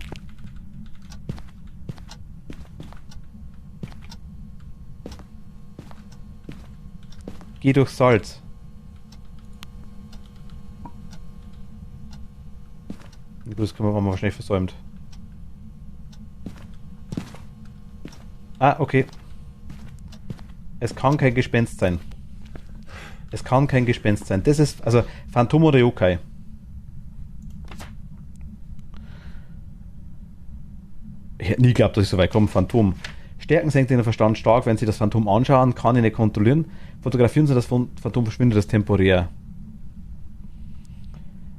Geh durch Salz. Das können wir mal wahrscheinlich versäumt. Ah, okay. Es kann kein Gespenst sein. Es kann kein Gespenst sein. Das ist, also, Phantom oder Yokai. Ich hätte nie geglaubt, dass ich so weit komme. Phantom. Stärken senkt den Verstand stark, wenn Sie das Phantom anschauen, kann ihn nicht kontrollieren. Fotografieren Sie das Phantom, verschwindet das temporär.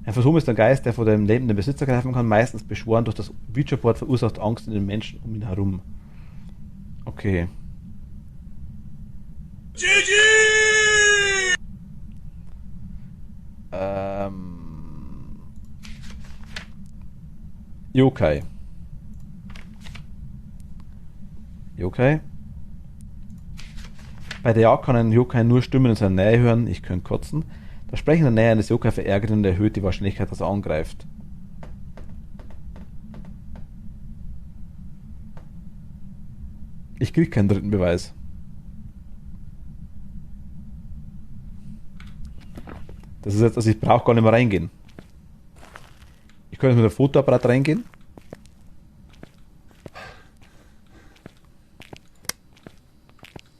Ein Phantom ist ein Geist, der vor dem lebenden Besitzer greifen kann, meistens beschworen durch das Ouija-Board, verursacht Angst in den Menschen um ihn herum. Okay. Yokai. Yokai. Bei der Jagd kann ein Yokai nur Stimmen in seiner Nähe hören. Ich könnte kotzen. Das Sprechen in der Nähe eines Yokai verärgert und erhöht die Wahrscheinlichkeit, dass er angreift. Ich krieg keinen dritten Beweis. Das ist jetzt, also ich brauche gar nicht mehr reingehen. Ich könnte mit dem Fotoapparat reingehen.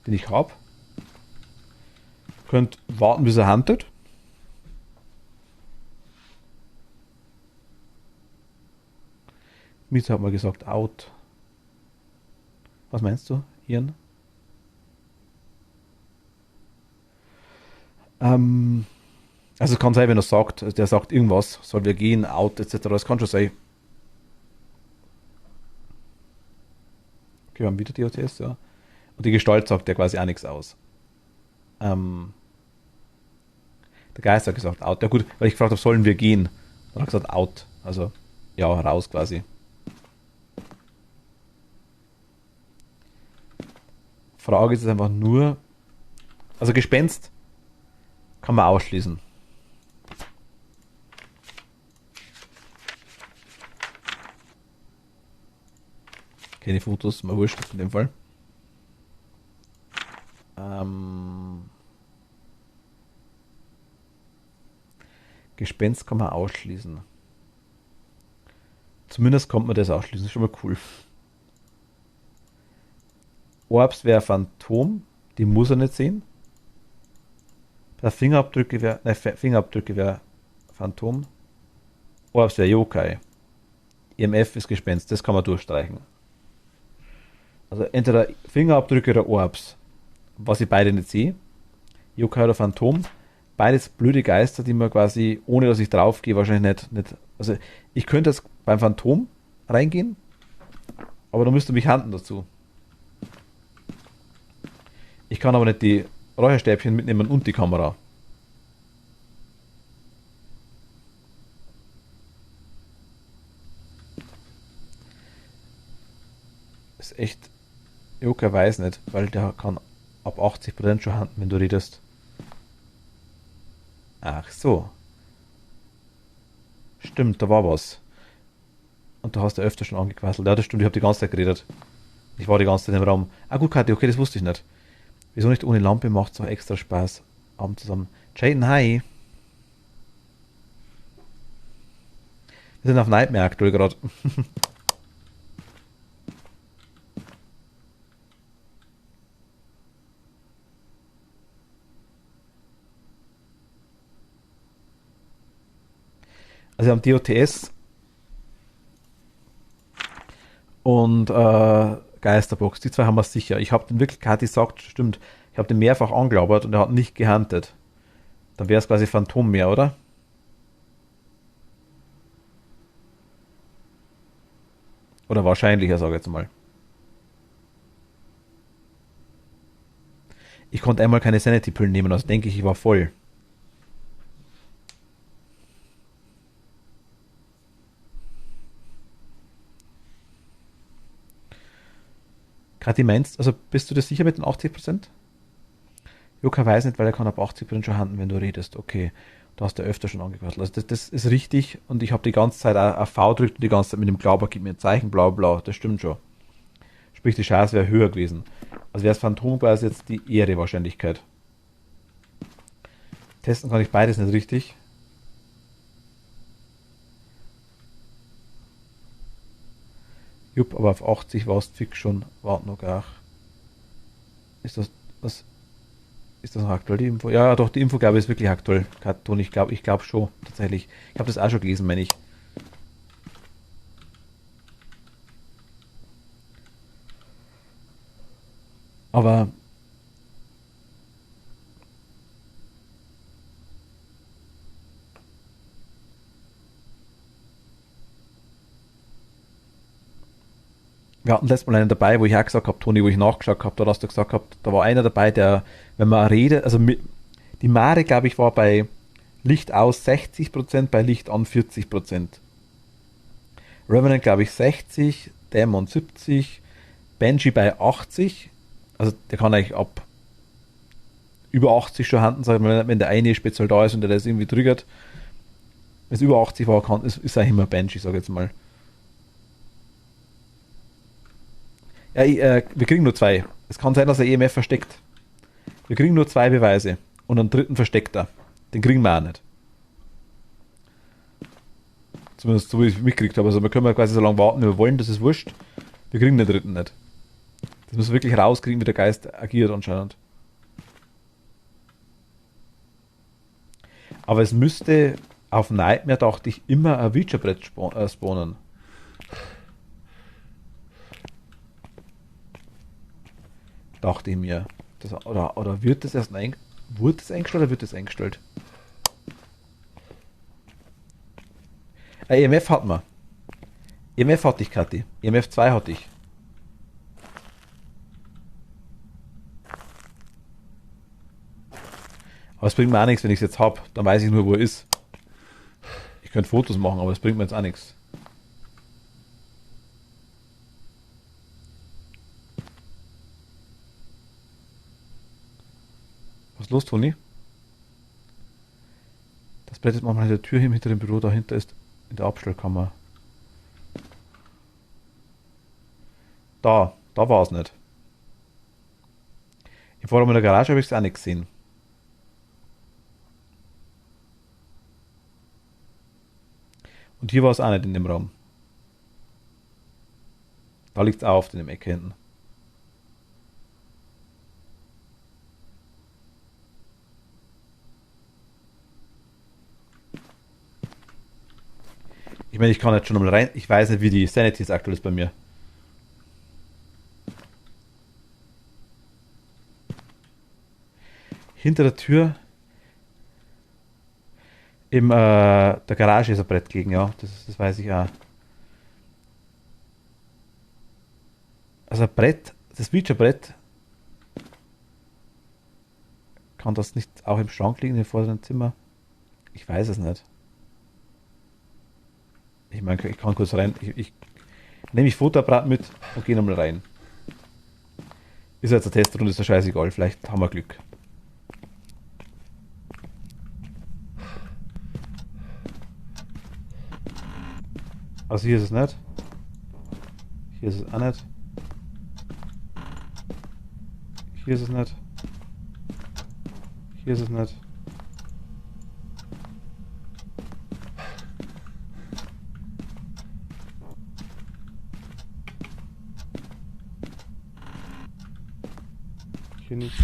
Den ich habe. Könnt warten, bis er huntet. Mieter hat mal gesagt, out. Was meinst du, Ian? Also es kann sein, wenn er sagt, der sagt irgendwas, soll wir gehen, out, etc. Das kann schon sein. Okay, wir haben wieder die OTS, ja. Und die Gestalt sagt ja quasi auch nichts aus. Der Geist hat gesagt, out. Ja gut, weil ich gefragt habe, sollen wir gehen? Dann hat er gesagt, out. Also, ja, raus quasi. Frage ist einfach nur, also Gespenst kann man ausschließen. Keine Fotos, mal wurscht in dem Fall. Gespenst kann man ausschließen. Zumindest kommt man das ausschließen, ist schon mal cool. Orbs wäre Phantom, die muss er nicht sehen. Fingerabdrücke wäre Phantom. Orbs wäre Yokai. EMF ist Gespenst, das kann man durchstreichen. Also entweder Fingerabdrücke oder Orbs. Was ich beide nicht sehe. Yokai oder Phantom. Beides blöde Geister, die man quasi, ohne dass ich drauf gehe, wahrscheinlich nicht. Also ich könnte jetzt beim Phantom reingehen, aber da müsste mich handen dazu. Ich kann aber nicht die Räucherstäbchen mitnehmen und die Kamera. Ist echt. Joker weiß nicht, weil der kann ab 80% schon handen, wenn du redest. Ach so. Stimmt, da war was. Und du hast ja öfter schon angequasselt. Ja, das stimmt, ich habe die ganze Zeit geredet. Ich war die ganze Zeit im Raum. Ah gut, Kathi, okay, das wusste ich nicht. Wieso nicht ohne Lampe macht es auch extra Spaß. Abend zusammen. Jaden, hi. Wir sind auf Nightmare aktuell gerade. Also wir haben DOTS und Geisterbox. Die zwei haben wir sicher. Ich habe den wirklich, Kathi sagt, stimmt, ich habe den mehrfach anglaubert und er hat nicht gehuntet. Dann wäre es quasi Phantom mehr, oder? Oder wahrscheinlicher, sage ich jetzt mal. Ich konnte einmal keine Sanity-Pillen nehmen, also denke ich, ich war voll. Kathi, meinst, also bist du dir sicher mit den 80%? Joka weiß nicht, weil er kann ab 80% schon handeln, wenn du redest. Okay, du hast ja öfter schon angequatscht. Also das ist richtig und ich habe die ganze Zeit auf V drückt und die ganze Zeit mit dem Glauber gibt mir ein Zeichen, blau, blau. Das stimmt schon. Sprich, die Chance wäre höher gewesen. Also wäre es Phantom quasi jetzt die ehre Wahrscheinlichkeit. Testen kann ich beides nicht richtig. Jupp, aber auf 80 warst fix schon. Warte noch gar. Ist das was? Ist das noch aktuell, die Info? Ja, doch, die Info, glaube ich, ist wirklich aktuell. Karton, ich glaube schon, tatsächlich. Ich habe das auch schon gelesen, meine ich. Aber wir hatten letztes Mal einen dabei, wo ich auch gesagt habe, Toni, wo ich nachgeschaut habe, da hast du gesagt gehabt, da war einer dabei, der, wenn man redet, also die Mare, glaube ich, war bei Licht aus 60%, bei Licht an 40%. Revenant, glaube ich, 60, Dämon 70, Banshee bei 80, also der kann eigentlich ab über 80 schon handen sein, wenn der eine speziell da ist und der das irgendwie triggert. Wenn es über 80 war, ist eigentlich immer Banshee, sag ich jetzt mal. Ja, wir kriegen nur 2. Es kann sein, dass er EMF versteckt. Wir kriegen nur 2 Beweise. Und einen dritten versteckt er. Den kriegen wir auch nicht. Zumindest so, wie ich es mitgekriegt habe. Also wir können quasi so lange warten, wie wir wollen, das ist wurscht. Wir kriegen den dritten nicht. Das müssen wir wirklich rauskriegen, wie der Geist agiert anscheinend. Aber es müsste auf Nightmare, dachte ich, immer ein Witcher-Brett spawnen. Dachte ich mir. Oder wird das erst wurde das eingestellt oder wird das eingestellt? EMF hat man. EMF hatte ich, Kathi. EMF 2 hatte ich. Aber es bringt mir auch nichts, wenn ich es jetzt habe. Dann weiß ich nur, wo er ist. Ich könnte Fotos machen, aber es bringt mir jetzt auch nichts. Was ist los, Toni? Das Brett ist manchmal hinter der Tür hier hinter dem Büro, dahinter ist in der Abstellkammer. Da war es nicht. Im Vorraum in der Garage habe ich es auch nicht gesehen. Und hier war es auch nicht in dem Raum. Da liegt es auf in dem Ecke hinten. Ich meine, ich kann jetzt schon mal rein. Ich weiß nicht, wie die Sanity ist aktuell ist bei mir. Hinter der Tür in der Garage ist ein Brett gegen, ja. Das weiß ich auch. Also ein Brett, das Witcher-Brett, kann das nicht auch im Schrank liegen, im vorderen Zimmer? Ich weiß es nicht. Ich meine, ich kann kurz rein. Ich nehme ich Fotoapparat mit und gehe nochmal rein. Ist jetzt eine Testrunde, ist ja scheißegal. Vielleicht haben wir Glück. Also hier ist es nicht. Hier ist es auch nicht. Hier ist es nicht. Hier ist es nicht. Hier nicht.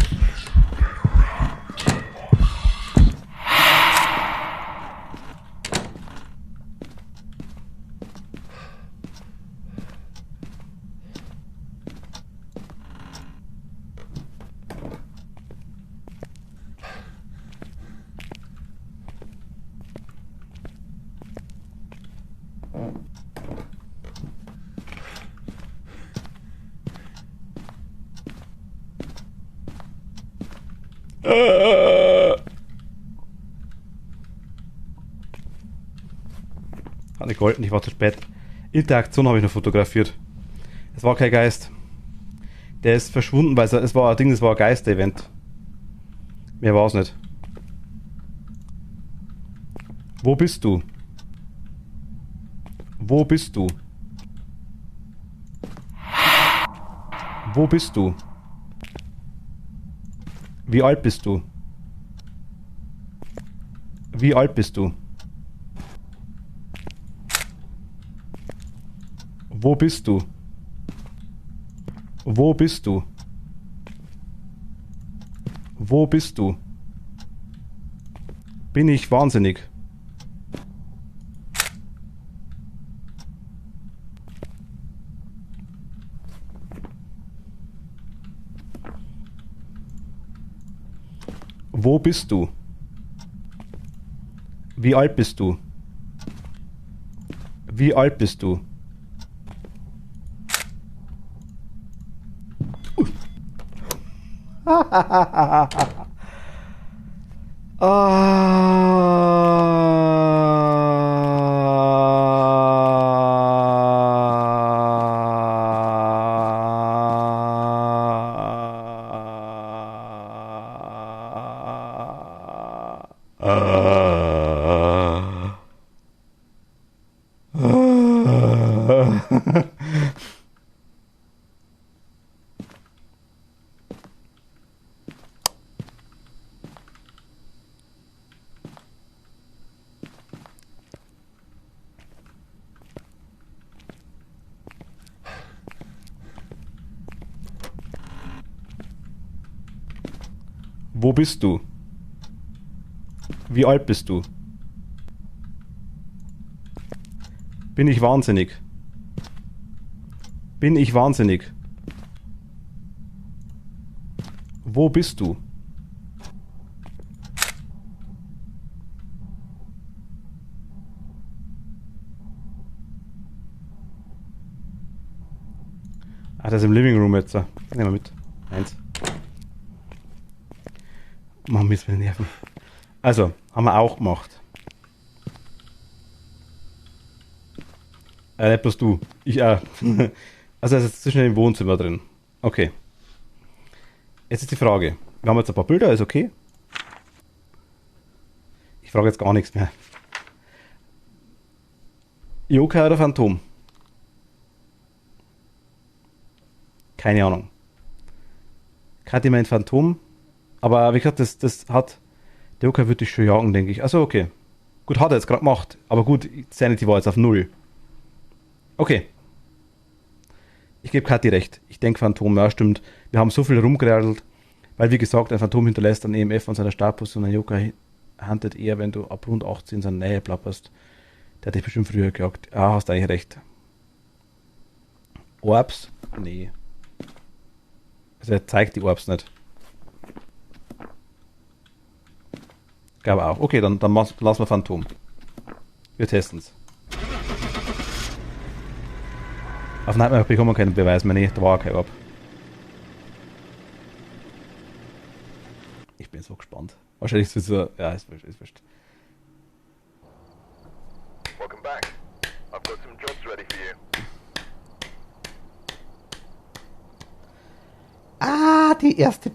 Hat nicht gehalten, ich war zu spät. Interaktion habe ich noch fotografiert. Es war kein Geist. Der ist verschwunden, weil es war ein Ding, es war ein Geist-Event. Mehr war es nicht. Wo bist du? Wo bist du? Wo bist du? Wie alt bist du? Wie alt bist du? Wo bist du? Wo bist du? Wo bist du? Bin ich wahnsinnig? Wo bist du? Wie alt bist du? Wie alt bist du? Wo bist du? Wie alt bist du? Bin ich wahnsinnig? Bin ich wahnsinnig? Wo bist du? Ah, das ist im Living Room jetzt. Nehmen wir mit. Eins. Mann, mir ist mit den Nerven. Also, haben wir auch gemacht. Nicht bloß du. Ich auch. Also, es ist zwischen dem Wohnzimmer drin. Okay. Jetzt ist die Frage. Wir haben jetzt ein paar Bilder, ist okay. Ich frage jetzt gar nichts mehr. Yokai oder Phantom? Keine Ahnung. Kann ich mein Phantom? Aber wie gesagt, das hat... Der Yokai würde dich schon jagen, denke ich. Also okay. Gut, hat er jetzt gerade gemacht. Aber gut, Sanity war jetzt auf 0. Okay. Ich gebe Kathi recht. Ich denke Phantom, ja stimmt. Wir haben so viel rumgeradelt. Weil wie gesagt, ein Phantom hinterlässt ein EMF an seiner Startposition. Ein Yokai handelt eher, wenn du ab rund 18 in seiner Nähe plapperst. Der hat dich bestimmt früher gejagt. Ja, hast eigentlich recht. Orbs? Nee. Also er zeigt die Orbs nicht. Glaube auch. Okay, dann lassen wir Phantom. Wir testen es. Auf Nightmare bekommen wir keinen Beweis mehr. Nee, da war kein Orb. Ich bin so gespannt. Wahrscheinlich ist es so... Ja, ist wurscht. Welcome back. I've got some jobs ready for you. Ah, die erste...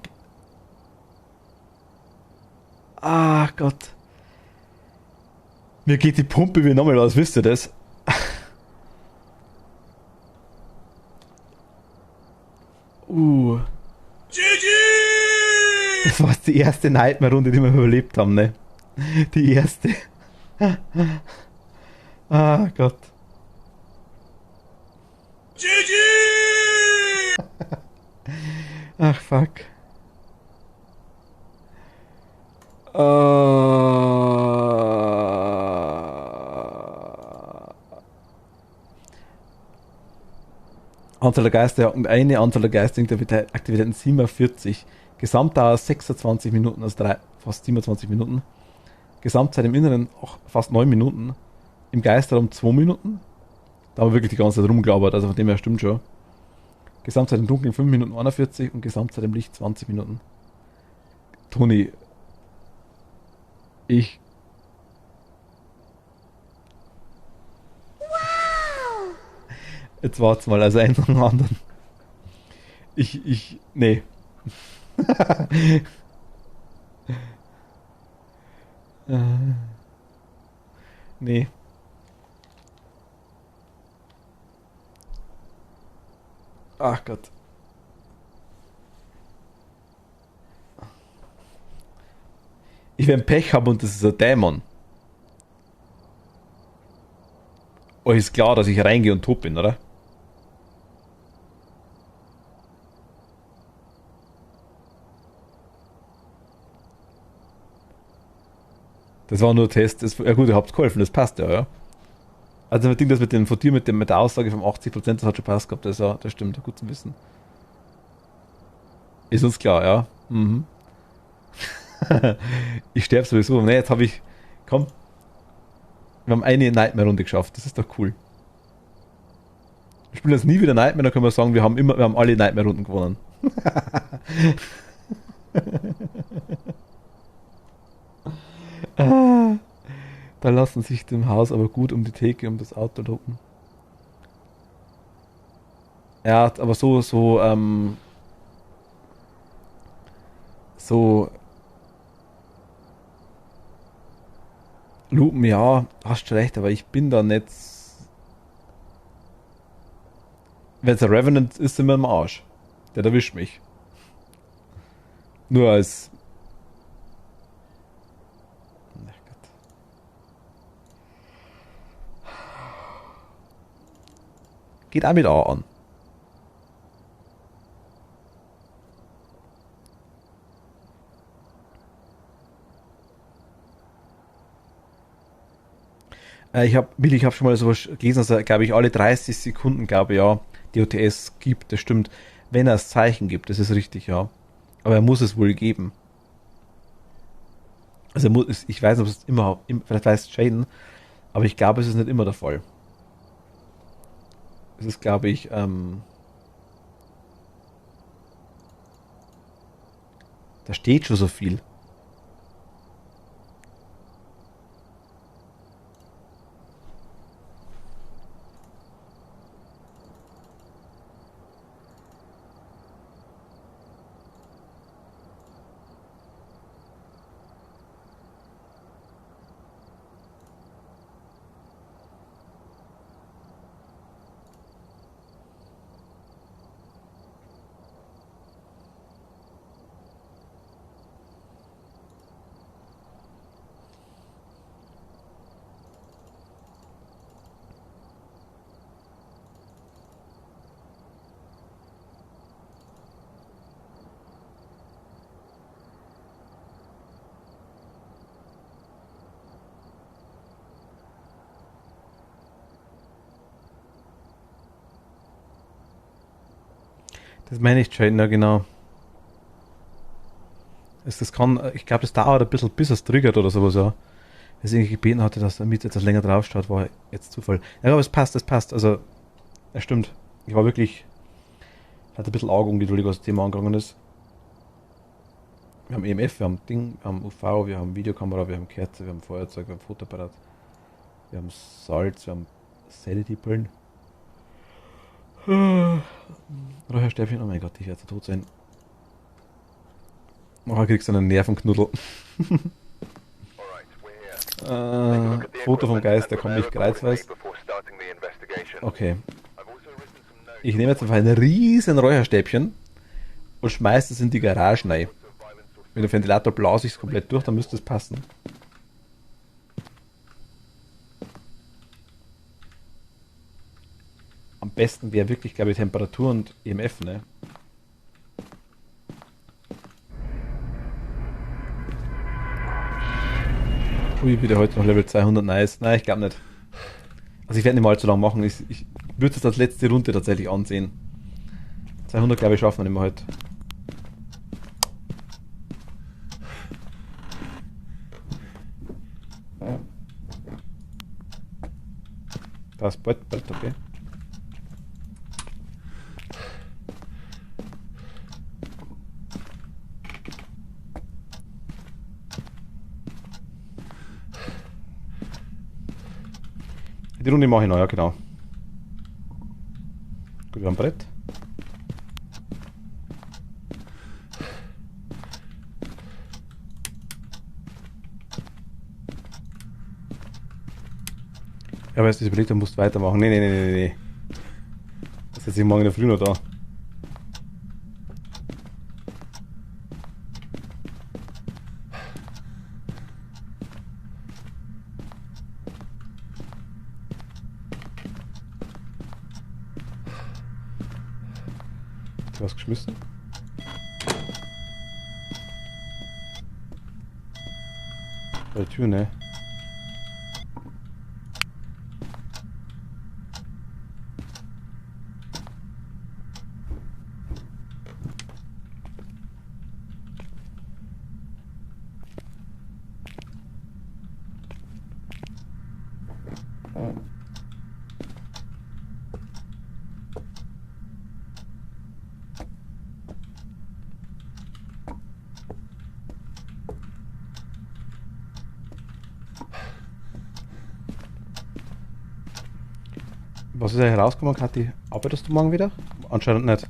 Ah, Gott. Mir geht die Pumpe wie nochmal aus, wisst ihr das? Das war die erste Nightmare-Runde, die wir überlebt haben, ne? Die erste. Ah, Gott. Ach, fuck. Anzahl der Geister eine, Anzahl der Geisteraktivitäten 47. Gesamtdauer 26 Minuten, also fast 27 Minuten. Gesamtzeit im Inneren auch fast 9 Minuten. Im Geisterraum 2 Minuten. Da haben wir wirklich die ganze Zeit rumgelabert, also von dem her stimmt schon. Gesamtzeit im Dunkeln 5 Minuten 41 und Gesamtzeit im Licht 20 Minuten. Toni, ich... Jetzt wart's mal, also einen nach dem anderen. Nee. Nee. Ach Gott. Ich werde Pech haben und das ist ein Dämon. Euch ist klar, dass ich reingehe und tot bin, oder? Das war nur ein Test. Ja gut, ihr habt geholfen, das passt ja, ja. Also ich denke, das mit der Aussage von 80%, das hat schon passt gehabt, das stimmt, gut zu wissen. Ist uns klar, ja. Mhm. Ich sterbe sowieso. Ne, jetzt habe ich... Komm. Wir haben eine Nightmare-Runde geschafft, das ist doch cool. Wir spielen jetzt nie wieder Nightmare, dann können wir sagen, wir haben alle Nightmare-Runden gewonnen. Ah, da lassen sich dem Haus aber gut um die Theke, um das Auto lopen. Ja, aber so Lupen, ja, hast schon recht, aber ich bin da nicht. Wenn es ein Revenant ist, sind wir im Arsch. Der erwischt mich. Nur als. Ach Gott. Geht auch mit A an. Ich habe schon mal sowas gelesen, dass er, glaube ich, alle 30 Sekunden, glaube ich, ja, DOTS gibt. Das stimmt. Wenn er das Zeichen gibt, das ist richtig, ja. Aber er muss es wohl geben. Also ich weiß nicht, ob es vielleicht weiß Jaden, aber ich glaube, es ist nicht immer der Fall. Es ist, glaube ich, da steht schon so viel. Das meine ich, Jaden, ja genau. Das kann, ich glaube, das dauert ein bisschen, bis es triggert oder sowas, ja. Deswegen ich gebeten hatte, dass er mit etwas länger drauf schaut, war jetzt Zufall. Ja, aber es passt, es passt. Also, ja, stimmt. Ich war wirklich, hatte ein bisschen Auge ungeduldig, was das Thema angegangen ist. Wir haben EMF, wir haben Ding, wir haben UV, wir haben Videokamera, wir haben Kerze, wir haben Feuerzeug, wir haben Fotoapparat, wir haben Salz, wir haben Sanity-Pillen. Räucherstäbchen, oh mein Gott, ich werde zu tot sein. Oh, kriegst du einen Nervenknuddel. Alright, we're here. Take a look at the Foto vom equipment Geist, and der kommt prepare nicht gereizweise. accordingly before starting the investigation. Okay. I've also written some notes Ich nehme jetzt einfach ein riesen Räucherstäbchen und schmeiße es in die Garage rein. of violence or Wenn der Ventilator blase ich es komplett durch, dann müsste es passen. Am besten wäre wirklich, glaube ich, Temperatur und EMF, ne? Ui, bitte heute noch Level 200, nice. Nein, ich glaube nicht. Also ich werde nicht mal allzu lang machen. Ich würde es als letzte Runde tatsächlich ansehen. 200, glaube ich, schaffen wir nicht mehr heute. Das bald, okay. Die Runde mache ich noch, ja genau. Gut, wir haben ein Brett. Ja, aber jetzt ist überlegt, du musst weitermachen. Nee. Das ist jetzt morgen in der Früh noch da. Hast du was geschmissen? Bei der Tür, ne? Was ist da herausgekommen, Kathi? Arbeitest du morgen wieder? Anscheinend nicht.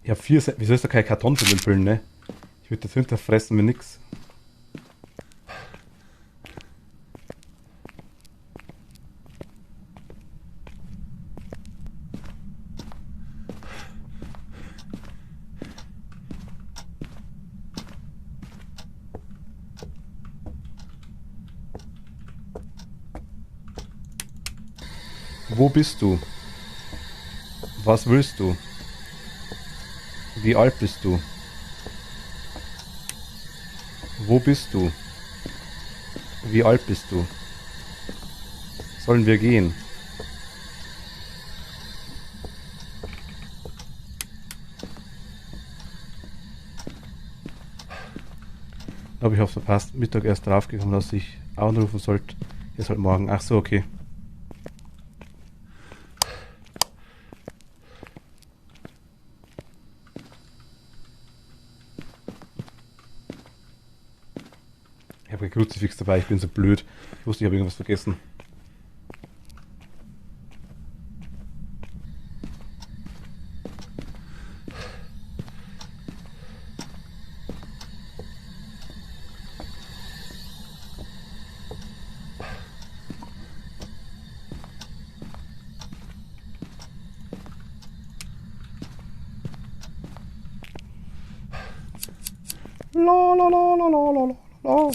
Ich habe 4 Cent. Wieso ist da kein Karton für den Pillen, ne? Ich würde das hinterfressen wie nix. Wo bist du? Was willst du? Wie alt bist du? Wo bist du? Wie alt bist du? Sollen wir gehen? Habe ich auch verpasst. Mittag erst draufgekommen, dass ich anrufen sollte. Jetzt halt morgen. Ach so, okay. Ich habe kein Kruzifix dabei, ich bin so blöd. Ich wusste, ich habe irgendwas vergessen. La la la la la la la.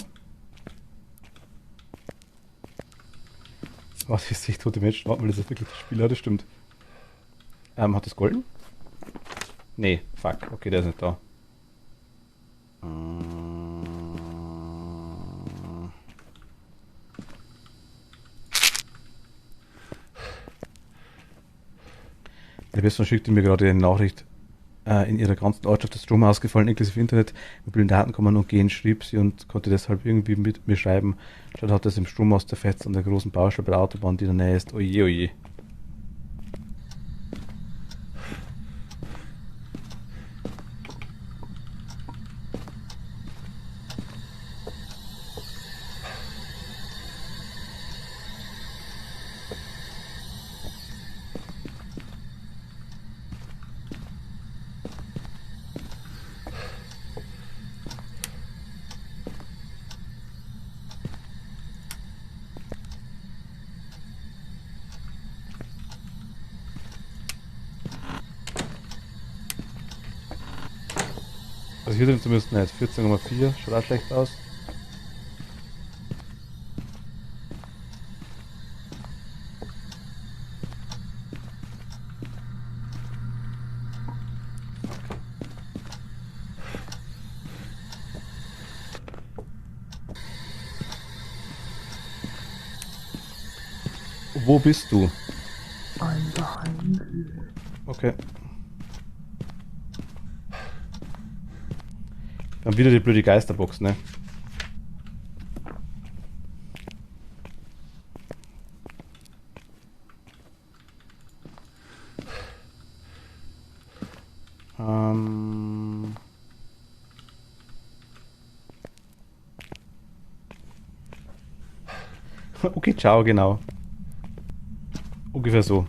Was ist sich tote Menschen? Warte mal, das ist wirklich das Spiel, ja, das stimmt. Hat das golden? Nee, fuck. Okay, der ist nicht da. Der Person schickte mir gerade eine Nachricht. In ihrer ganzen Ortschaft ist Strom ausgefallen, inklusive Internet. Mobilen Daten kommen und gehen, schrieb sie und konnte deshalb irgendwie mit mir schreiben. Statt hat es im Strom aus der Fetz an der großen Baustelle bei der Autobahn, die in der Nähe ist. Oje, oje. Also hier drin zumindest nicht. 14,4 schaut auch schlecht aus. Wo bist du? Okay. Dann wieder die blöde Geisterbox, ne? Okay, ciao, genau. Ungefähr so.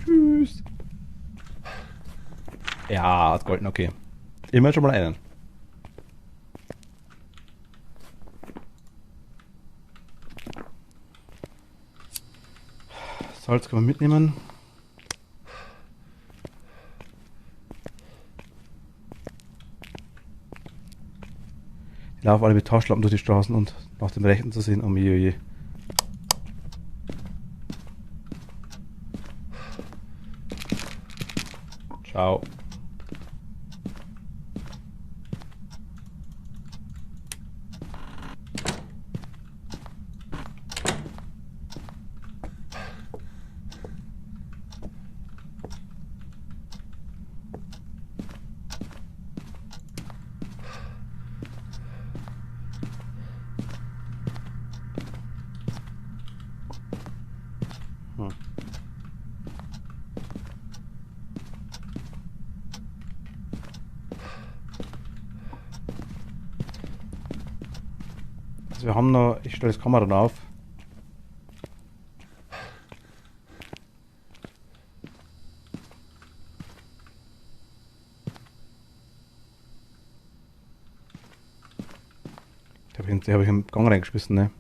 Tschüss. Ja, hat golden, okay. Immerhin schon mal einen. Salz kann man mitnehmen. Die laufen alle mit Taschenlampen durch die Straßen und nach dem Rechten zu sehen. Oh je, oh je. Ciao. Also wir haben noch, ich stelle das Kamera dann auf. Die habe ich im Gang reingeschmissen, ne?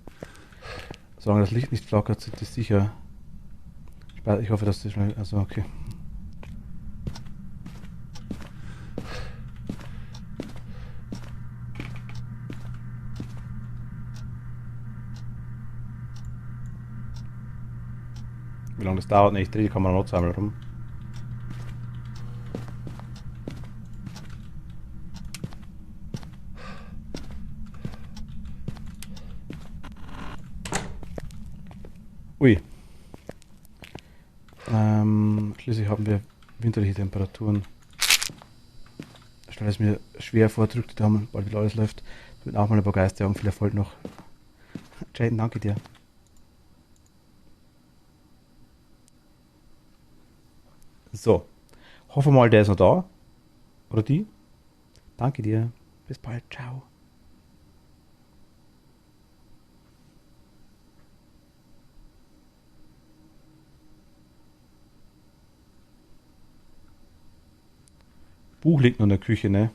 Solange das Licht nicht flackert, sind die sicher. Ich hoffe, dass die schnell. Also, okay. Wie lange das dauert? Ne, ich drehe die Kamera noch zweimal rum. Ui. Schließlich haben wir winterliche Temperaturen. Ich stelle es mir schwer vor, drückt die Daumen, bald wieder alles läuft. Wird auch mal eine Begeisterung, viel Erfolg noch. Jaden, danke dir. So. Hoffe mal, der ist noch da. Oder die. Danke dir. Bis bald. Ciao. Buch liegt noch in der Küche, ne?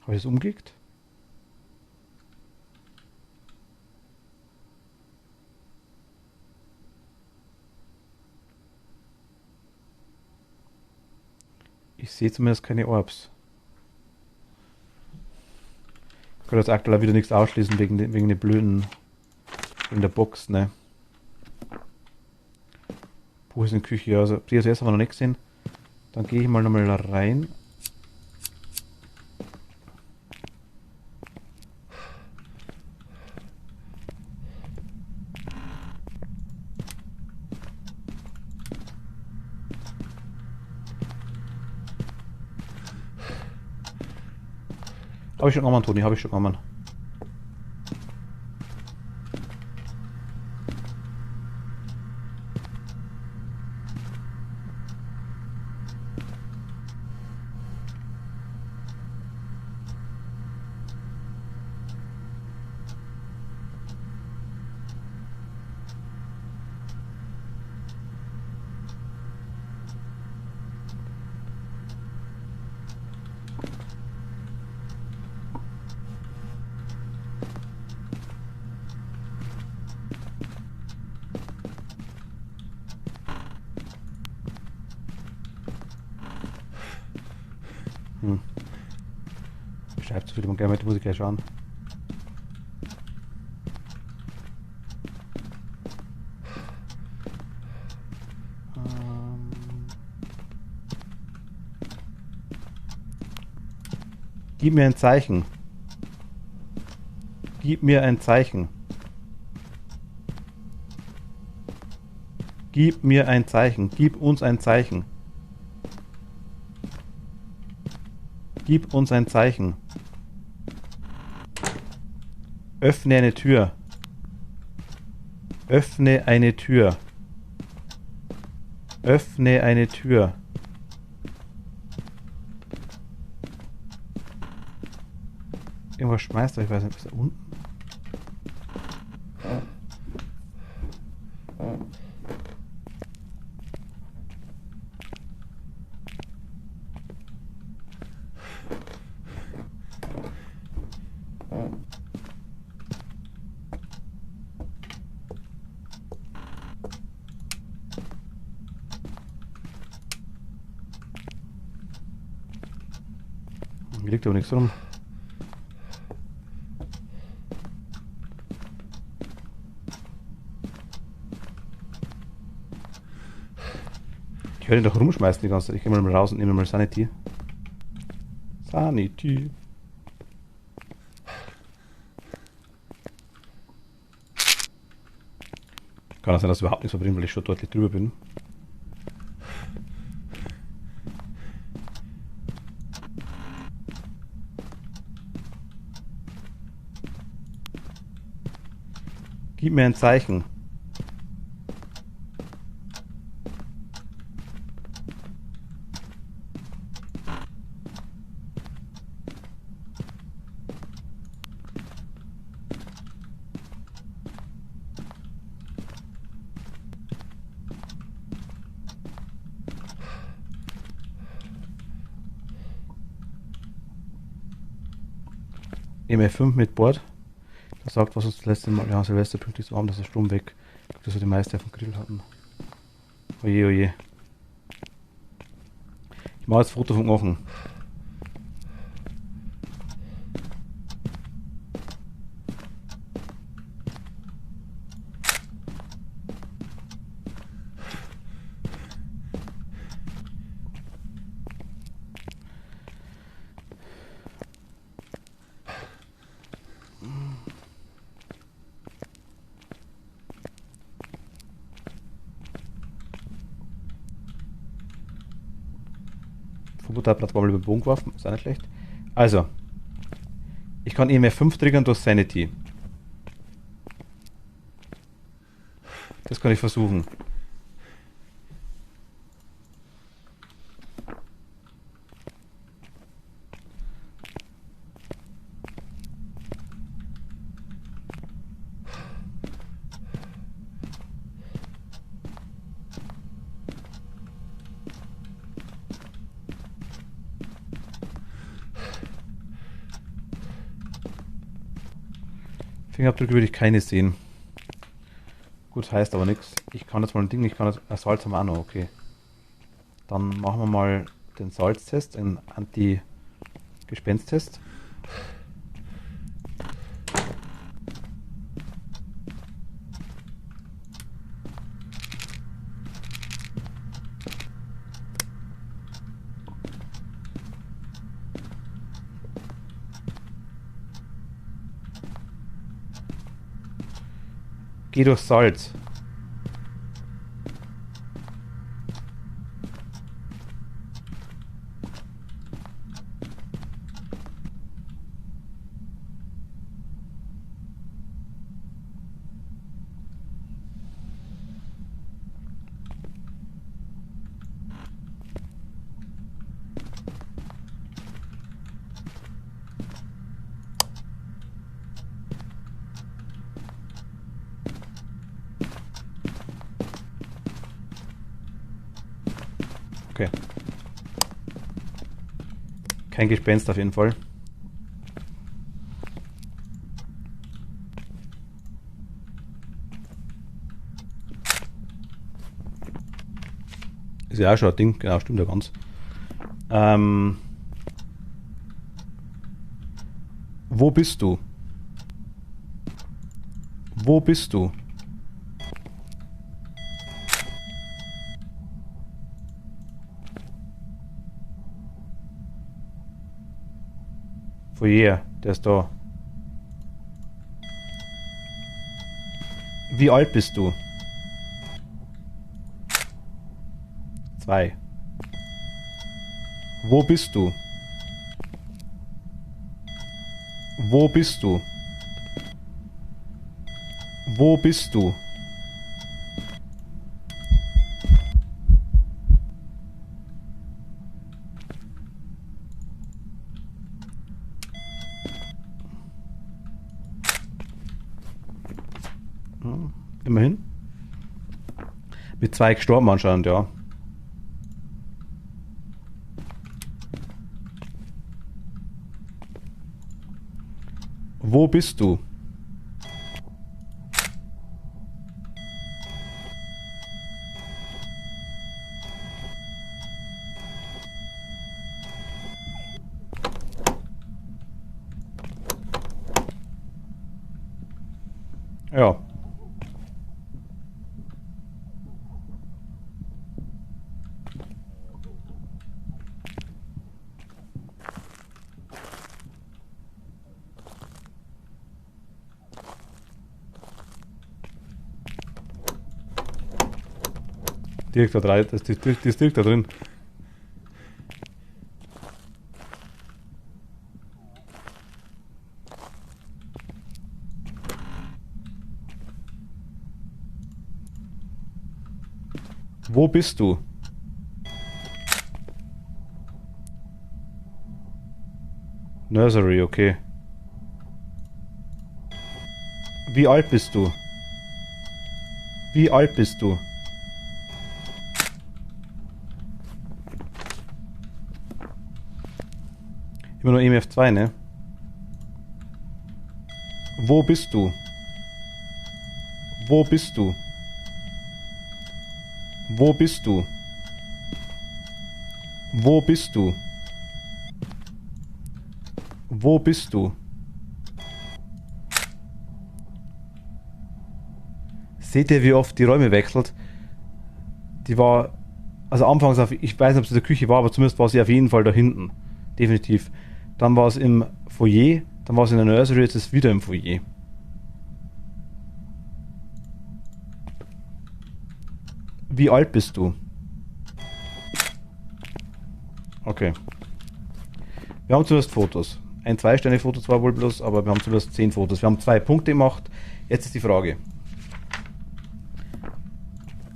Habe ich das umgelegt? Ich sehe zumindest keine Orbs. Ich kann jetzt aktuell wieder nichts ausschließen wegen den blöden in der Box, ne? Buch ist in der Küche, ja. Also zuerst haben wir noch nichts gesehen. Dann gehe ich mal nochmal da rein. Habe ich schon genommen, Toni, habe ich schon genommen. Beschreibt so viel, man gerne mit der Musik gleich schauen. Gib mir ein Zeichen. Gib mir ein Zeichen. Gib mir ein Zeichen. Gib uns ein Zeichen. Gib uns ein Zeichen. Öffne eine Tür. Öffne eine Tür. Öffne eine Tür. Irgendwas schmeißt, aber ich weiß nicht, was da unten. Hier liegt aber nichts rum. Ich höre ihn doch rumschmeißen die ganze Zeit. Ich gehe mal raus und nehme mal Sanity. Sanity. Kann auch sein, dass überhaupt nichts verbringt, weil ich schon deutlich drüber bin. Gib mir ein Zeichen. EMF5 mit Bord. Das sagt, was uns das letzte Mal, ja, Silvester pünktlich so haben, dass der Strom weg, dass wir die meiste auf dem Grill hatten. Oje, oje. Ich mache jetzt ein Foto vom Ofen. Butterblatt war mal über den Boden geworfen, ist auch nicht schlecht. Also, ich kann EMF5 triggern durch Sanity. Das kann ich versuchen. Fingerabdrücke würde ich keine sehen. Gut, heißt aber nichts. Ich kann jetzt mal ein Ding, ich kann jetzt. Salz haben wir auch noch, okay. Dann machen wir mal den Salztest, einen Anti-Gespenst-Test. Geh durch Salz. Okay. Kein Gespenst auf jeden Fall. Ist ja auch schon ein Ding, genau, stimmt ja ganz. Wo bist du? Wo bist du? Foyer, der ist da. Wie alt bist du? 2. Wo bist du? Wo bist du? Wo bist du? Immerhin. Mit 2 gestorben anscheinend, ja. Wo bist du? Ja. Direkt da rein, das ist direkt da drin. Wo bist du? Nursery, okay. Wie alt bist du? Wie alt bist du? Immer nur EMF2, ne? Wo bist du? Wo bist du? Wo bist du? Wo bist du? Wo bist du? Seht ihr, wie oft die Räume wechselt? Die war, also anfangs auf, ich weiß nicht, ob es in der Küche war, aber zumindest war sie auf jeden Fall da hinten. Definitiv. Dann war es im Foyer, dann war es in der Nursery, jetzt ist es wieder im Foyer. Wie alt bist du? Okay. Wir haben zuerst Fotos. Ein 2-Sterne-Foto zwar wohl bloß, aber wir haben zuerst 10 Fotos. Wir haben 2 Punkte gemacht. Jetzt ist die Frage.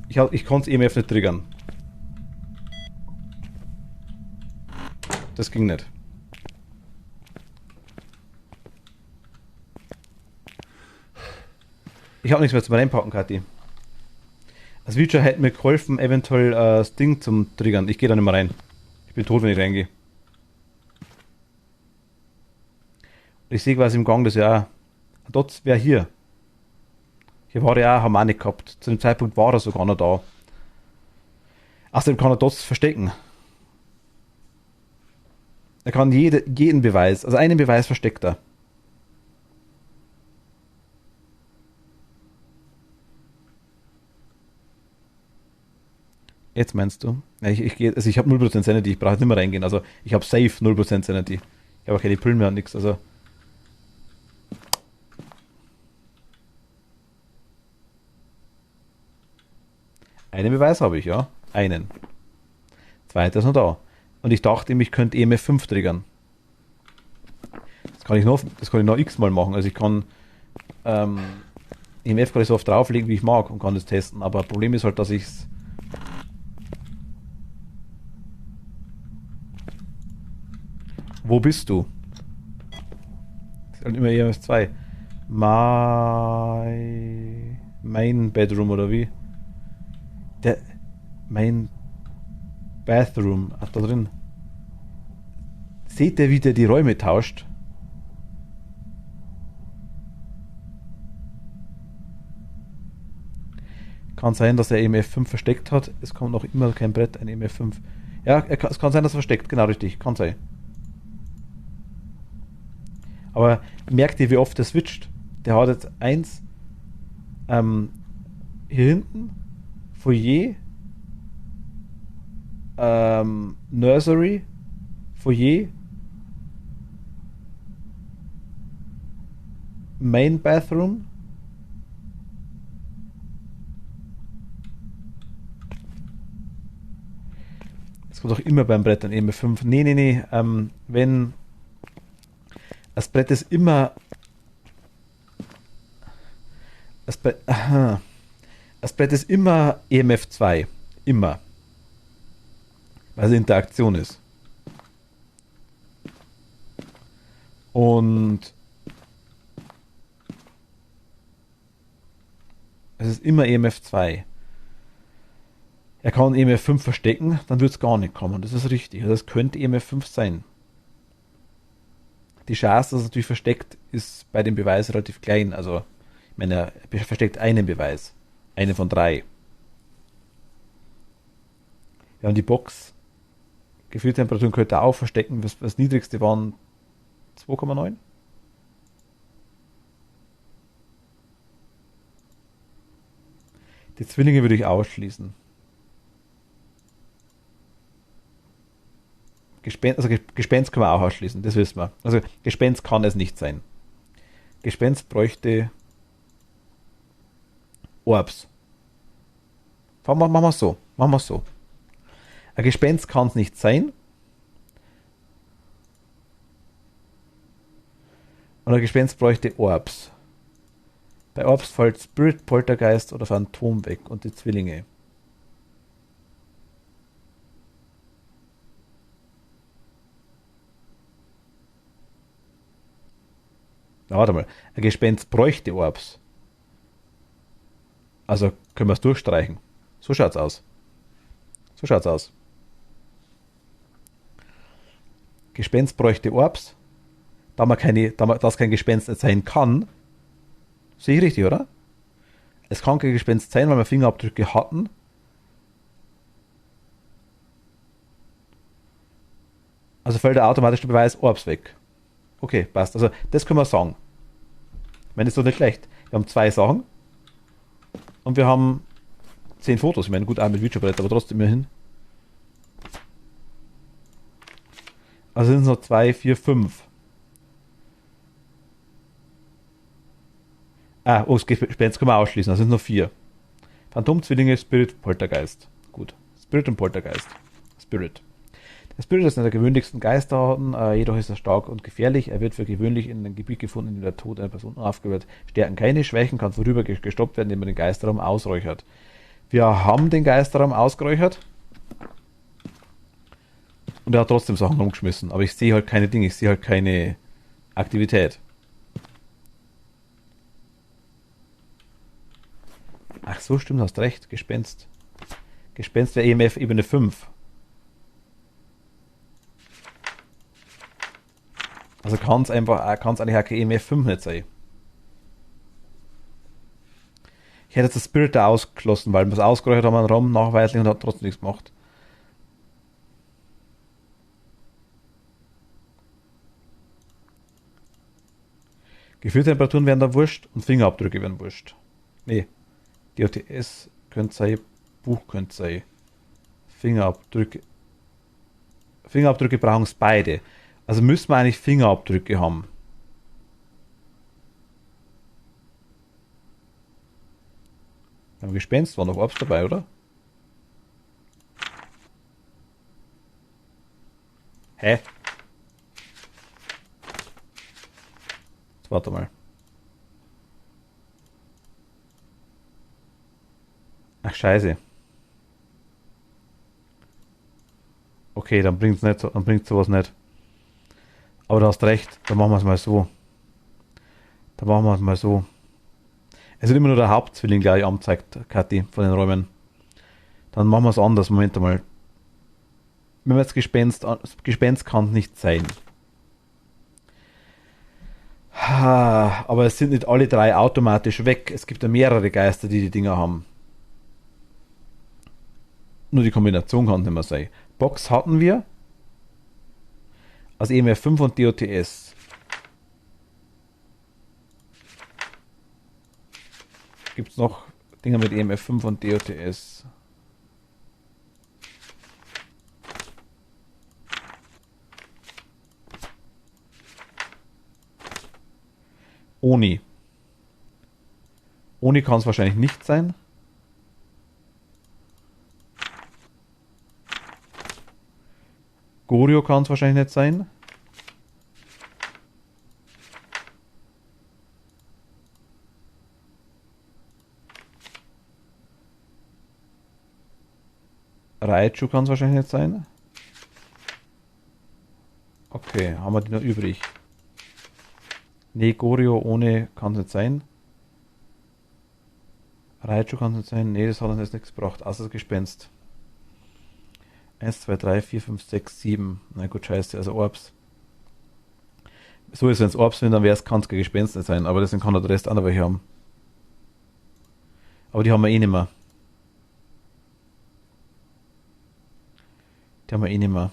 Ich konnte es EMF nicht triggern. Das ging nicht. Ich habe nichts mehr zum Reinpacken, Kathi. Das Feature hätte mir geholfen, eventuell das Ding zum Triggern. Ich gehe da nicht mehr rein. Ich bin tot, wenn ich reingehe. Ich sehe quasi im Gang, dass ja dort wäre hier. Hier war er auch, haben wir auch nicht gehabt. Zu dem Zeitpunkt war er sogar noch da. Außerdem kann er dort verstecken. Er kann jeden Beweis, also einen Beweis versteckt er. Jetzt meinst du? Ja, ich habe 0% Sanity, ich brauche nicht mehr reingehen. Also ich habe safe 0% Sanity. Ich habe auch keine Pillen mehr und nichts. Also einen Beweis habe ich, ja. Einen. Zweiter ist noch da. Und ich dachte ihm, ich könnte EMF 5 triggern. Das kann ich noch x-mal machen. Also ich kann EMF kann ich so oft drauflegen, wie ich mag und kann das testen. Aber das Problem ist halt, dass ich's. Wo bist du? Das ist halt immer EMF 2. Mein Bedroom oder wie? Mein Bathroom. Ach, da drin. Seht ihr, wie der die Räume tauscht? Kann sein, dass er EMF 5 versteckt hat. Es kommt noch immer kein Brett, ein EMF 5. Ja, es kann sein, dass er versteckt. Genau, richtig. Kann sein. Aber merkt ihr, wie oft er switcht? Der hat jetzt eins hier hinten Foyer, Nursery, Foyer, Main Bathroom, das kommt auch immer beim Brett an EMF 5. Nee, wenn das Brett ist immer das Brett ist immer EMF 2. Immer. Weil es Interaktion ist. Und es ist immer EMF 2. Er kann EMF 5 verstecken, dann wird es gar nicht kommen. Das ist richtig. Das könnte EMF 5 sein. Die Chance, dass es natürlich versteckt, ist bei dem Beweis relativ klein. Also, ich meine, er versteckt einen Beweis. Einen von 3. Wir haben die Box. Gefühltemperaturen könnte er auch verstecken. Das niedrigste waren 2,9. Die Zwillinge würde ich ausschließen. Gespenst können wir auch ausschließen, das wissen wir. Also Gespenst kann es nicht sein. Gespenst bräuchte Orbs. Machen wir so. Ein Gespenst kann es nicht sein. Und ein Gespenst bräuchte Orbs. Bei Orbs fällt Spirit, Poltergeist oder Phantom weg und die Zwillinge. Na, warte mal. Ein Gespenst bräuchte Orbs. Also können wir es durchstreichen. So schaut's aus. Gespenst bräuchte Orbs. Da es kein Gespenst nicht sein kann, Sehe ich richtig, oder? Es kann kein Gespenst sein, weil wir Fingerabdrücke hatten. Also fällt der automatische Beweis Orbs weg. Okay, passt. Also das können wir sagen. Ich meine, das ist doch nicht schlecht. Wir haben 2 Sachen und wir haben 10 Fotos. Ich meine, gut, auch mit Videobrett, aber trotzdem immerhin. Also sind es noch 2, 4, 5. Das Gespenst können wir ausschließen. Also sind es noch 4. Phantomzwillinge, Spirit, Poltergeist. Gut. Spirit und Poltergeist. Spirit. Der Spirit ist einer der gewöhnlichsten Geisterarten, jedoch ist er stark und gefährlich. Er wird für gewöhnlich in einem Gebiet gefunden, in dem der Tod einer Person aufgehört. Stärken keine Schwächen, kann vorüber gestoppt werden, indem man den Geisterraum ausräuchert. Wir haben den Geisterraum ausgeräuchert. Und er hat trotzdem Sachen rumgeschmissen. Aber ich sehe halt keine Dinge, ich sehe halt keine Aktivität. Ach so, stimmt, hast recht. Gespenst. Gespenst der EMF Ebene 5. Also kann es eigentlich auch kein EMF 5 nicht sein. Ich hätte jetzt das Spirit da ausgeschlossen, weil wir es ausgeräuchert haben, einen Raum nachweislich und hat trotzdem nichts gemacht. Gefühltemperaturen werden da wurscht und Fingerabdrücke werden wurscht. Nee. DOTS könnte sein, Buch könnte sein. Fingerabdrücke. Fingerabdrücke brauchen es beide. Also müssen wir eigentlich Fingerabdrücke haben. Beim Gespenst war noch Orbs dabei, oder? Hä? Jetzt warte mal. Ach, scheiße. Okay, dann bringt's nicht, dann bringt sowas nicht. Aber du hast recht, dann machen wir es mal so. Dann machen wir es mal so. Es wird immer nur der Hauptzwilling gleich angezeigt, Kathi, von den Räumen. Dann machen wir es anders. Moment einmal. Wenn wir jetzt Gespenst kann es nicht sein. Aber es sind nicht alle 3 automatisch weg. Es gibt ja mehrere Geister, die die Dinger haben. Nur die Kombination kann nicht mehr sein. Box hatten wir. Also EMF 5 und DOTS. Gibt es noch Dinger mit EMF 5 und DOTS? Oni. Oni kann es wahrscheinlich nicht sein. Gorio kann es wahrscheinlich nicht sein. Raichu kann es wahrscheinlich nicht sein. Okay, haben wir die noch übrig? Ne, Gorio ohne kann es nicht sein. Raichu kann es nicht sein. Ne, das hat uns jetzt nichts gebracht. Außer das Gespenst. 1, 2, 3, 4, 5, 6, 7. Na gut, scheiße, also Orbs. So ist, wenn es Orbs sind, dann kann es kein Gespenst nicht sein. Aber deswegen kann der Rest andere welche haben. Aber die haben wir eh nicht mehr. Die haben wir eh nicht mehr.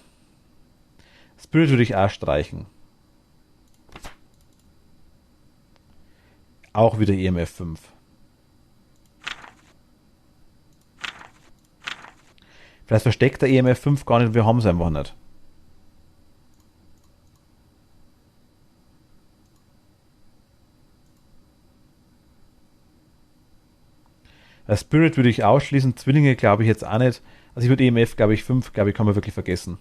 Spirit würde ich auch streichen. Auch wieder EMF 5. Vielleicht versteckt der EMF 5 gar nicht, wir haben es einfach nicht. Spirit würde ich ausschließen, Zwillinge glaube ich jetzt auch nicht. Also ich würde EMF, glaube ich, 5, glaube ich, kann man wirklich vergessen.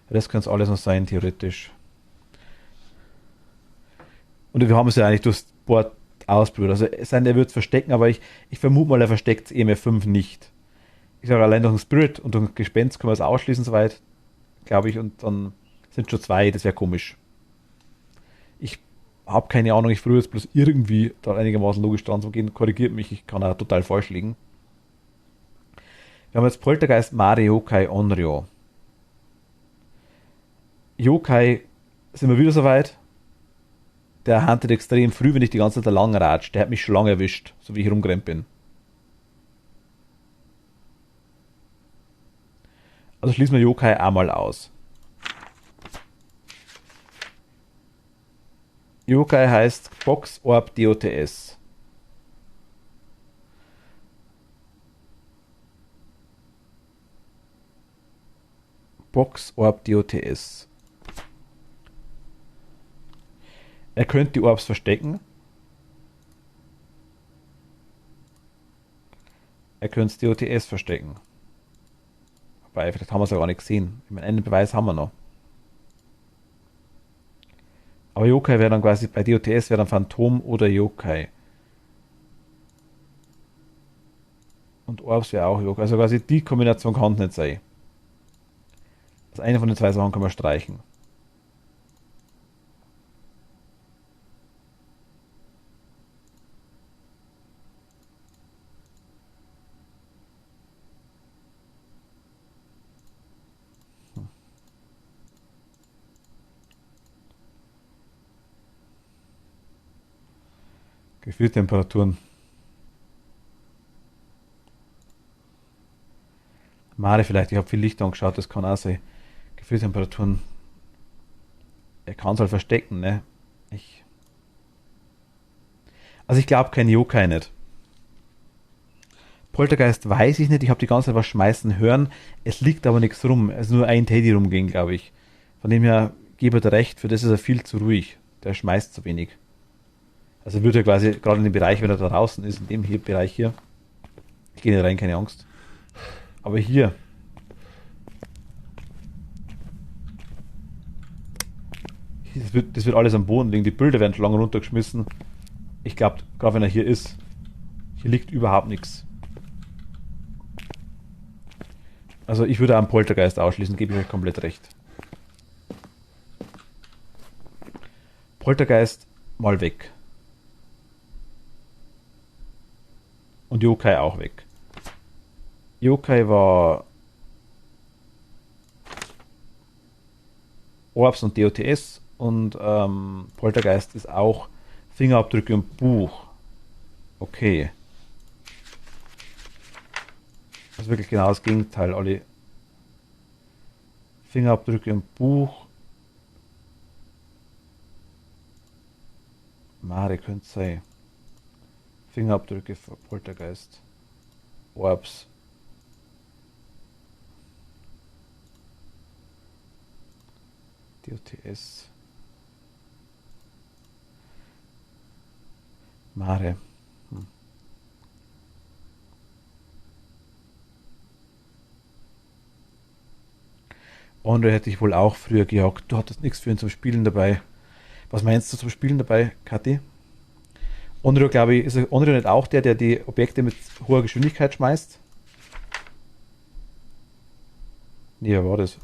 Das könnte es alles noch sein, theoretisch. Und wir haben es ja eigentlich durchs Board ausprobiert. Also es sei denn, er wird es verstecken, aber ich vermute mal, er versteckt EMF 5 nicht. Ich sage, allein durch den Spirit und durch den Gespenst können wir es ausschließen, soweit, glaube ich, und dann sind schon 2, das wäre komisch. Ich habe keine Ahnung, ich versuche jetzt bloß irgendwie da einigermaßen logisch dran zu gehen. Korrigiert mich, ich kann auch total falsch liegen. Wir haben jetzt Poltergeist, Mario, Kai, Onryo. Yokai sind wir wieder soweit. Der handelt extrem früh, wenn ich die ganze Zeit lang ratsch. Der hat mich schon lange erwischt, so wie ich rumgerannt bin. Also schließen wir Yokai einmal aus. Yokai heißt Box Orb DOTS. Box Orb DOTS. Er könnte die Orbs verstecken. Er könnte das DOTS verstecken. Wobei, vielleicht haben wir es ja gar nicht gesehen. Ich meine, einen Beweis haben wir noch. Aber Yokai wäre dann quasi, bei DOTS wäre dann Phantom oder Yokai. Und Orbs wäre auch Yokai. Also quasi die Kombination kann es nicht sein. Also eine von den zwei Sachen können wir streichen. Gefühltemperaturen. Mare vielleicht, ich habe viel Licht angeschaut, das kann auch sein. Gefühltemperaturen. Er kann es halt verstecken, ne? Also ich glaube kein Yokai nicht. Poltergeist weiß ich nicht, ich habe die ganze Zeit was schmeißen hören. Es liegt aber nichts rum. Es ist nur ein Teddy rumgehen, glaube ich. Von dem her gebe ich dir recht, für das ist er viel zu ruhig. Der schmeißt zu wenig. Also würde er quasi gerade in dem Bereich, wenn er da draußen ist, in dem hier Bereich hier. Ich gehe nicht rein, keine Angst. Aber hier. Das wird alles am Boden liegen. Die Bilder werden schon lange runtergeschmissen. Ich glaube, gerade wenn er hier ist, hier liegt überhaupt nichts. Also ich würde einen Poltergeist ausschließen, gebe ich euch komplett recht. Poltergeist mal weg. Und Yokai auch weg. Yokai war Orbs und DOTS und Poltergeist ist auch Fingerabdrücke und Buch. Okay. Das ist wirklich genau das Gegenteil. Alle Fingerabdrücke und Buch. Mare könnte sein. Fingerabdrücke für Poltergeist. Orbs. DOTS. Mare. Andre hätte ich wohl auch früher gejagt. Du hattest nichts für ihn zum Spielen dabei. Was meinst du zum Spielen dabei, Kathi? Onryo, glaube ich, ist Onryo nicht auch der die Objekte mit hoher Geschwindigkeit schmeißt? Nee, wer war das?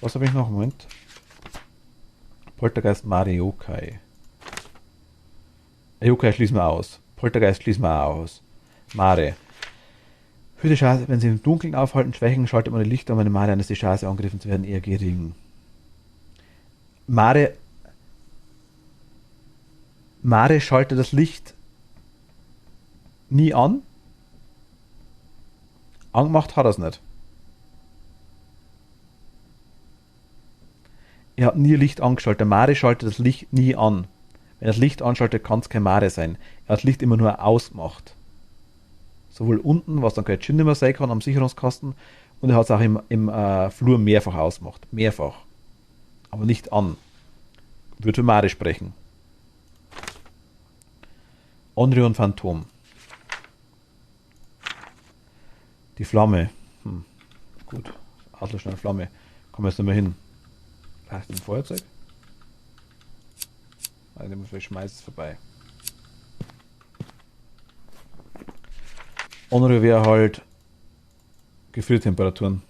Was habe ich noch? Moment. Poltergeist Mare Yokai. Yokai schließen wir aus. Poltergeist schließen wir auch aus. Mare. Für die Chance, wenn sie im Dunkeln aufhalten, schwächen, schaltet man die Lichter, um eine Mare, dann ist die Chance, angegriffen zu werden, eher gering. Mare schaltet das Licht nie an. Angemacht hat er es nicht. Er hat nie Licht angeschaltet. Der Mare schaltet das Licht nie an. Wenn er das Licht anschaltet, kann es kein Mare sein. Er hat das Licht immer nur ausgemacht. Sowohl unten, was dann kein Chin nicht mehr sein kann, am Sicherungskasten, und er hat es auch im Flur mehrfach ausgemacht. Mehrfach. Aber nicht an. Würde für Mare sprechen. Onryo und Phantom. Die Flamme. Gut. Adlerschnell Flamme. Kommen wir jetzt nicht mehr hin. Vielleicht ein Feuerzeug? Also, den muss ich schmeißen, ist vorbei. Onryo wäre halt Gefühltemperaturen.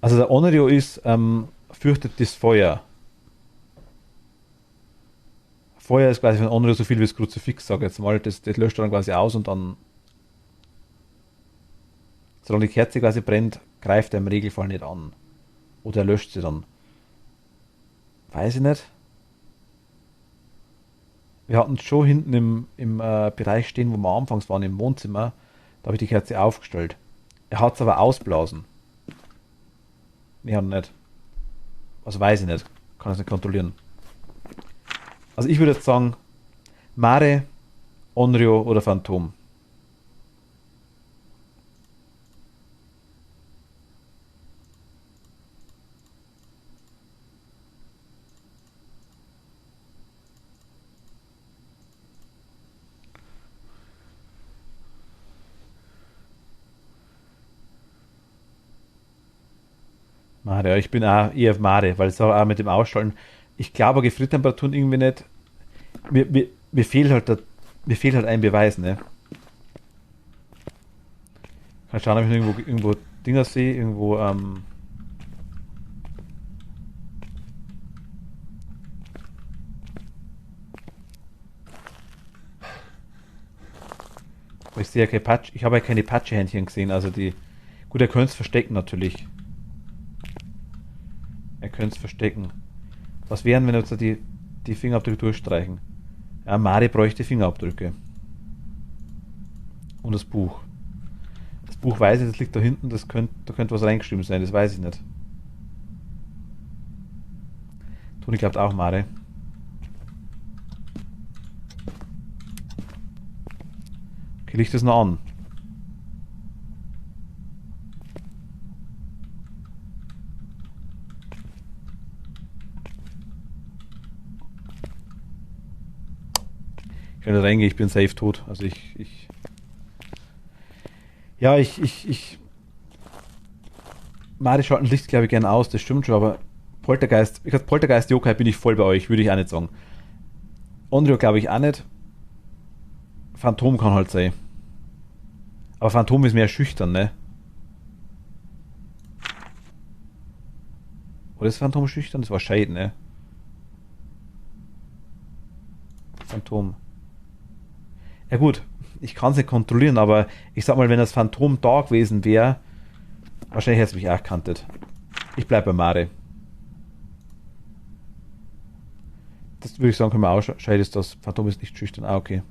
Also der Onryo ist fürchtet das Feuer. Feuer ist quasi von Onryo so viel wie das Kruzifix, sag ich jetzt mal. Das löscht er dann quasi aus und dann, solange die Kerze quasi brennt, greift er im Regelfall nicht an. Oder er löscht sie dann. Weiß ich nicht. Wir hatten es schon hinten im Bereich stehen, wo wir anfangs waren, im Wohnzimmer. Da habe ich die Kerze aufgestellt. Er hat es aber ausblasen. Nee, hat er nicht. Also weiß ich nicht. Kann es nicht kontrollieren. Also ich würde jetzt sagen, Mare, Onryo oder Phantom. Mare, ja, ich bin auch eher Mare, weil es auch mit dem Ausschalten. Ich glaube, Gefriertemperaturen irgendwie nicht. Mir fehlt halt ein Beweis, ne? Kann schauen, ob ich irgendwo Dinger sehe, irgendwo, ich sehe ja keine Patsch, ich habe ja keine Patschehändchen gesehen, also die. Gut, er könnte es verstecken natürlich. Er könnte es verstecken. Was wären, wenn wir jetzt die Fingerabdrücke durchstreichen? Ja, Mari bräuchte Fingerabdrücke. Und das Buch. Das Buch weiß ich, das liegt da hinten, da könnte was reingeschrieben sein, das weiß ich nicht. Toni glaubt auch Mari. Okay, Licht ist noch an. Ich kann nicht reingehen, ich bin safe tot. Also Mari schalten Licht, glaube ich, gerne aus, das stimmt schon, aber Poltergeist, Yokai bin ich voll bei euch, würde ich auch nicht sagen. Onryo glaube ich auch nicht. Phantom kann halt sein. Aber Phantom ist mehr schüchtern, ne? Oder ist Phantom schüchtern? Das war Shade, ne? Phantom. Ja gut, ich kann es nicht kontrollieren, aber ich sag mal, wenn das Phantom da gewesen wäre, wahrscheinlich hätte es mich auch erkannt. Ich bleibe bei Mare. Das würde ich sagen, können wir ausscheiden, ist das Phantom ist nicht schüchtern. Ah, okay.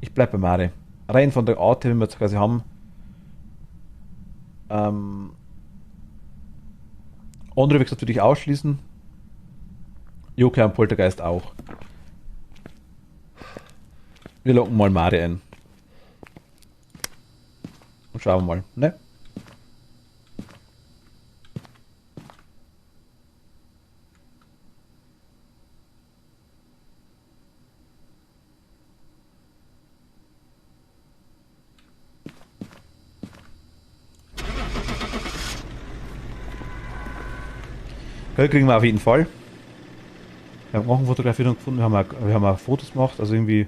Ich bleibe bei Mare. Rein von der Art, wenn wir jetzt quasi haben. Onryo, wie gesagt, würde ich ausschließen. Yokai und Poltergeist auch. Wir locken mal Mari ein. Und schauen wir mal, ne? Geld kriegen wir auf jeden Fall. Wir haben auch eine Fotografierung gefunden, wir haben auch Fotos gemacht, also irgendwie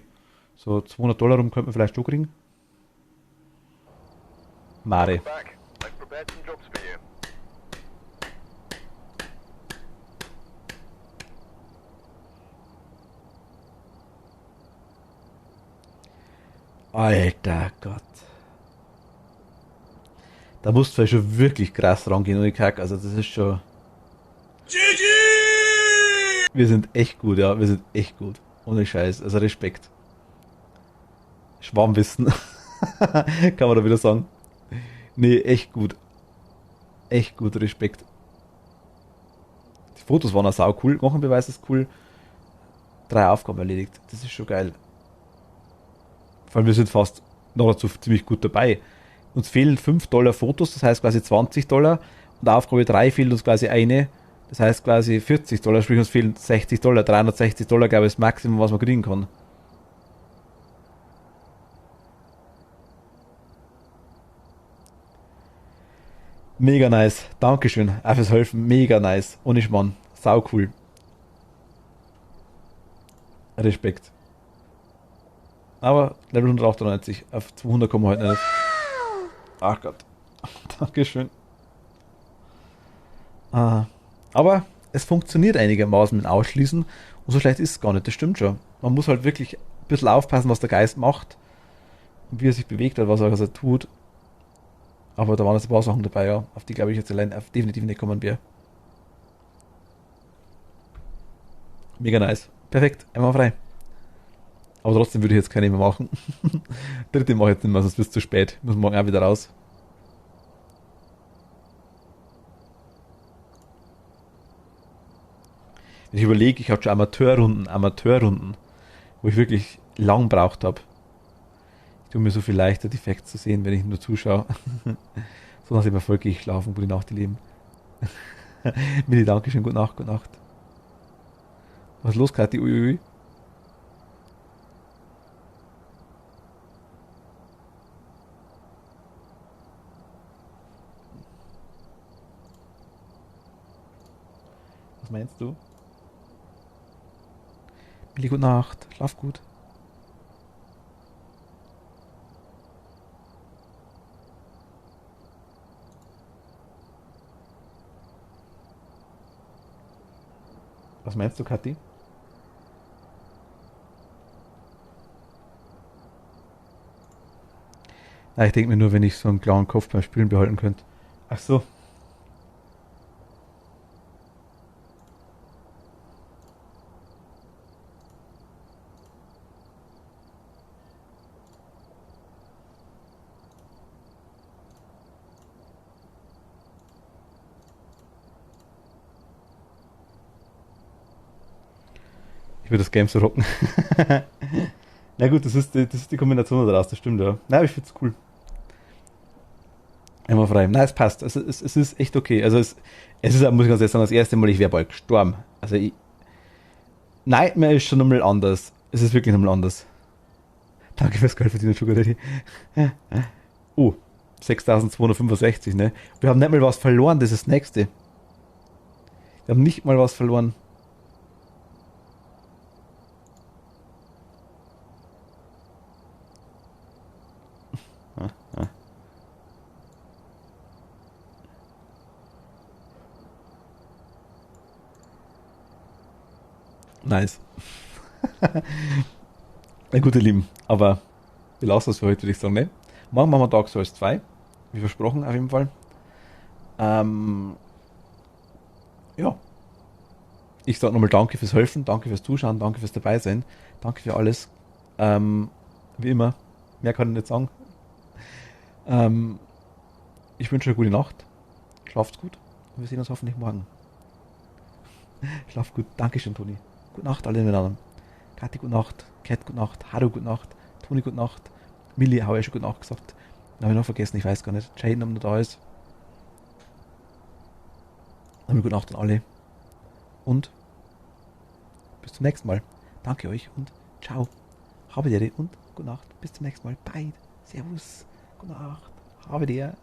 so $200 rum könnte man vielleicht schon kriegen. Mare. Back. I've prepared some jobs for you. Alter Gott. Da musst du schon wirklich krass rangehen, ohne Kack. Also das ist schon... GG! Wir sind echt gut, ja. Wir sind echt gut. Ohne Scheiß. Also Respekt. Schwarmwissen. Kann man da wieder sagen. Nee, echt gut. Echt gut, Respekt. Die Fotos waren auch sau cool. Knochenbeweis ist cool. 3 Aufgaben erledigt. Das ist schon geil. Vor allem, wir sind fast noch dazu ziemlich gut dabei. Uns fehlen $5 Fotos, das heißt quasi $20. Und Aufgabe 3 fehlt uns quasi eine, das heißt quasi $40. Sprich, uns fehlen $60. $360, glaube ich, ist das Maximum, was man kriegen kann. Mega nice. Dankeschön. Auch fürs Helfen. Mega nice. Ohne Schmarrn. Sau cool. Respekt. Aber Level 198. Auf 200 kommen wir heute nicht. Ach Gott. Dankeschön. Aber Aber es funktioniert einigermaßen mit Ausschließen und so schlecht ist es gar nicht, das stimmt schon. Man muss halt wirklich ein bisschen aufpassen, was der Geist macht und wie er sich bewegt oder was er tut. Aber da waren jetzt ein paar Sachen dabei, ja, auf die glaube ich jetzt allein definitiv nicht kommen wäre. Mega nice. Perfekt, einmal frei. Aber trotzdem würde ich jetzt keine mehr machen. Dritte mache ich jetzt nicht mehr, sonst wird es zu spät. Ich muss morgen auch wieder raus. Wenn ich überlege, ich hatte schon Amateurrunden, wo ich wirklich lang braucht habe. Ich tue mir so viel leichter, die Facts zu sehen, wenn ich nur zuschaue. So nach dem Erfolg gehe ich schlafen, gute Nacht, ihr Lieben. Milli, Dankeschön, gute Nacht, gute Nacht. Was ist los, Kathi? Uiuiui. Was meinst du? Milli, gute Nacht, schlaf gut. Was meinst du, Kathi? Na, ich denke mir nur, wenn ich so einen klaren Kopf beim Spielen behalten könnte. Ach so. Ich würde das Game so rocken. Na gut, das ist die Kombination daraus, das stimmt ja. Na, ich finde es cool. Immer frei. Na, es passt. Es ist echt okay. Also es ist, muss ich ganz ehrlich sagen, das erste Mal, ich wäre bald gestorben. Also Nightmare ist schon nochmal anders. Es ist wirklich nochmal anders. Danke fürs Geld verdienen, Sugar Daddy. Oh, 6.265, ne? Wir haben nicht mal was verloren, das ist das nächste. Wir haben nicht mal was verloren. Nice. Na gut, ihr Lieben, aber wir lassen das für heute, würde ich sagen, ne? Morgen machen wir Dark Souls 2, wie versprochen, auf jeden Fall. Ja. Ich sage nochmal danke fürs Helfen, danke fürs Zuschauen, danke fürs Dabeisein, danke für alles. Wie immer, mehr kann ich nicht sagen. Ich wünsche eine gute Nacht, schlaft gut und wir sehen uns hoffentlich morgen. Schlaf gut, Dankeschön, Toni. Gute Nacht alle miteinander. Kathi, gute Nacht. Kat, gute Nacht. Haru, gute Nacht. Toni, gute Nacht. Milli, habe ich schon gute Nacht gesagt. Dann habe ich noch vergessen, ich weiß gar nicht. Jaden, ob noch da ist. Dann gute Nacht an alle. Und bis zum nächsten Mal. Danke euch und ciao. Habe dir und gute Nacht. Bis zum nächsten Mal. Bye. Servus. Gute Nacht. Habe dir.